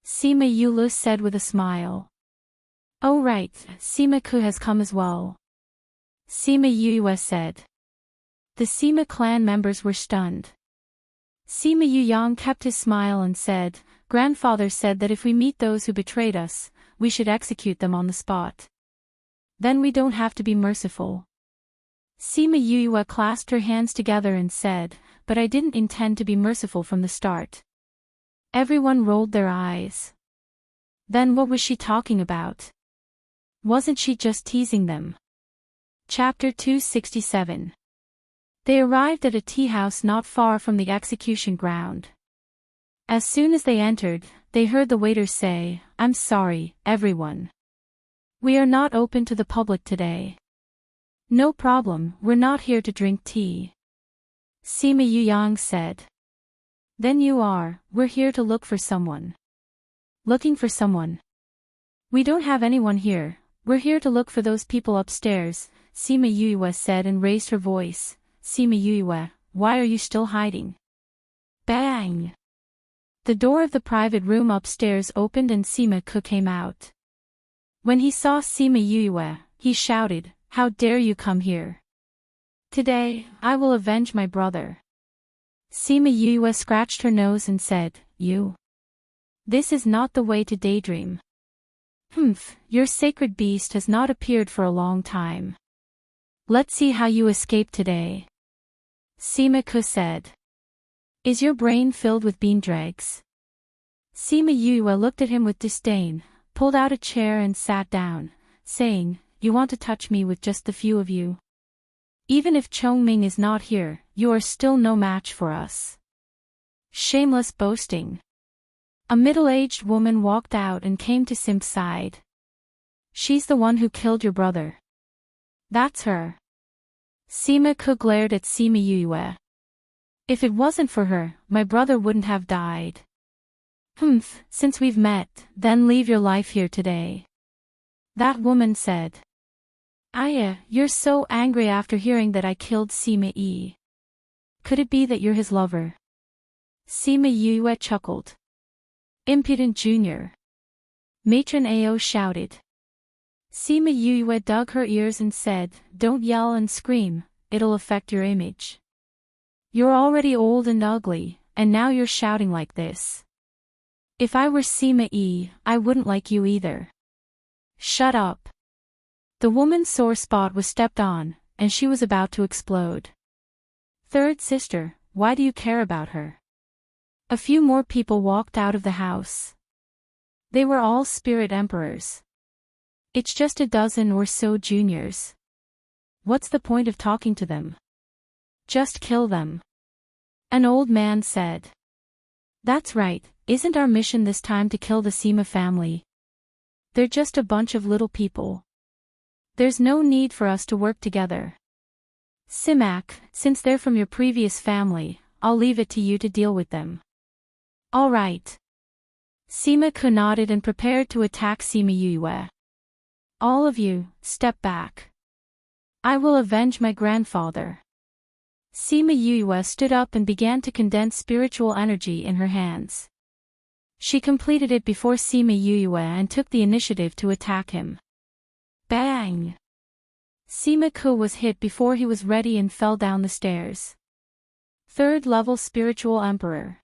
Sima Yulu said with a smile. Oh right, Sima Ku has come as well. Sima Yue said. The Sima clan members were stunned. Sima Yuyang kept his smile and said, Grandfather said that if we meet those who betrayed us, we should execute them on the spot. Then we don't have to be merciful. Sima Yue clasped her hands together and said, but I didn't intend to be merciful from the start. Everyone rolled their eyes. Then what was she talking about? Wasn't she just teasing them? Chapter 267. They arrived at a tea house not far from the execution ground. As soon as they entered, they heard the waiter say, I'm sorry, everyone. We are not open to the public today. No problem, we're not here to drink tea. Sima Yuyang said. Then you are, we're here to look for someone. Looking for someone? We don't have anyone here, we're here to look for those people upstairs, Sima Yue said and raised her voice. Sima Yue, why are you still hiding? Bang! The door of the private room upstairs opened and Sima Ku came out. When he saw Sima Yue, he shouted, How dare you come here? Today, I will avenge my brother. Sima Yue scratched her nose and said, You? This is not the way to daydream. Your sacred beast has not appeared for a long time. Let's see how you escape today. Sima Ku said. Is your brain filled with bean dregs? Sima Yue looked at him with disdain, pulled out a chair and sat down, saying, You want to touch me with just the few of you? Even if Chongming is not here, you are still no match for us. Shameless boasting. A middle-aged woman walked out and came to Simp's side. She's the one who killed your brother. That's her. Sima Ku glared at Sima Yue. If it wasn't for her, my brother wouldn't have died. Since we've met, then leave your life here today. That woman said. Aya, you're so angry after hearing that I killed Sima Yi. Could it be that you're his lover? Sima Yue chuckled. Impudent junior. Matron Ao shouted. Sima Yue dug her ears and said, Don't yell and scream, it'll affect your image. You're already old and ugly, and now you're shouting like this. If I were Sima Yi, I wouldn't like you either. Shut up. The woman's sore spot was stepped on, and she was about to explode. Third sister, why do you care about her? A few more people walked out of the house. They were all spirit emperors. It's just a dozen or so juniors. What's the point of talking to them? Just kill them. An old man said. That's right, isn't our mission this time to kill the Sima family? They're just a bunch of little people. There's no need for us to work together. Simak, since they're from your previous family, I'll leave it to you to deal with them. All right. Sima Ku nodded and prepared to attack Sima Yue. All of you, step back. I will avenge my grandfather. Sima Yue stood up and began to condense spiritual energy in her hands. She completed it before Sima Yue and took the initiative to attack him. Bang! Sima Ku was hit before he was ready and fell down the stairs. Third level spiritual emperor.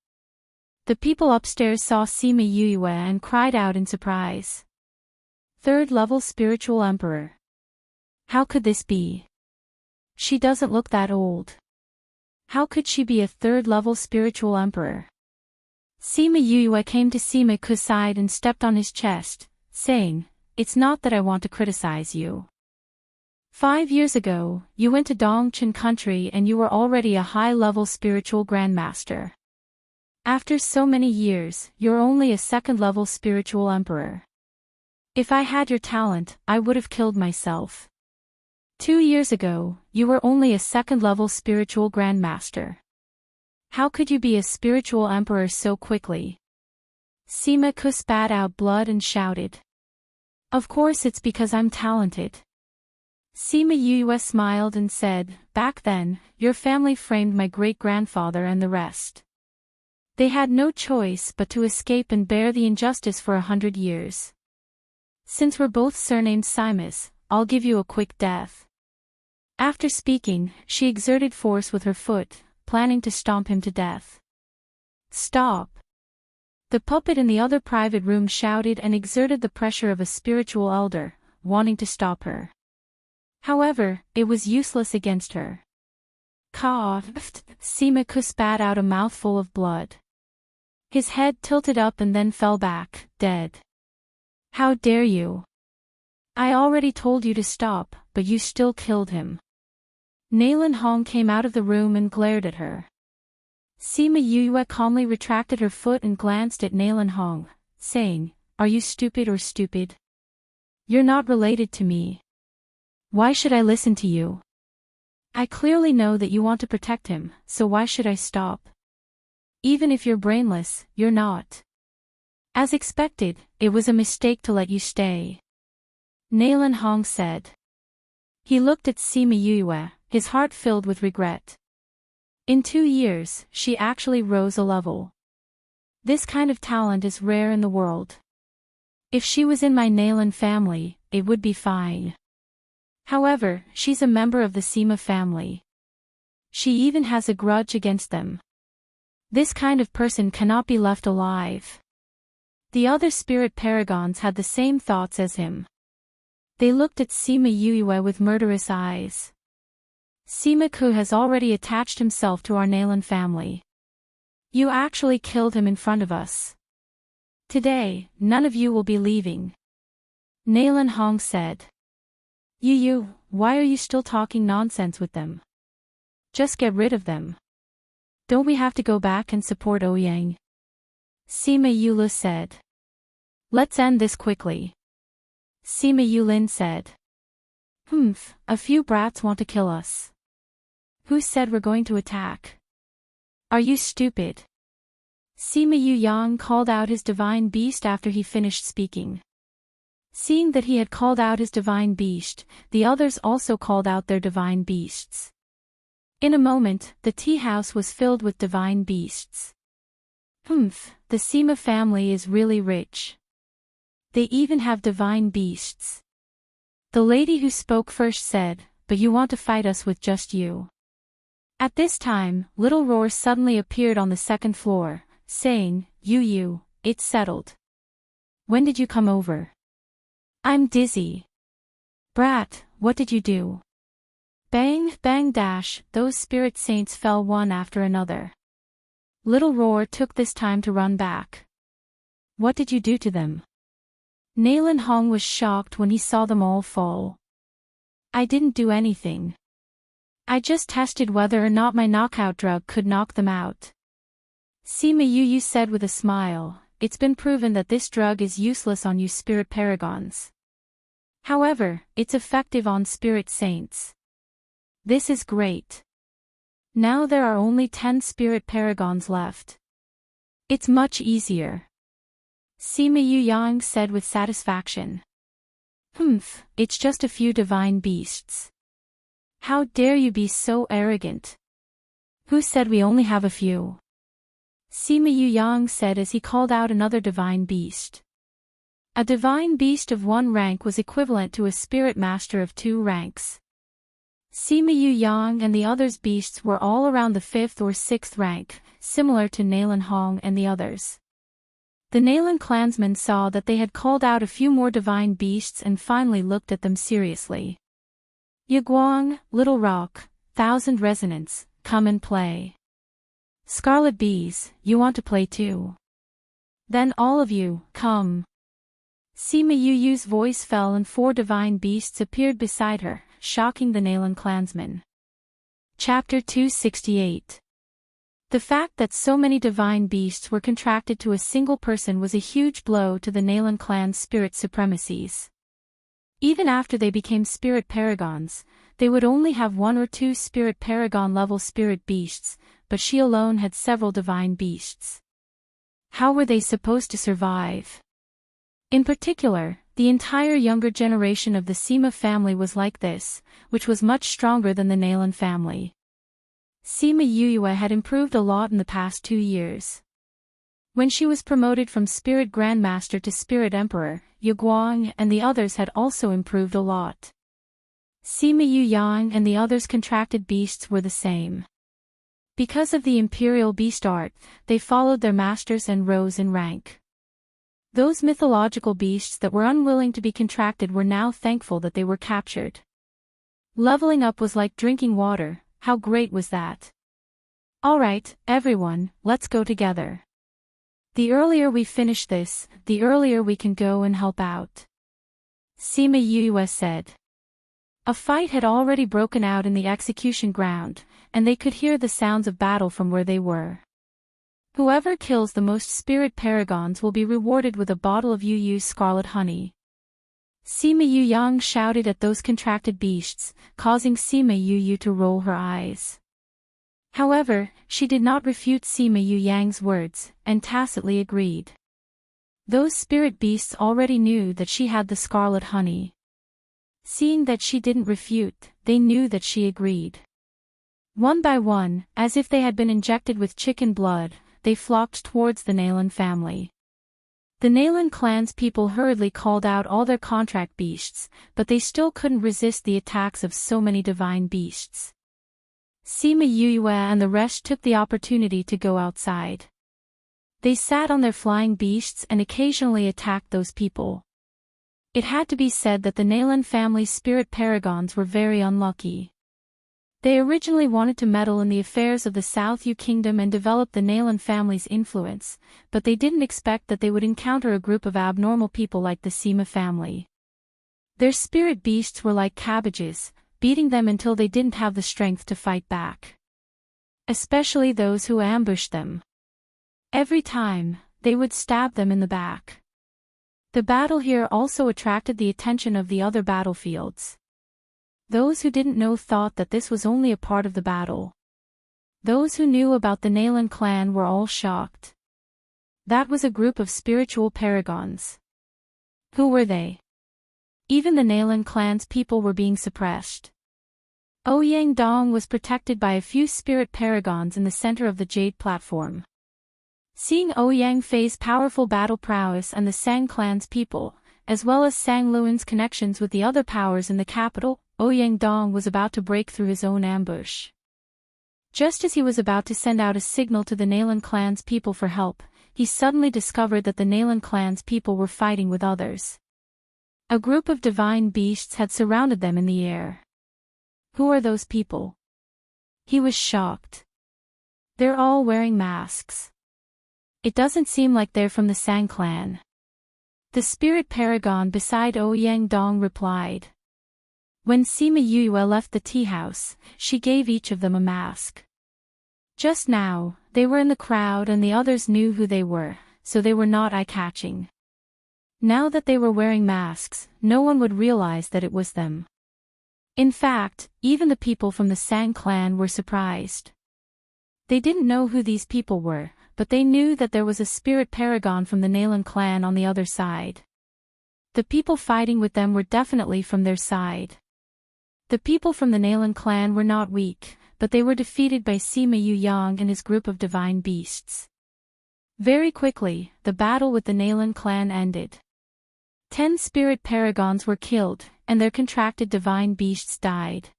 The people upstairs saw Sima Yue and cried out in surprise. Third level spiritual emperor. How could this be? She doesn't look that old. How could she be a third level spiritual emperor? Sima Yue came to Sima Ku's side and stepped on his chest, saying, It's not that I want to criticize you. 5 years ago, you went to Dongchen country and you were already a high-level spiritual grandmaster. After so many years, you're only a second-level spiritual emperor. If I had your talent, I would have killed myself. 2 years ago, you were only a second-level spiritual grandmaster. How could you be a spiritual emperor so quickly? Sima Ku spat out blood and shouted. Of course it's because I'm talented. Sima Yue smiled and said, back then, your family framed my great-grandfather and the rest. They had no choice but to escape and bear the injustice for 100 years. Since we're both surnamed Simus, I'll give you a quick death. After speaking, she exerted force with her foot, planning to stomp him to death. Stop! The puppet in the other private room shouted and exerted the pressure of a spiritual elder, wanting to stop her. However, it was useless against her. Coughed, Sima Ku spat out a mouthful of blood. His head tilted up and then fell back, dead. How dare you? I already told you to stop, but you still killed him. Nailin Hong came out of the room and glared at her. Sima Yue calmly retracted her foot and glanced at Nailin Hong, saying, Are you stupid or stupid? You're not related to me. Why should I listen to you? I clearly know that you want to protect him, so why should I stop? Even if you're brainless, you're not. As expected, it was a mistake to let you stay. Nailin Hong said. He looked at Sima Yue, his heart filled with regret. In 2 years, she actually rose a level. This kind of talent is rare in the world. If she was in my Nailin family, it would be fine. However, she's a member of the Sima family. She even has a grudge against them. This kind of person cannot be left alive. The other spirit paragons had the same thoughts as him. They looked at Sima Yue with murderous eyes. Sima Ku has already attached himself to our Nailin family. You actually killed him in front of us. Today, none of you will be leaving. Nailin Hong said. Yu, why are you still talking nonsense with them? Just get rid of them. Don't we have to go back and support Ouyang? Sima Yulin said. Let's end this quickly. Sima Yulin said. A few brats want to kill us. Who said we're going to attack? Are you stupid? Sima Yuyang called out his divine beast after he finished speaking. Seeing that he had called out his divine beast, the others also called out their divine beasts. In a moment, the tea house was filled with divine beasts. The Sima family is really rich. They even have divine beasts. The lady who spoke first said, but you want to fight us with just you. At this time, Little Roar suddenly appeared on the second floor, saying, Yu, it's settled. When did you come over? I'm dizzy. Brat, what did you do? Bang, bang dash, those spirit saints fell one after another. Little Roar took this time to run back. What did you do to them? Nailin Hong was shocked when he saw them all fall. I didn't do anything. I just tested whether or not my knockout drug could knock them out. Sima Yu said with a smile, it's been proven that this drug is useless on you spirit paragons. However, it's effective on spirit saints. This is great. Now there are only 10 spirit paragons left. It's much easier. Sima Yuyang said with satisfaction. It's just a few divine beasts. How dare you be so arrogant? Who said we only have a few? Sima Yuyang said as he called out another divine beast. A divine beast of 1 rank was equivalent to a spirit master of 2 ranks. Sima Yuyang and the others' beasts were all around the 5th or 6th rank, similar to Nailin Hong and the others. The Nailin clansmen saw that they had called out a few more divine beasts and finally looked at them seriously. Yaguang, Little Rock, 1000 Resonance, come and play. Scarlet Bees, you want to play too? Then all of you, come. Sima Yuyu's voice fell and 4 divine beasts appeared beside her, shocking the Nalan clansmen. Chapter 268. The fact that so many divine beasts were contracted to a single person was a huge blow to the Nalan clan's spirit supremacies. Even after they became spirit paragons, they would only have 1 or 2 spirit paragon-level spirit beasts, but she alone had several divine beasts. How were they supposed to survive? In particular, the entire younger generation of the Seema family was like this, which was much stronger than the Nalan family. Seema Yuyue had improved a lot in the past 2 years. When she was promoted from Spirit Grandmaster to Spirit Emperor, Yu Guang and the others had also improved a lot. Seema Yu Yang and the others' contracted beasts were the same. Because of the Imperial Beast Art, they followed their masters and rose in rank. Those mythological beasts that were unwilling to be contracted were now thankful that they were captured. Leveling up was like drinking water. How great was that? Alright, everyone, let's go together. The earlier we finish this, the earlier we can go and help out. Seema Yuyue said. A fight had already broken out in the execution ground, and they could hear the sounds of battle from where they were. Whoever kills the most spirit paragons will be rewarded with a bottle of Yuyu's scarlet honey. Seema Yu Yang shouted at those contracted beasts, causing Seema Yu to roll her eyes. However, she did not refute Seema Yu Yang's words, and tacitly agreed. Those spirit beasts already knew that she had the scarlet honey. Seeing that she didn't refute, they knew that she agreed. One by one, as if they had been injected with chicken blood, they flocked towards the Nalan family. The Nalan clan's people hurriedly called out all their contract beasts, but they still couldn't resist the attacks of so many divine beasts. Seema Yuyue and the rest took the opportunity to go outside. They sat on their flying beasts and occasionally attacked those people. It had to be said that the Nalan family's spirit paragons were very unlucky. They originally wanted to meddle in the affairs of the South Yu Kingdom and develop the Nalan family's influence, but they didn't expect that they would encounter a group of abnormal people like the Seema family. Their spirit beasts were like cabbages, beating them until they didn't have the strength to fight back. Especially those who ambushed them. Every time, they would stab them in the back. The battle here also attracted the attention of the other battlefields. Those who didn't know thought that this was only a part of the battle. Those who knew about the Nalan clan were all shocked. That was a group of spiritual paragons. Who were they? Even the Nalan clan's people were being suppressed. Ouyang Dong was protected by a few spirit paragons in the center of the jade platform. Seeing Ouyang Fei's powerful battle prowess and the Sang clan's people, as well as Sang Luan's connections with the other powers in the capital, Ouyang Dong was about to break through his own ambush. Just as he was about to send out a signal to the Nalan clan's people for help, he suddenly discovered that the Nalan clan's people were fighting with others. A group of divine beasts had surrounded them in the air. Who are those people? He was shocked. They're all wearing masks. It doesn't seem like they're from the Sang clan. The spirit paragon beside Ouyang Dong replied. When Seema Yuyue left the tea house, she gave each of them a mask. Just now, they were in the crowd and the others knew who they were, so they were not eye-catching. Now that they were wearing masks, no one would realize that it was them. In fact, even the people from the Sang clan were surprised. They didn't know who these people were, but they knew that there was a spirit paragon from the Nalan clan on the other side. The people fighting with them were definitely from their side. The people from the Nalan clan were not weak, but they were defeated by Seema Yu Yang and his group of divine beasts. Very quickly, the battle with the Nalan clan ended. 10 spirit paragons were killed, and their contracted divine beasts died.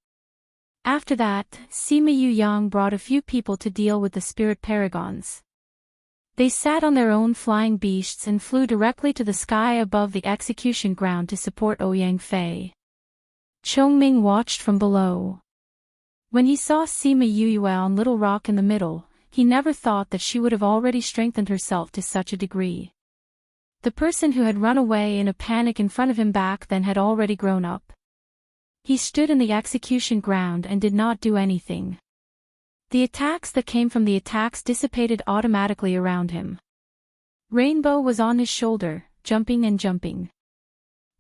After that, Seema Yu Yang brought a few people to deal with the spirit paragons. They sat on their own flying beasts and flew directly to the sky above the execution ground to support Ouyang Fei. Chongming watched from below. When he saw Seema Yuyue on Little Rock in the middle, he never thought that she would have already strengthened herself to such a degree. The person who had run away in a panic in front of him back then had already grown up. He stood in the execution ground and did not do anything. The attacks that came from the attacks dissipated automatically around him. Rainbow was on his shoulder, jumping and jumping.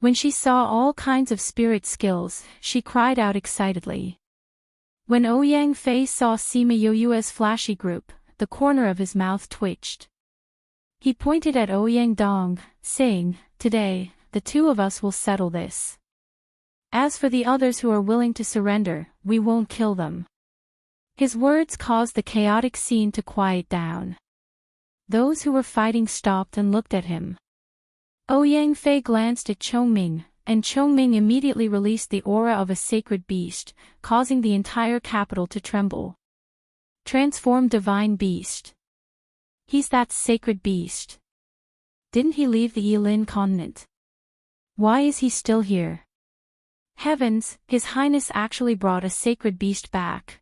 When she saw all kinds of spirit skills, she cried out excitedly. When Ouyang Fei saw Sima Yoyue's flashy group, the corner of his mouth twitched. He pointed at Ouyang Dong, saying, "Today, the two of us will settle this. As for the others who are willing to surrender, we won't kill them." His words caused the chaotic scene to quiet down. Those who were fighting stopped and looked at him. Ouyang Fei glanced at Chongming, and Chongming immediately released the aura of a sacred beast, causing the entire capital to tremble. Transform divine beast. He's that sacred beast. Didn't he leave the Yilin continent? Why is he still here? Heavens, His Highness actually brought a sacred beast back.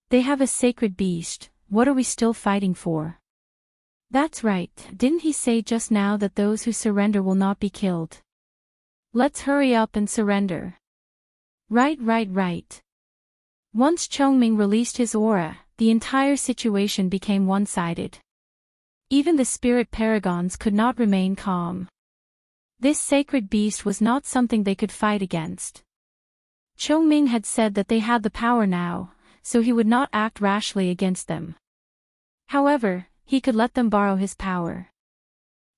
They have a sacred beast, what are we still fighting for? That's right, didn't he say just now that those who surrender will not be killed? Let's hurry up and surrender. Right. Once Chongming released his aura, the entire situation became one-sided. Even the spirit paragons could not remain calm. This sacred beast was not something they could fight against. Chongming had said that they had the power now, so he would not act rashly against them. However, he could let them borrow his power.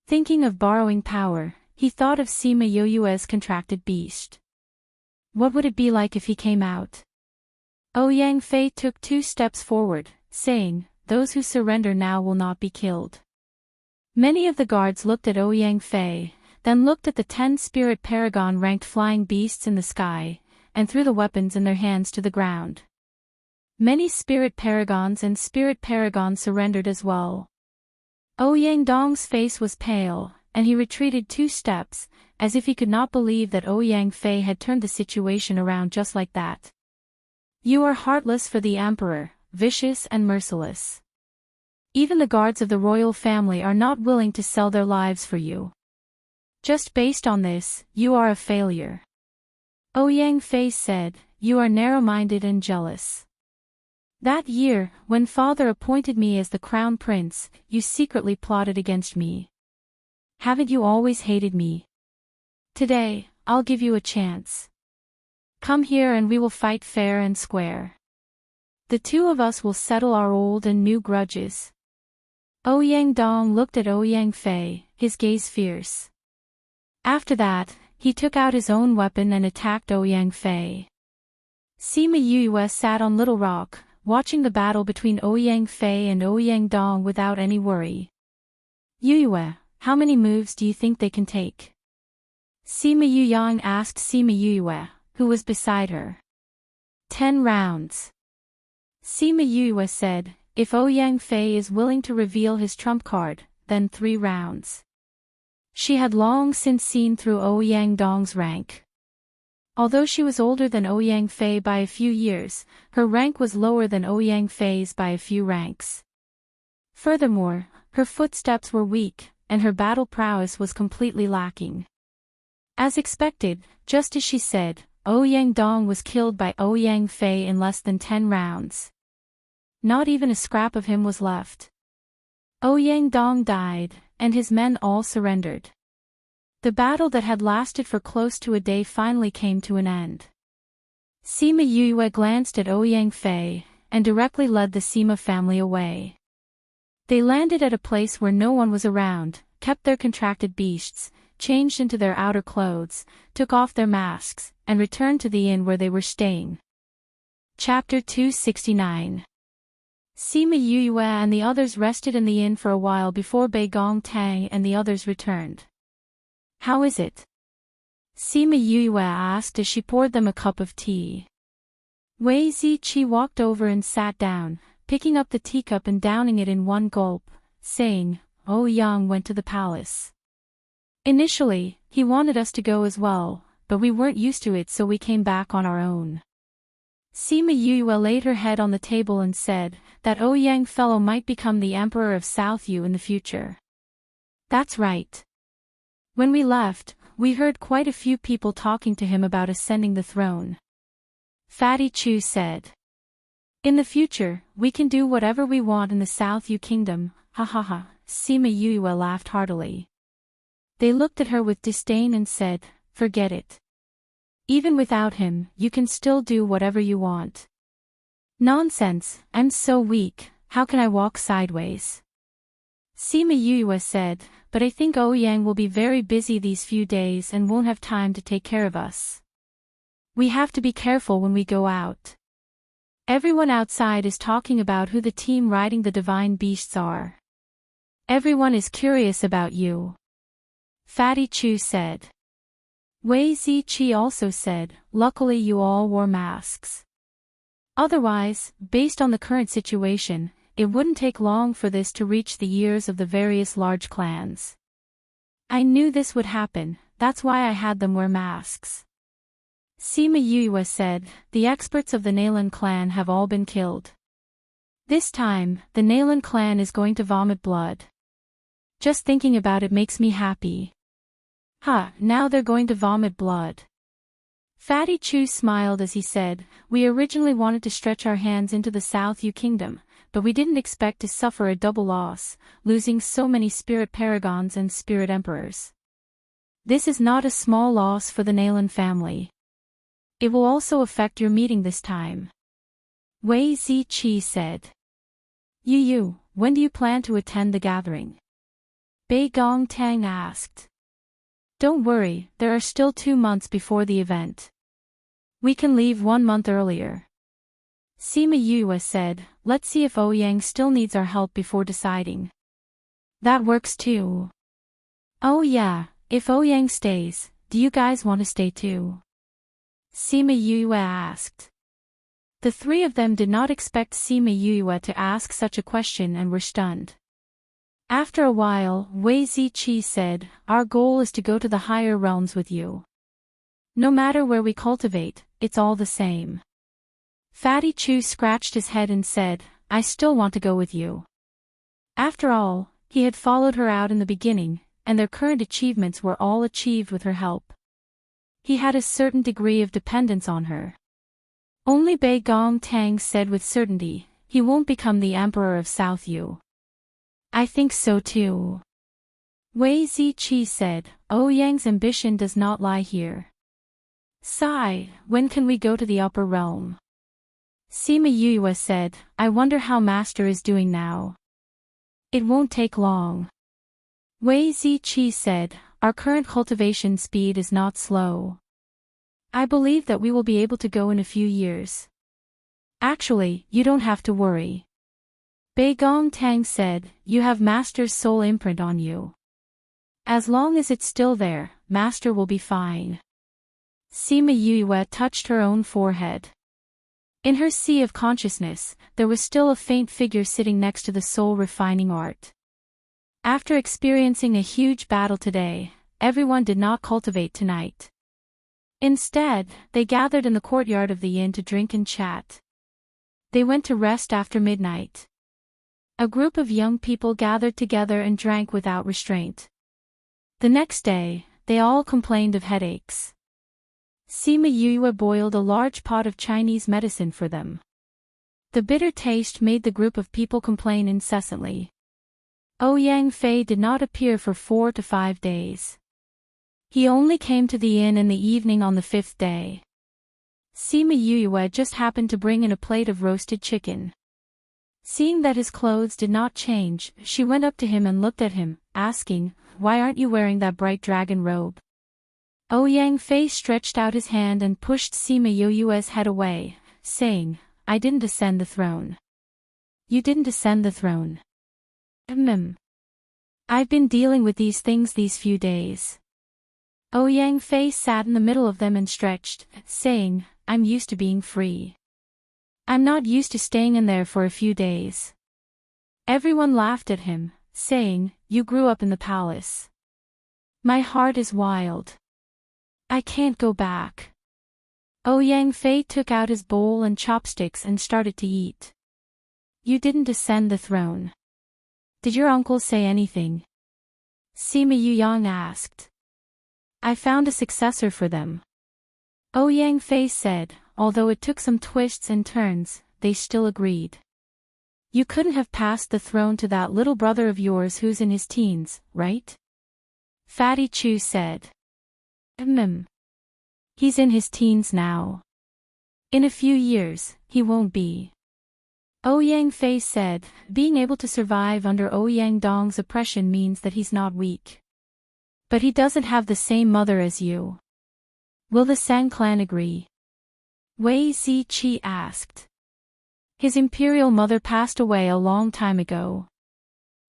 Thinking of borrowing power, he thought of Sima Yoyue's contracted beast. What would it be like if he came out? Ouyang Fei took 2 steps forward, saying, "Those who surrender now will not be killed." Many of the guards looked at Ouyang Fei, then looked at the 10 spirit paragon-ranked flying beasts in the sky, and threw the weapons in their hands to the ground. Many spirit paragons and spirit paragons surrendered as well. Ouyang Dong's face was pale, and he retreated 2 steps, as if he could not believe that Ouyang Fei had turned the situation around just like that. You are heartless for the Emperor, vicious and merciless. Even the guards of the royal family are not willing to sell their lives for you. Just based on this, you are a failure. Ouyang Fei said, "You are narrow-minded and jealous. That year, when father appointed me as the crown prince, you secretly plotted against me. Haven't you always hated me? Today, I'll give you a chance. Come here and we will fight fair and square. The two of us will settle our old and new grudges." Ouyang Dong looked at Ouyang Fei, his gaze fierce. After that, he took out his own weapon and attacked Ouyang Fei. Sima Yue sat on Little Rock, watching the battle between Ouyang Fei and Ouyang Dong without any worry. "Yue, how many moves do you think they can take?" Sima Yuyang asked Sima Yue, who was beside her. 10 rounds. Sima Yue said, "If Ouyang Fei is willing to reveal his trump card, then 3 rounds. She had long since seen through Ouyang Dong's rank. Although she was older than Ouyang Fei by a few years, her rank was lower than Ouyang Fei's by a few ranks. Furthermore, her footsteps were weak, and her battle prowess was completely lacking. As expected, just as she said, Ouyang Dong was killed by Ouyang Fei in less than 10 rounds. Not even a scrap of him was left. Ouyang Dong died, and his men all surrendered. The battle that had lasted for close to a day finally came to an end. Sima Yue glanced at Ouyang Fei, and directly led the Sima family away. They landed at a place where no one was around, kept their contracted beasts, changed into their outer clothes, took off their masks, and returned to the inn where they were staying. Chapter 269. Sima Yue and the others rested in the inn for a while before Bei Gong Tang and the others returned. "How is it?" Sima Yue asked as she poured them a cup of tea. Wei Ziqi walked over and sat down, picking up the teacup and downing it in one gulp, saying, "Ouyang went to the palace. Initially, he wanted us to go as well, but we weren't used to it so we came back on our own." Sima Yue laid her head on the table and said, "That Ouyang fellow might become the emperor of South Yu in the future." "That's right. When we left, We heard quite a few people talking to him about ascending the throne. Fatty Chu said. In the future, we can do whatever we want in the South Yu Kingdom, ha ha ha. Sima Yue laughed heartily. They looked at her with disdain and said, forget it. Even without him, you can still do whatever you want. Nonsense, I'm so weak, how can I walk sideways? Sima Yue said, but I think Ouyang will be very busy these few days and won't have time to take care of us. We have to be careful when we go out. Everyone outside is talking about who the team riding the divine beasts are. Everyone is curious about you. Fatty Chu said. Wei Ziqi also said, luckily you all wore masks. Otherwise, based on the current situation, it wouldn't take long for this to reach the ears of the various large clans. I knew this would happen, that's why I had them wear masks. Sima Yue said, the experts of the Nalan clan have all been killed. This time, the Nalan clan is going to vomit blood. Just thinking about it makes me happy. Now they're going to vomit blood. Fatty Chu smiled as he said, we originally wanted to stretch our hands into the South Yu Kingdom, but we didn't expect to suffer a double loss, losing so many spirit paragons and spirit emperors. This is not a small loss for the Nalan family. It will also affect your meeting this time. Wei Ziqi said. Yu, when do you plan to attend the gathering? Bei Gong Tang asked. Don't worry, there are still 2 months before the event. We can leave 1 month earlier. Sima Yue said, let's see if Ouyang still needs our help before deciding. That works too. Oh yeah, if Ouyang stays, do you guys want to stay too? Sima Yue asked. The 3 of them did not expect Sima Yue to ask such a question and were stunned. After a while, Wei Ziqi said, our goal is to go to the higher realms with you. No matter where we cultivate, it's all the same. Fatty Chu scratched his head and said, I still want to go with you. After all, he had followed her out in the beginning, and their current achievements were all achieved with her help. He had a certain degree of dependence on her. Only Bei Gong Tang said with certainty, he won't become the emperor of South Yu. I think so too. Wei Ziqi said, Ouyang's ambition does not lie here. Sigh, when can we go to the upper realm? Sima Yue said, I wonder how Master is doing now. It won't take long. Wei Ziqi said, our current cultivation speed is not slow. I believe that we will be able to go in a few years. Actually, you don't have to worry. Bei Gong Tang said, you have Master's soul imprint on you. As long as it's still there, Master will be fine. Sima Yue touched her own forehead. In her sea of consciousness, there was still a faint figure sitting next to the soul refining art. After experiencing a huge battle today, everyone did not cultivate tonight. Instead, they gathered in the courtyard of the inn to drink and chat. They went to rest after midnight. A group of young people gathered together and drank without restraint. The next day, they all complained of headaches. Sima Yue boiled a large pot of Chinese medicine for them. The bitter taste made the group of people complain incessantly. Ouyang Fei did not appear for 4 to 5 days. He only came to the inn in the evening on the 5th day. Sima Yue just happened to bring in a plate of roasted chicken. Seeing that his clothes did not change, she went up to him and looked at him, asking, why aren't you wearing that bright dragon robe? Ouyang Fei stretched out his hand and pushed Sima Yue's head away, saying, I didn't ascend the throne. You didn't ascend the throne. I've been dealing with these things these few days. Ouyang Fei sat in the middle of them and stretched, saying, I'm used to being free. I'm not used to staying in there for a few days. Everyone laughed at him, saying, you grew up in the palace. My heart is wild. I can't go back. Ouyang Fei took out his bowl and chopsticks and started to eat. You didn't ascend the throne. Did your uncle say anything? Sima Yuyang asked. I found a successor for them. Ouyang Fei said, although it took some twists and turns, they still agreed. You couldn't have passed the throne to that little brother of yours who's in his teens, right? Fatty Chu said. He's in his teens now. In a few years, he won't be. Ouyang Fei said, being able to survive under Ouyang Dong's oppression means that he's not weak. But he doesn't have the same mother as you. Will the Sang clan agree? Wei Ziqi asked. His imperial mother passed away a long time ago.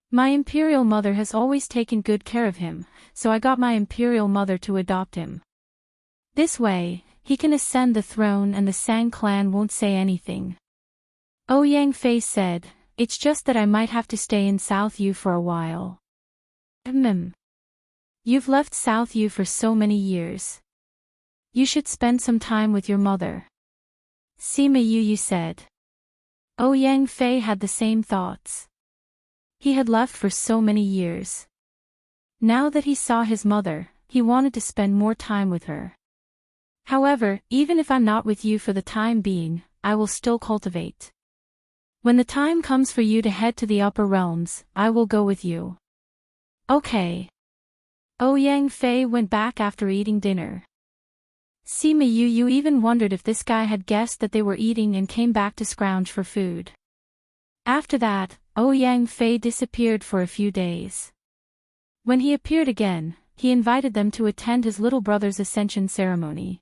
My imperial mother has always taken good care of him, so I got my imperial mother to adopt him. This way, he can ascend the throne and the Sang clan won't say anything. Ouyang Fei said, it's just that I might have to stay in South Yu for a while. You've left South Yu for so many years. You should spend some time with your mother. Sima Yu said. Ouyang Fei had the same thoughts. He had left for so many years. Now that he saw his mother, he wanted to spend more time with her. However, even if I'm not with you for the time being, I will still cultivate. When the time comes for you to head to the upper realms, I will go with you. Okay. Ouyang Fei went back after eating dinner. Sima Yu even wondered if this guy had guessed that they were eating and came back to scrounge for food. After that, Ouyang Fei disappeared for a few days. When he appeared again, he invited them to attend his little brother's ascension ceremony.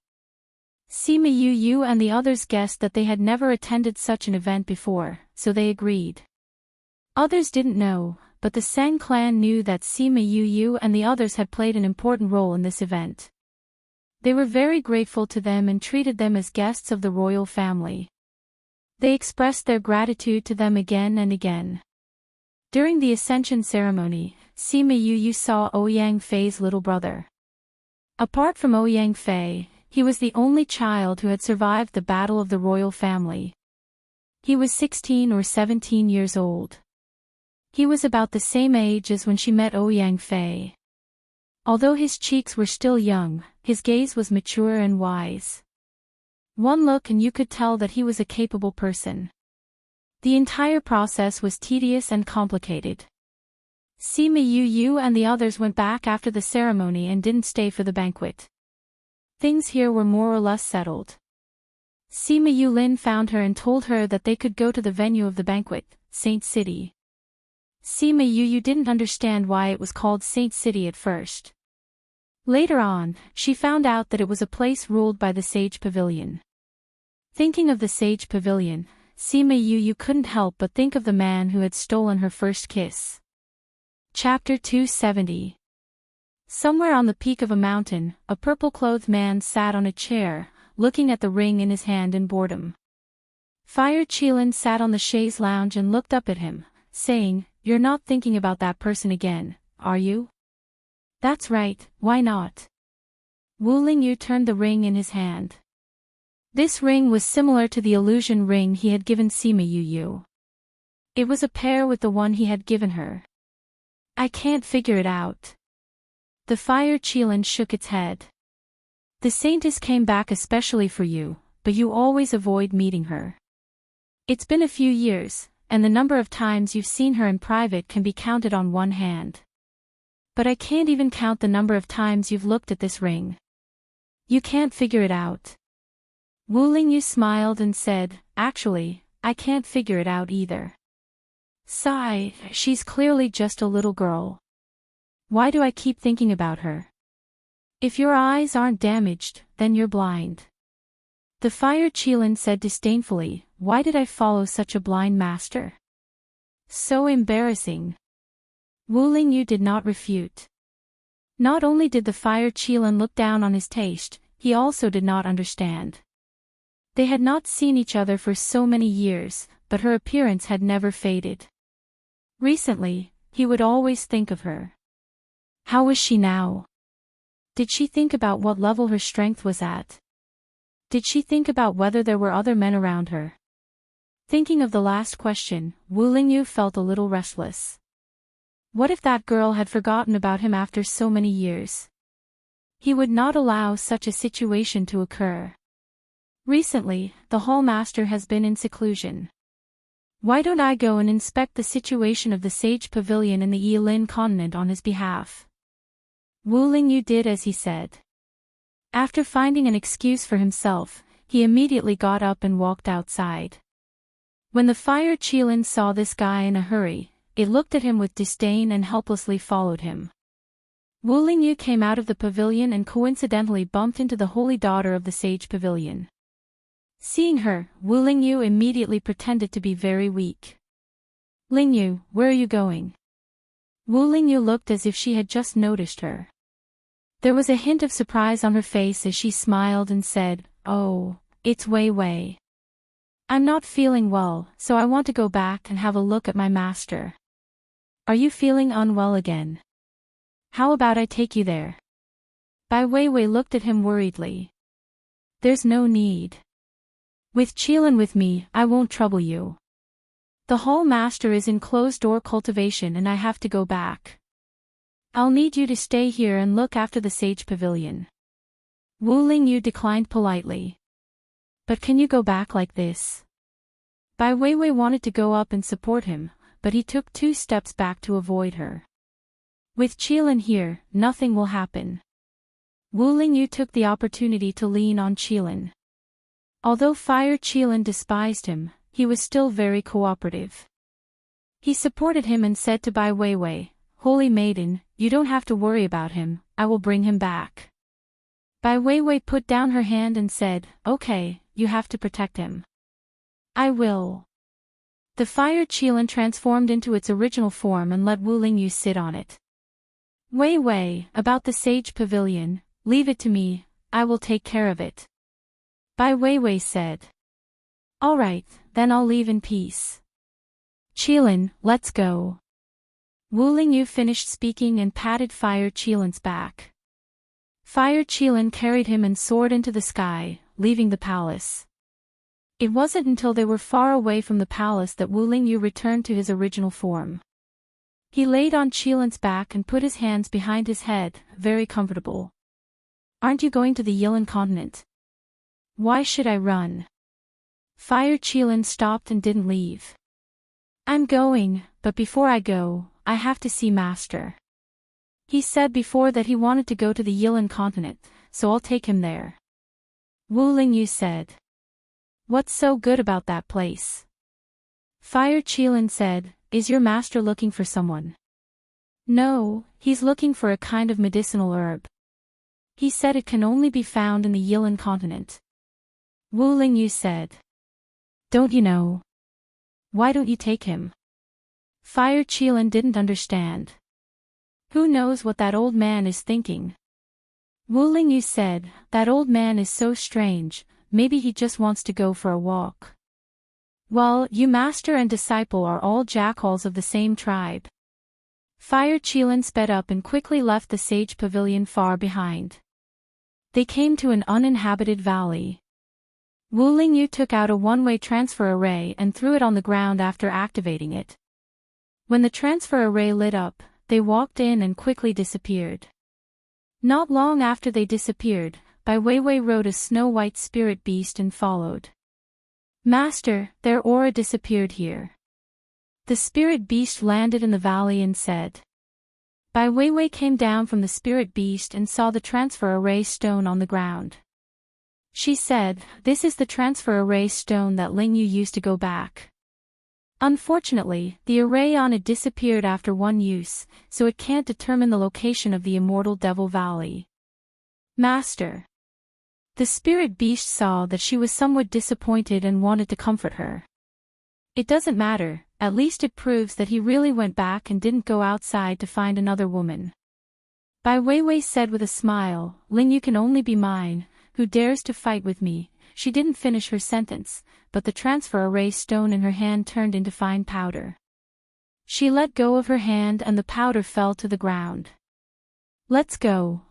Sima Yu and the others guessed that they had never attended such an event before, so they agreed. Others didn't know, but the Sang clan knew that Sima Yu and the others had played an important role in this event. They were very grateful to them and treated them as guests of the royal family. They expressed their gratitude to them again and again. During the ascension ceremony, Sima Yu saw Ouyang Fei's little brother. Apart from Ouyang Fei, he was the only child who had survived the battle of the royal family. He was 16 or 17 years old. He was about the same age as when she met Ouyang Fei. Although his cheeks were still young, his gaze was mature and wise. One look and you could tell that he was a capable person. The entire process was tedious and complicated. Sima Yu and the others went back after the ceremony and didn't stay for the banquet. Things here were more or less settled. Sima Yulin found her and told her that they could go to the venue of the banquet, Saint City. Sima Yu didn't understand why it was called Saint City at first. Later on, she found out that it was a place ruled by the Sage Pavilion. Thinking of the Sage Pavilion, Sima Yu couldn't help but think of the man who had stolen her first kiss. Chapter 270. Somewhere on the peak of a mountain, a purple-clothed man sat on a chair, looking at the ring in his hand in boredom. Fire Qilin sat on the chaise lounge and looked up at him, saying, "You're not thinking about that person again, are you?" "That's right, why not?" Wu Lingyu turned the ring in his hand. This ring was similar to the illusion ring he had given Sima Yu. It was a pair with the one he had given her. "I can't figure it out." The Fire Qilin shook its head. "The Saintess came back especially for you, but you always avoid meeting her. It's been a few years, and the number of times you've seen her in private can be counted on one hand. But I can't even count the number of times you've looked at this ring. You can't figure it out." Wu Lingyu smiled and said, "Actually, I can't figure it out either. Sigh, she's clearly just a little girl. Why do I keep thinking about her? If your eyes aren't damaged, then you're blind." The Fire Qilin said disdainfully, "Why did I follow such a blind master? So embarrassing." Wu Lingyu did not refute. Not only did the Fire Qilin look down on his taste, he also did not understand. They had not seen each other for so many years, but her appearance had never faded. Recently, he would always think of her. How was she now? Did she think about what level her strength was at? Did she think about whether there were other men around her? Thinking of the last question, Wu Lingyu felt a little restless. What if that girl had forgotten about him after so many years? He would not allow such a situation to occur. Recently, the Hall Master has been in seclusion. Why don't I go and inspect the situation of the Sage Pavilion in the Yilin continent on his behalf? Wu Lingyu did as he said. After finding an excuse for himself, he immediately got up and walked outside. When the Fire Qilin saw this guy in a hurry, it looked at him with disdain and helplessly followed him. Wu Lingyu came out of the pavilion and coincidentally bumped into the holy daughter of the Sage Pavilion. Seeing her, Wu Lingyu immediately pretended to be very weak. Lingyu, where are you going? Wu Lingyu looked as if she had just noticed her. There was a hint of surprise on her face as she smiled and said, "Oh, it's Wei Wei. I'm not feeling well, so I want to go back and have a look at my master." "Are you feeling unwell again? How about I take you there?" Bai Weiwei looked at him worriedly. "There's no need. With Qilin with me, I won't trouble you. The Hall Master is in closed-door cultivation and I have to go back. I'll need you to stay here and look after the Sage Pavilion." Wu Lingyu declined politely. "But can you go back like this?" Bai Weiwei wanted to go up and support him, but he took 2 steps back to avoid her. "With Qilin here, nothing will happen." Wu Lingyu took the opportunity to lean on Qilin. Although Fire Qilin despised him, he was still very cooperative. He supported him and said to Bai Weiwei, "Holy Maiden, you don't have to worry about him, I will bring him back." Bai Weiwei put down her hand and said, "Okay, you have to protect him." "I will." The Fire Qilin transformed into its original form and let Wu Lingyu sit on it. "Weiwei, about the Sage Pavilion, leave it to me, I will take care of it," Bai Weiwei said. "All right, then I'll leave in peace. Qilin, let's go." Wu Lingyu finished speaking and patted Fire Qilin's back. Fire Qilin carried him and soared into the sky, leaving the palace. It wasn't until they were far away from the palace that Wu Lingyu returned to his original form. He laid on Qilin's back and put his hands behind his head, very comfortable. "Aren't you going to the Yilin continent?" "Why should I run?" Fire Qilin stopped and didn't leave. "I'm going, but before I go, I have to see Master. He said before that he wanted to go to the Yilin continent, so I'll take him there." Wu Lingyu said. "What's so good about that place?" Fire Qilin said, "Is your master looking for someone?" "No, he's looking for a kind of medicinal herb. He said it can only be found in the Yilin continent." Wu Lingyu said. "Don't you know? Why don't you take him?" Fire Qilin didn't understand. "Who knows what that old man is thinking?" Wu Lingyu said, "That old man is so strange, maybe he just wants to go for a walk." "Well, you master and disciple are all jackals of the same tribe." Fire Qilin sped up and quickly left the Sage Pavilion far behind. They came to an uninhabited valley. Wu Lingyu took out a one-way transfer array and threw it on the ground after activating it. When the transfer array lit up, they walked in and quickly disappeared. Not long after they disappeared, Bai Weiwei rode a snow-white spirit beast and followed. "Master, their aura disappeared here." The spirit beast landed in the valley and said. Bai Weiwei came down from the spirit beast and saw the transfer array stone on the ground. She said, "This is the transfer array stone that Lingyu used to go back. Unfortunately, the array on it disappeared after one use, so it can't determine the location of the immortal Devil Valley." "Master." The spirit beast saw that she was somewhat disappointed and wanted to comfort her. "It doesn't matter, at least it proves that he really went back and didn't go outside to find another woman." Bai Weiwei said with a smile, "Lingyu can only be mine. Who dares to fight with me?" She didn't finish her sentence, but the transfer array stone in her hand turned into fine powder. She let go of her hand and the powder fell to the ground. Let's go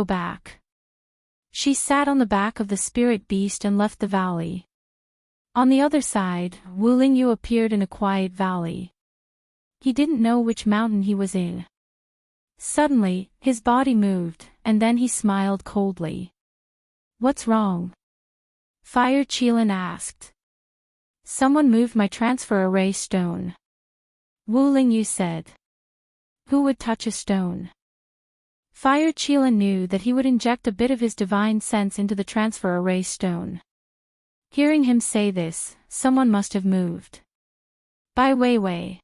back." She sat on the back of the spirit beast and left the valley. On the other side, Wu Lingyu appeared in a quiet valley. He didn't know which mountain he was in. Suddenly, his body moved, and then he smiled coldly. What's wrong? Fire Qilin asked. Someone moved my transfer array stone. Wu Lingyu said. Who would touch a stone? Fire Qilin knew that he would inject a bit of his divine sense into the transfer array stone. Hearing him say this, someone must have moved. Bai Weiwei.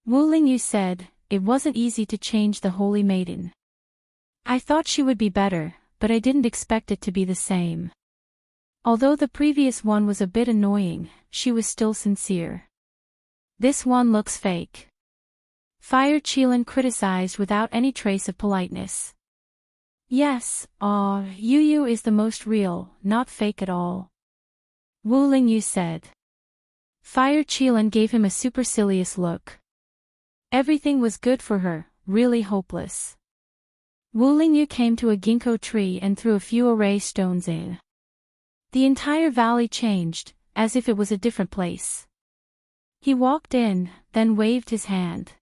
Wu Lingyu said, it wasn't easy to change the holy maiden. I thought she would be better, but I didn't expect it to be the same. Although the previous one was a bit annoying, she was still sincere. This one looks fake. Fire Qilin criticized without any trace of politeness. Yes, Yu is the most real, not fake at all. Wu Lingyu said. Fire Qilin gave him a supercilious look. Everything was good for her, really hopeless. Wu Lingyu came to a ginkgo tree and threw a few array stones in. The entire valley changed, as if it was a different place. He walked in, then waved his hand.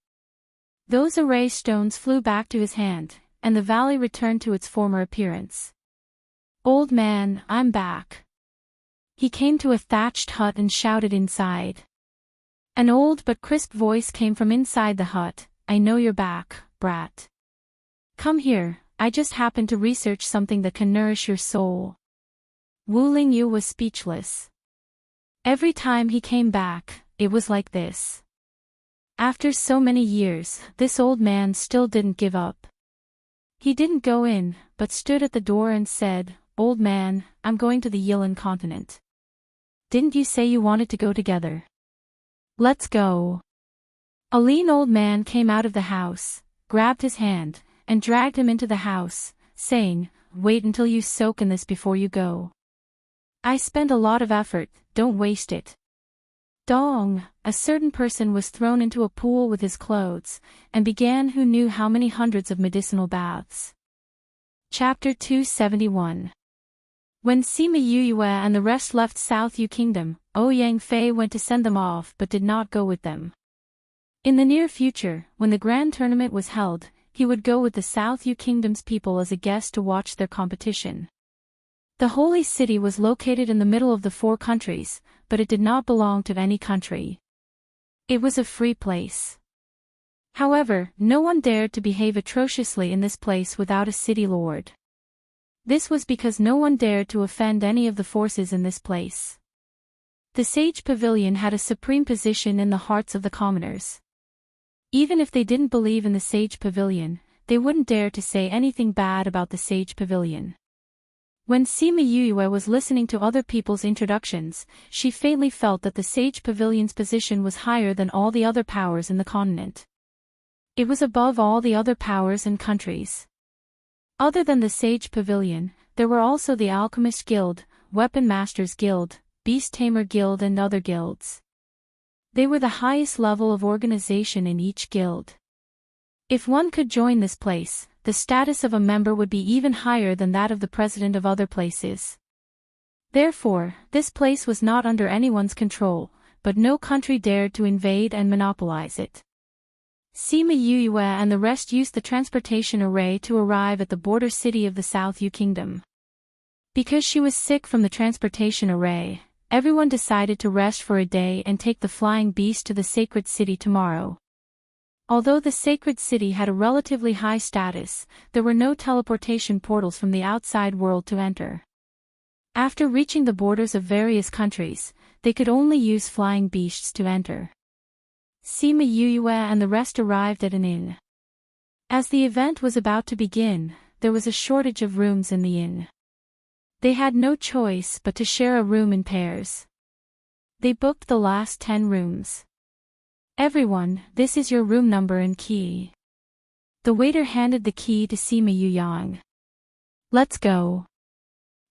Those array stones flew back to his hand, and the valley returned to its former appearance. Old man, I'm back. He came to a thatched hut and shouted inside. An old but crisp voice came from inside the hut, I know you're back, brat. Come here, I just happened to research something that can nourish your soul. Wu Lingyu was speechless. Every time he came back, it was like this. After so many years, this old man still didn't give up. He didn't go in, but stood at the door and said, Old man, I'm going to the Yilan continent. Didn't you say you wanted to go together? Let's go. A lean old man came out of the house, grabbed his hand, and dragged him into the house, saying, Wait until you soak in this before you go. I spend a lot of effort, don't waste it. Dong, a certain person was thrown into a pool with his clothes, and began who knew how many hundreds of medicinal baths. Chapter 271. When Sima Yuyue and the rest left South Yu Kingdom, Ouyang Fei went to send them off but did not go with them. In the near future, when the grand tournament was held, he would go with the South Yu Kingdom's people as a guest to watch their competition. The holy city was located in the middle of the 4 countries, but it did not belong to any country. It was a free place. However, no one dared to behave atrociously in this place without a city lord. This was because no one dared to offend any of the forces in this place. The Sage Pavilion had a supreme position in the hearts of the commoners. Even if they didn't believe in the Sage Pavilion, they wouldn't dare to say anything bad about the Sage Pavilion. When Sima Yuyue was listening to other people's introductions, she faintly felt that the Sage Pavilion's position was higher than all the other powers in the continent. It was above all the other powers and countries. Other than the Sage Pavilion, there were also the Alchemist Guild, Weapon Masters Guild, Beast Tamer Guild and other guilds. They were the highest level of organization in each guild. If one could join this place, the status of a member would be even higher than that of the president of other places. Therefore, this place was not under anyone's control, but no country dared to invade and monopolize it. Sima Yuyue and the rest used the transportation array to arrive at the border city of the South Yu Kingdom. Because she was sick from the transportation array, everyone decided to rest for a day and take the flying beast to the sacred city tomorrow. Although the sacred city had a relatively high status, there were no teleportation portals from the outside world to enter. After reaching the borders of various countries, they could only use flying beasts to enter. Sima Yuyue and the rest arrived at an inn. As the event was about to begin, there was a shortage of rooms in the inn. They had no choice but to share a room in pairs. They booked the last 10 rooms. Everyone, this is your room number and key. The waiter handed the key to Sima Yuyang. Let's go.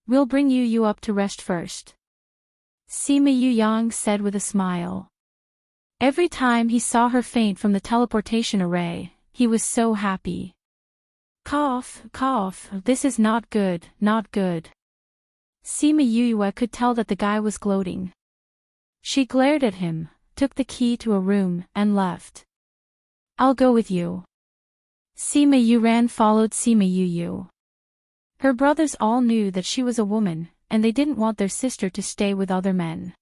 We'll bring you up to rest first. Sima Yuyang said with a smile. Every time he saw her faint from the teleportation array, he was so happy. Cough, cough, this is not good, not good. Sima Yuyue could tell that the guy was gloating. She glared at him, took the key to a room, and left. I'll go with you. Sima Yu ran followed Sima Yu Yu. Her brothers all knew that she was a woman, and they didn't want their sister to stay with other men.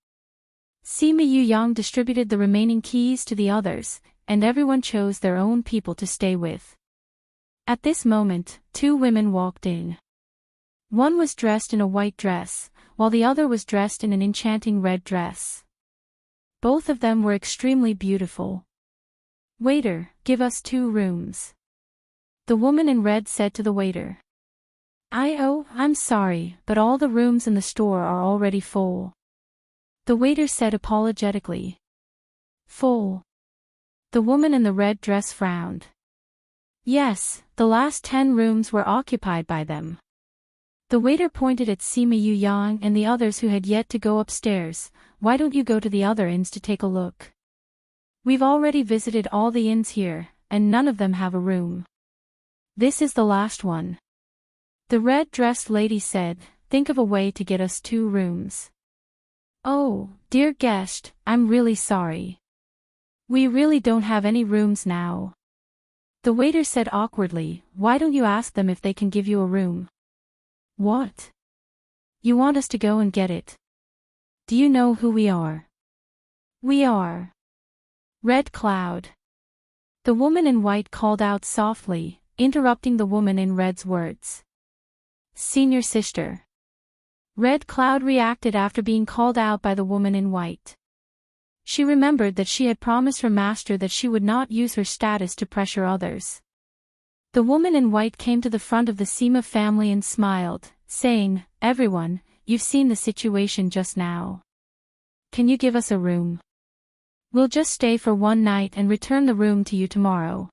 Sima Yu Yang distributed the remaining keys to the others, and everyone chose their own people to stay with. At this moment, two women walked in. One was dressed in a white dress, while the other was dressed in an enchanting red dress. Both of them were extremely beautiful. "Waiter, give us 2 rooms." The woman in red said to the waiter. I'm sorry, but all the rooms in the store are already full." The waiter said apologetically. "Full?" The woman in the red dress frowned. "Yes, the last 10 rooms were occupied by them." The waiter pointed at Sima Yu Yang and the others who had yet to go upstairs. "Why don't you go to the other inns to take a look? We've already visited all the inns here, and none of them have a room. This is the last one." The red-dressed lady said, "Think of a way to get us 2 rooms." "Oh, dear guest, I'm really sorry. We really don't have any rooms now." The waiter said awkwardly, "Why don't you ask them if they can give you a room?" "What? You want us to go and get it? Do you know who we are?" "We are Red Cloud." The woman in white called out softly, interrupting the woman in red's words. "Senior sister." Red Cloud reacted after being called out by the woman in white. She remembered that she had promised her master that she would not use her status to pressure others. The woman in white came to the front of the Sima family and smiled, saying, "Everyone, you've seen the situation just now. Can you give us a room? We'll just stay for 1 night and return the room to you tomorrow."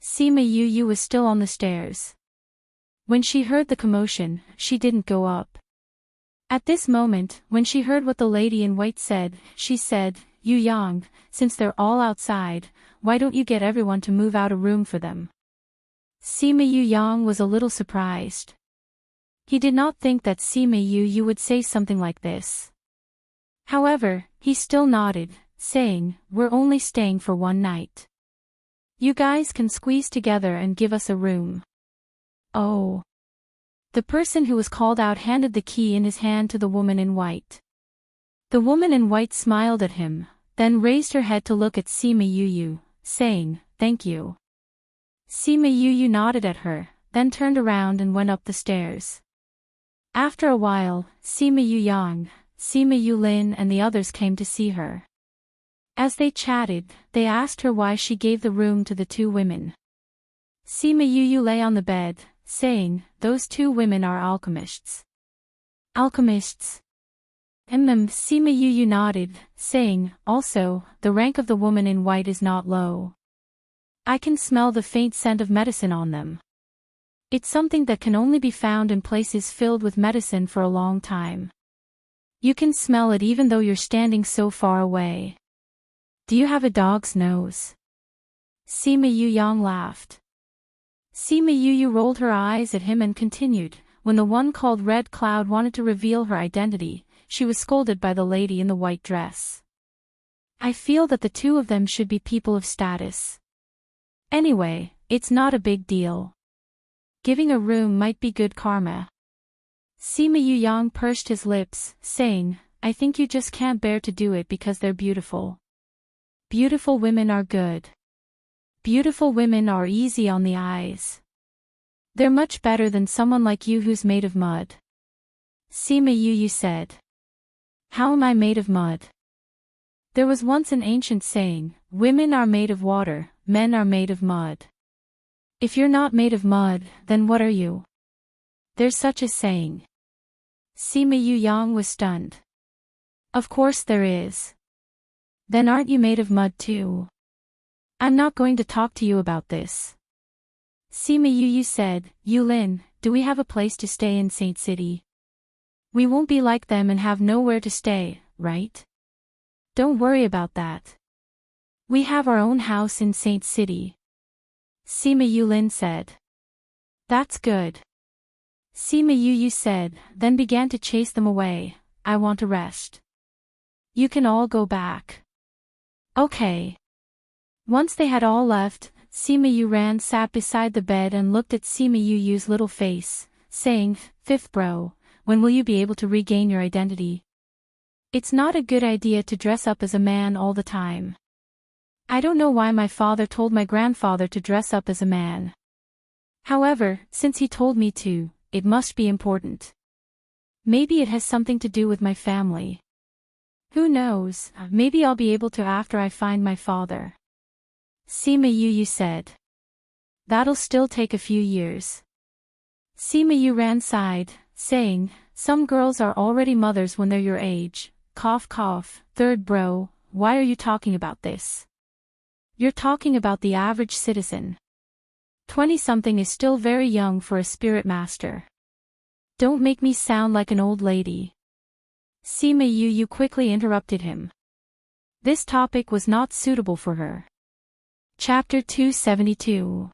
Sima Yu Yu was still on the stairs. When she heard the commotion, she didn't go up. At this moment, when she heard what the lady in white said, she said, "Yu Yang, since they're all outside, why don't you get everyone to move out a room for them?" Sima Yu Yang was a little surprised. He did not think that Sima Yu Yu would say something like this. However, he still nodded, saying, "We're only staying for 1 night. You guys can squeeze together and give us a room." "Oh." The person who was called out handed the key in his hand to the woman in white. The woman in white smiled at him, then raised her head to look at Sima Yu Yu, saying, "Thank you." Sima Yu Yu nodded at her, then turned around and went up the stairs. After a while, Sima Yu Yang, Sima Yu Lin and the others came to see her. As they chatted, they asked her why she gave the room to the 2 women. Sima Yu Yu lay on the bed, saying, "Those 2 women are alchemists." "Alchemists?" Sima Yu Yu nodded, saying, "Also, the rank of the woman in white is not low. I can smell the faint scent of medicine on them. It's something that can only be found in places filled with medicine for a long time. You can smell it even though you're standing so far away. Do you have a dog's nose?" Sima Yu Yang laughed. Sima Yu Yu rolled her eyes at him and continued, "When the one called Red Cloud wanted to reveal her identity, she was scolded by the lady in the white dress. I feel that the 2 of them should be people of status. Anyway, it's not a big deal. Giving a room might be good karma." Sima Yu Yang pursed his lips, saying, "I think you just can't bear to do it because they're beautiful. Beautiful women are good. Beautiful women are easy on the eyes. They're much better than someone like you who's made of mud." Sima Yu Yu said. "How am I made of mud?" There was once an ancient saying, "Women are made of water, men are made of mud. If you're not made of mud, then what are you?" There's such a saying. Sima Yu Yang was stunned. "Of course there is. Then aren't you made of mud too?" "I'm not going to talk to you about this." Sima Yu Yu said, "Yu Lin, do we have a place to stay in Saint City? We won't be like them and have nowhere to stay, right?" "Don't worry about that. We have our own house in Saint City." Sima Yu Lin said. "That's good." Sima Yu Yu said, then began to chase them away. "I want to rest. You can all go back." "Okay." Once they had all left, Sima Yu sat beside the bed and looked at Sima Yu's little face, saying, "Fifth bro, when will you be able to regain your identity? It's not a good idea to dress up as a man all the time. I don't know why my father told my grandfather to dress up as a man. However, since he told me to, it must be important. Maybe it has something to do with my family. Who knows, maybe I'll be able to after I find my father." Sima Yu said. "That'll still take a few years." Sima Yu sighed, saying, "Some girls are already mothers when they're your age. Cough cough, third bro, why are you talking about this? You're talking about the average citizen. 20-something is still very young for a spirit master. Don't make me sound like an old lady." Sima Yu quickly interrupted him. This topic was not suitable for her. Chapter 272.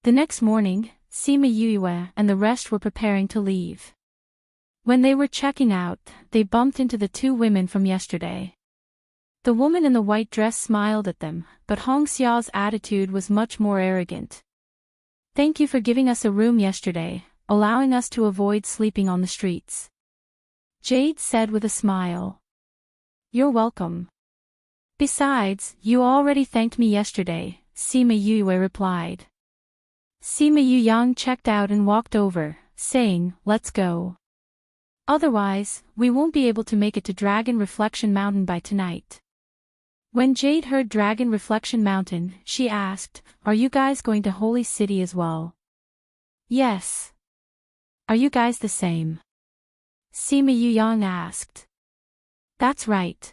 The next morning, Sima Yu and the rest were preparing to leave. When they were checking out, they bumped into the two women from yesterday. The woman in the white dress smiled at them, but Hong Xiao's attitude was much more arrogant. "Thank you for giving us a room yesterday, allowing us to avoid sleeping on the streets," Jade said with a smile. "You're welcome. Besides, you already thanked me yesterday," Sima Yu replied. Sima Yu checked out and walked over, saying, "Let's go. Otherwise, we won't be able to make it to Dragon Reflection Mountain by tonight." When Jade heard Dragon Reflection Mountain, she asked, "Are you guys going to Holy City as well?" "Yes." "Are you guys the same?" Sima Yu asked. "That's right.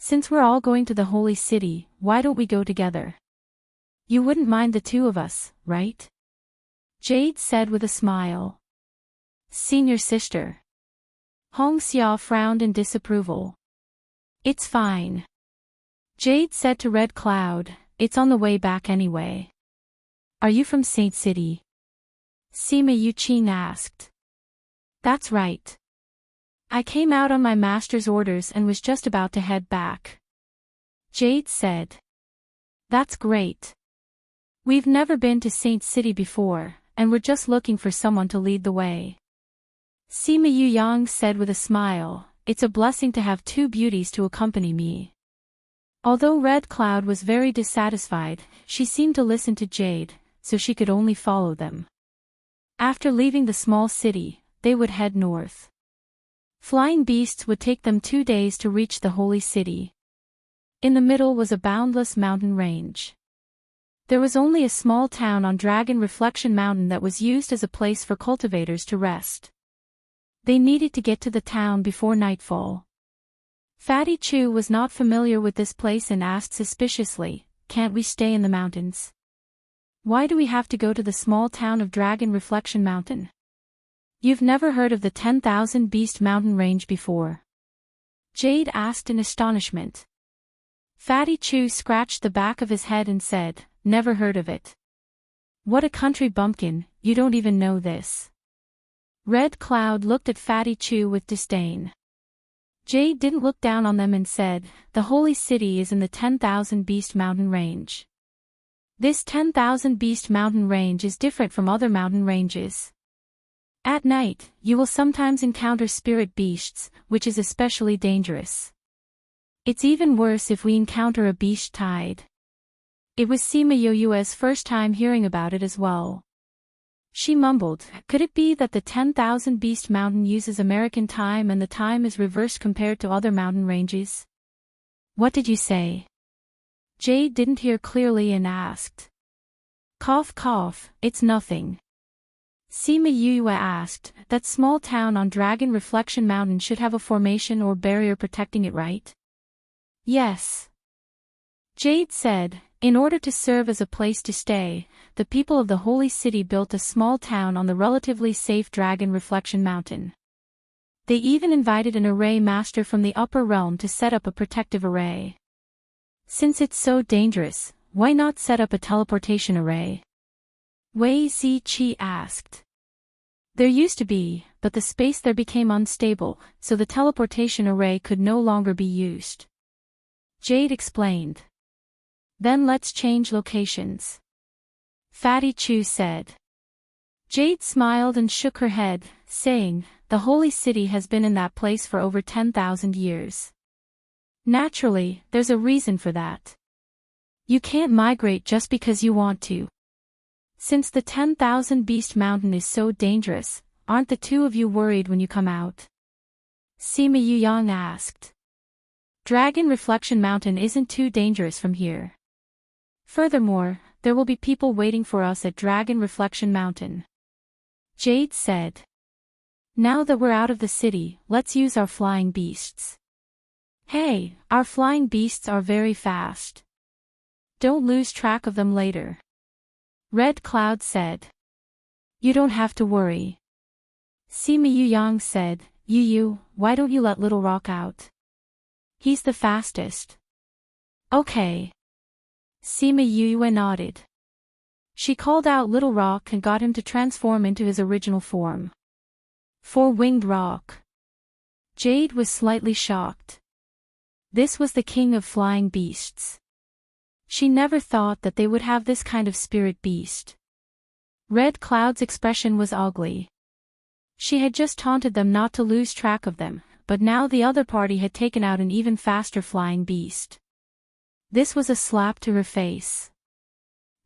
Since we're all going to the Holy City, why don't we go together? You wouldn't mind the two of us, right?" Jade said with a smile. "Senior sister." Hong Xiao frowned in disapproval. "It's fine." Jade said to Red Cloud, "It's on the way back anyway." "Are you from Saint City?" Sima Yu asked. "That's right. I came out on my master's orders and was just about to head back." Jade said. "That's great. We've never been to Saint City before, and we're just looking for someone to lead the way." Sima Yu said with a smile, "It's a blessing to have two beauties to accompany me." Although Red Cloud was very dissatisfied, she seemed to listen to Jade, so she could only follow them. After leaving the small city, they would head north. Flying beasts would take them 2 days to reach the Holy City. In the middle was a boundless mountain range. There was only a small town on Dragon Reflection Mountain that was used as a place for cultivators to rest. They needed to get to the town before nightfall. Fatty Chu was not familiar with this place and asked suspiciously, "Can't we stay in the mountains? Why do we have to go to the small town of Dragon Reflection Mountain? You've never heard of the 10,000 Beast Mountain Range before?" Jade asked in astonishment. Fatty Chu scratched the back of his head and said, "Never heard of it. What a country bumpkin, you don't even know this." Red Cloud looked at Fatty Chu with disdain. Jade didn't look down on them and said, "The Holy City is in the 10,000 Beast Mountain Range. This 10,000 Beast Mountain Range is different from other mountain ranges. At night, you will sometimes encounter spirit beasts, which is especially dangerous. It's even worse if we encounter a beast tide." It was Sima Yu's first time hearing about it as well. She mumbled, "Could it be that the 10,000 Beast Mountain uses American time and the time is reversed compared to other mountain ranges?" "What did you say?" Jade didn't hear clearly and asked. "Cough cough, it's nothing." Sima Yu asked, "That small town on Dragon Reflection Mountain should have a formation or barrier protecting it, right?" "Yes." Jade said, "In order to serve as a place to stay, the people of the Holy City built a small town on the relatively safe Dragon Reflection Mountain. They even invited an array master from the upper realm to set up a protective array. Since it's so dangerous, why not set up a teleportation array?" Wei Ziqi asked. "There used to be, but the space there became unstable, so the teleportation array could no longer be used." Jade explained. Then let's change locations. Fatty Chu said. Jade smiled and shook her head, saying, the holy city has been in that place for over 10,000 years. Naturally, there's a reason for that. You can't migrate just because you want to. Since the 10,000 Beast Mountain is so dangerous, aren't the two of you worried when you come out? Sima Yuyang asked. Dragon Reflection Mountain isn't too dangerous from here. Furthermore, there will be people waiting for us at Dragon Reflection Mountain. Jade said. Now that we're out of the city, let's use our flying beasts. Hey, our flying beasts are very fast. Don't lose track of them later. Red Cloud said. You don't have to worry. Sima Yuyang said, Yu, why don't you let Little Rock out? He's the fastest. Okay. Sima Yue nodded. She called out Little Rock and got him to transform into his original form. Four-winged rock. Jade was slightly shocked. This was the king of flying beasts. She never thought that they would have this kind of spirit beast. Red Cloud's expression was ugly. She had just taunted them not to lose track of them, but now the other party had taken out an even faster flying beast. This was a slap to her face.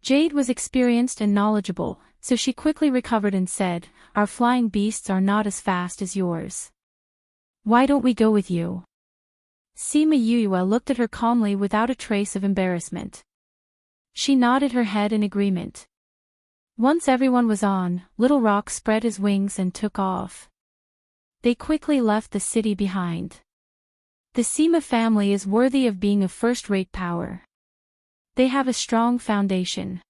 Jade was experienced and knowledgeable, so she quickly recovered and said, our flying beasts are not as fast as yours. Why don't we go with you? Sima Yue looked at her calmly without a trace of embarrassment. She nodded her head in agreement. Once everyone was on, Little Rock spread his wings and took off. They quickly left the city behind. The Sima family is worthy of being a first-rate power. They have a strong foundation.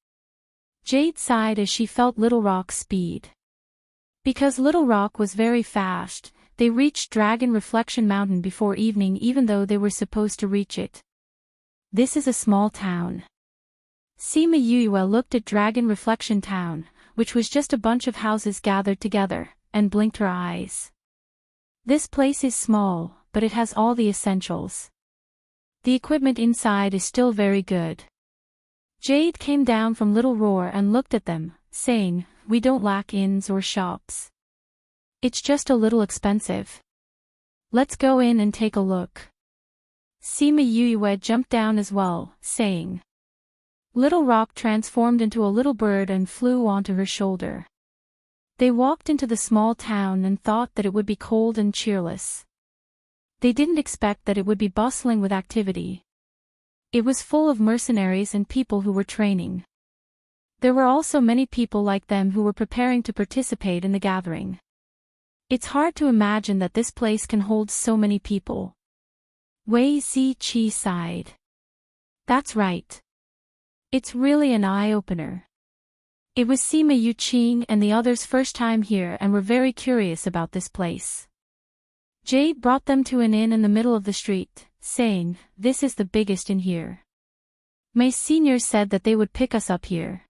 Jade sighed as she felt Little Rock's speed. Because Little Rock was very fast, they reached Dragon Reflection Mountain before evening even though they were supposed to reach it. This is a small town. Sima Yue looked at Dragon Reflection Town, which was just a bunch of houses gathered together, and blinked her eyes. This place is small, but it has all the essentials. The equipment inside is still very good. Jade came down from Little Roar and looked at them, saying, we don't lack inns or shops. It's just a little expensive. Let's go in and take a look. Sima Yue jumped down as well, saying. Little Rock transformed into a little bird and flew onto her shoulder. They walked into the small town and thought that it would be cold and cheerless. They didn't expect that it would be bustling with activity. It was full of mercenaries and people who were training. There were also many people like them who were preparing to participate in the gathering. It's hard to imagine that this place can hold so many people. Wei Ziqi sighed. That's right. It's really an eye-opener. It was Sima Yuqing and the others' first time here and were very curious about this place. Jade brought them to an inn in the middle of the street, saying, this is the biggest inn here. My seniors said that they would pick us up here.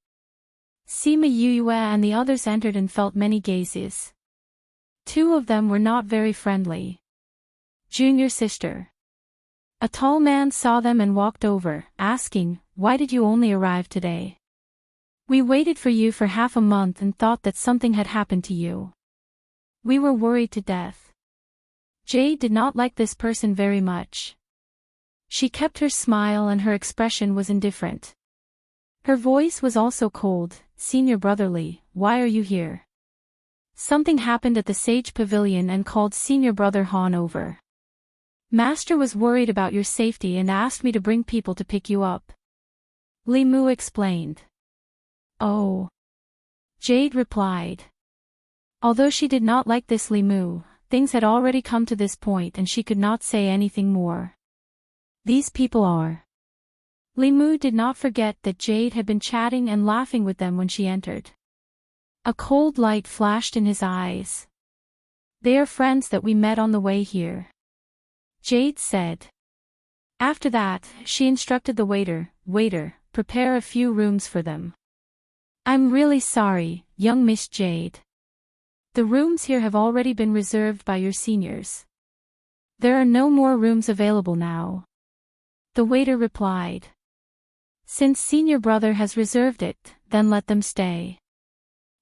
Sima Yue and the others entered and felt many gazes. Two of them were not very friendly. Junior sister. A tall man saw them and walked over, asking, why did you only arrive today? We waited for you for half a month and thought that something had happened to you. We were worried to death. Jade did not like this person very much. She kept her smile and her expression was indifferent. Her voice was also cold. Senior Brotherly, why are you here? Something happened at the Sage Pavilion and called Senior Brother Han over. Master was worried about your safety and asked me to bring people to pick you up. Li Mu explained. Oh. Jade replied. Although she did not like this Li Mu, things had already come to this point and she could not say anything more. These people are. Li Mu did not forget that Jade had been chatting and laughing with them when she entered. A cold light flashed in his eyes. They are friends that we met on the way here. Jade said. After that, she instructed the waiter, prepare a few rooms for them. I'm really sorry, young Miss Jade. The rooms here have already been reserved by your seniors. There are no more rooms available now. The waiter replied. Since senior brother has reserved it, then let them stay.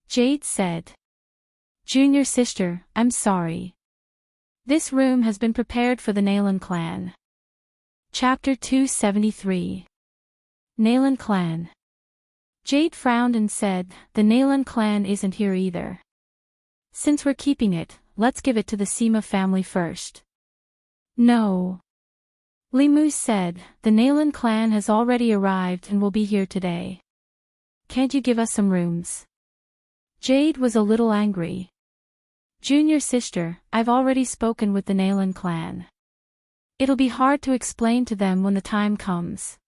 Jade said. Junior sister, I'm sorry. This room has been prepared for the Nalan clan. Chapter 273. Nalan clan. Jade frowned and said, the Nalan clan isn't here either. Since we're keeping it, let's give it to the Sima family first. No. Limu said, the Nalan clan has already arrived and will be here today. Can't you give us some rooms? Jade was a little angry. Junior sister, I've already spoken with the Nalan clan. It'll be hard to explain to them when the time comes.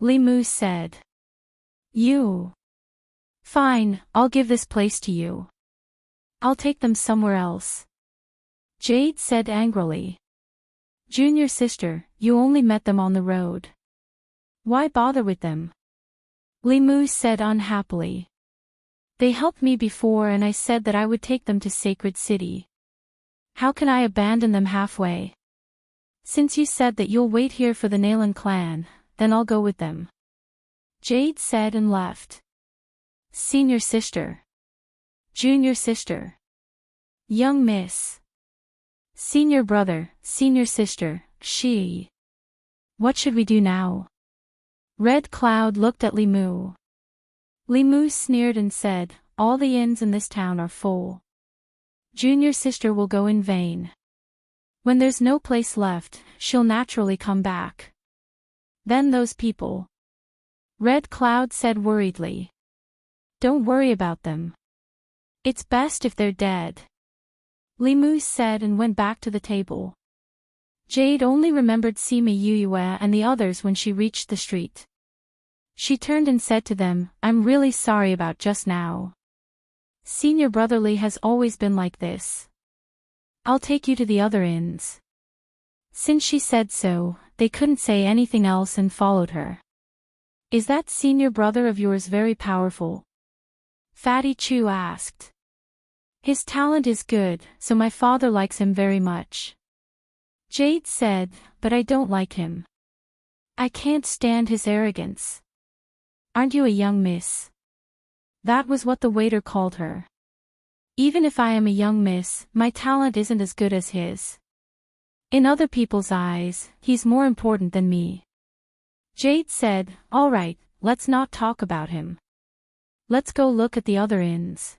Limu said. You. Fine, I'll give this place to you. I'll take them somewhere else. Jade said angrily. Junior sister, you only met them on the road. Why bother with them? Limu said unhappily. They helped me before and I said that I would take them to Sacred City. How can I abandon them halfway? Since you said that you'll wait here for the Nalan clan, then I'll go with them. Jade said and left. Senior sister. Junior sister. Young miss. Senior brother, senior sister, she. What should we do now? Red Cloud looked at Limu. Limu sneered and said, all the inns in this town are full. Junior sister will go in vain. When there's no place left, she'll naturally come back. Then those people. Red Cloud said worriedly. Don't worry about them. It's best if they're dead. Limu said and went back to the table. Jade only remembered Sima Yuyue and the others when she reached the street. She turned and said to them, I'm really sorry about just now. Senior brotherly has always been like this. I'll take you to the other inns. Since she said so, they couldn't say anything else and followed her. Is that senior brother of yours very powerful? Fatty Chu asked. His talent is good, so my father likes him very much. Jade said, but I don't like him. I can't stand his arrogance. Aren't you a young miss? That was what the waiter called her. Even if I am a young miss, my talent isn't as good as his. In other people's eyes, he's more important than me. Jade said, all right, let's not talk about him. Let's go look at the other inns.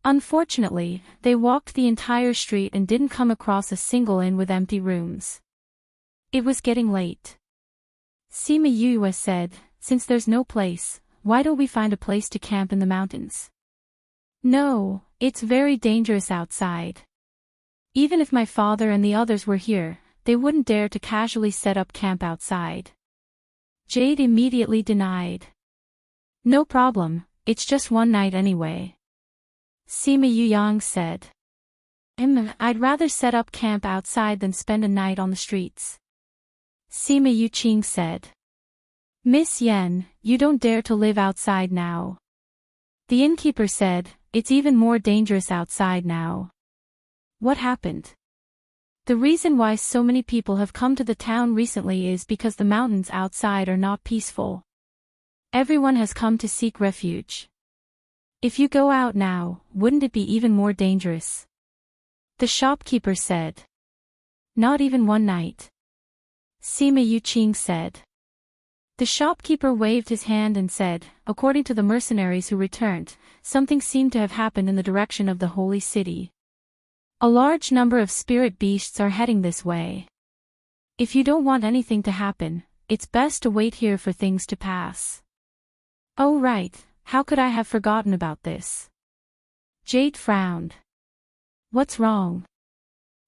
Unfortunately, they walked the entire street and didn't come across a single inn with empty rooms. It was getting late. Sima Yuyue said, since there's no place, why don't we find a place to camp in the mountains? No, it's very dangerous outside. Even if my father and the others were here, they wouldn't dare to casually set up camp outside. Jade immediately denied. No problem, it's just one night anyway. Sima Yuyang said. I'd rather set up camp outside than spend a night on the streets. Sima Yuqing said. Miss Yen, you don't dare to live outside now. The innkeeper said, it's even more dangerous outside now. What happened? The reason why so many people have come to the town recently is because the mountains outside are not peaceful. Everyone has come to seek refuge. If you go out now, wouldn't it be even more dangerous? The shopkeeper said. Not even one night. Sima Yuqing said. The shopkeeper waved his hand and said, according to the mercenaries who returned, something seemed to have happened in the direction of the holy city. A large number of spirit beasts are heading this way. If you don't want anything to happen, it's best to wait here for things to pass. Oh right, how could I have forgotten about this? Jade frowned. What's wrong?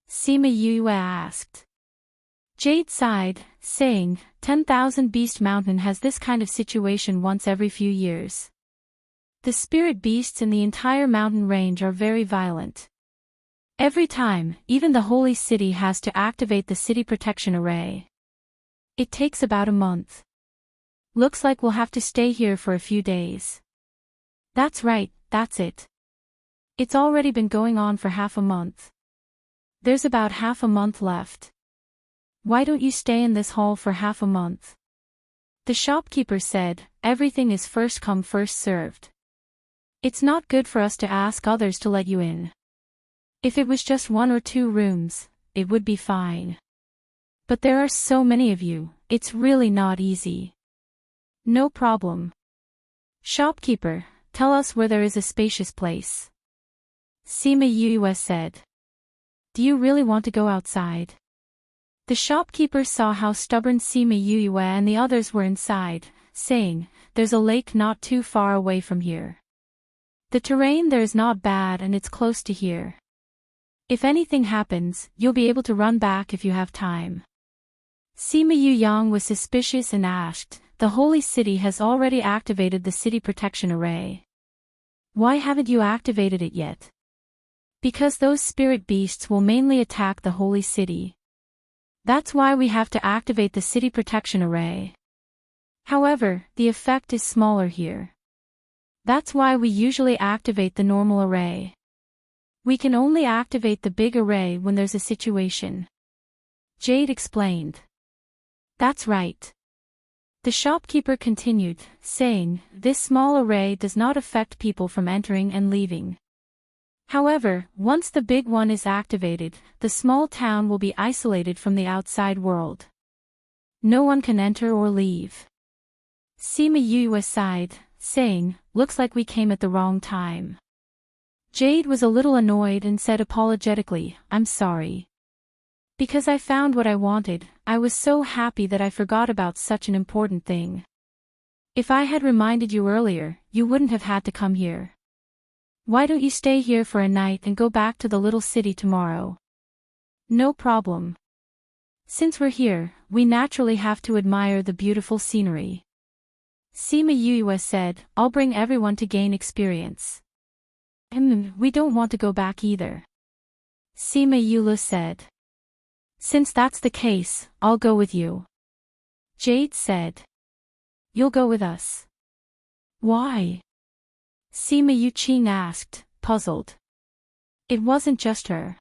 Sima Yuyue asked. Jade sighed, saying, 10,000 Beast Mountain has this kind of situation once every few years. The spirit beasts in the entire mountain range are very violent. Every time, even the holy city has to activate the city protection array. It takes about a month. Looks like we'll have to stay here for a few days. That's right, that's it. It's already been going on for half a month. There's about half a month left. Why don't you stay in this hall for half a month? The shopkeeper said, everything is first come first served. It's not good for us to ask others to let you in. If it was just 1 or 2 rooms, it would be fine. But there are so many of you, it's really not easy. No problem. Shopkeeper, tell us where there is a spacious place. Sima Yue said. Do you really want to go outside? The shopkeeper saw how stubborn Sima Yue and the others were inside, saying, there's a lake not too far away from here. The terrain there is not bad and it's close to here. If anything happens, you'll be able to run back if you have time. Sima Yue was suspicious and asked, the holy city has already activated the city protection array. Why haven't you activated it yet? Because those spirit beasts will mainly attack the holy city. That's why we have to activate the city protection array. However, the effect is smaller here. That's why we usually activate the normal array. We can only activate the big array when there's a situation. Jade explained. That's right. The shopkeeper continued, saying, this small array does not affect people from entering and leaving. However, once the big one is activated, the small town will be isolated from the outside world. No one can enter or leave. Sima Yue sighed, saying, looks like we came at the wrong time. Jade was a little annoyed and said apologetically, I'm sorry. Because I found what I wanted, I was so happy that I forgot about such an important thing. If I had reminded you earlier, you wouldn't have had to come here. Why don't you stay here for a night and go back to the little city tomorrow? No problem. Since we're here, we naturally have to admire the beautiful scenery. Sima Yue said, I'll bring everyone to gain experience. We don't want to go back either. Sima Yue said. Since that's the case, I'll go with you. Jade said. You'll go with us. Why? Sima Yue asked, puzzled. It wasn't just her.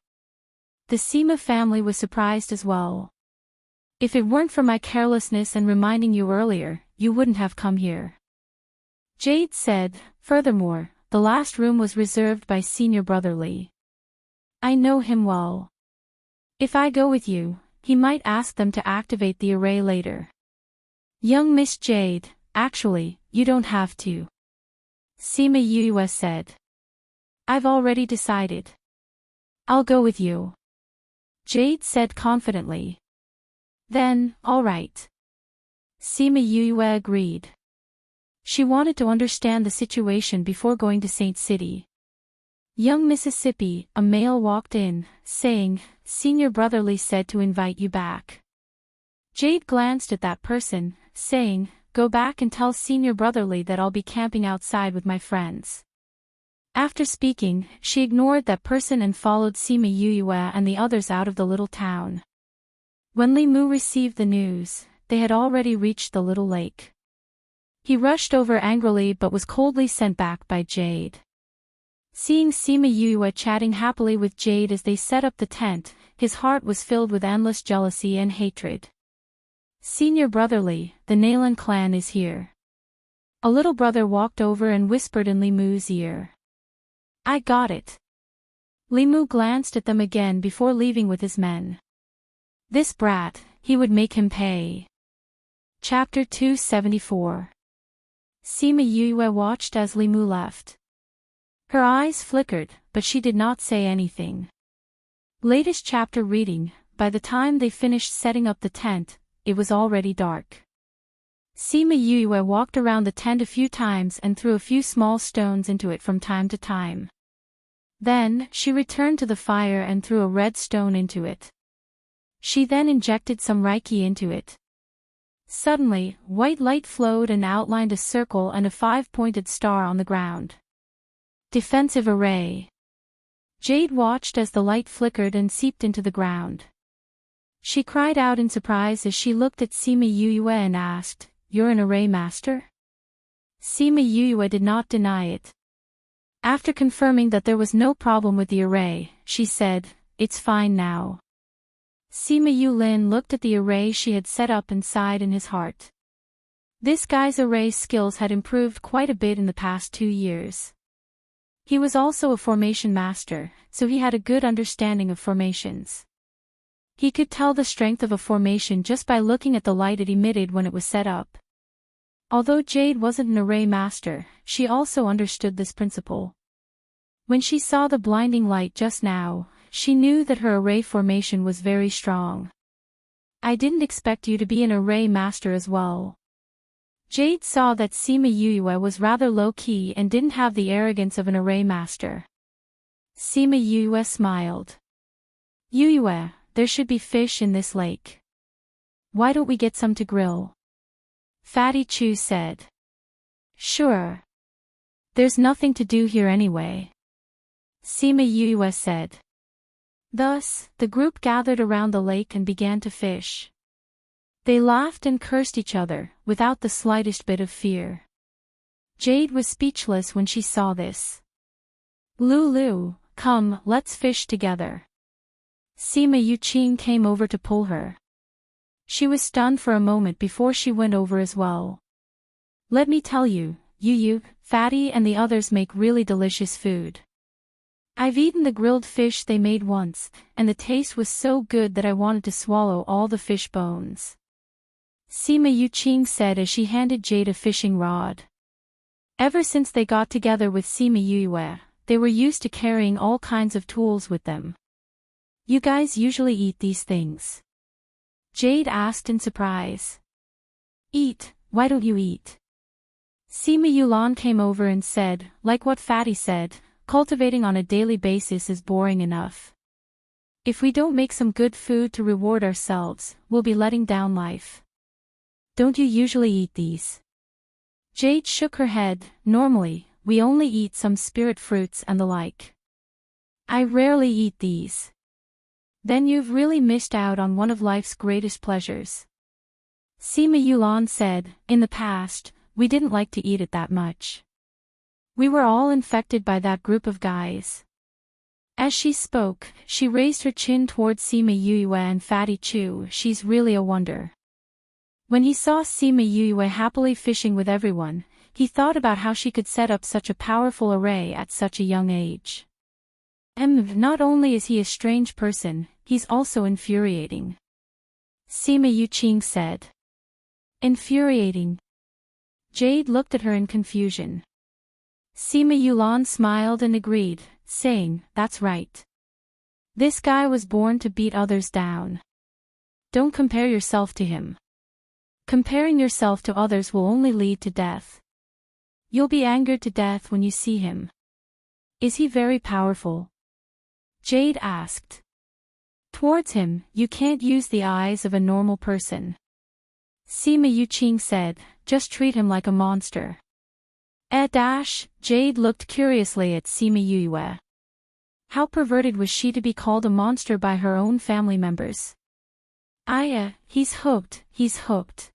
The Sima family was surprised as well. If it weren't for my carelessness and reminding you earlier, you wouldn't have come here. Jade said, furthermore, the last room was reserved by Senior Brother Li. I know him well. If I go with you, he might ask them to activate the array later. Young Miss Jade, actually, you don't have to. Sima Yue said. I've already decided. I'll go with you. Jade said confidently. Then, all right. Sima Yue agreed. She wanted to understand the situation before going to Saint City. Young Mississippi, a male walked in, saying, Senior Brother Li said to invite you back. Jade glanced at that person, saying, go back and tell Senior Brother Li that I'll be camping outside with my friends. After speaking, she ignored that person and followed Sima Yue and the others out of the little town. When Li Mu received the news, they had already reached the little lake. He rushed over angrily but was coldly sent back by Jade. Seeing Sima Yue chatting happily with Jade as they set up the tent, his heart was filled with endless jealousy and hatred. Senior Brother Li, the Nalan clan is here. A little brother walked over and whispered in Li Mu's ear. I got it. Li Mu glanced at them again before leaving with his men. This brat, he would make him pay. Chapter 274. Sima Yue watched as Li Mu left. Her eyes flickered, but she did not say anything. Latest chapter reading, by the time they finished setting up the tent, it was already dark. Sima Yue walked around the tent a few times and threw a few small stones into it from time to time. Then, she returned to the fire and threw a red stone into it. She then injected some Reiki into it. Suddenly, white light flowed and outlined a circle and a 5-pointed star on the ground. Defensive array. Jade watched as the light flickered and seeped into the ground. She cried out in surprise as she looked at Sima Yue and asked, You're an array master? Sima Yue did not deny it. After confirming that there was no problem with the array, she said, It's fine now. Sima Yulin looked at the array she had set up and sighed in his heart. This guy's array skills had improved quite a bit in the past 2 years. He was also a formation master, so he had a good understanding of formations. He could tell the strength of a formation just by looking at the light it emitted when it was set up. Although Jade wasn't an array master, she also understood this principle. When she saw the blinding light just now, she knew that her array formation was very strong. I didn't expect you to be an array master as well. Jade saw that Sima Yuyue was rather low-key and didn't have the arrogance of an array master. Sima Yuyue smiled. Yuyue, there should be fish in this lake. Why don't we get some to grill? Fatty Chu said. Sure. There's nothing to do here anyway. Sima Yuyue said. Thus, the group gathered around the lake and began to fish. They laughed and cursed each other, without the slightest bit of fear. Jade was speechless when she saw this. Lulu, come, let's fish together. Sima Yuqing came over to pull her. She was stunned for a moment before she went over as well. Let me tell you, Yu, Fatty and the others make really delicious food. I've eaten the grilled fish they made once, and the taste was so good that I wanted to swallow all the fish bones. Sima Yuqing said as she handed Jade a fishing rod. Ever since they got together with Sima Yuyue, they were used to carrying all kinds of tools with them. You guys usually eat these things? Jade asked in surprise. Eat, why don't you eat? Sima Yulan came over and said, like what Fatty said, cultivating on a daily basis is boring enough. If we don't make some good food to reward ourselves, we'll be letting down life. Don't you usually eat these? Jade shook her head. Normally, we only eat some spirit fruits and the like. I rarely eat these. Then you've really missed out on one of life's greatest pleasures. Sima Yulan said, in the past, we didn't like to eat it that much. We were all infected by that group of guys. As she spoke, she raised her chin towards Sima Yuyue and Fatty Chu. She's really a wonder. When he saw Sima Yuyue happily fishing with everyone, he thought about how she could set up such a powerful array at such a young age. Not only is he a strange person, he's also infuriating. Sima Yuqing said. Infuriating? Jade looked at her in confusion. Sima Yulan smiled and agreed, saying, that's right. This guy was born to beat others down. Don't compare yourself to him. Comparing yourself to others will only lead to death. You'll be angered to death when you see him. Is he very powerful? Jade asked. Towards him, you can't use the eyes of a normal person. Sima Yuqing said, just treat him like a monster. Jade looked curiously at Sima Yuyue. How perverted was she to be called a monster by her own family members? He's hooked, he's hooked.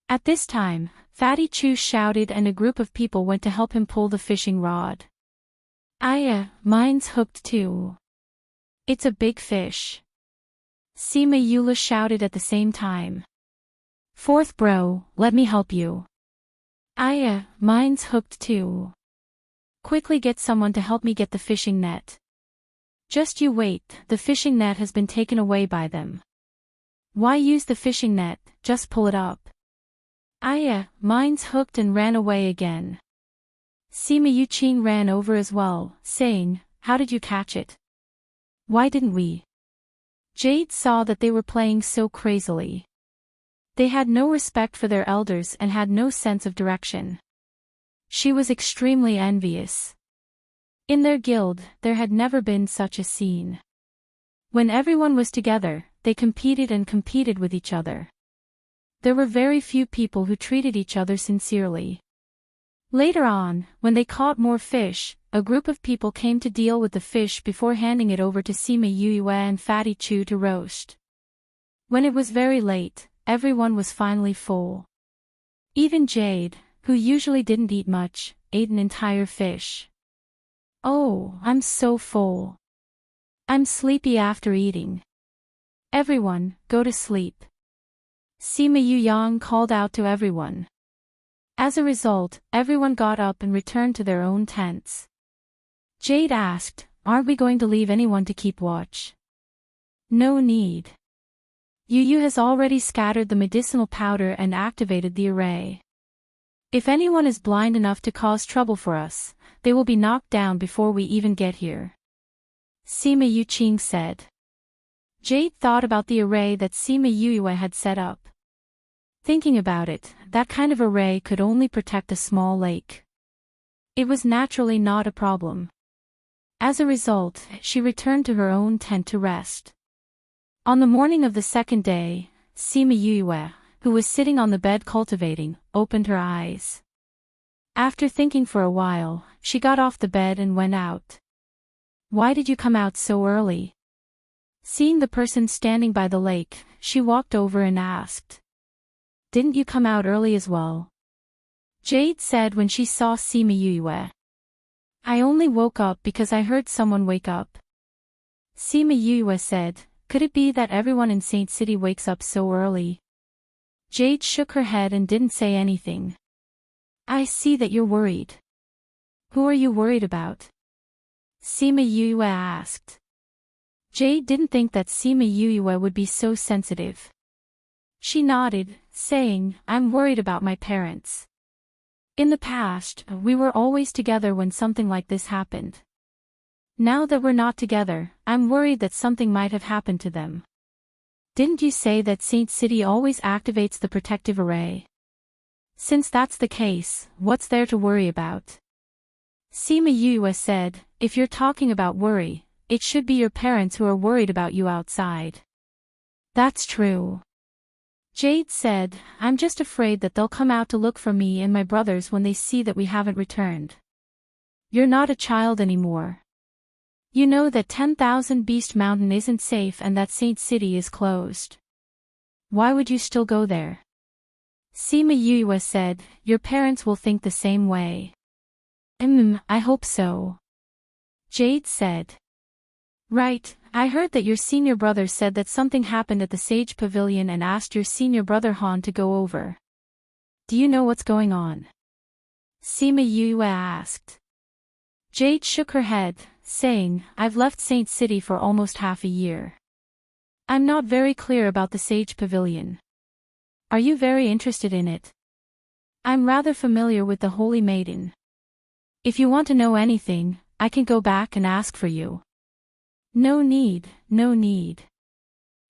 At this time, Fatty Chu shouted and a group of people went to help him pull the fishing rod. Mine's hooked too. It's a big fish. Sima Yula shouted at the same time. Fourth bro, let me help you. Mine's hooked too. Quickly get someone to help me get the fishing net. Just you wait, the fishing net has been taken away by them. Why use the fishing net, just pull it up. Mine's hooked and ran away again. Sima Yuqing ran over as well, saying, how did you catch it? Why didn't we? Jade saw that they were playing so crazily. They had no respect for their elders and had no sense of direction. She was extremely envious. In their guild, there had never been such a scene. When everyone was together, they competed and competed with each other. There were very few people who treated each other sincerely. Later on, when they caught more fish, a group of people came to deal with the fish before handing it over to Sima Yuyue and Fatty Chu to roast. When it was very late, everyone was finally full. Even Jade, who usually didn't eat much, ate an entire fish. Oh, I'm so full. I'm sleepy after eating. Everyone, go to sleep. Sima Yuyang called out to everyone. As a result, everyone got up and returned to their own tents. Jade asked, "Aren't we going to leave anyone to keep watch?" "No need. Yu has already scattered the medicinal powder and activated the array. If anyone is blind enough to cause trouble for us, they will be knocked down before we even get here," Sima Yuqing said. Jade thought about the array that Sima Yue had set up. Thinking about it, that kind of array could only protect a small lake. It was naturally not a problem. As a result, she returned to her own tent to rest. On the morning of the second day, Sima Yue, who was sitting on the bed cultivating, opened her eyes. After thinking for a while, she got off the bed and went out. "Why did you come out so early?" Seeing the person standing by the lake, she walked over and asked. "Didn't you come out early as well?" Jade said when she saw Sima Yue. "I only woke up because I heard someone wake up." Sima Yue said, "Could it be that everyone in Saint City wakes up so early?" Jade shook her head and didn't say anything. "I see that you're worried. Who are you worried about?" Sima Yue asked. Jade didn't think that Sima Yue would be so sensitive. She nodded, saying, "I'm worried about my parents. In the past, we were always together when something like this happened. Now that we're not together, I'm worried that something might have happened to them." "Didn't you say that Saint City always activates the protective array? Since that's the case, what's there to worry about?" Sima Yue said, "If you're talking about worry, it should be your parents who are worried about you outside." "That's true." Jade said, "I'm just afraid that they'll come out to look for me and my brothers when they see that we haven't returned." "You're not a child anymore. You know that 10,000 Beast Mountain isn't safe and that Saint City is closed. Why would you still go there?" Sima Yue said, "Your parents will think the same way." I hope so." Jade said. "Right, I heard that your senior brother said that something happened at the Sage Pavilion and asked your senior brother Han to go over. Do you know what's going on?" Sima Yue asked. Jade shook her head, saying, "I've left Saint City for almost half a year. I'm not very clear about the Sage Pavilion. Are you very interested in it?" "I'm rather familiar with the Holy Maiden. If you want to know anything, I can go back and ask for you." "No need, no need."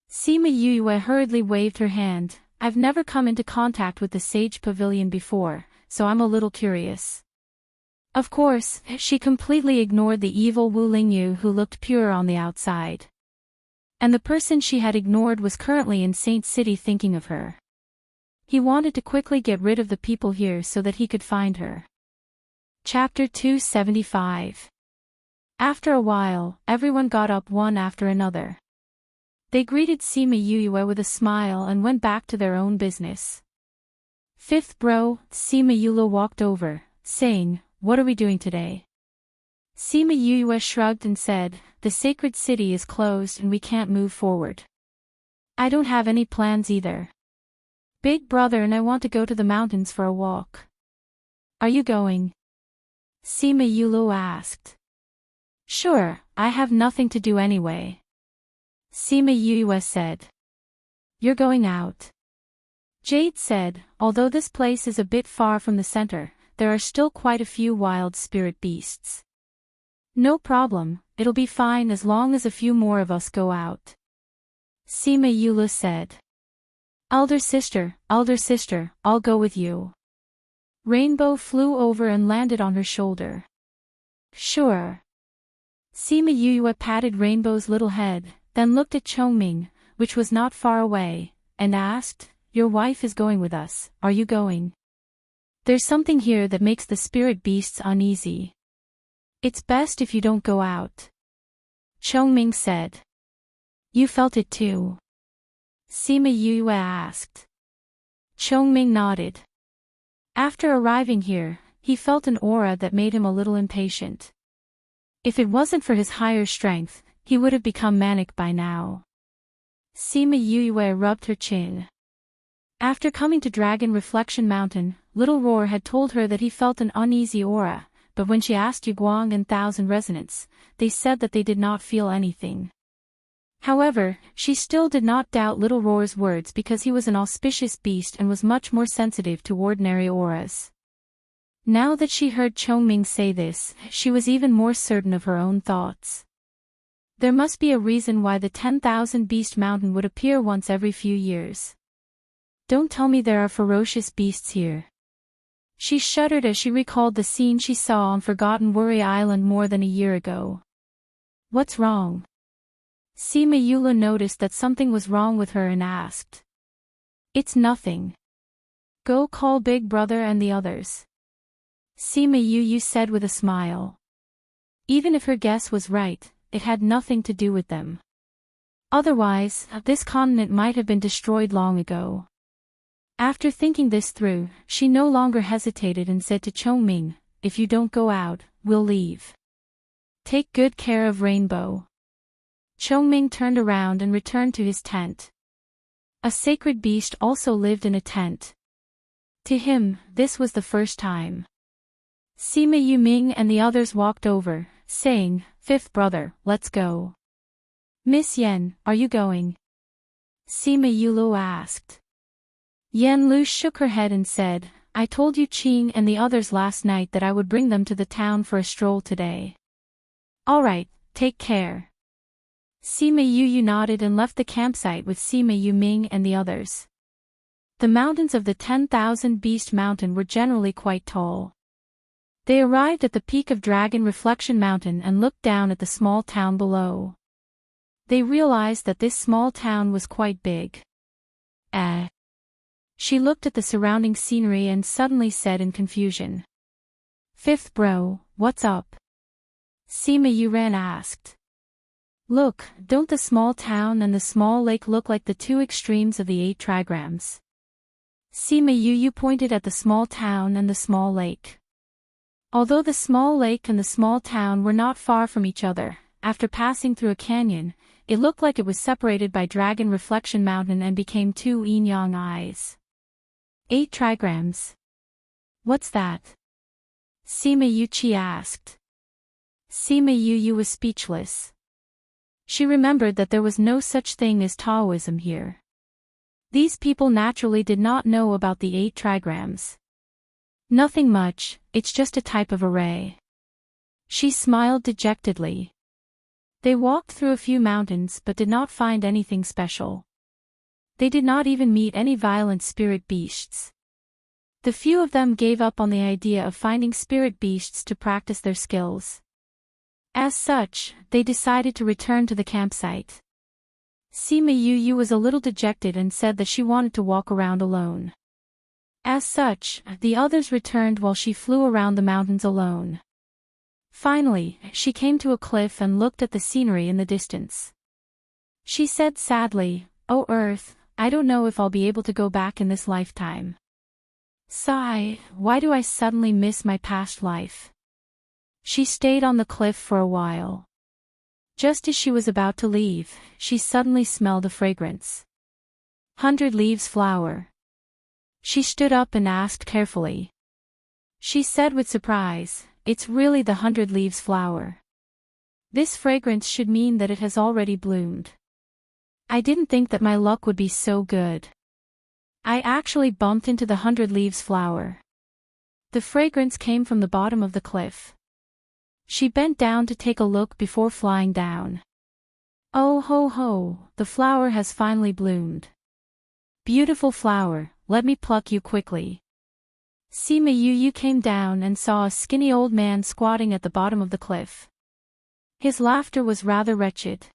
Sima Yue hurriedly waved her hand. "I've never come into contact with the Sage Pavilion before, so I'm a little curious." Of course, she completely ignored the evil Wu Lingyu who looked pure on the outside. And the person she had ignored was currently in Saint City thinking of her. He wanted to quickly get rid of the people here so that he could find her. Chapter 275. After a while, everyone got up one after another. They greeted Sima Yue with a smile and went back to their own business. "Fifth bro," Sima Yue walked over, saying, "What are we doing today?" Sima Yue shrugged and said, "The sacred city is closed and we can't move forward." "I don't have any plans either. Big brother and I want to go to the mountains for a walk." "Are you going?" Sima Yue asked. "Sure, I have nothing to do anyway." Sima Yue said. "You're going out?" Jade said, "Although this place is a bit far from the center, there are still quite a few wild spirit beasts." "No problem, it'll be fine as long as a few more of us go out." Sima Yue said. Elder sister, I'll go with you." Rainbow flew over and landed on her shoulder. "Sure." Sima Yue patted Rainbow's little head, then looked at Chongming, which was not far away, and asked, "Your wife is going with us, are you going?" "There's something here that makes the spirit beasts uneasy. It's best if you don't go out," Chongming said. "You felt it too?" Sima Yue asked. Chongming nodded. After arriving here, he felt an aura that made him a little impatient. If it wasn't for his higher strength, he would have become manic by now. Sima Yue rubbed her chin. After coming to Dragon Reflection Mountain, Little Roar had told her that he felt an uneasy aura, but when she asked Yuguang and Thousand Resonance, they said that they did not feel anything. However, she still did not doubt Little Roar's words because he was an auspicious beast and was much more sensitive to ordinary auras. Now that she heard Chongming say this, she was even more certain of her own thoughts. There must be a reason why the 10,000 Beast Mountain would appear once every few years. Don't tell me there are ferocious beasts here. She shuddered as she recalled the scene she saw on Forgotten Worry Island more than a year ago. What's wrong? Sima Yula noticed that something was wrong with her and asked. It's nothing. Go call Big Brother and the others. Sima Yu said with a smile. Even if her guess was right, it had nothing to do with them. Otherwise, this continent might have been destroyed long ago. After thinking this through, she no longer hesitated and said to Chongming, if you don't go out, we'll leave. Take good care of Rainbow. Chongming turned around and returned to his tent. A sacred beast also lived in a tent. To him, this was the first time. Sima Yuming and the others walked over, saying, Fifth brother, let's go. Miss Yen, are you going? Sima Yulu asked. Yen Lu shook her head and said, I told you Qing and the others last night that I would bring them to the town for a stroll today. All right, take care. Sima Yu nodded and left the campsite with Sima Yuming and the others. The mountains of the 10,000 Beast Mountain were generally quite tall. They arrived at the peak of Dragon Reflection Mountain and looked down at the small town below. They realized that this small town was quite big. She looked at the surrounding scenery and suddenly said in confusion. Fifth bro, what's up? Sima Yuran asked. Look, don't the small town and the small lake look like the two extremes of the 8 trigrams? Sima Yu pointed at the small town and the small lake. Although the small lake and the small town were not far from each other, after passing through a canyon, it looked like it was separated by Dragon Reflection Mountain and became 2 yin-yang eyes. 8 trigrams. What's that? Sima Yu asked. Sima Yu was speechless. She remembered that there was no such thing as Taoism here. These people naturally did not know about the 8 trigrams. Nothing much, it's just a type of array. She smiled dejectedly. They walked through a few mountains but did not find anything special. They did not even meet any violent spirit beasts. The few of them gave up on the idea of finding spirit beasts to practice their skills. As such, they decided to return to the campsite. Sima Yu was a little dejected and said that she wanted to walk around alone. As such, the others returned while she flew around the mountains alone. Finally, she came to a cliff and looked at the scenery in the distance. She said sadly, Oh Earth, I don't know if I'll be able to go back in this lifetime. Sigh, why do I suddenly miss my past life? She stayed on the cliff for a while. Just as she was about to leave, she suddenly smelled a fragrance. 100 Leaves flower. She stood up and asked carefully. She said with surprise, It's really the 100 Leaves flower. This fragrance should mean that it has already bloomed. I didn't think that my luck would be so good. I actually bumped into the 100 Leaves flower. The fragrance came from the bottom of the cliff. She bent down to take a look before flying down. Oh ho ho, the flower has finally bloomed. Beautiful flower, let me pluck you quickly. Sima Yu came down and saw a skinny old man squatting at the bottom of the cliff. His laughter was rather wretched.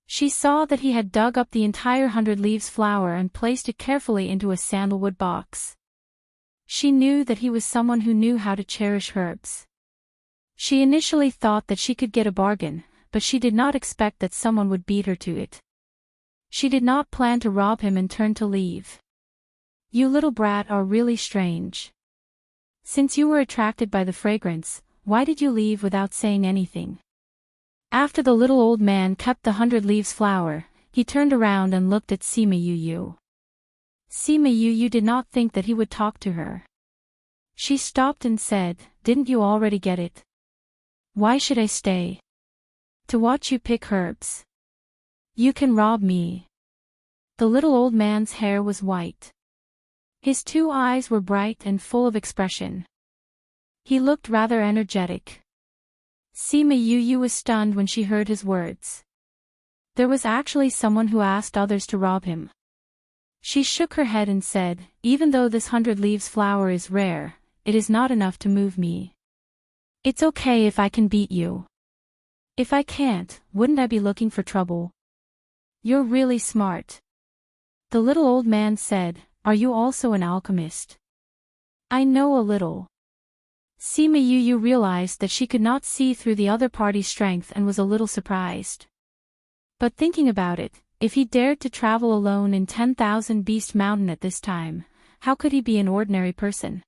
She saw that he had dug up the entire 100 Leaves flower and placed it carefully into a sandalwood box. She knew that he was someone who knew how to cherish herbs. She initially thought that she could get a bargain, but she did not expect that someone would beat her to it. She did not plan to rob him and turn to leave. You little brat are really strange. Since you were attracted by the fragrance, why did you leave without saying anything? After the little old man kept the 100 Leaves flower, he turned around and looked at Sima Yu. Sima Yu did not think that he would talk to her. She stopped and said, "Didn't you already get it? Why should I stay? To watch you pick herbs. You can rob me." The little old man's hair was white. His two eyes were bright and full of expression. He looked rather energetic. Sima Yu was stunned when she heard his words. There was actually someone who asked others to rob him. She shook her head and said, "Even though this 100 leaves flower is rare, it is not enough to move me. It's okay if I can beat you. If I can't, wouldn't I be looking for trouble? You're really smart." The little old man said, "Are you also an alchemist?" "I know a little." Sima Yu realized that she could not see through the other party's strength and was a little surprised. But thinking about it, if he dared to travel alone in 10,000 Beast Mountain at this time, how could he be an ordinary person?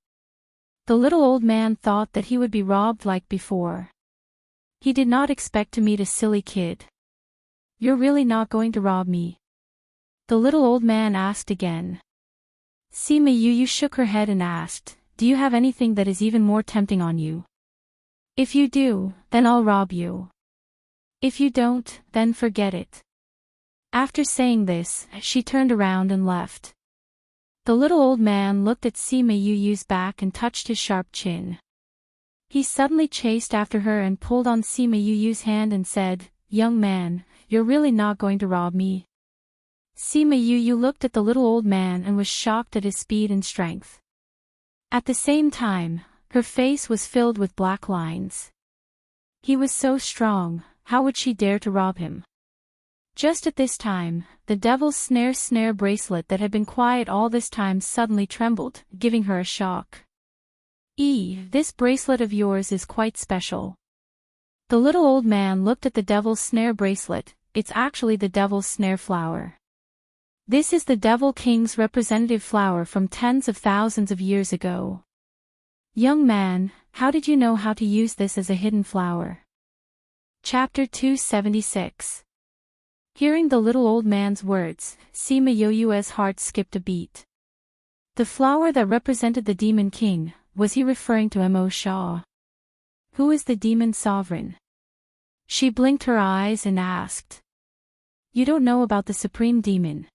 The little old man thought that he would be robbed like before. He did not expect to meet a silly kid. "You're really not going to rob me?" the little old man asked again. Sima Yu shook her head and asked, "Do you have anything that is even more tempting on you? If you do, then I'll rob you. If you don't, then forget it." After saying this, she turned around and left. The little old man looked at Sima Yu's back and touched his sharp chin. He suddenly chased after her and pulled on Sima Yu's hand and said, "Young man, you're really not going to rob me?" Sima Yu looked at the little old man and was shocked at his speed and strength. At the same time, her face was filled with black lines. He was so strong, how would she dare to rob him? Just at this time, the devil's snare bracelet that had been quiet all this time suddenly trembled, giving her a shock. This bracelet of yours is quite special." The little old man looked at the devil's snare bracelet. "It's actually the devil's snare flower. This is the Devil King's representative flower from tens of thousands of years ago. Young man, how did you know how to use this as a hidden flower?" Chapter 276. Hearing the little old man's words, Sima Yu's heart skipped a beat. The flower that represented the Demon King, was he referring to Mo Shah? Who is the demon sovereign? She blinked her eyes and asked. "You don't know about the supreme demon?"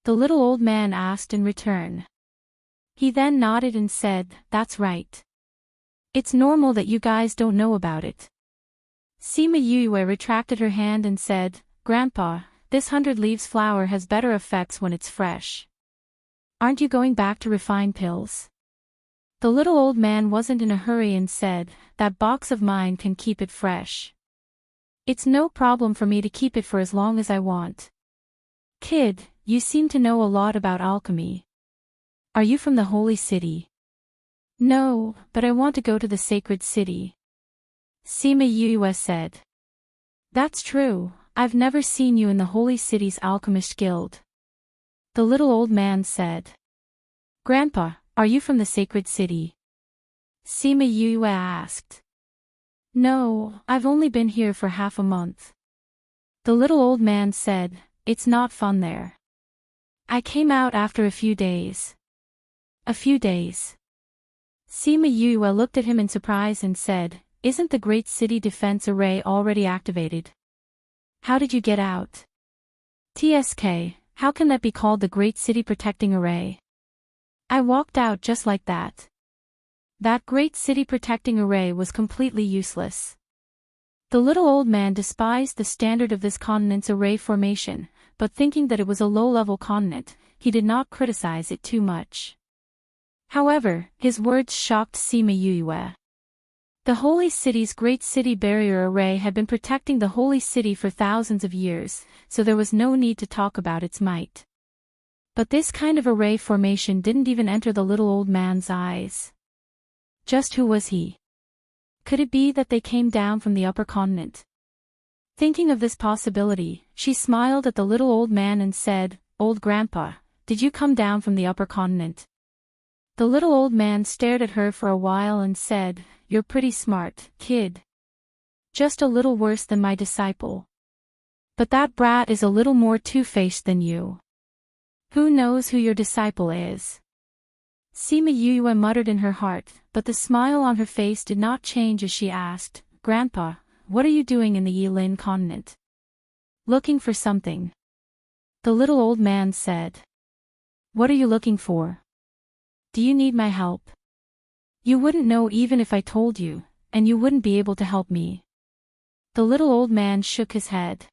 the little old man asked in return. He then nodded and said, "That's right. It's normal that you guys don't know about it." Sima Yue retracted her hand and said, "Grandpa, this 100 leaves flower has better effects when it's fresh. Aren't you going back to refine pills?" The little old man wasn't in a hurry and said, "That box of mine can keep it fresh. It's no problem for me to keep it for as long as I want." "Kid, you seem to know a lot about alchemy. Are you from the Holy City?" "No, but I want to go to the Sacred City," Sima Yue said. "That's true, I've never seen you in the Holy City's Alchemist Guild," the little old man said. "Grandpa, are you from the Sacred City?" Sima Yue asked. "No, I've only been here for half a month," the little old man said. "It's not fun there. I came out after a few days." "A few days?" Sima Yue looked at him in surprise and said, "Isn't the Great City Defense Array already activated? How did you get out?" "TSK, how can that be called the Great City Protecting Array? I walked out just like that. That Great City Protecting Array was completely useless." The little old man despised the standard of this continent's array formation, but thinking that it was a low-level continent, he did not criticize it too much. However, his words shocked Sima Yue. The Holy City's Great City Barrier Array had been protecting the Holy City for thousands of years, so there was no need to talk about its might. But this kind of array formation didn't even enter the little old man's eyes. Just who was he? Could it be that they came down from the upper continent? Thinking of this possibility, she smiled at the little old man and said, "Old grandpa, did you come down from the upper continent?" The little old man stared at her for a while and said, "You're pretty smart, kid. Just a little worse than my disciple. But that brat is a little more two-faced than you. Who knows who your disciple is?" Sima Yue muttered in her heart, but the smile on her face did not change as she asked, Grandpa, what are you doing in the Yilin continent? Looking for something. The little old man said. What are you looking for? Do you need my help? You wouldn't know even if I told you, and you wouldn't be able to help me. The little old man shook his head.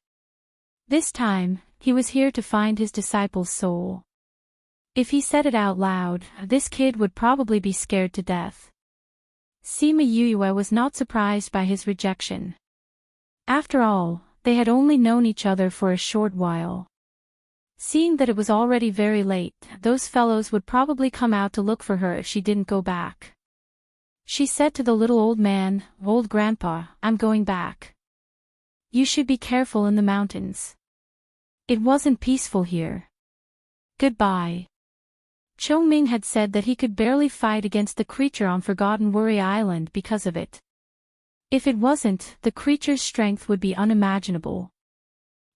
This time, he was here to find his disciple's soul. If he said it out loud, this kid would probably be scared to death. Sima Yue was not surprised by his rejection. After all, they had only known each other for a short while. Seeing that it was already very late, those fellows would probably come out to look for her if she didn't go back. She said to the little old man, Old Grandpa, I'm going back. You should be careful in the mountains. It wasn't peaceful here. Goodbye. Chongming had said that he could barely fight against the creature on Forgotten Worry Island because of it. If it wasn't, the creature's strength would be unimaginable.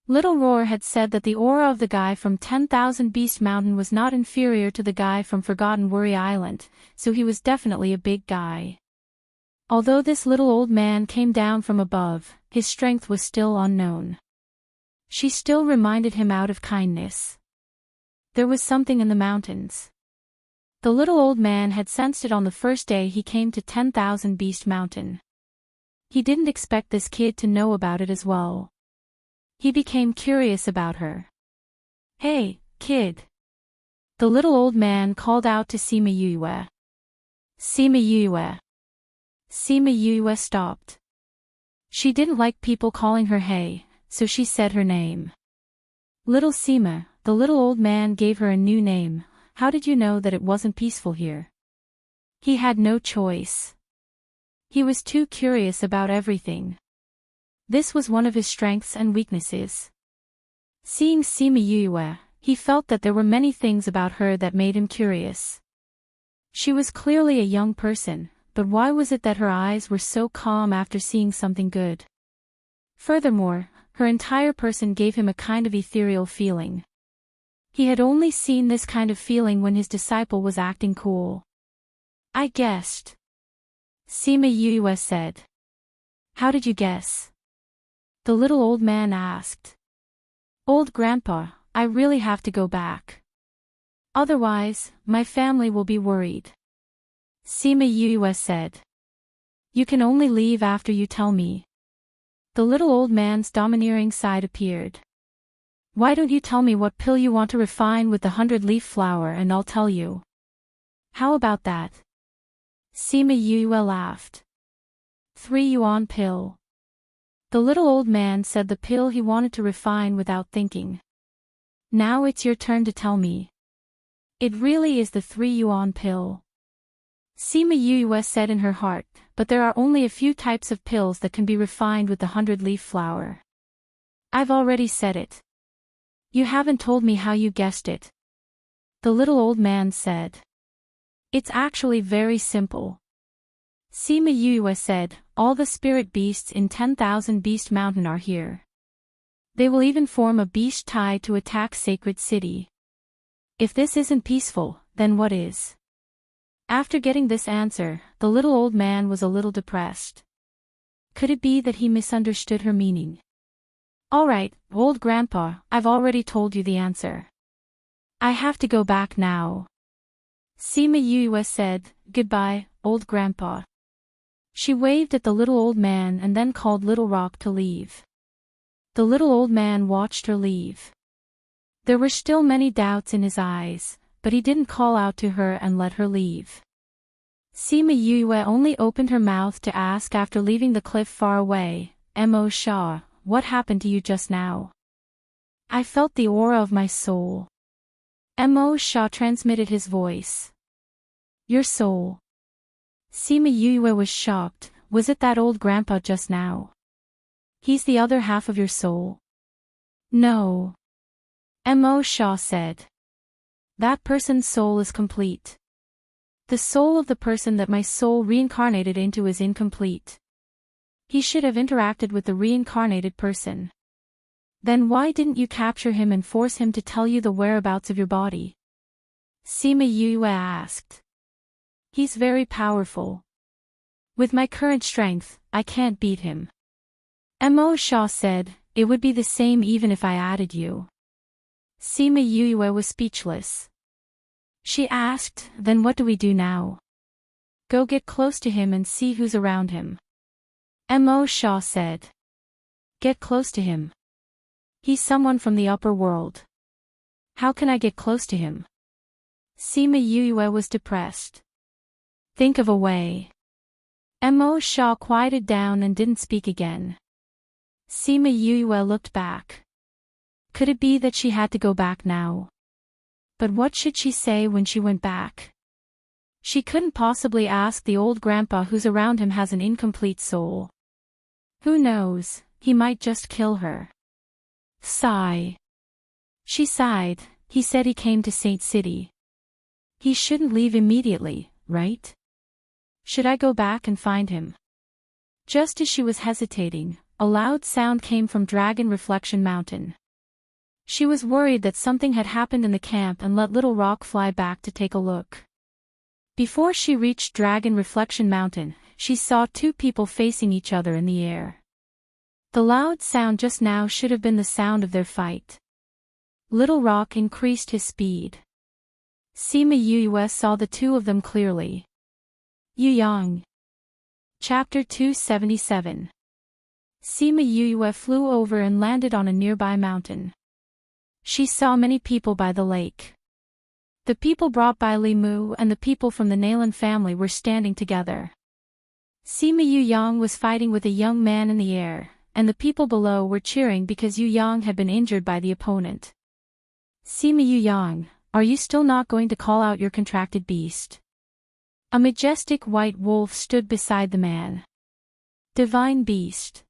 Little Roar had said that the aura of the guy from 10,000 Beast Mountain was not inferior to the guy from Forgotten Worry Island, so he was definitely a big guy. Although this little old man came down from above, his strength was still unknown. She still reminded him out of kindness. There was something in the mountains. The little old man had sensed it on the first day he came to 10,000 Beast Mountain. He didn't expect this kid to know about it as well. He became curious about her. Hey, kid. The little old man called out to Sima Yue. Sima Yue. Sima Yue stopped. She didn't like people calling her hey, so she said her name. Little Sima, the little old man gave her a new name. How did you know that it wasn't peaceful here? He had no choice. He was too curious about everything. This was one of his strengths and weaknesses. Seeing Sima Yue, he felt that there were many things about her that made him curious. She was clearly a young person, but why was it that her eyes were so calm after seeing something good? Furthermore, her entire person gave him a kind of ethereal feeling. He had only seen this kind of feeling when his disciple was acting cool. I guessed. Sima Yue said. How did you guess? The little old man asked. Old Grandpa, I really have to go back. Otherwise, my family will be worried. Sima Yue said. You can only leave after you tell me. The little old man's domineering side appeared. Why don't you tell me what pill you want to refine with the 100-leaf flower and I'll tell you. How about that? Sima Yue laughed. 3 yuan pill. The little old man said the pill he wanted to refine without thinking. Now it's your turn to tell me. It really is the 3 yuan pill. Sima Yue said in her heart, but there are only a few types of pills that can be refined with the 100-leaf flower. I've already said it. You haven't told me how you guessed it. The little old man said. It's actually very simple. Sima Yue said, all the spirit beasts in 10,000 Beast Mountain are here. They will even form a beast tie to attack Sacred City. If this isn't peaceful, then what is? After getting this answer, the little old man was a little depressed. Could it be that he misunderstood her meaning? Alright, old Grandpa, I've already told you the answer. I have to go back now. Sima Yue said, Goodbye, old Grandpa. She waved at the little old man and then called Little Rock to leave. The little old man watched her leave. There were still many doubts in his eyes, but he didn't call out to her and let her leave. Sima Yue only opened her mouth to ask after leaving the cliff far away, Mo Sha, what happened to you just now? I felt the aura of my soul. Mo Sha transmitted his voice. Your soul. Sima Yue was shocked. Was it that old grandpa just now? He's the other half of your soul? No. Mo Sha said. That person's soul is complete. The soul of the person that my soul reincarnated into is incomplete. He should have interacted with the reincarnated person. Then why didn't you capture him and force him to tell you the whereabouts of your body? Sima Yue asked. He's very powerful. With my current strength, I can't beat him. Mo Shaw said, it would be the same even if I added you. Sima Yue was speechless. She asked, then what do we do now? Go get close to him and see who's around him. Mo Shaw said. Get close to him. He's someone from the upper world. How can I get close to him? Sima Yue was depressed. Think of a way. Mo Shaw quieted down and didn't speak again. Sima Yue looked back. Could it be that she had to go back now? But what should she say when she went back? She couldn't possibly ask the old grandpa who's around him has an incomplete soul. Who knows, he might just kill her. Sigh. She sighed. He said he came to Saint City. He shouldn't leave immediately, right? Should I go back and find him? Just as she was hesitating, a loud sound came from Dragon Reflection Mountain. She was worried that something had happened in the camp and let Little Rock fly back to take a look. Before she reached Dragon Reflection Mountain, she saw two people facing each other in the air. The loud sound just now should have been the sound of their fight. Little Rock increased his speed. Sima Yue saw the two of them clearly. Yu Yang. Chapter 277. Sima Yue flew over and landed on a nearby mountain. She saw many people by the lake. The people brought by Li Mu and the people from the Nalan family were standing together. Sima Yu Yang was fighting with a young man in the air, and the people below were cheering because Yu Yang had been injured by the opponent. Sima Yu Yang, are you still not going to call out your contracted beast? A majestic white wolf stood beside the man. Divine beast.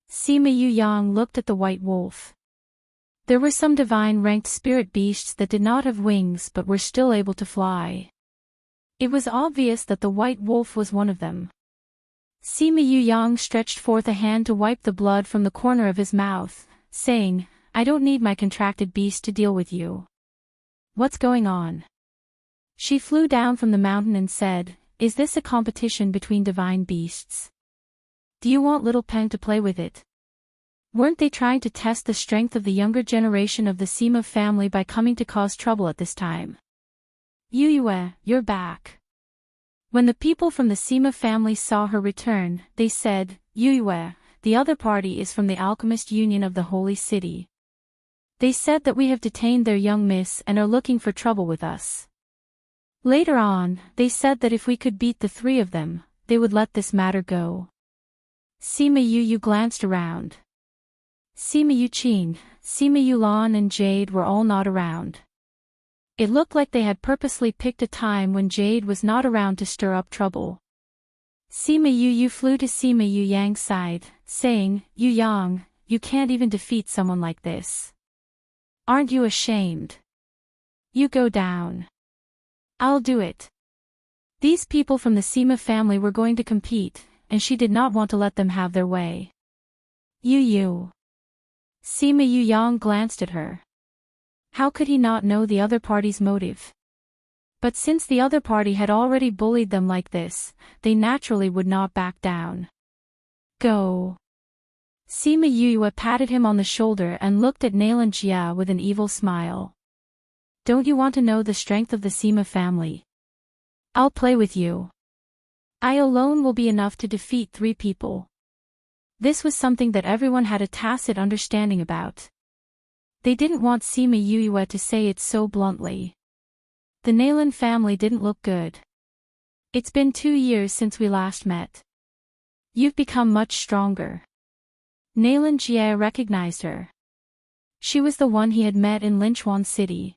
Sima Yu Yang looked at the white wolf. There were some divine-ranked spirit beasts that did not have wings but were still able to fly. It was obvious that the white wolf was one of them. Sima Yu Yang stretched forth a hand to wipe the blood from the corner of his mouth, saying, I don't need my contracted beast to deal with you. What's going on? She flew down from the mountain and said, is this a competition between divine beasts? Do you want Little Peng to play with it? Weren't they trying to test the strength of the younger generation of the Sima family by coming to cause trouble at this time? Yue, you're back. When the people from the Sima family saw her return, they said, Yue, the other party is from the Alchemist Union of the Holy City. They said that we have detained their young miss and are looking for trouble with us. Later on, they said that if we could beat the three of them, they would let this matter go. Sima Yu glanced around. Sima Yuqin, Sima Yulan and Jade were all not around. It looked like they had purposely picked a time when Jade was not around to stir up trouble. Sima Yu flew to Sima Yu Yang's side, saying, Yu Yang, you can't even defeat someone like this. Aren't you ashamed? You go down. I'll do it. These people from the Sima family were going to compete, and she did not want to let them have their way. Yu. Sima Yu Yang glanced at her. How could he not know the other party's motive? But since the other party had already bullied them like this, they naturally would not back down. Go. Sima Yu patted him on the shoulder and looked at Nalan Jia with an evil smile. Don't you want to know the strength of the Sima family? I'll play with you. I alone will be enough to defeat 3 people. This was something that everyone had a tacit understanding about. They didn't want Sima Yue to say it so bluntly. The Nalan family didn't look good. It's been 2 years since we last met. You've become much stronger. Nalan Jie recognized her. She was the one he had met in Linchuan City.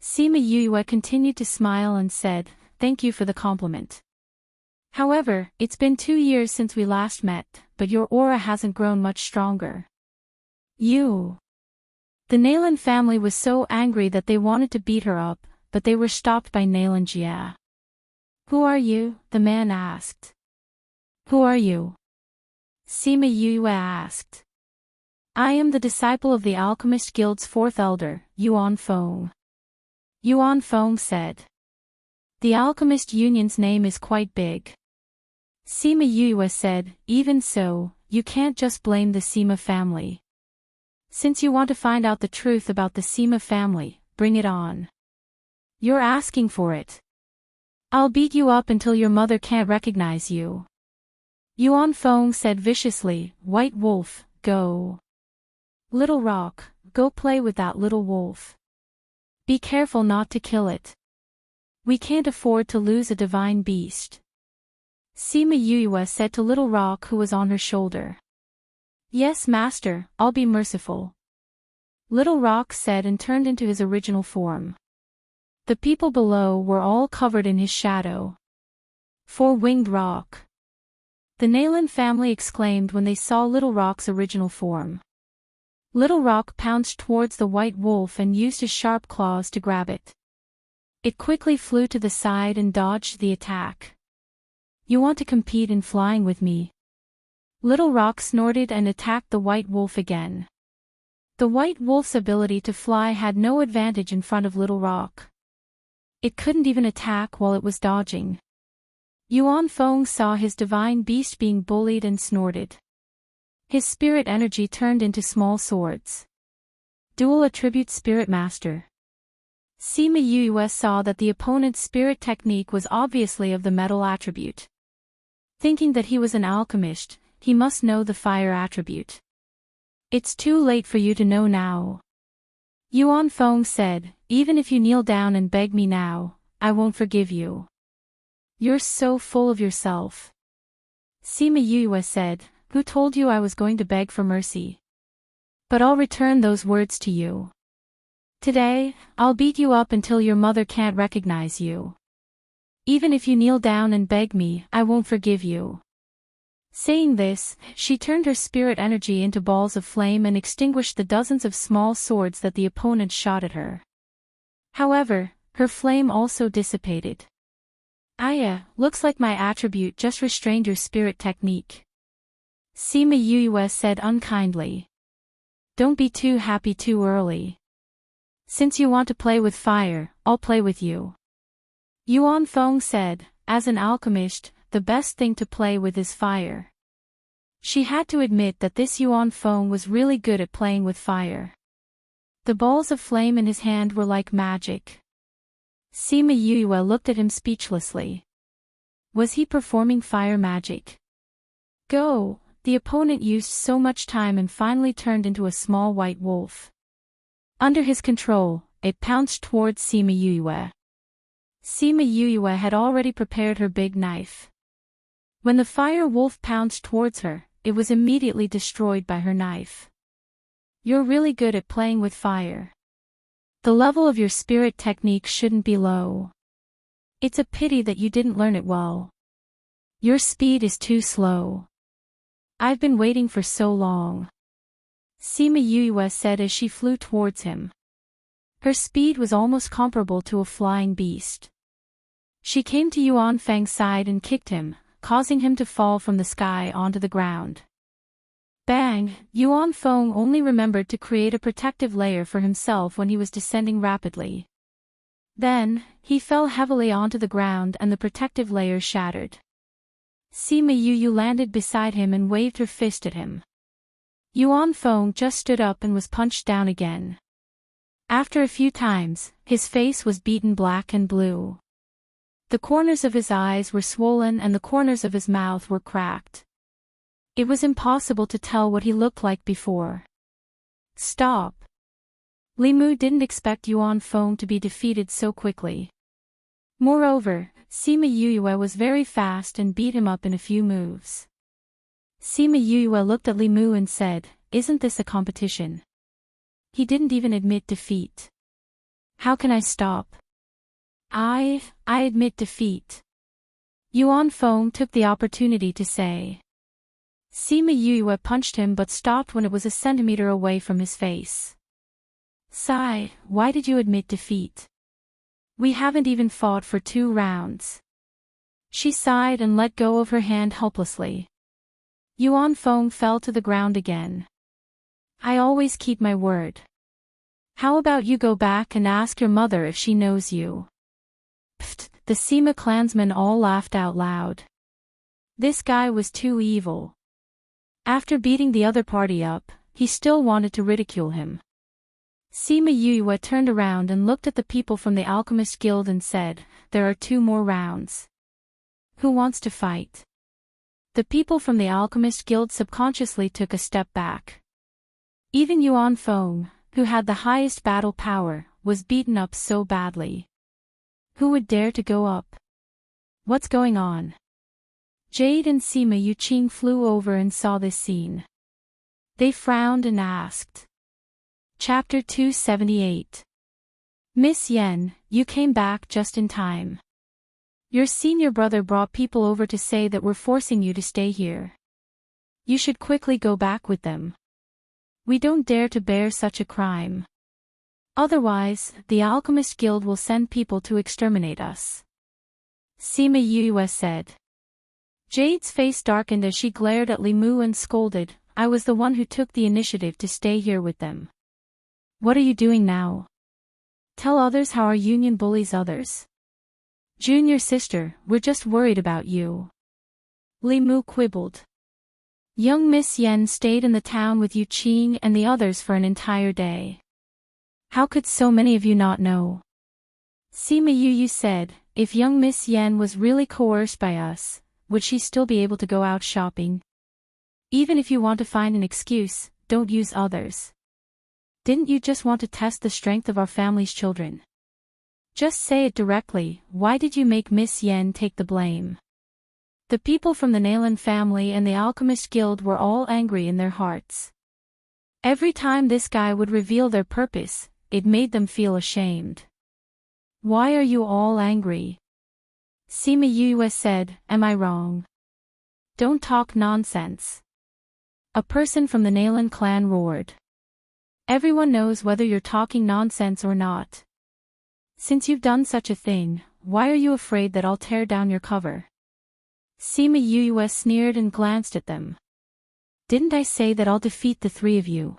Sima Yue continued to smile and said, thank you for the compliment. However, it's been 2 years since we last met, but your aura hasn't grown much stronger. You. The Nalan family was so angry that they wanted to beat her up, but they were stopped by Nalan Jia. Who are you? The man asked. Who are you? Sima Yue asked. I am the disciple of the Alchemist Guild's 4th elder, Yuan Feng. Yuan Feng said. The Alchemist Union's name is quite big. Sima Yue said, even so, you can't just blame the Sima family. Since you want to find out the truth about the Sima family, bring it on. You're asking for it. I'll beat you up until your mother can't recognize you. Yuan Feng said viciously, White Wolf, go. Little Rock, go play with that little wolf. Be careful not to kill it. We can't afford to lose a divine beast. Sima Yue said to Little Rock who was on her shoulder. Yes, master, I'll be merciful. Little Rock said and turned into his original form. The people below were all covered in his shadow. Four-winged rock. The Nalan family exclaimed when they saw Little Rock's original form. Little Rock pounced towards the white wolf and used his sharp claws to grab it. It quickly flew to the side and dodged the attack. You want to compete in flying with me? Little Rock snorted and attacked the white wolf again. The white wolf's ability to fly had no advantage in front of Little Rock. It couldn't even attack while it was dodging. Yuan Feng saw his divine beast being bullied and snorted. His spirit energy turned into small swords. Dual Attribute Spirit Master. Sima Yue saw that the opponent's spirit technique was obviously of the metal attribute. Thinking that he was an alchemist, he must know the fire attribute. It's too late for you to know now. Yuan Feng said, even if you kneel down and beg me now, I won't forgive you. You're so full of yourself. Sima Yue said, who told you I was going to beg for mercy? But I'll return those words to you. Today, I'll beat you up until your mother can't recognize you. Even if you kneel down and beg me, I won't forgive you. Saying this, she turned her spirit energy into balls of flame and extinguished the dozens of small swords that the opponent shot at her. However, her flame also dissipated. Aya, looks like my attribute just restrained your spirit technique. Sima Yue said unkindly. Don't be too happy too early. Since you want to play with fire, I'll play with you. Yuan Feng said, as an alchemist, the best thing to play with is fire. She had to admit that this Yuan Feng was really good at playing with fire. The balls of flame in his hand were like magic. Sima Yue looked at him speechlessly. Was he performing fire magic? Go! The opponent used so much time and finally turned into a small white wolf. Under his control, it pounced towards Sima Yue. Sima Yue had already prepared her big knife. When the fire wolf pounced towards her, it was immediately destroyed by her knife. You're really good at playing with fire. The level of your spirit technique shouldn't be low. It's a pity that you didn't learn it well. Your speed is too slow. I've been waiting for so long. Sima Yue said as she flew towards him. Her speed was almost comparable to a flying beast. She came to Yuan Feng's side and kicked him, causing him to fall from the sky onto the ground. Bang! Yuan Feng only remembered to create a protective layer for himself when he was descending rapidly. Then, he fell heavily onto the ground and the protective layer shattered. Sima Yue landed beside him and waved her fist at him. Yuan Feng just stood up and was punched down again. After a few times, his face was beaten black and blue. The corners of his eyes were swollen and the corners of his mouth were cracked. It was impossible to tell what he looked like before. Stop! Li Mu didn't expect Yuan Feng to be defeated so quickly. Moreover, Sima Yue was very fast and beat him up in a few moves. Sima Yue looked at Li Mu and said, isn't this a competition? He didn't even admit defeat. How can I stop? I admit defeat. Yuan Feng took the opportunity to say. Sima Yue punched him but stopped when it was a centimeter away from his face. Sigh, why did you admit defeat? We haven't even fought for 2 rounds. She sighed and let go of her hand helplessly. Yuan Feng fell to the ground again. I always keep my word. How about you go back and ask your mother if she knows you? Pfft, The Sima clansmen all laughed out loud. This guy was too evil. After beating the other party up, he still wanted to ridicule him. Sima Yue turned around and looked at the people from the Alchemist Guild and said, "There are 2 more rounds. Who wants to fight?" The people from the Alchemist Guild subconsciously took a step back. Even Yuan Feng, who had the highest battle power, was beaten up so badly. Who would dare to go up? What's going on? Jade and Sima Yuqing flew over and saw this scene. They frowned and asked. Chapter 278. Miss Yen, you came back just in time. Your senior brother brought people over to say that we're forcing you to stay here. You should quickly go back with them. We don't dare to bear such a crime. Otherwise, the Alchemist Guild will send people to exterminate us. Sima Yue said. Jade's face darkened as she glared at Li Mu and scolded, "I was the one who took the initiative to stay here with them. What are you doing now? Tell others how our union bullies others." "Junior sister, we're just worried about you." Li Mu quibbled. Young Miss Yen stayed in the town with Yuqing and the others for an entire day. How could so many of you not know? Sima Yu said, "If young Miss Yen was really coerced by us, would she still be able to go out shopping? Even if you want to find an excuse, don't use others. Didn't you just want to test the strength of our family's children? Just say it directly, why did you make Miss Yen take the blame?" The people from the Nalan family and the Alchemist Guild were all angry in their hearts. Every time this guy would reveal their purpose, it made them feel ashamed. "Why are you all angry?" Sima Yue said, "Am I wrong? Don't talk nonsense." A person from the Nalan clan roared. "Everyone knows whether you're talking nonsense or not. Since you've done such a thing, why are you afraid that I'll tear down your cover?" Sima Yue sneered and glanced at them. "Didn't I say that I'll defeat the 3 of you?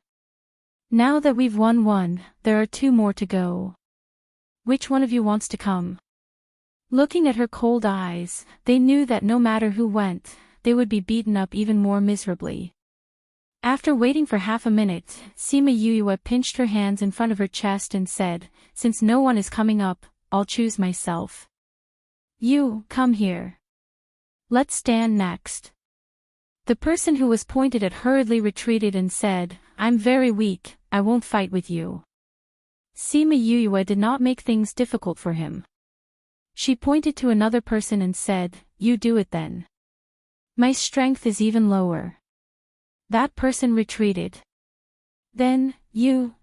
Now that we've won 1, there are 2 more to go. Which one of you wants to come?" Looking at her cold eyes, they knew that no matter who went, they would be beaten up even more miserably. After waiting for half a minute, Sima Yue pinched her hands in front of her chest and said, "Since no one is coming up, I'll choose myself. You, come here. Let's stand next." The person who was pointed at hurriedly retreated and said, "I'm very weak, I won't fight with you." Sima Yue did not make things difficult for him. She pointed to another person and said, "You do it then. My strength is even lower." That person retreated. Then, you.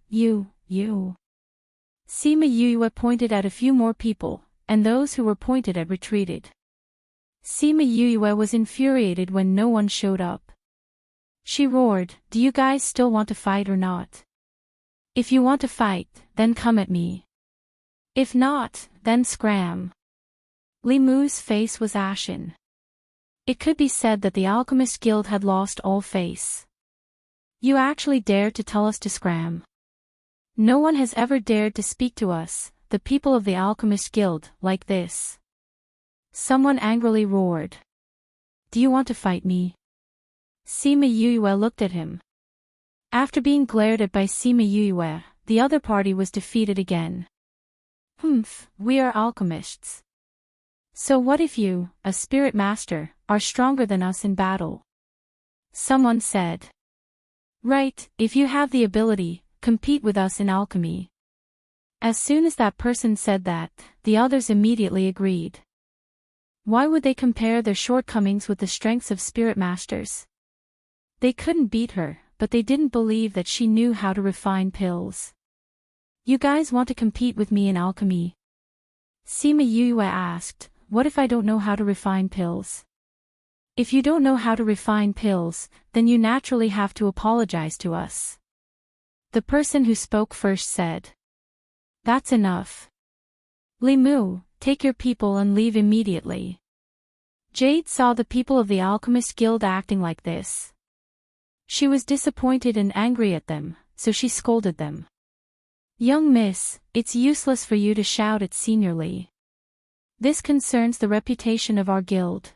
Sima Yue pointed at a few more people, and those who were pointed at retreated. Sima Yue was infuriated when no one showed up. She roared, "Do you guys still want to fight or not? If you want to fight, then come at me. If not, then scram." Li Mu's face was ashen. It could be said that the Alchemist Guild had lost all face. "You actually dared to tell us to scram? No one has ever dared to speak to us, the people of the Alchemist Guild, like this." Someone angrily roared. "Do you want to fight me?" Sima Yue looked at him. After being glared at by Sima Yue, the other party was defeated again. We are alchemists. So what if you, a spirit master, are stronger than us in battle?" Someone said. "Right, if you have the ability, compete with us in alchemy." As soon as that person said that, the others immediately agreed. Why would they compare their shortcomings with the strengths of spirit masters? They couldn't beat her, but they didn't believe that she knew how to refine pills. "You guys want to compete with me in alchemy?" Sima Yue asked, "What if I don't know how to refine pills?" "If you don't know how to refine pills, then you naturally have to apologize to us." The person who spoke first said. "That's enough. Li Mu, take your people and leave immediately." Jade saw the people of the Alchemist Guild acting like this. She was disappointed and angry at them, so she scolded them. "Young miss, it's useless for you to shout at Senior Li. This concerns the reputation of our guild.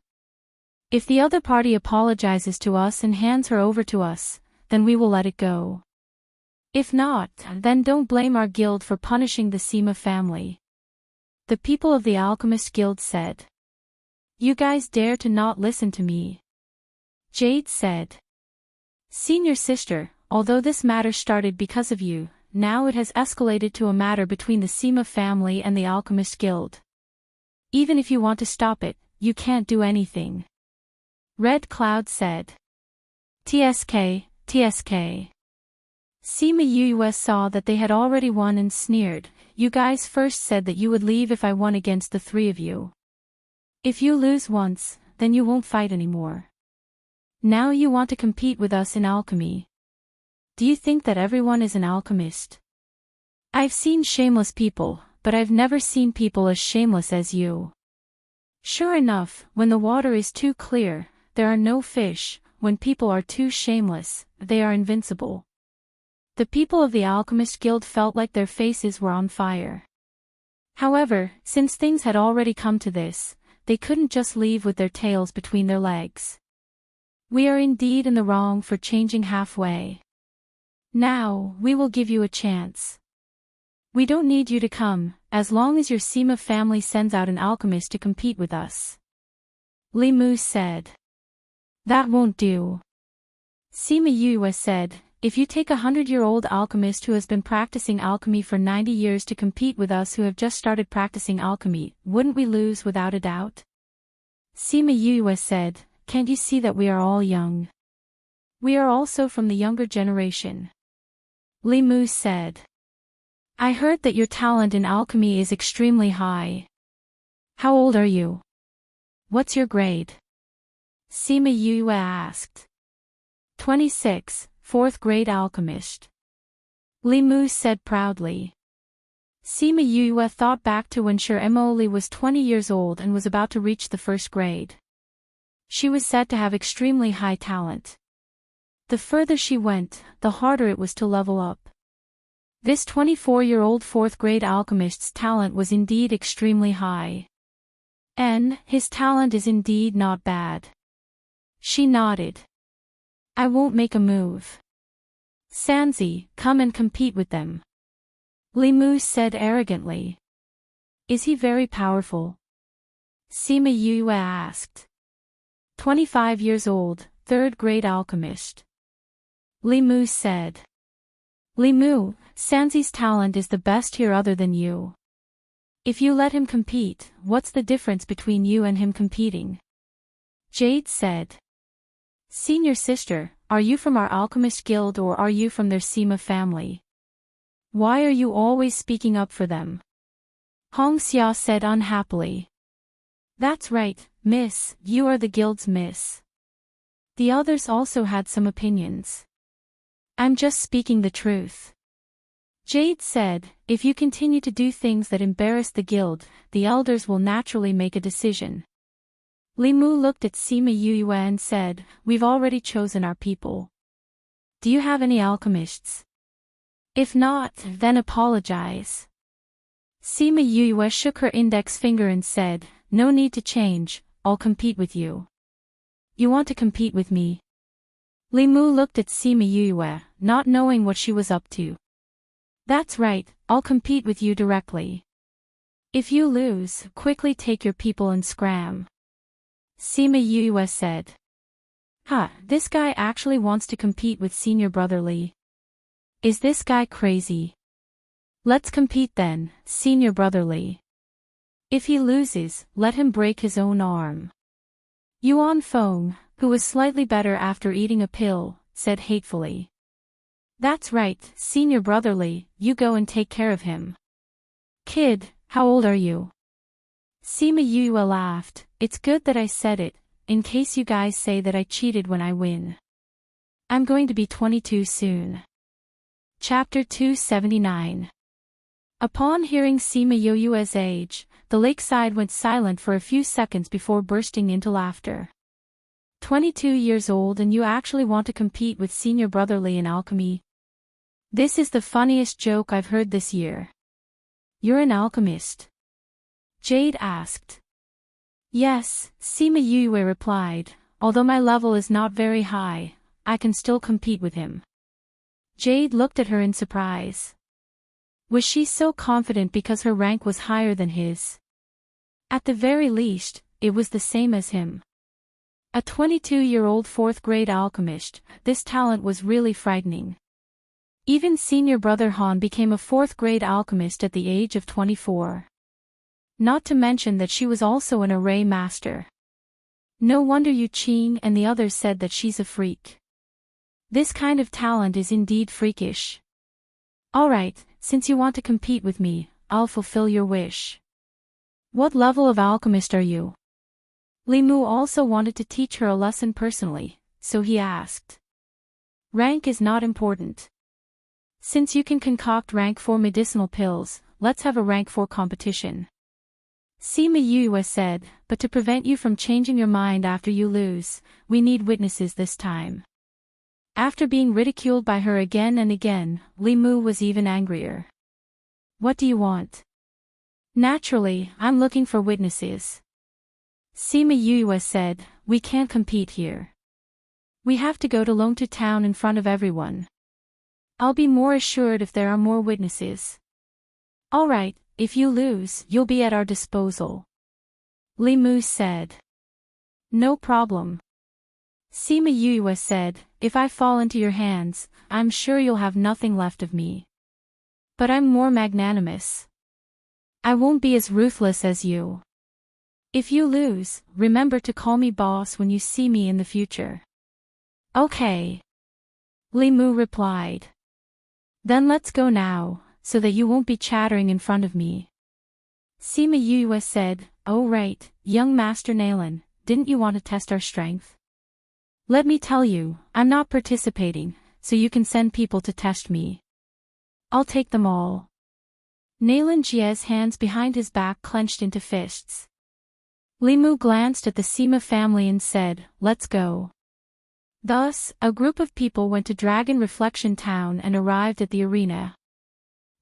If the other party apologizes to us and hands her over to us, then we will let it go. If not, then don't blame our guild for punishing the Seema family. The people of the Alchemist Guild said. You guys dare to not listen to me? Jade said. Senior sister, although this matter started because of you, now it has escalated to a matter between the Seema family and the Alchemist Guild. Even if you want to stop it, you can't do anything. Red Cloud said. TSK. Seema US saw that they had already won and sneered. You guys first said that you would leave if I won against the three of you. If you lose once, then you won't fight anymore. Now you want to compete with us in alchemy. Do you think that everyone is an alchemist? I've seen shameless people, but I've never seen people as shameless as you. Sure enough, when the water is too clear, there are no fish. When people are too shameless, they are invincible. The people of the Alchemist Guild felt like their faces were on fire. However, since things had already come to this, they couldn't just leave with their tails between their legs. We are indeed in the wrong for changing halfway. Now, we will give you a chance. We don't need you to come, as long as your Seema family sends out an alchemist to compete with us. Li Mu said. That won't do. Seema Yue said, if you take a 100-year-old alchemist who has been practicing alchemy for 90 years to compete with us who have just started practicing alchemy, wouldn't we lose without a doubt? Seema Yue said, can't you see that we are all young? We are also from the younger generation. Li Mu said. I heard that your talent in alchemy is extremely high. How old are you? What's your grade? Seema Yue asked. 26, 4th grade alchemist. Li Mu said proudly. Seema Yue thought back to when Emily was 20 years old and was about to reach the 1st grade. She was said to have extremely high talent. The further she went, the harder it was to level up. This 24-year-old 4th grade alchemist's talent was indeed extremely high. And his talent is indeed not bad. She nodded. I won't make a move. Sanzi, come and compete with them. Li Mu said arrogantly. Is he very powerful? Seema Yue asked. 25 years old, 3rd grade alchemist. Li Mu said. Li Mu, Sanzi's talent is the best here other than you. If you let him compete, what's the difference between you and him competing? Jade said. Senior sister, are you from our Alchemist Guild or are you from their Seema family? Why are you always speaking up for them? Hong Xia said unhappily. That's right, miss, you are the guild's miss. The others also had some opinions. I'm just speaking the truth. Jade said, if you continue to do things that embarrass the guild, the elders will naturally make a decision. Li Mu looked at Seema Yue and said, we've already chosen our people. Do you have any alchemists? If not, then apologize. Seema Yue shook her index finger and said, no need to change, I'll compete with you. You want to compete with me? Li Mu looked at Seema Yue, not knowing what she was up to. That's right, I'll compete with you directly. If you lose, quickly take your people and scram. Seema Yue said. This guy actually wants to compete with Senior Brother Li. Is this guy crazy? Let's compete then, Senior Brother Li. If he loses, let him break his own arm. Yuan Feng, who was slightly better after eating a pill, said hatefully. That's right, Senior Brother Li, you go and take care of him. Kid, how old are you? Seema Yue laughed. It's good that I said it, in case you guys say that I cheated when I win. I'm going to be 22 soon. Chapter 279. Upon hearing Seema Yue's age, the lakeside went silent for a few seconds before bursting into laughter. 22 years old and you actually want to compete with Senior Brother Li in alchemy? This is the funniest joke I've heard this year. You're an alchemist. Jade asked. Yes, Sima Yue replied, although my level is not very high, I can still compete with him. Jade looked at her in surprise. Was she so confident because her rank was higher than his? At the very least, it was the same as him. A 22-year-old 4th grade alchemist, this talent was really frightening. Even senior brother Han became a 4th grade alchemist at the age of 24. Not to mention that she was also an array master. No wonder Yu Qing and the others said that she's a freak. This kind of talent is indeed freakish. Alright, since you want to compete with me, I'll fulfill your wish. What level of alchemist are you? Li Mu also wanted to teach her a lesson personally, so he asked. Rank is not important. Since you can concoct rank 4 medicinal pills, let's have a rank 4 competition. Sima Yue said, but to prevent you from changing your mind after you lose, we need witnesses this time. After being ridiculed by her again and again, Li Mu was even angrier. What do you want? Naturally, I'm looking for witnesses. Sima Yue said, we can't compete here. We have to go to Longtu town in front of everyone. I'll be more assured if there are more witnesses. Alright, if you lose, you'll be at our disposal. Li Mu said. No problem. Sima Yue said, if I fall into your hands, I'm sure you'll have nothing left of me. But I'm more magnanimous. I won't be as ruthless as you. If you lose, remember to call me boss when you see me in the future. Okay. Li Mu replied. Then let's go now, so that you won't be chattering in front of me. Sima Yue said, oh right, young Master Nalan, didn't you want to test our strength? Let me tell you, I'm not participating, so you can send people to test me. I'll take them all. Nalan Jie's hands behind his back clenched into fists. Li Mu glanced at the Sima family and said, let's go. Thus, a group of people went to Dragon Reflection Town and arrived at the arena.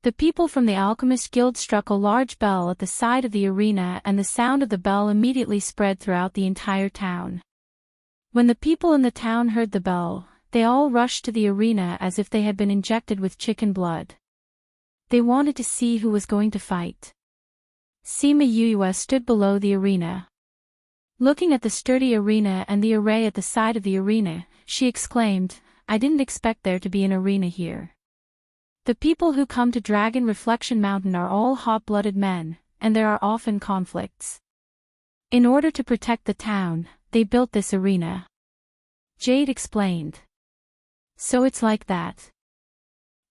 The people from the Alchemist Guild struck a large bell at the side of the arena, and the sound of the bell immediately spread throughout the entire town. When the people in the town heard the bell, they all rushed to the arena as if they had been injected with chicken blood. They wanted to see who was going to fight. Sima Yue stood below the arena. Looking at the sturdy arena and the array at the side of the arena, she exclaimed, I didn't expect there to be an arena here. The people who come to Dragon Reflection Mountain are all hot-blooded men, and there are often conflicts. In order to protect the town, they built this arena. Jade explained. So it's like that.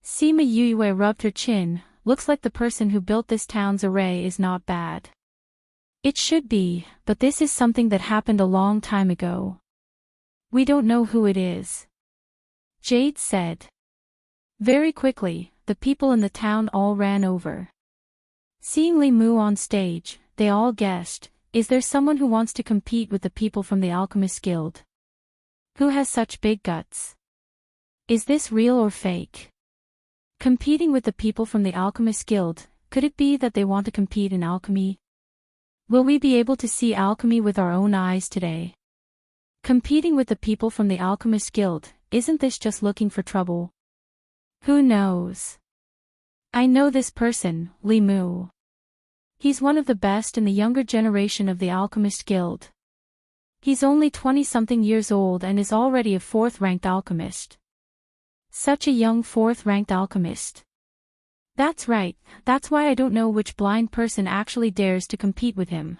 Sima Yue rubbed her chin, looks like the person who built this town's array is not bad. It should be, but this is something that happened a long time ago. We don't know who it is. Jade said. Very quickly, the people in the town all ran over. Seeing Li Mu on stage, they all guessed, is there someone who wants to compete with the people from the Alchemist Guild? Who has such big guts? Is this real or fake? Competing with the people from the Alchemist Guild, could it be that they want to compete in alchemy? Will we be able to see alchemy with our own eyes today? Competing with the people from the Alchemist Guild, isn't this just looking for trouble? Who knows? I know this person, Li Mu. He's one of the best in the younger generation of the Alchemist Guild. He's only 20-something years old and is already a 4th-ranked alchemist. Such a young 4th-ranked alchemist. That's right, that's why I don't know which blind person actually dares to compete with him.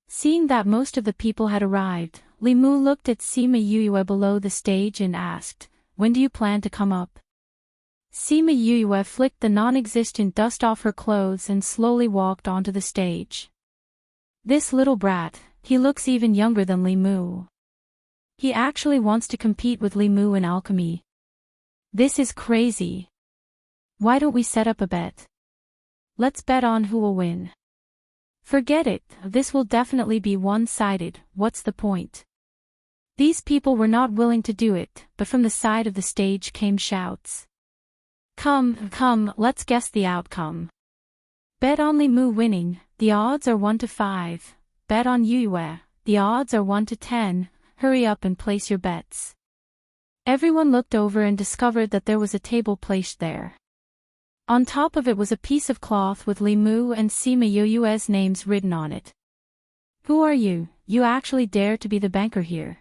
Seeing that most of the people had arrived, Li Mu looked at Sima Yue below the stage and asked, when do you plan to come up? Sima Yue flicked the non-existent dust off her clothes and slowly walked onto the stage. This little brat, he looks even younger than Li Mu. He actually wants to compete with Li Mu in alchemy. This is crazy. Why don't we set up a bet? Let's bet on who will win. Forget it, this will definitely be one-sided, what's the point? These people were not willing to do it, but from the side of the stage came shouts. Come, let's guess the outcome. Bet on Li Mu winning, the odds are 1 to 5. Bet on Yue, the odds are 1 to 10, hurry up and place your bets. Everyone looked over and discovered that there was a table placed there. On top of it was a piece of cloth with Li Mu and Sima Yue's names written on it. Who are you? You actually dare to be the banker here?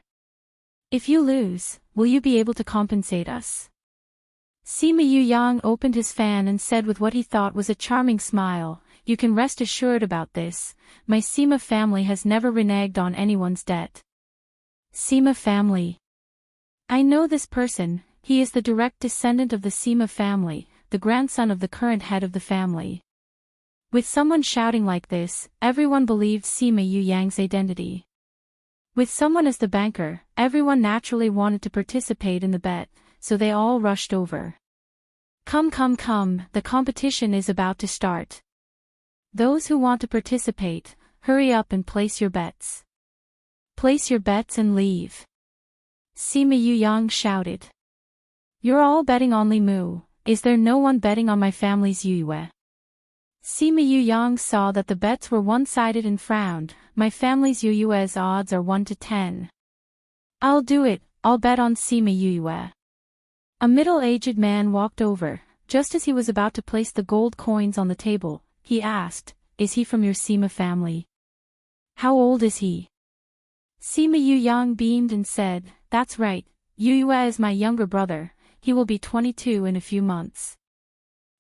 If you lose, will you be able to compensate us? Sima Yang opened his fan and said with what he thought was a charming smile, you can rest assured about this, my Sima family has never reneged on anyone's debt. Sima family. I know this person, he is the direct descendant of the Sima family, the grandson of the current head of the family. With someone shouting like this, everyone believed Sima Yang's identity. With someone as the banker, everyone naturally wanted to participate in the bet, so they all rushed over. Come, the competition is about to start. Those who want to participate, hurry up and place your bets. Place your bets and leave. Sima Yang shouted. You're all betting on Li Mu, is there no one betting on my family's Yue? Sima Yang saw that the bets were one-sided and frowned, my family's Yue's odds are 1 to 10. I'll do it, I'll bet on Sima Yue. A middle-aged man walked over, just as he was about to place the gold coins on the table, he asked, is he from your Sima family? How old is he? Sima Yang beamed and said, that's right, Yue is my younger brother, he will be 22 in a few months.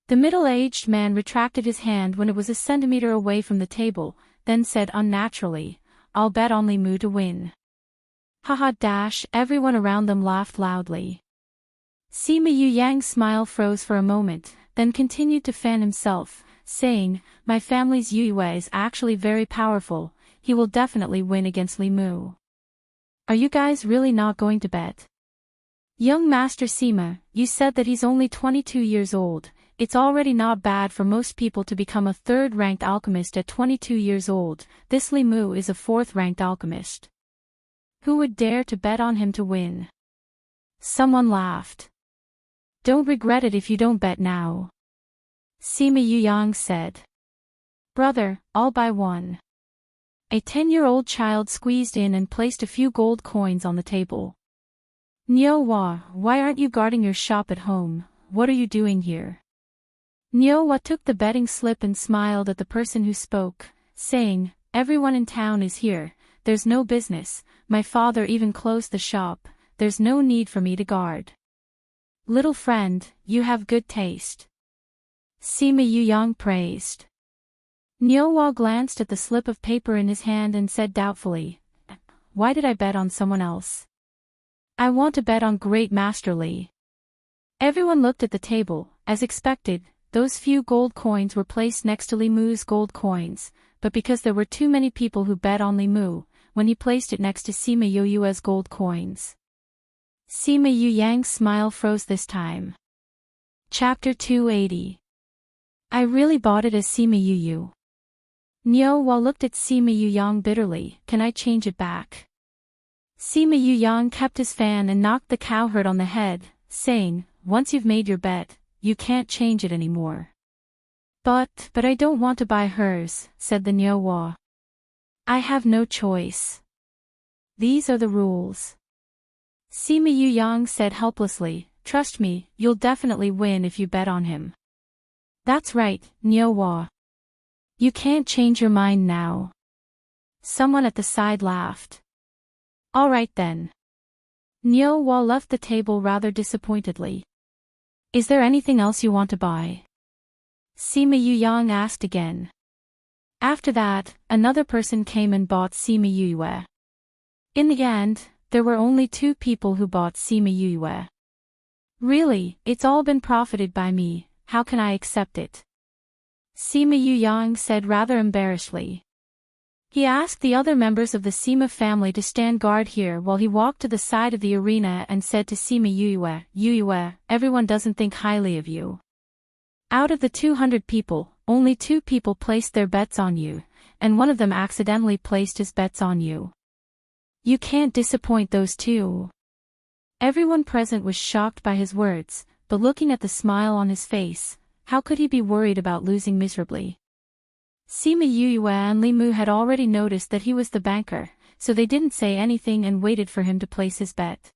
The middle-aged man retracted his hand when it was a centimeter away from the table, then said unnaturally, I'll bet on Li Mu to win. Haha dash, everyone around them laughed loudly. Sima Yang's smile froze for a moment, then continued to fan himself, saying, my family's Yue is actually very powerful, he will definitely win against Li Mu. Are you guys really not going to bet? Young Master Sima, you said that he's only 22 years old, it's already not bad for most people to become a third-ranked alchemist at 22 years old, this Li Mu is a fourth-ranked alchemist. Who would dare to bet on him to win? Someone laughed. Don't regret it if you don't bet now. Sima Yang said. Brother, I'll buy one. A 10-year-old child squeezed in and placed a few gold coins on the table. Nyowa, why aren't you guarding your shop at home, what are you doing here? Nyowa took the betting slip and smiled at the person who spoke, saying, everyone in town is here, there's no business, my father even closed the shop, there's no need for me to guard. Little friend, you have good taste. Sima Yang praised. Nyowa glanced at the slip of paper in his hand and said doubtfully, why did I bet on someone else? I want to bet on Great Master Li. Everyone looked at the table, as expected, those few gold coins were placed next to Li Mu's gold coins, but because there were too many people who bet on Li Mu, when he placed it next to Sima Yue's gold coins. Sima Yang's smile froze this time. Chapter 280. I really bought it as Sima Yu. Nyowa looked at Sima Yang bitterly, can I change it back? Sima Yang kept his fan and knocked the cowherd on the head, saying, once you've made your bet, you can't change it anymore. But I don't want to buy hers, said the Nyowa. I have no choice. These are the rules. Sima Yang said helplessly, trust me, you'll definitely win if you bet on him. That's right, Nyowa. You can't change your mind now. Someone at the side laughed. All right then. Nyowa left the table rather disappointedly. Is there anything else you want to buy? Sima Yang asked again. After that, another person came and bought Sima Yue. In the end, there were only 2 people who bought Sima Yue. Really, it's all been profited by me, how can I accept it? Sima Yang said rather embarrassedly. He asked the other members of the Sima family to stand guard here while he walked to the side of the arena and said to Sima Yue, everyone doesn't think highly of you. Out of the 200 people, only 2 people placed their bets on you, and one of them accidentally placed his bets on you. You can't disappoint those 2. Everyone present was shocked by his words, but looking at the smile on his face, how could he be worried about losing miserably? Sima Yue and Li Mu had already noticed that he was the banker, so they didn't say anything and waited for him to place his bet.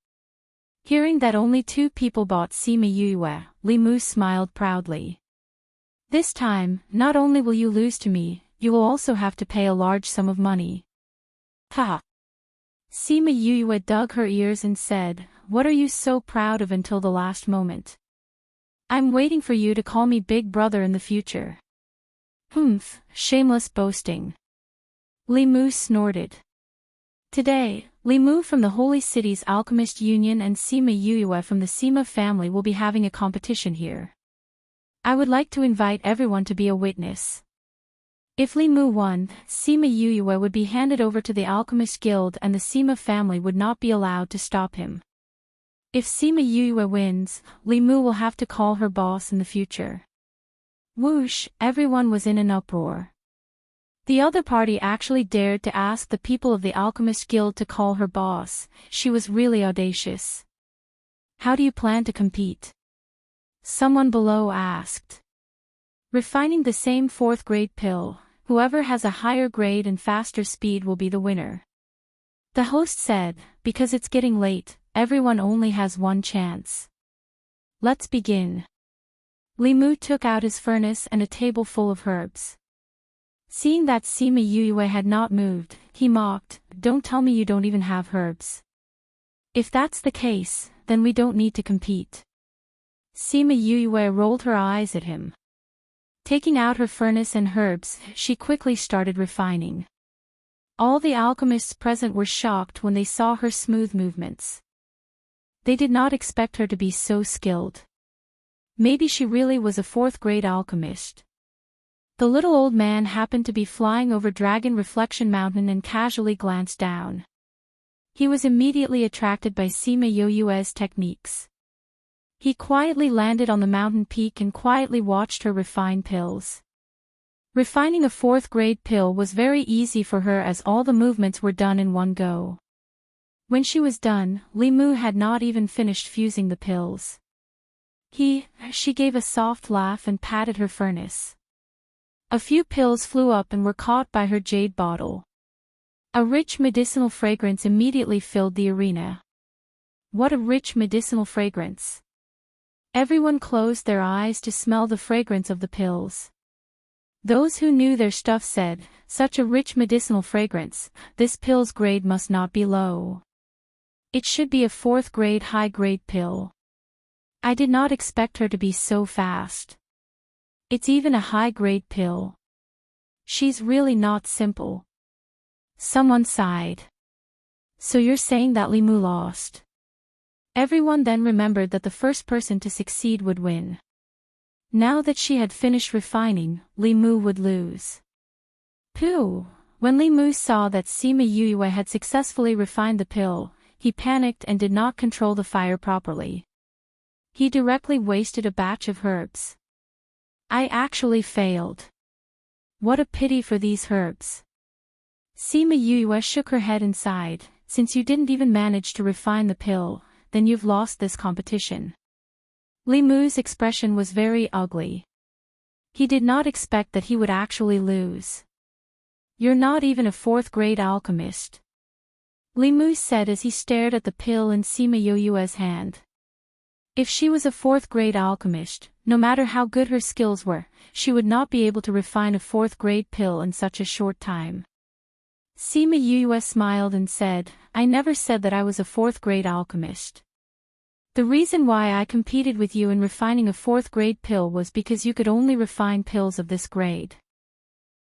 Hearing that only 2 people bought Sima Yue, Li Mu smiled proudly. This time, not only will you lose to me, you will also have to pay a large sum of money. Ha! Sima Yue dug her ears and said, "What are you so proud of until the last moment? I'm waiting for you to call me big brother in the future." "Humph, shameless boasting." Li Mu snorted. Today, Li Mu from the Holy City's Alchemist Union and Sima Yue from the Sima family will be having a competition here. I would like to invite everyone to be a witness. If Li Mu won, Sima Yue would be handed over to the Alchemist Guild and the Sima family would not be allowed to stop him. If Sima Yue wins, Li Mu will have to call her boss in the future. Whoosh, everyone was in an uproar. The other party actually dared to ask the people of the Alchemist Guild to call her boss. She was really audacious. "How do you plan to compete?" someone below asked. "Refining the same 4th grade pill, whoever has a higher grade and faster speed will be the winner." The host said, "Because it's getting late, everyone only has one chance. Let's begin." Li Mu took out his furnace and a table full of herbs. Seeing that Sima Yue had not moved, he mocked, "Don't tell me you don't even have herbs. If that's the case, then we don't need to compete." Sima Yue rolled her eyes at him. Taking out her furnace and herbs, she quickly started refining. All the alchemists present were shocked when they saw her smooth movements. They did not expect her to be so skilled. Maybe she really was a 4th grade alchemist. The little old man happened to be flying over Dragon Reflection Mountain and casually glanced down. He was immediately attracted by Sima Yue's techniques. He quietly landed on the mountain peak and quietly watched her refine pills. Refining a 4th grade pill was very easy for her as all the movements were done in one go. When she was done, Li Mu had not even finished fusing the pills. She gave a soft laugh and patted her furnace. A few pills flew up and were caught by her jade bottle. A rich medicinal fragrance immediately filled the arena. What a rich medicinal fragrance! Everyone closed their eyes to smell the fragrance of the pills. Those who knew their stuff said, "Such a rich medicinal fragrance, this pill's grade must not be low. It should be a 4th grade high-grade pill. I did not expect her to be so fast. It's even a high-grade pill. She's really not simple." Someone sighed. "So you're saying that Li Mu lost?" Everyone then remembered that the first person to succeed would win. Now that she had finished refining, Li Mu would lose. Pooh! When Li Mu saw that Sima Yue had successfully refined the pill, he panicked and did not control the fire properly. He directly wasted a batch of herbs. "I actually failed. What a pity for these herbs." Sima Yue shook her head and sighed, "Since you didn't even manage to refine the pill, then you've lost this competition." Li Mu's expression was very ugly. He did not expect that he would actually lose. "You're not even a 4th grade alchemist," Li Mu said as he stared at the pill in Sima Yue's hand. If she was a 4th grade alchemist, no matter how good her skills were, she would not be able to refine a 4th grade pill in such a short time. Sima Yue smiled and said, "I never said that I was a 4th grade alchemist. The reason why I competed with you in refining a 4th grade pill was because you could only refine pills of this grade.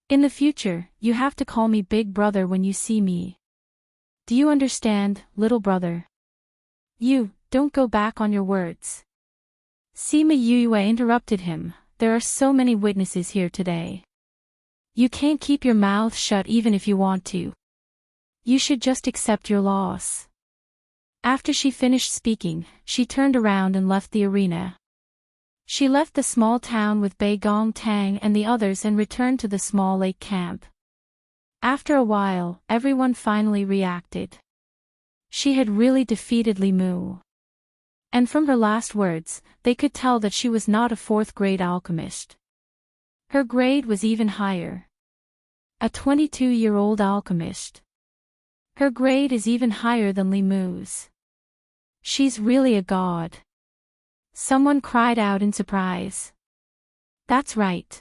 In the future, you have to call me big brother when you see me. Do you understand, little brother?" Don't go back on your words." Sima Yue interrupted him, "There are so many witnesses here today. You can't keep your mouth shut even if you want to. You should just accept your loss." After she finished speaking, she turned around and left the arena. She left the small town with Bei Gong Tang and the others and returned to the small lake camp. After a while, everyone finally reacted. She had really defeated Li Mu. And from her last words, they could tell that she was not a 4th grade alchemist. Her grade was even higher. A 22-year-old alchemist. Her grade is even higher than Limu's. She's really a god. Someone cried out in surprise. That's right.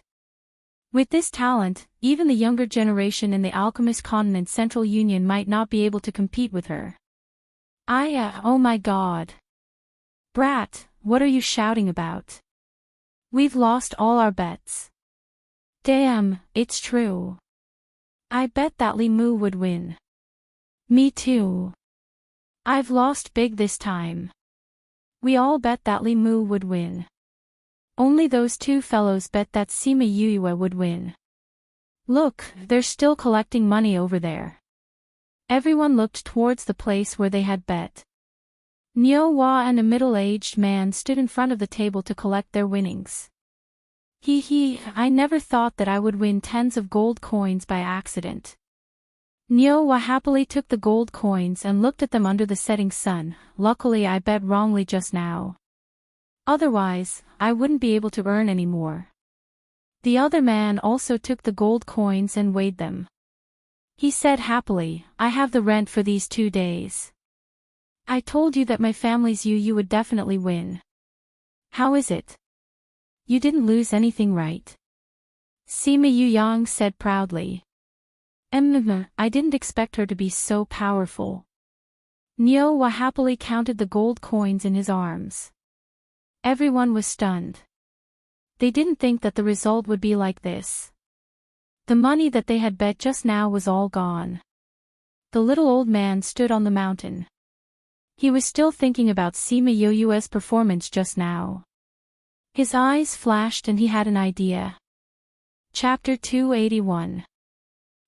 With this talent, even the younger generation in the Alchemist Continent Central Union might not be able to compete with her. Oh my god. Brat, what are you shouting about? We've lost all our bets. Damn, it's true. I bet that Limu would win. Me too. I've lost big this time. We all bet that Limu would win. Only those two fellows bet that Sima Yuyue would win. Look, they're still collecting money over there. Everyone looked towards the place where they had bet. Niu Hua and a middle-aged man stood in front of the table to collect their winnings. I never thought that I would win tens of gold coins by accident. Niu Hua happily took the gold coins and looked at them under the setting sun. Luckily I bet wrongly just now. Otherwise, I wouldn't be able to earn any more. The other man also took the gold coins and weighed them. He said happily, I have the rent for these 2 days. I told you that my family's you would definitely win. How is it? You didn't lose anything, right? Sima Yuyang said proudly. I didn't expect her to be so powerful. Niu Hua happily counted the gold coins in his arms. Everyone was stunned. They didn't think that the result would be like this. The money that they had bet just now was all gone. The little old man stood on the mountain. He was still thinking about Sima Yuyue's performance just now. His eyes flashed and he had an idea. Chapter 281.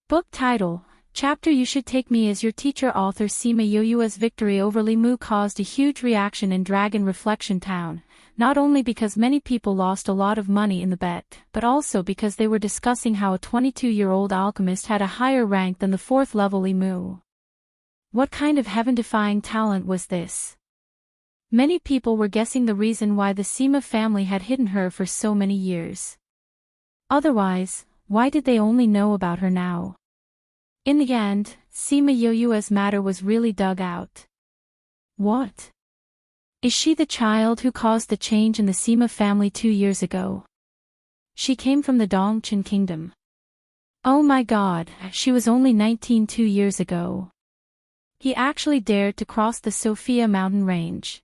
Book title, Chapter You Should Take Me as Your Teacher. Author Sima Yuyue's victory over Limu caused a huge reaction in Dragon Reflection Town, not only because many people lost a lot of money in the bet, but also because they were discussing how a 22-year-old alchemist had a higher rank than the 4th level Limu. What kind of heaven-defying talent was this? Many people were guessing the reason why the Sima family had hidden her for so many years. Otherwise, why did they only know about her now? In the end, Sima Yuyue's matter was really dug out. What? Is she the child who caused the change in the Sima family 2 years ago? She came from the Dongchen kingdom. Oh my god, she was only 19 2 years ago. He actually dared to cross the Sophia mountain range.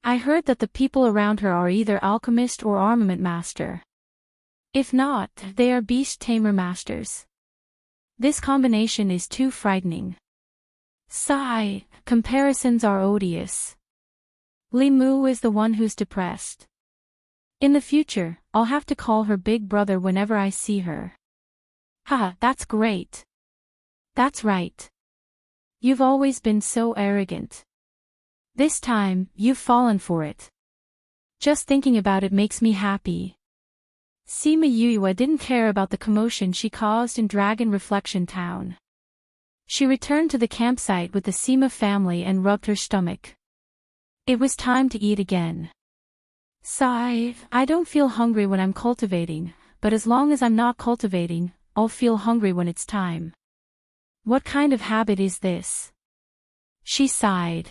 I heard that the people around her are either alchemist or armament master. If not, they are beast tamer masters. This combination is too frightening. Sigh, comparisons are odious. Limu is the one who's depressed. In the future, I'll have to call her big brother whenever I see her. Haha, that's great. That's right. You've always been so arrogant. This time, you've fallen for it. Just thinking about it makes me happy. Sima Yuyue didn't care about the commotion she caused in Dragon Reflection Town. She returned to the campsite with the Sima family and rubbed her stomach. It was time to eat again. Sigh, I don't feel hungry when I'm cultivating, but as long as I'm not cultivating, I'll feel hungry when it's time. What kind of habit is this? She sighed.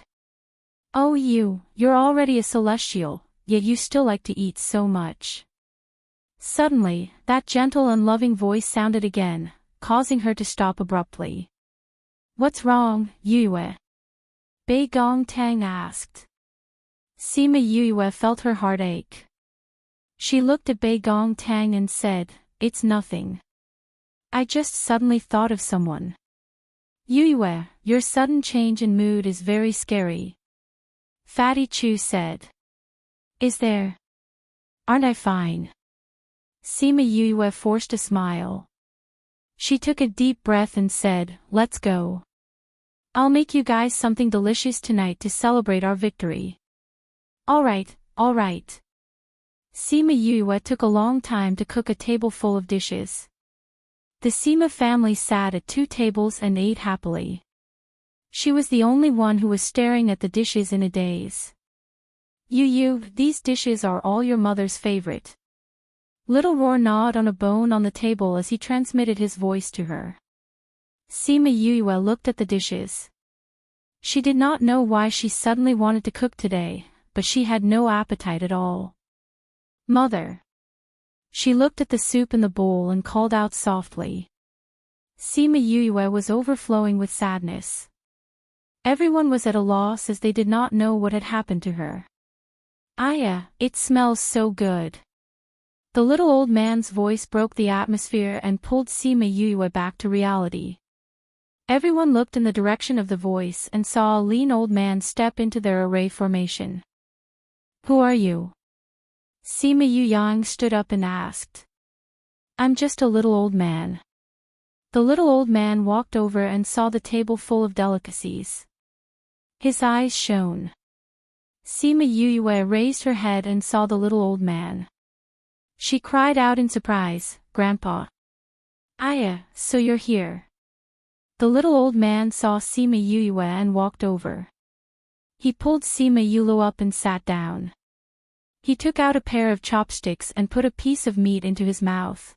Oh you're already a celestial, yet you still like to eat so much. Suddenly, that gentle and loving voice sounded again, causing her to stop abruptly. What's wrong, Yuyue? Bei Gong Tang asked. Sima Yuyue felt her heart ache. She looked at Bei Gong Tang and said, It's nothing. I just suddenly thought of someone. Yuyue, your sudden change in mood is very scary. Fatty Chu said. Is there? Aren't I fine? Sima Yuyue forced a smile. She took a deep breath and said, Let's go. I'll make you guys something delicious tonight to celebrate our victory. Alright. Sima Yuyue took a long time to cook a table full of dishes. The Sima family sat at 2 tables and ate happily. She was the only one who was staring at the dishes in a daze. These dishes are all your mother's favorite. Little Roar gnawed on a bone on the table as he transmitted his voice to her. Sima Yue looked at the dishes. She did not know why she suddenly wanted to cook today, but she had no appetite at all. Mother. She looked at the soup in the bowl and called out softly. Sima Yue was overflowing with sadness. Everyone was at a loss as they did not know what had happened to her. Aya, it smells so good. The little old man's voice broke the atmosphere and pulled Sima Yue back to reality. Everyone looked in the direction of the voice and saw a lean old man step into their array formation. Who are you? Sima Yue stood up and asked. I'm just a little old man. The little old man walked over and saw the table full of delicacies. His eyes shone. Sima Yue raised her head and saw the little old man. She cried out in surprise, Grandpa. Aya, so you're here. The little old man saw Sima Yue and walked over. He pulled Sima Yue up and sat down. He took out a pair of chopsticks and put a piece of meat into his mouth.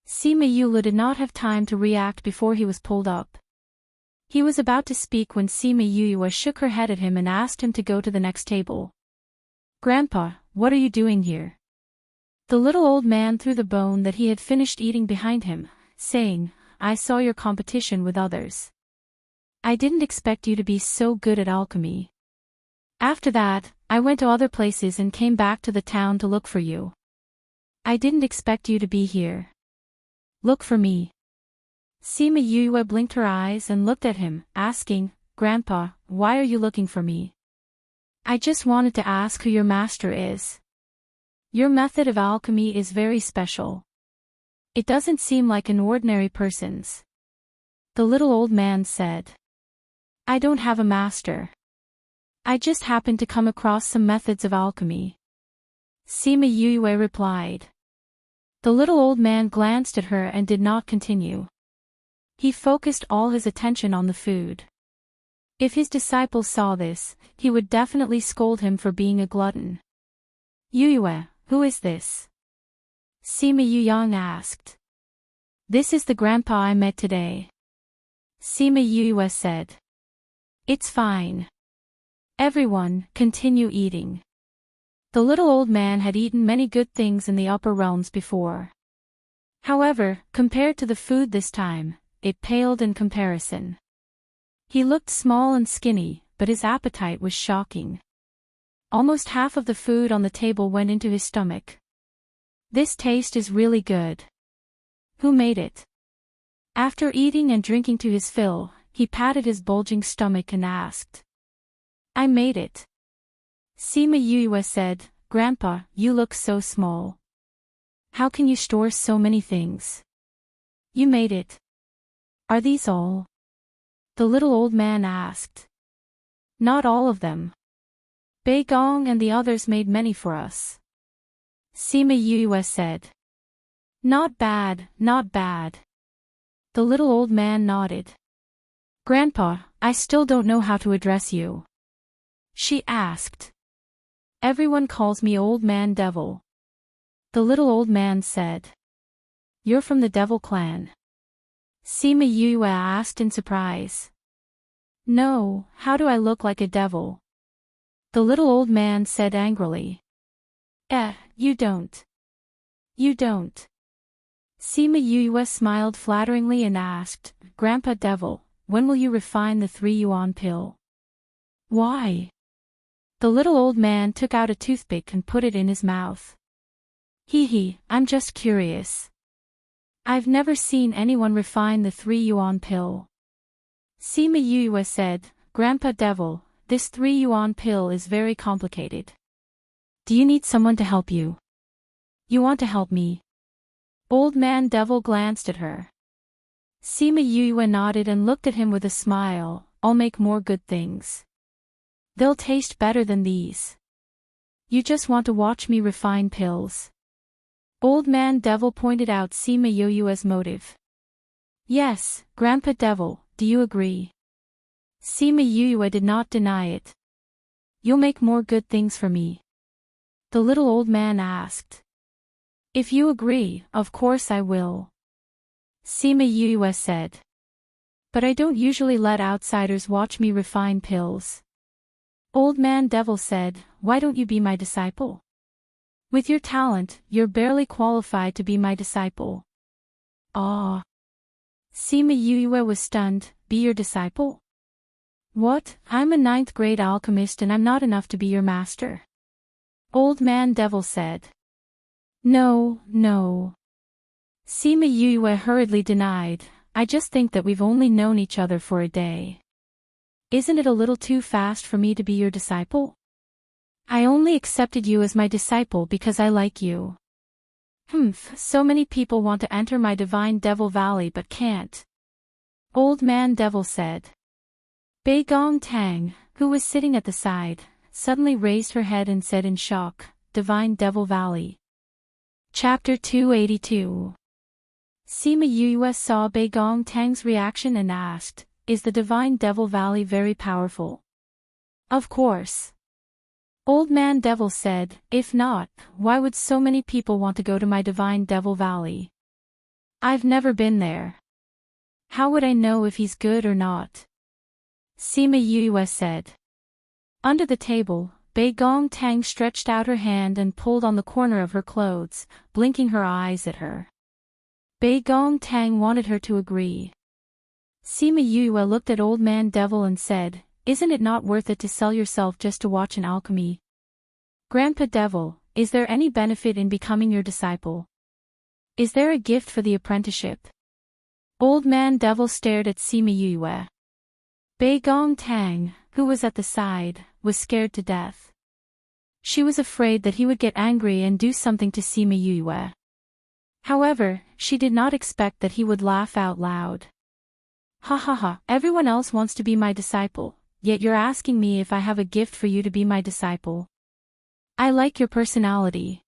Sima Yue did not have time to react before he was pulled up. He was about to speak when Sima Yue shook her head at him and asked him to go to the next table. Grandpa, what are you doing here? The little old man threw the bone that he had finished eating behind him, saying, I saw your competition with others. I didn't expect you to be so good at alchemy. After that, I went to other places and came back to the town to look for you. I didn't expect you to be here. Look for me. Sima Yue blinked her eyes and looked at him, asking, Grandpa, why are you looking for me? I just wanted to ask who your master is. Your method of alchemy is very special. It doesn't seem like an ordinary person's. The little old man said. I don't have a master. I just happened to come across some methods of alchemy. Sima Yue replied. The little old man glanced at her and did not continue. He focused all his attention on the food. If his disciples saw this, he would definitely scold him for being a glutton. Yue, who is this? Sima Yue asked. This is the grandpa I met today. Sima Yue said. It's fine. Everyone, continue eating. The little old man had eaten many good things in the upper realms before. However, compared to the food this time, it paled in comparison. He looked small and skinny, but his appetite was shocking. Almost half of the food on the table went into his stomach. This taste is really good. Who made it? After eating and drinking to his fill, he patted his bulging stomach and asked. I made it. Sima Yue said, Grandpa, you look so small. How can you store so many things? You made it. Are these all? The little old man asked. Not all of them. Bei Gong and the others made many for us. Sima Yue said. Not bad, not bad. The little old man nodded. Grandpa, I still don't know how to address you. She asked. Everyone calls me Old Man Devil. The little old man said. You're from the Devil Clan. Sima Yue asked in surprise. No, how do I look like a devil? The little old man said angrily. You don't. You don't. Sima Yue smiled flatteringly and asked, Grandpa Devil, when will you refine the 3-yuan pill? Why? The little old man took out a toothpick and put it in his mouth. I'm just curious. I've never seen anyone refine the 3-yuan pill. Sima Yue said, Grandpa Devil, this 3-yuan pill is very complicated. Do you need someone to help you? You want to help me? Old Man Devil glanced at her. Sima Yue nodded and looked at him with a smile. I'll make more good things. They'll taste better than these. You just want to watch me refine pills. Old Man Devil pointed out Sima Yue's motive. Yes, Grandpa Devil, do you agree? Sima Yue did not deny it. You'll make more good things for me? The little old man asked. If you agree, of course I will. Sima Yue said. But I don't usually let outsiders watch me refine pills. Old Man Devil said, why don't you be my disciple? With your talent, you're barely qualified to be my disciple. Ah. Sima Yue was stunned, be your disciple? What, I'm a 9th grade alchemist and I'm not enough to be your master? Old Man Devil said. No, no. Sima Yue hurriedly denied, I just think that we've only known each other for a day. Isn't it a little too fast for me to be your disciple? I only accepted you as my disciple because I like you. So many people want to enter my divine Devil Valley but can't. Old Man Devil said. Bei Gong Tang, who was sitting at the side, suddenly raised her head and said in shock, Divine Devil Valley. Chapter 282. Sima Yue saw Bei Gong Tang's reaction and asked, is the Divine Devil Valley very powerful? Of course. Old Man Devil said, if not, why would so many people want to go to my Divine Devil Valley? I've never been there. How would I know if he's good or not? Sima Yue said. Under the table, Bei Gong Tang stretched out her hand and pulled on the corner of her clothes, blinking her eyes at her. Bei Gong Tang wanted her to agree. Sima Yue looked at Old Man Devil and said, isn't it not worth it to sell yourself just to watch an alchemy? Grandpa Devil, is there any benefit in becoming your disciple? Is there a gift for the apprenticeship? Old Man Devil stared at Sima Yue. Bei Gong Tang, who was at the side, was scared to death. She was afraid that he would get angry and do something to Sima Yue. However, she did not expect that he would laugh out loud. Ha ha ha, everyone else wants to be my disciple, yet you're asking me if I have a gift for you to be my disciple. I like your personality.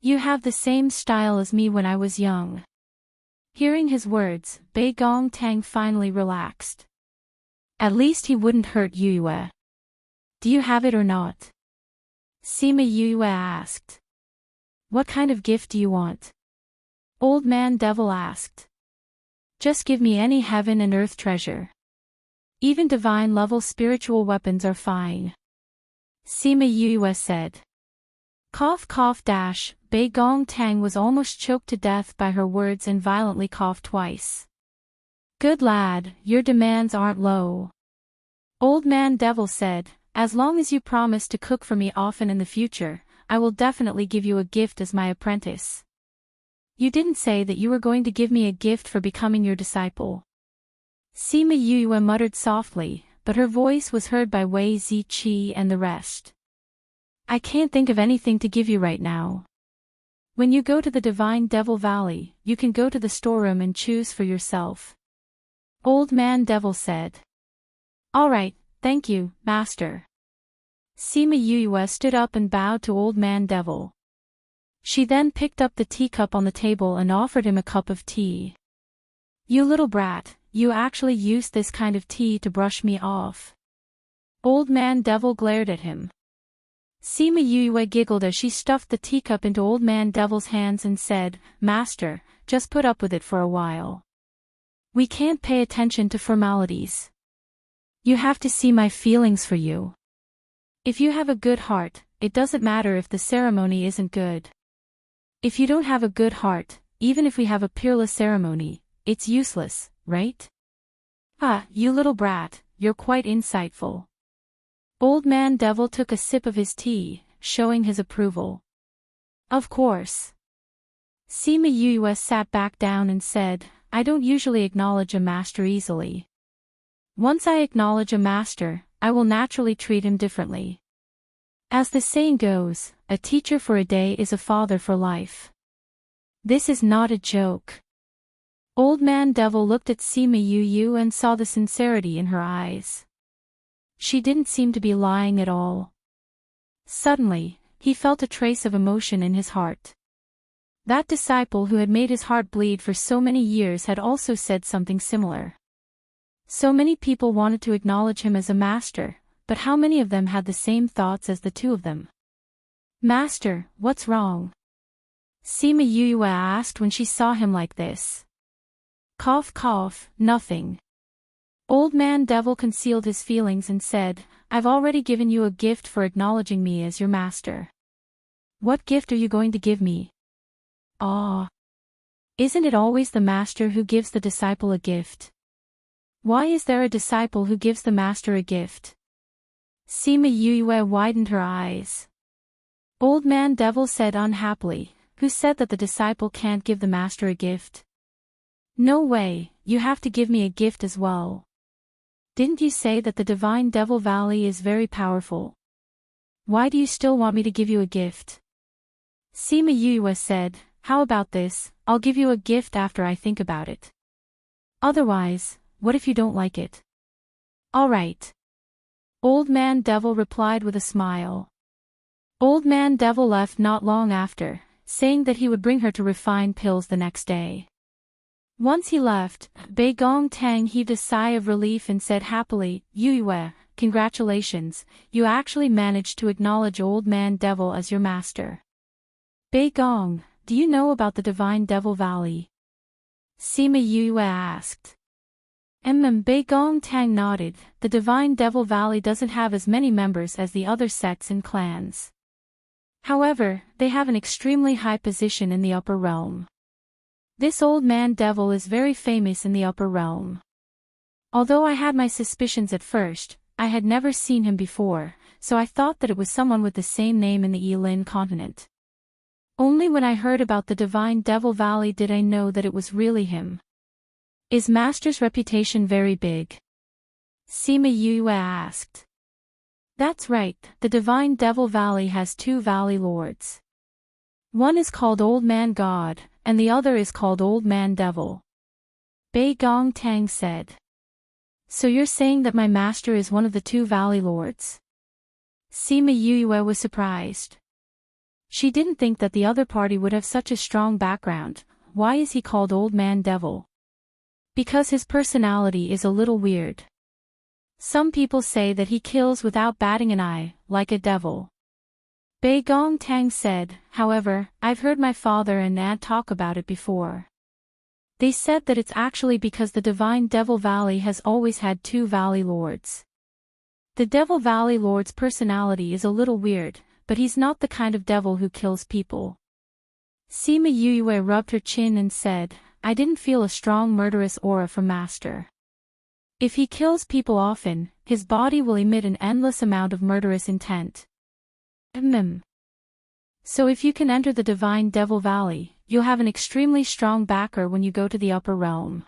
You have the same style as me when I was young. Hearing his words, Bei Gong Tang finally relaxed. At least he wouldn't hurt Yue. Do you have it or not? Sima Yue asked. What kind of gift do you want? Old Man Devil asked. Just give me any heaven and earth treasure. Even divine level spiritual weapons are fine. Sima Yue said. Cough cough dash, Bei Gong Tang was almost choked to death by her words and violently coughed twice. Good lad, your demands aren't low. Old Man Devil said, as long as you promise to cook for me often in the future, I will definitely give you a gift as my apprentice. You didn't say that you were going to give me a gift for becoming your disciple. Sima Yue muttered softly, but her voice was heard by Wei Ziqi and the rest. I can't think of anything to give you right now. When you go to the Divine Devil Valley, you can go to the storeroom and choose for yourself. Old Man Devil said. All right, thank you, Master. Sima Yue stood up and bowed to Old Man Devil. She then picked up the teacup on the table and offered him a cup of tea. You little brat, you actually used this kind of tea to brush me off. Old Man Devil glared at him. Sima Yue giggled as she stuffed the teacup into Old Man Devil's hands and said, Master, just put up with it for a while. We can't pay attention to formalities. You have to see my feelings for you. If you have a good heart, it doesn't matter if the ceremony isn't good. If you don't have a good heart, even if we have a peerless ceremony, it's useless, right? Ah, you little brat, you're quite insightful. Old Man Devil took a sip of his tea, showing his approval. Of course. Sima Yue sat back down and said, I don't usually acknowledge a master easily. Once I acknowledge a master, I will naturally treat him differently. As the saying goes, a teacher for a day is a father for life. This is not a joke. Old Man Devil looked at Sima Yue and saw the sincerity in her eyes. She didn't seem to be lying at all. Suddenly, he felt a trace of emotion in his heart. That disciple who had made his heart bleed for so many years had also said something similar. So many people wanted to acknowledge him as a master, but how many of them had the same thoughts as the two of them? Master, what's wrong? Sima Yue asked when she saw him like this. Cough cough, nothing. Old Man Devil concealed his feelings and said, I've already given you a gift for acknowledging me as your master. What gift are you going to give me? Ah. Isn't it always the master who gives the disciple a gift? Why is there a disciple who gives the master a gift? Sima Yue widened her eyes. Old Man Devil said unhappily, who said that the disciple can't give the master a gift? No way, you have to give me a gift as well. Didn't you say that the Divine Devil Valley is very powerful? Why do you still want me to give you a gift? Sima Yue said, how about this, I'll give you a gift after I think about it. Otherwise, what if you don't like it? All right. Old Man Devil replied with a smile. Old Man Devil left not long after, saying that he would bring her to refine pills the next day. Once he left, Bei Gong Tang heaved a sigh of relief and said happily, Yue, congratulations, you actually managed to acknowledge Old Man Devil as your master. Bei Gong, do you know about the Divine Devil Valley? Sima Yue asked. Bei Gong Tang nodded, the Divine Devil Valley doesn't have as many members as the other sects and clans. However, they have an extremely high position in the upper realm. This Old Man Devil is very famous in the upper realm. Although I had my suspicions at first, I had never seen him before, so I thought that it was someone with the same name in the Yilin continent. Only when I heard about the Divine Devil Valley did I know that it was really him. Is Master's reputation very big? Sima Yue asked. That's right, the Divine Devil Valley has two Valley Lords. One is called Old Man God, and the other is called Old Man Devil. Bei Gong Tang said. So you're saying that my master is one of the two Valley Lords? Sima Yue was surprised. She didn't think that the other party would have such a strong background. Why is he called Old Man Devil? Because his personality is a little weird. Some people say that he kills without batting an eye, like a devil. Bei Gong Tang said, however, I've heard my father and Aunt talk about it before. They said that it's actually because the Divine Devil Valley has always had two Valley Lords. The Devil Valley Lord's personality is a little weird, but he's not the kind of devil who kills people. Sima Yue rubbed her chin and said, I didn't feel a strong murderous aura from Master. If he kills people often, his body will emit an endless amount of murderous intent. So if you can enter the Divine Devil Valley, you'll have an extremely strong backer when you go to the upper realm.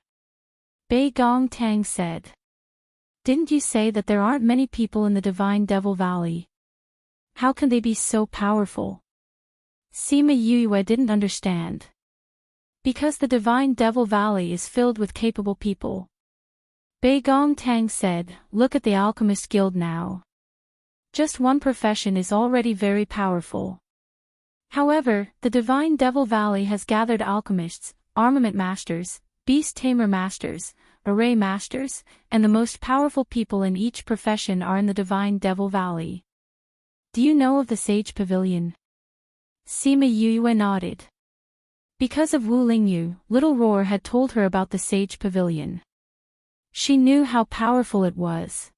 Bei Gong Tang said. Didn't you say that there aren't many people in the Divine Devil Valley? How can they be so powerful? Sima Yue didn't understand. Because the Divine Devil Valley is filled with capable people. Bei Gong Tang said, look at the Alchemist Guild now. Just one profession is already very powerful. However, the Divine Devil Valley has gathered alchemists, armament masters, beast tamer masters, array masters, and the most powerful people in each profession are in the Divine Devil Valley. Do you know of the Sage Pavilion? Sima Yue nodded. Because of Wu Lingyu, Little Roar had told her about the Sage Pavilion. She knew how powerful it was.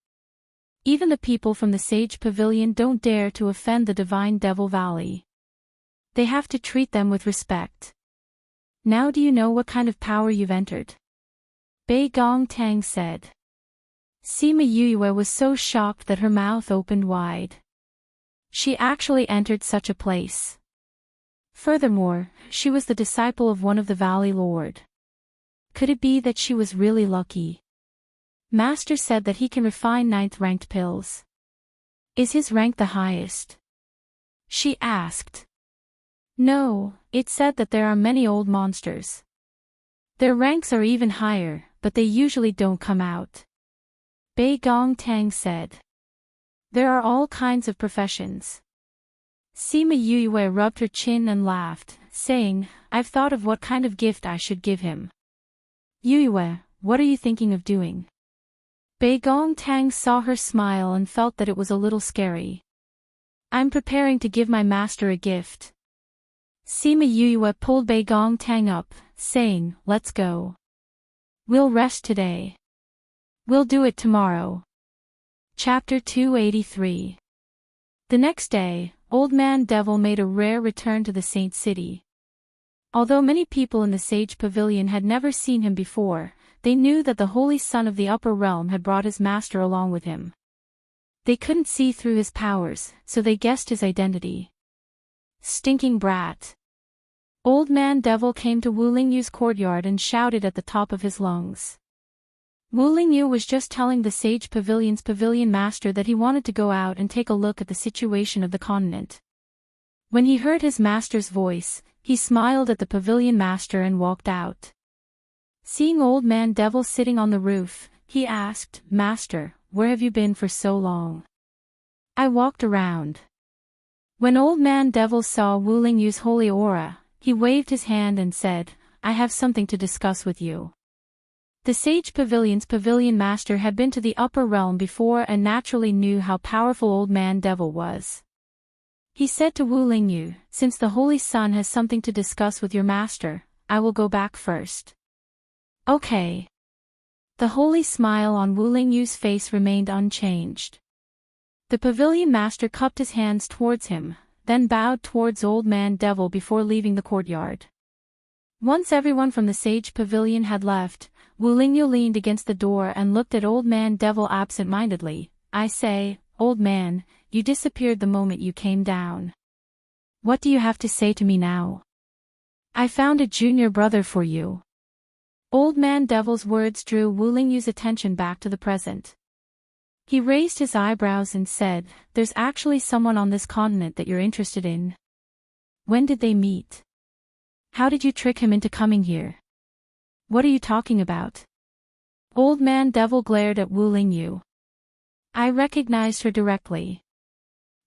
Even the people from the Sage Pavilion don't dare to offend the Divine Devil Valley. They have to treat them with respect. Now do you know what kind of power you've entered? Bei Gong Tang said. Sima Yue was so shocked that her mouth opened wide. She actually entered such a place. Furthermore, she was the disciple of one of the Valley Lord. Could it be that she was really lucky? Master said that he can refine 9th ranked pills. Is his rank the highest? She asked. No, it said that there are many old monsters. Their ranks are even higher, but they usually don't come out. Bei Gong Tang said. There are all kinds of professions. Sima Yue rubbed her chin and laughed, saying, I've thought of what kind of gift I should give him. Yue, what are you thinking of doing? Bei Gong Tang saw her smile and felt that it was a little scary. I'm preparing to give my master a gift. Sima Yue pulled Bei Gong Tang up, saying, let's go. We'll rest today. We'll do it tomorrow. Chapter 283. The next day, Old Man Devil made a rare return to the Saint City. Although many people in the Sage Pavilion had never seen him before, they knew that the Holy Son of the Upper Realm had brought his master along with him. They couldn't see through his powers, so they guessed his identity. Stinking brat. Old Man Devil came to Wu Lingyu's courtyard and shouted at the top of his lungs. Wu Lingyu was just telling the Sage Pavilion's pavilion master that he wanted to go out and take a look at the situation of the continent. When he heard his master's voice, he smiled at the pavilion master and walked out. Seeing Old Man Devil sitting on the roof, he asked, Master, where have you been for so long? I walked around. When Old Man Devil saw Wu Lingyu's holy aura, he waved his hand and said, I have something to discuss with you. The Sage Pavilion's pavilion master had been to the upper realm before and naturally knew how powerful Old Man Devil was. He said to Wu Lingyu, since the Holy Sun has something to discuss with your master, I will go back first. Okay. The holy smile on Wu Lingyu's face remained unchanged. The pavilion master cupped his hands towards him, then bowed towards Old Man Devil before leaving the courtyard. Once everyone from the Sage Pavilion had left, Wu Lingyu leaned against the door and looked at Old Man Devil absent-mindedly. I say, old man, you disappeared the moment you came down. What do you have to say to me now? I found a junior brother for you. Old Man Devil's words drew Wu Lingyu's attention back to the present. He raised his eyebrows and said, there's actually someone on this continent that you're interested in. When did they meet? How did you trick him into coming here? What are you talking about? Old Man Devil glared at Wu Lingyu. I recognized her directly.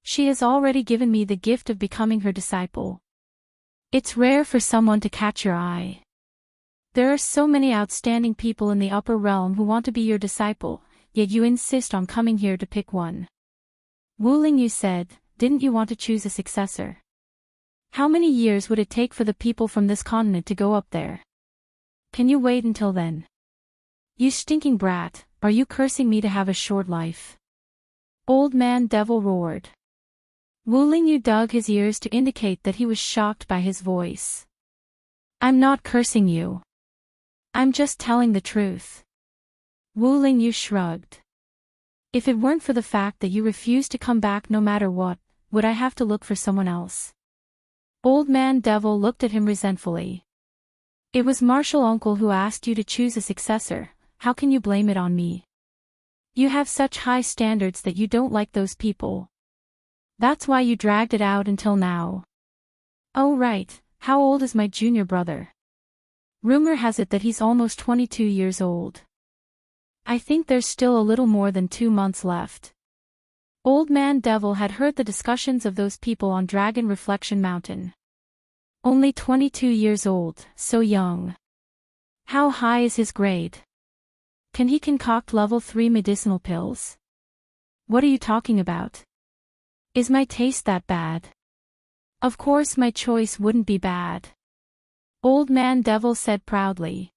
She has already given me the gift of becoming her disciple. It's rare for someone to catch your eye. There are so many outstanding people in the upper realm who want to be your disciple, yet you insist on coming here to pick one. Wu Lingyu said, didn't you want to choose a successor? How many years would it take for the people from this continent to go up there? Can you wait until then? You stinking brat, are you cursing me to have a short life? Old Man Devil roared. Wu Lingyu dug his ears to indicate that he was shocked by his voice. I'm not cursing you. I'm just telling the truth. Wu Lingyu shrugged. If it weren't for the fact that you refuse to come back no matter what, would I have to look for someone else? Old Man Devil looked at him resentfully. It was Martial Uncle who asked you to choose a successor, how can you blame it on me? You have such high standards that you don't like those people. That's why you dragged it out until now. Oh right, how old is my junior brother? Rumor has it that he's almost 22 years old. I think there's still a little more than 2 months left. Old Man Devil had heard the discussions of those people on Dragon Reflection Mountain. Only 22 years old, so young. How high is his grade? Can he concoct level 3 medicinal pills? What are you talking about? Is my taste that bad? Of course my choice wouldn't be bad. Old Man Devil said proudly.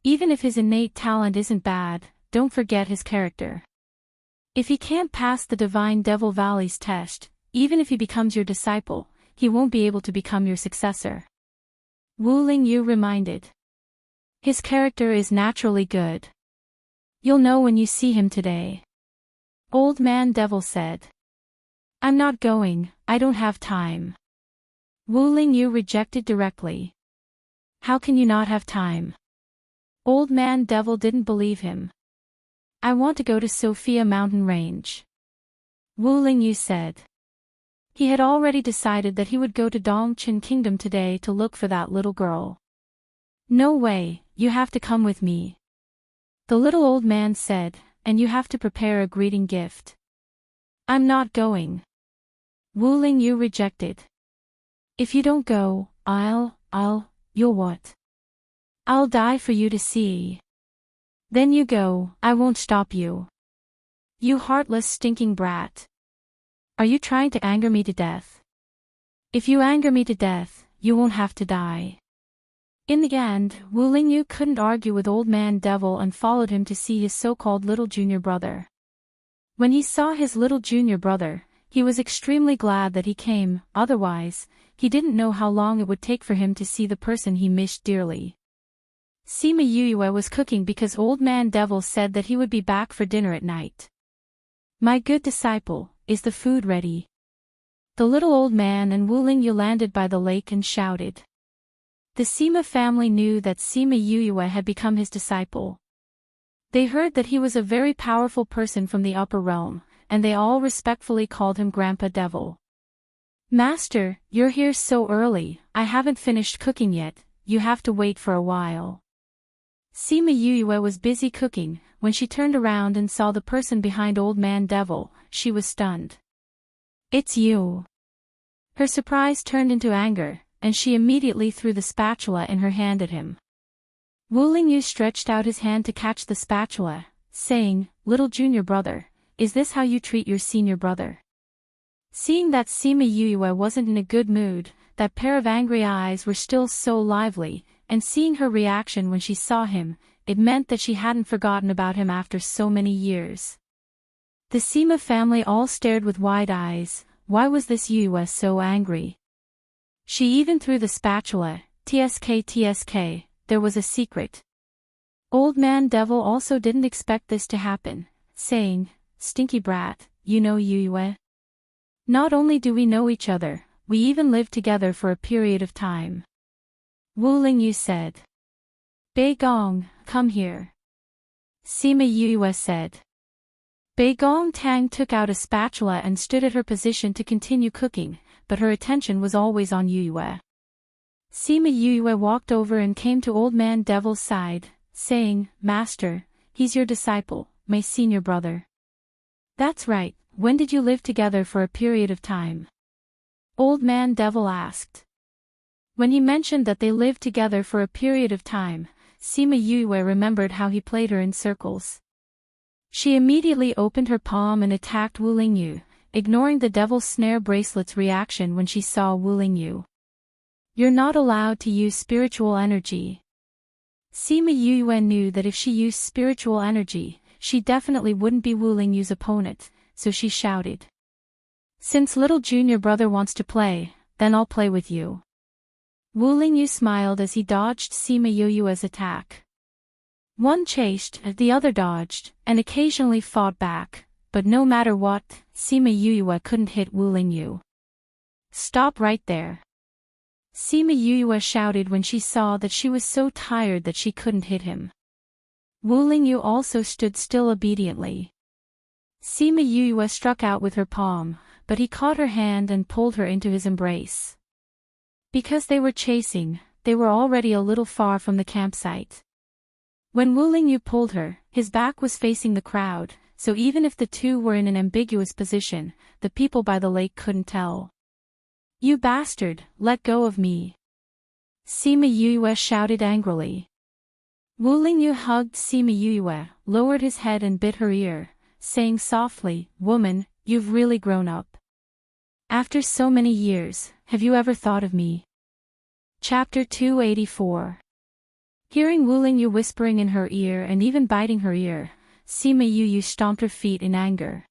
Even if his innate talent isn't bad, don't forget his character. If he can't pass the Divine Devil Valley's test, even if he becomes your disciple, he won't be able to become your successor. Wu Lingyu reminded. His character is naturally good. You'll know when you see him today. Old Man Devil said. I'm not going, I don't have time. Wu Lingyu rejected directly. How can you not have time? Old Man Devil didn't believe him. I want to go to Sophia Mountain Range. Wu Lingyu said. He had already decided that he would go to Dongchen Kingdom today to look for that little girl. No way, you have to come with me. The little old man said, and you have to prepare a greeting gift. I'm not going. Wu Lingyu rejected. If you don't go, you'll what? I'll die for you to see. Then you go, I won't stop you. You heartless stinking brat. Are you trying to anger me to death? If you anger me to death, you won't have to die. In the end, Wu Lingyu couldn't argue with Old Man Devil and followed him to see his so-called little junior brother. When he saw his little junior brother, he was extremely glad that he came, otherwise, he didn't know how long it would take for him to see the person he missed dearly. Sima Yuyue was cooking because Old Man Devil said that he would be back for dinner at night. My good disciple, is the food ready? The little old man and Wu Lingyu landed by the lake and shouted. The Sima family knew that Sima Yuyue had become his disciple. They heard that he was a very powerful person from the upper realm, and they all respectfully called him Grandpa Devil. Master, you're here so early, I haven't finished cooking yet, you have to wait for a while. Sima Yuyue was busy cooking. When she turned around and saw the person behind Old Man Devil, she was stunned. It's you. Her surprise turned into anger, and she immediately threw the spatula in her hand at him. Wu Lingyu stretched out his hand to catch the spatula, saying, Little junior brother, is this how you treat your senior brother? Seeing that Sima Yuyue wasn't in a good mood, that pair of angry eyes were still so lively, and seeing her reaction when she saw him, it meant that she hadn't forgotten about him after so many years. The Sima family all stared with wide eyes. Why was this Yuyue so angry? She even threw the spatula. Tsk, there was a secret. Old Man Devil also didn't expect this to happen, saying, Stinky brat, you know Yuyue? Not only do we know each other, we even lived together for a period of time. Wu Lingyu said. Bei Gong, come here. Sima Yuyue said. Bei Gong Tang took out a spatula and stood at her position to continue cooking, but her attention was always on Yuyue. Sima Yuyue walked over and came to Old Man Devil's side, saying, Master, he's your disciple, my senior brother. That's right, when did you live together for a period of time? Old Man Devil asked. When he mentioned that they lived together for a period of time, Sima Yuyue remembered how he played her in circles. She immediately opened her palm and attacked Wu Lingyu, ignoring the devil's snare bracelet's reaction when she saw Wu Lingyu. You're not allowed to use spiritual energy. Sima Yuyue knew that if she used spiritual energy, she definitely wouldn't be Wu Lingyu's opponent, so she shouted. Since little junior brother wants to play, then I'll play with you. Wu Lingyu smiled as he dodged Sima Yuyue's attack. One chased, the other dodged, and occasionally fought back, but no matter what, Sima Yuyue couldn't hit Wu Lingyu. Stop right there. Sima Yuyue shouted when she saw that she was so tired that she couldn't hit him. Wu Lingyu also stood still obediently. Sima Yuyue struck out with her palm, but he caught her hand and pulled her into his embrace. Because they were chasing, they were already a little far from the campsite. When Wu Lingyu pulled her, his back was facing the crowd, so even if the two were in an ambiguous position, the people by the lake couldn't tell. You bastard, let go of me. Sima Yuyue shouted angrily. Wu Lingyu hugged Sima Yuyue, lowered his head and bit her ear, saying softly, Woman, you've really grown up. After so many years, have you ever thought of me? Chapter 284. Hearing Wu Lingyu whispering in her ear and even biting her ear, Sima Yuyue stomped her feet in anger.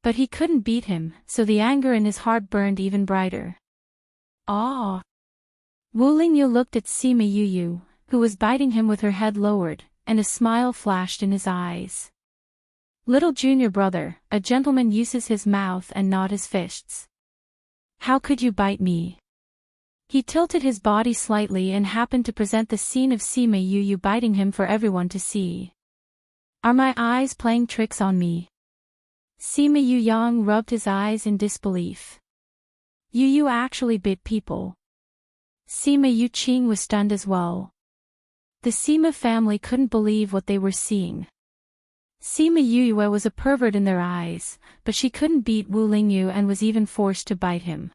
But he couldn't beat him, so the anger in his heart burned even brighter. Ah! Wu Lingyu looked at Sima Yuyue, who was biting him with her head lowered, and a smile flashed in his eyes. Little junior brother, a gentleman uses his mouth and not his fists. How could you bite me? He tilted his body slightly and happened to present the scene of Sima Yuyue biting him for everyone to see. Are my eyes playing tricks on me? Sima Yuyang rubbed his eyes in disbelief. Yuyue actually bit people. Sima Yuqing was stunned as well. The Sima family couldn't believe what they were seeing. Sima Yuyue was a pervert in their eyes, but she couldn't beat Wu Lingyu and was even forced to bite him.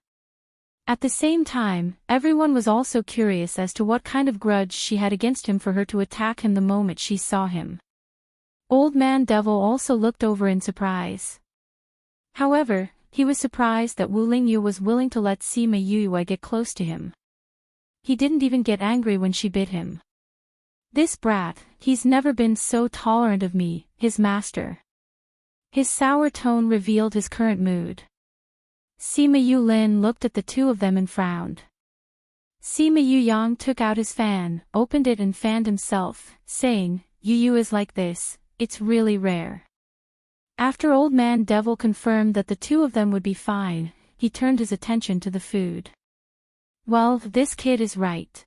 At the same time, everyone was also curious as to what kind of grudge she had against him for her to attack him the moment she saw him. Old Man Devil also looked over in surprise. However, he was surprised that Wu Lingyu was willing to let Sima Yuyue get close to him. He didn't even get angry when she bit him. This brat, he's never been so tolerant of me, his master. His sour tone revealed his current mood. Sima Yulin looked at the two of them and frowned. Sima Yuyang took out his fan, opened it and fanned himself, saying, Yu is like this, it's really rare. After Old Man Devil confirmed that the two of them would be fine, he turned his attention to the food. Well, this kid is right.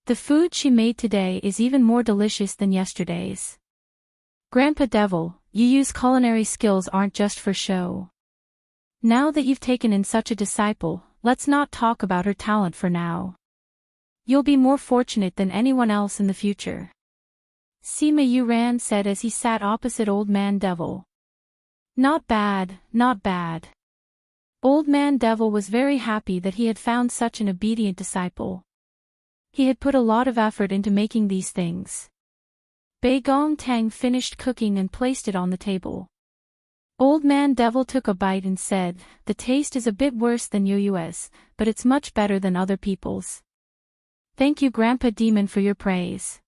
The food she made today is even more delicious than yesterday's. Grandpa Devil, Yu's culinary skills aren't just for show. Now that you've taken in such a disciple, let's not talk about her talent for now. You'll be more fortunate than anyone else in the future. Sima Yuran said as he sat opposite Old Man Devil. Not bad, not bad. Old Man Devil was very happy that he had found such an obedient disciple. He had put a lot of effort into making these things. Bei Gong Tang finished cooking and placed it on the table. Old Man Devil took a bite and said, the taste is a bit worse than Yu's, but it's much better than other people's. Thank you Grandpa Demon for your praise.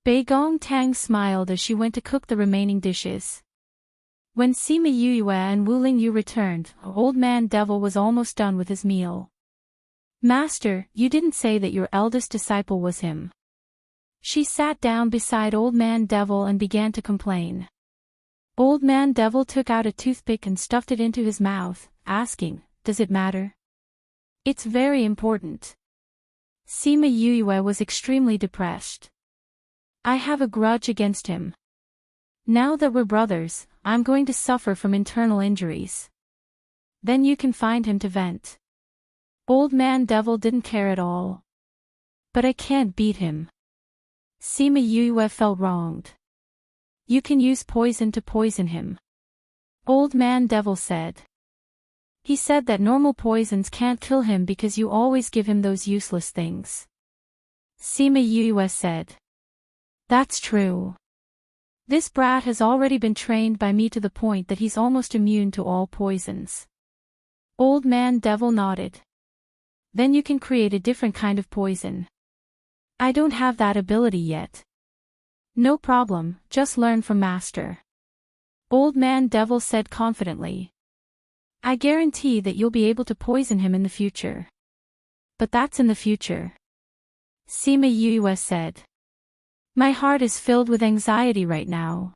Bei Gong Tang smiled as she went to cook the remaining dishes. When Sima Yue and Wuling Yu returned, Old Man Devil was almost done with his meal. Master, you didn't say that your eldest disciple was him. She sat down beside Old Man Devil and began to complain. Old Man Devil took out a toothpick and stuffed it into his mouth, asking, does it matter? It's very important. Sima Yue was extremely depressed. I have a grudge against him. Now that we're brothers, I'm going to suffer from internal injuries. Then you can find him to vent. Old Man Devil didn't care at all. But I can't beat him. Sima Yue felt wronged. You can use poison to poison him. Old Man Devil said. He said that normal poisons can't kill him because you always give him those useless things. Sima Yue said. That's true. This brat has already been trained by me to the point that he's almost immune to all poisons. Old Man Devil nodded. Then you can create a different kind of poison. I don't have that ability yet. No problem, just learn from Master. Old Man Devil said confidently. I guarantee that you'll be able to poison him in the future. But that's in the future. Sima Yue said. My heart is filled with anxiety right now.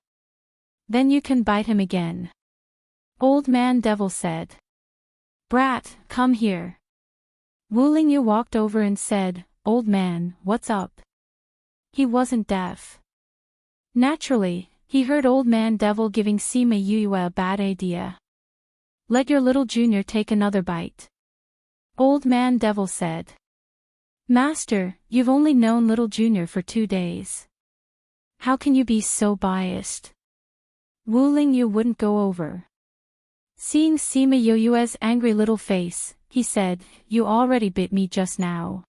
Then you can bite him again. Old Man Devil said. Brat, come here. Wuling Yu walked over and said, Old man, what's up? He wasn't deaf. Naturally, he heard Old Man Devil giving Sima Yue a bad idea. Let your little junior take another bite. Old Man Devil said. Master, you've only known little junior for 2 days. How can you be so biased? Wuling Yu wouldn't go over. Seeing Sima Yue's angry little face, he said, You already bit me just now.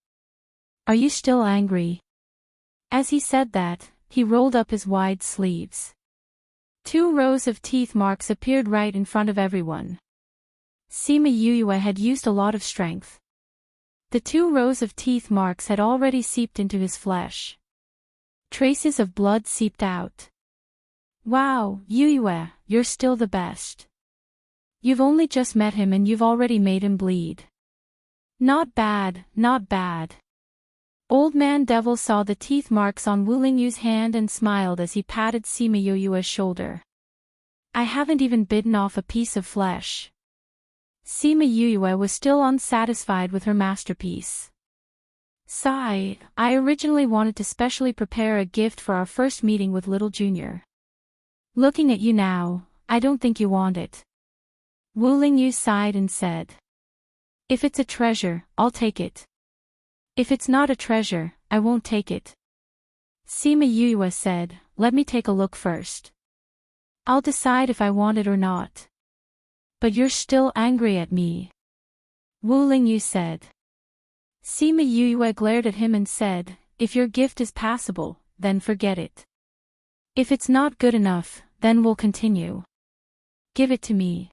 Are you still angry? As he said that, he rolled up his wide sleeves. 2 rows of teeth marks appeared right in front of everyone. Sima Yue had used a lot of strength. The 2 rows of teeth marks had already seeped into his flesh. Traces of blood seeped out. Wow, Yue, you're still the best. You've only just met him and you've already made him bleed. Not bad, not bad. Old Man Devil saw the teeth marks on Wuling Yu's hand and smiled as he patted Sima Yue's shoulder. I haven't even bitten off a piece of flesh. Sima Yue was still unsatisfied with her masterpiece. Sigh, I originally wanted to specially prepare a gift for our first meeting with little junior. Looking at you now, I don't think you want it. Wuling Yu sighed and said. If it's a treasure, I'll take it. If it's not a treasure, I won't take it. Sima Yue said, let me take a look first. I'll decide if I want it or not. But you're still angry at me. Wuling Yu said. Sima Yue glared at him and said, if your gift is passable, then forget it. If it's not good enough, then we'll continue. Give it to me.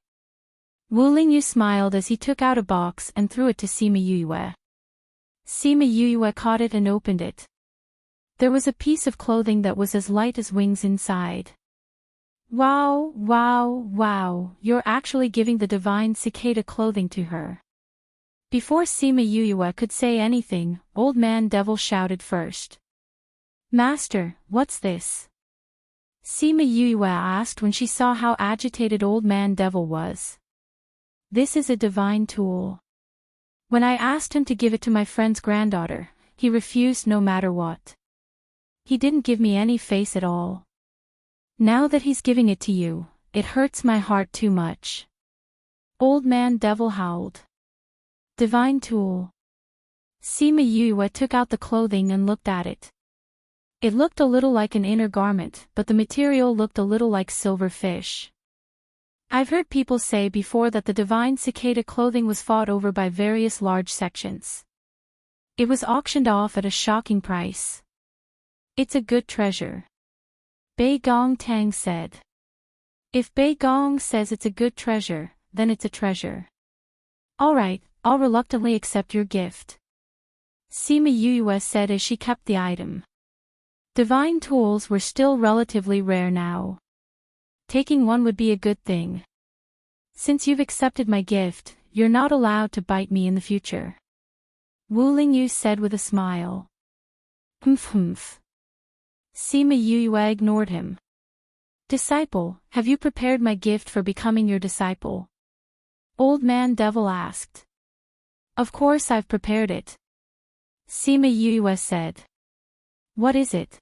Wuling Yu smiled as he took out a box and threw it to Sima Yue. Sima Yue caught it and opened it. There was a piece of clothing that was as light as wings inside. Wow, wow, wow, you're actually giving the divine cicada clothing to her. Before Sima Yue could say anything, Old Man Devil shouted first. Master, what's this? Sima Yue asked when she saw how agitated Old Man Devil was. This is a divine tool. When I asked him to give it to my friend's granddaughter, he refused no matter what. He didn't give me any face at all. Now that he's giving it to you, it hurts my heart too much. Old Man Devil howled. Divine tool. Sima Yue took out the clothing and looked at it. It looked a little like an inner garment, but the material looked a little like silver fish. I've heard people say before that the divine cicada clothing was fought over by various large sections. It was auctioned off at a shocking price. It's a good treasure. Bei Gong Tang said. If Bei Gong says it's a good treasure, then it's a treasure. Alright, I'll reluctantly accept your gift. Sima Yue said as she kept the item. Divine tools were still relatively rare now. Taking one would be a good thing. Since you've accepted my gift, you're not allowed to bite me in the future. Wu Lingyu said with a smile. Humph. Sima Yue ignored him. Disciple, have you prepared my gift for becoming your disciple? Old Man Devil asked. Of course I've prepared it. Sima Yue said. What is it?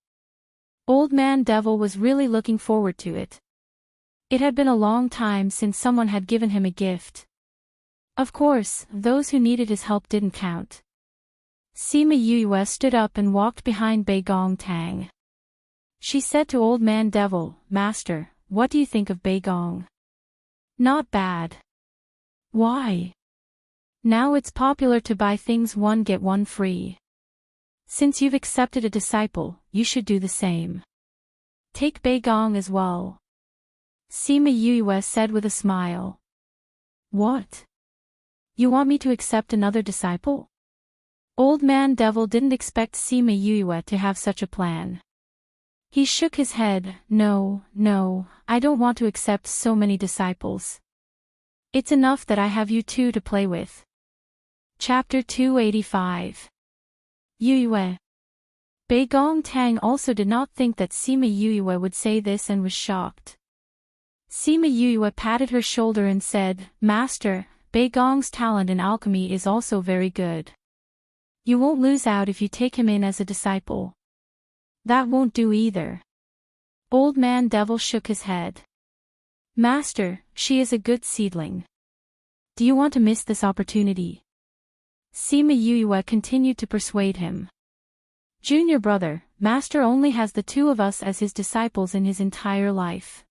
Old Man Devil was really looking forward to it. It had been a long time since someone had given him a gift. Of course, those who needed his help didn't count. Sima Yue stood up and walked behind Bei Gong Tang. She said to Old Man Devil, Master, what do you think of Bei Gong? Not bad. Why? Now it's popular to buy things one get one free. Since you've accepted a disciple, you should do the same. Take Bei Gong as well. Sima Yue said with a smile. What? You want me to accept another disciple? Old Man Devil didn't expect Sima Yue to have such a plan. He shook his head. No, I don't want to accept so many disciples. It's enough that I have you two to play with. Chapter 285. Yue. Bei Gong Tang also did not think that Sima Yue would say this and was shocked. Sima Yue patted her shoulder and said, Master, Bei Gong's talent in alchemy is also very good. You won't lose out if you take him in as a disciple. That won't do either. Old Man Devil shook his head. Master, she is a good seedling. Do you want to miss this opportunity? Sima Yue continued to persuade him. Junior brother, Master only has the two of us as his disciples in his entire life.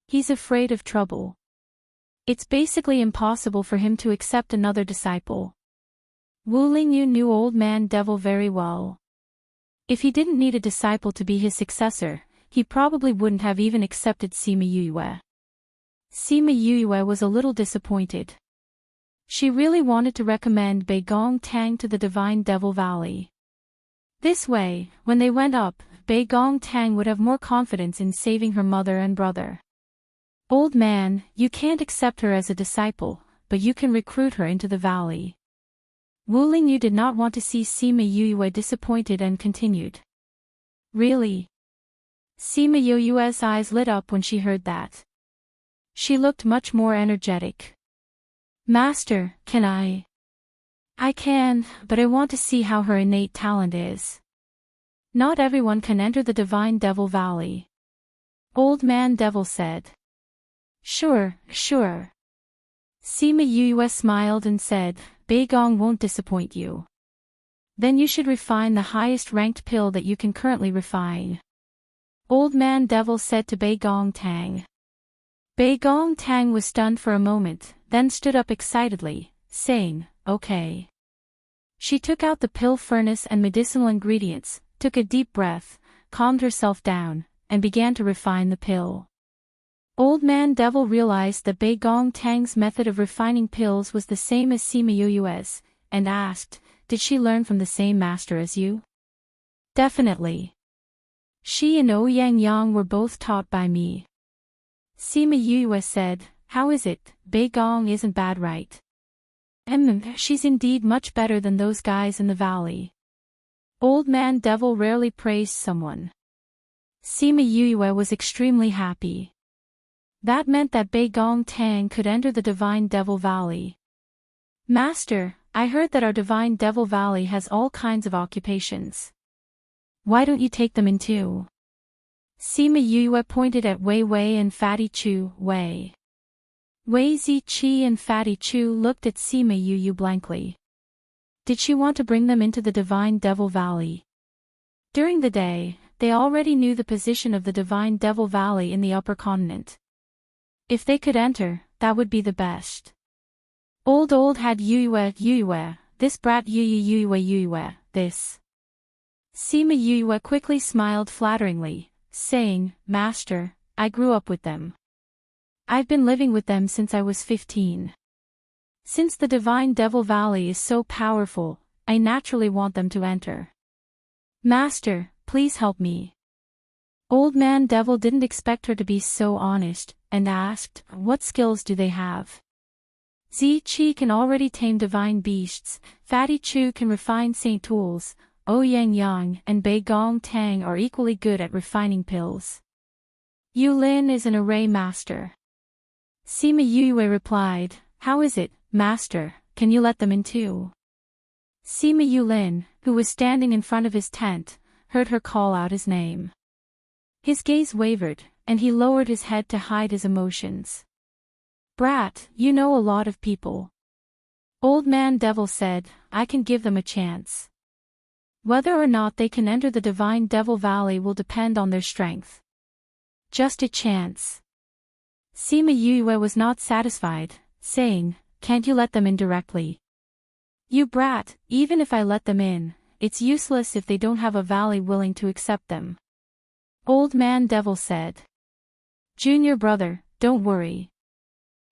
He's afraid of trouble. It's basically impossible for him to accept another disciple. Wu Lingyu knew Old Man Devil very well. If he didn't need a disciple to be his successor, he probably wouldn't have even accepted Sima Yue. Sima Yue was a little disappointed. She really wanted to recommend Bei Gong Tang to the Divine Devil Valley. This way, when they went up, Bei Gong Tang would have more confidence in saving her mother and brother. Old man, you can't accept her as a disciple, but you can recruit her into the valley. Wu Lingyu did not want to see Sima Yue disappointed and continued. Really? Sima Yue's eyes lit up when she heard that. She looked much more energetic. Master, can I? I can, but I want to see how her innate talent is. Not everyone can enter the Divine Devil Valley. Old Man Devil said. Sure. Sima Yue smiled and said, Bei Gong won't disappoint you. Then you should refine the highest ranked pill that you can currently refine. Old Man Devil said to Bei Gong Tang. Bei Gong Tang was stunned for a moment, then stood up excitedly, saying, okay. She took out the pill furnace and medicinal ingredients, took a deep breath, calmed herself down, and began to refine the pill. Old Man Devil realized that Bei Gong Tang's method of refining pills was the same as Sima Yue's, and asked, did she learn from the same master as you? Definitely. She and Ouyang Yang were both taught by me. Sima Yue said, how is it, Bei Gong isn't bad right? She's indeed much better than those guys in the valley. Old Man Devil rarely praised someone. Sima Yue was extremely happy. That meant that Bei Gong Tang could enter the Divine Devil Valley. Master, I heard that our Divine Devil Valley has all kinds of occupations. Why don't you take them in too? Sima Yue pointed at Wei Wei and Fatty Chu. Wei Ziqi and Fatty Chu looked at Sima Yue blankly. Did she want to bring them into the Divine Devil Valley? During the day, they already knew the position of the Divine Devil Valley in the upper continent. If they could enter, that would be the best. Old had Yue, this brat Yue, this. Sima Yue quickly smiled flatteringly, saying, Master, I grew up with them. I've been living with them since I was 15. Since the Divine Devil Valley is so powerful, I naturally want them to enter. Master, please help me. Old Man Devil didn't expect her to be so honest, and asked, what skills do they have? Ziqi can already tame divine beasts, Fatty Chu can refine saint tools, Ouyang Yang and Bei Gong Tang are equally good at refining pills. Yulin is an array master. Sima Yue replied, how is it, Master, can you let them in too? Sima Yulin, who was standing in front of his tent, heard her call out his name. His gaze wavered, and he lowered his head to hide his emotions. Brat, you know a lot of people. Old Man Devil said, I can give them a chance. Whether or not they can enter the Divine Devil Valley will depend on their strength. Just a chance. Sima Yue was not satisfied, saying, can't you let them in directly? You brat, even if I let them in, it's useless if they don't have a valley willing to accept them. Old Man Devil said. Junior brother, don't worry.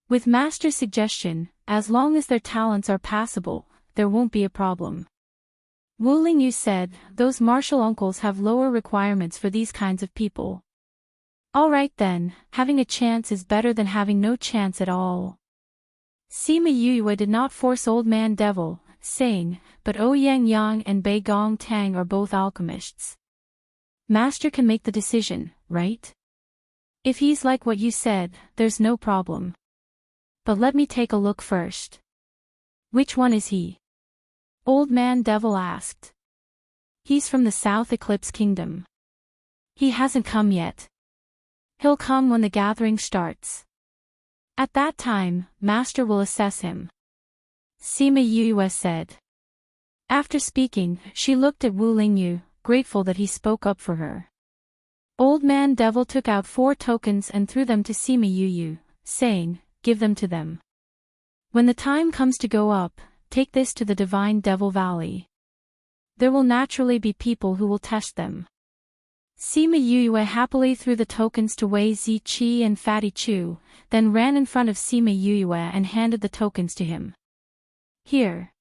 With Master's suggestion, as long as their talents are passable, there won't be a problem. Wu Lingyu said, those martial uncles have lower requirements for these kinds of people. Alright then, having a chance is better than having no chance at all. Sima Yue did not force Old Man Devil, saying, but Ouyang Yang and Bei Gong Tang are both alchemists. Master can make the decision, right? If he's like what you said, there's no problem. But let me take a look first. Which one is he? Old Man Devil asked. He's from the South Eclipse Kingdom. He hasn't come yet. He'll come when the gathering starts. At that time, Master will assess him. Sima Yue said. After speaking, she looked at Wu Lingyu, grateful that he spoke up for her. Old Man Devil took out 4 tokens and threw them to Sima Yue, saying, give them to them. When the time comes to go up, take this to the Divine Devil Valley. There will naturally be people who will test them. Sima Yue happily threw the tokens to Wei Ziqi and Fatty Chu, then ran in front of Sima Yue and handed the tokens to him. Here.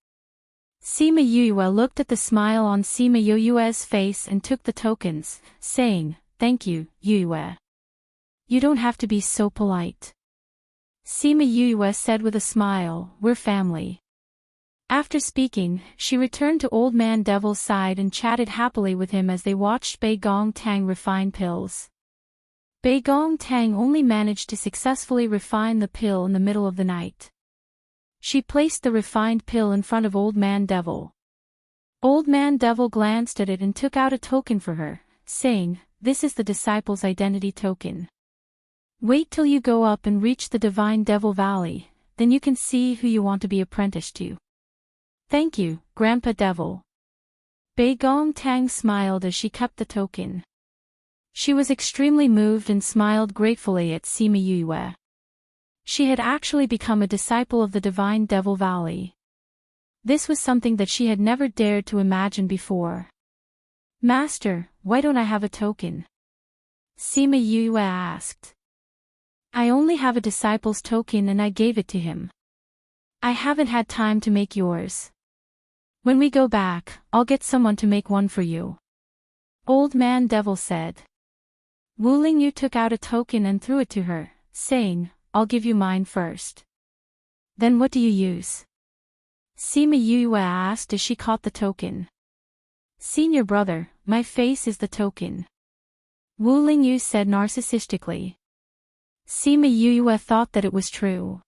Sima Yue looked at the smile on Sima Yue's face and took the tokens, saying, thank you, Yue. You don't have to be so polite. Sima Yue said with a smile, we're family. After speaking, she returned to Old Man Devil's side and chatted happily with him as they watched Bei Gong Tang refine pills. Bei Gong Tang only managed to successfully refine the pill in the middle of the night. She placed the refined pill in front of Old Man Devil. Old Man Devil glanced at it and took out a token for her, saying, this is the disciple's identity token. Wait till you go up and reach the Divine Devil Valley, then you can see who you want to be apprenticed to. Thank you, Grandpa Devil. Bei Gong Tang smiled as she kept the token. She was extremely moved and smiled gratefully at Sima Yue. She had actually become a disciple of the Divine Devil Valley. This was something that she had never dared to imagine before. Master, why don't I have a token? Sima Yue asked. I only have a disciple's token and I gave it to him. I haven't had time to make yours. When we go back, I'll get someone to make one for you. Old Man Devil said. Wu Lingyu took out a token and threw it to her, saying, I'll give you mine first. Then what do you use? Sima Yue asked as she caught the token. Senior brother, my face is the token. Wu Lingyu said narcissistically. Sima Yue thought that it was true.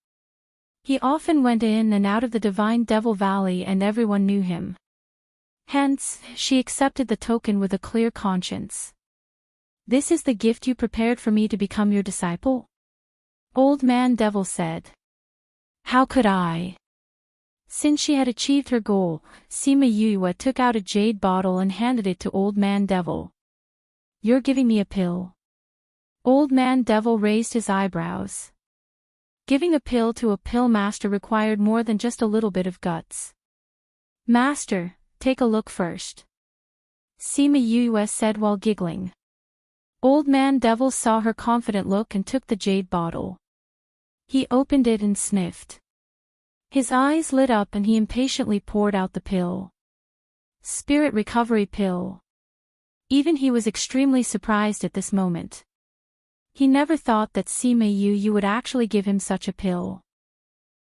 He often went in and out of the Divine Devil Valley and everyone knew him. Hence, she accepted the token with a clear conscience. This is the gift you prepared for me to become your disciple? Old Man Devil said. How could I? Since she had achieved her goal, Sima Yue took out a jade bottle and handed it to Old Man Devil. You're giving me a pill? Old Man Devil raised his eyebrows. Giving a pill to a pill master required more than just a little bit of guts. Master, take a look first. Sima Yue said while giggling. Old Man Devil saw her confident look and took the jade bottle. He opened it and sniffed. His eyes lit up and he impatiently poured out the pill. Spirit recovery pill. Even he was extremely surprised at this moment. He never thought that Sima Yue would actually give him such a pill.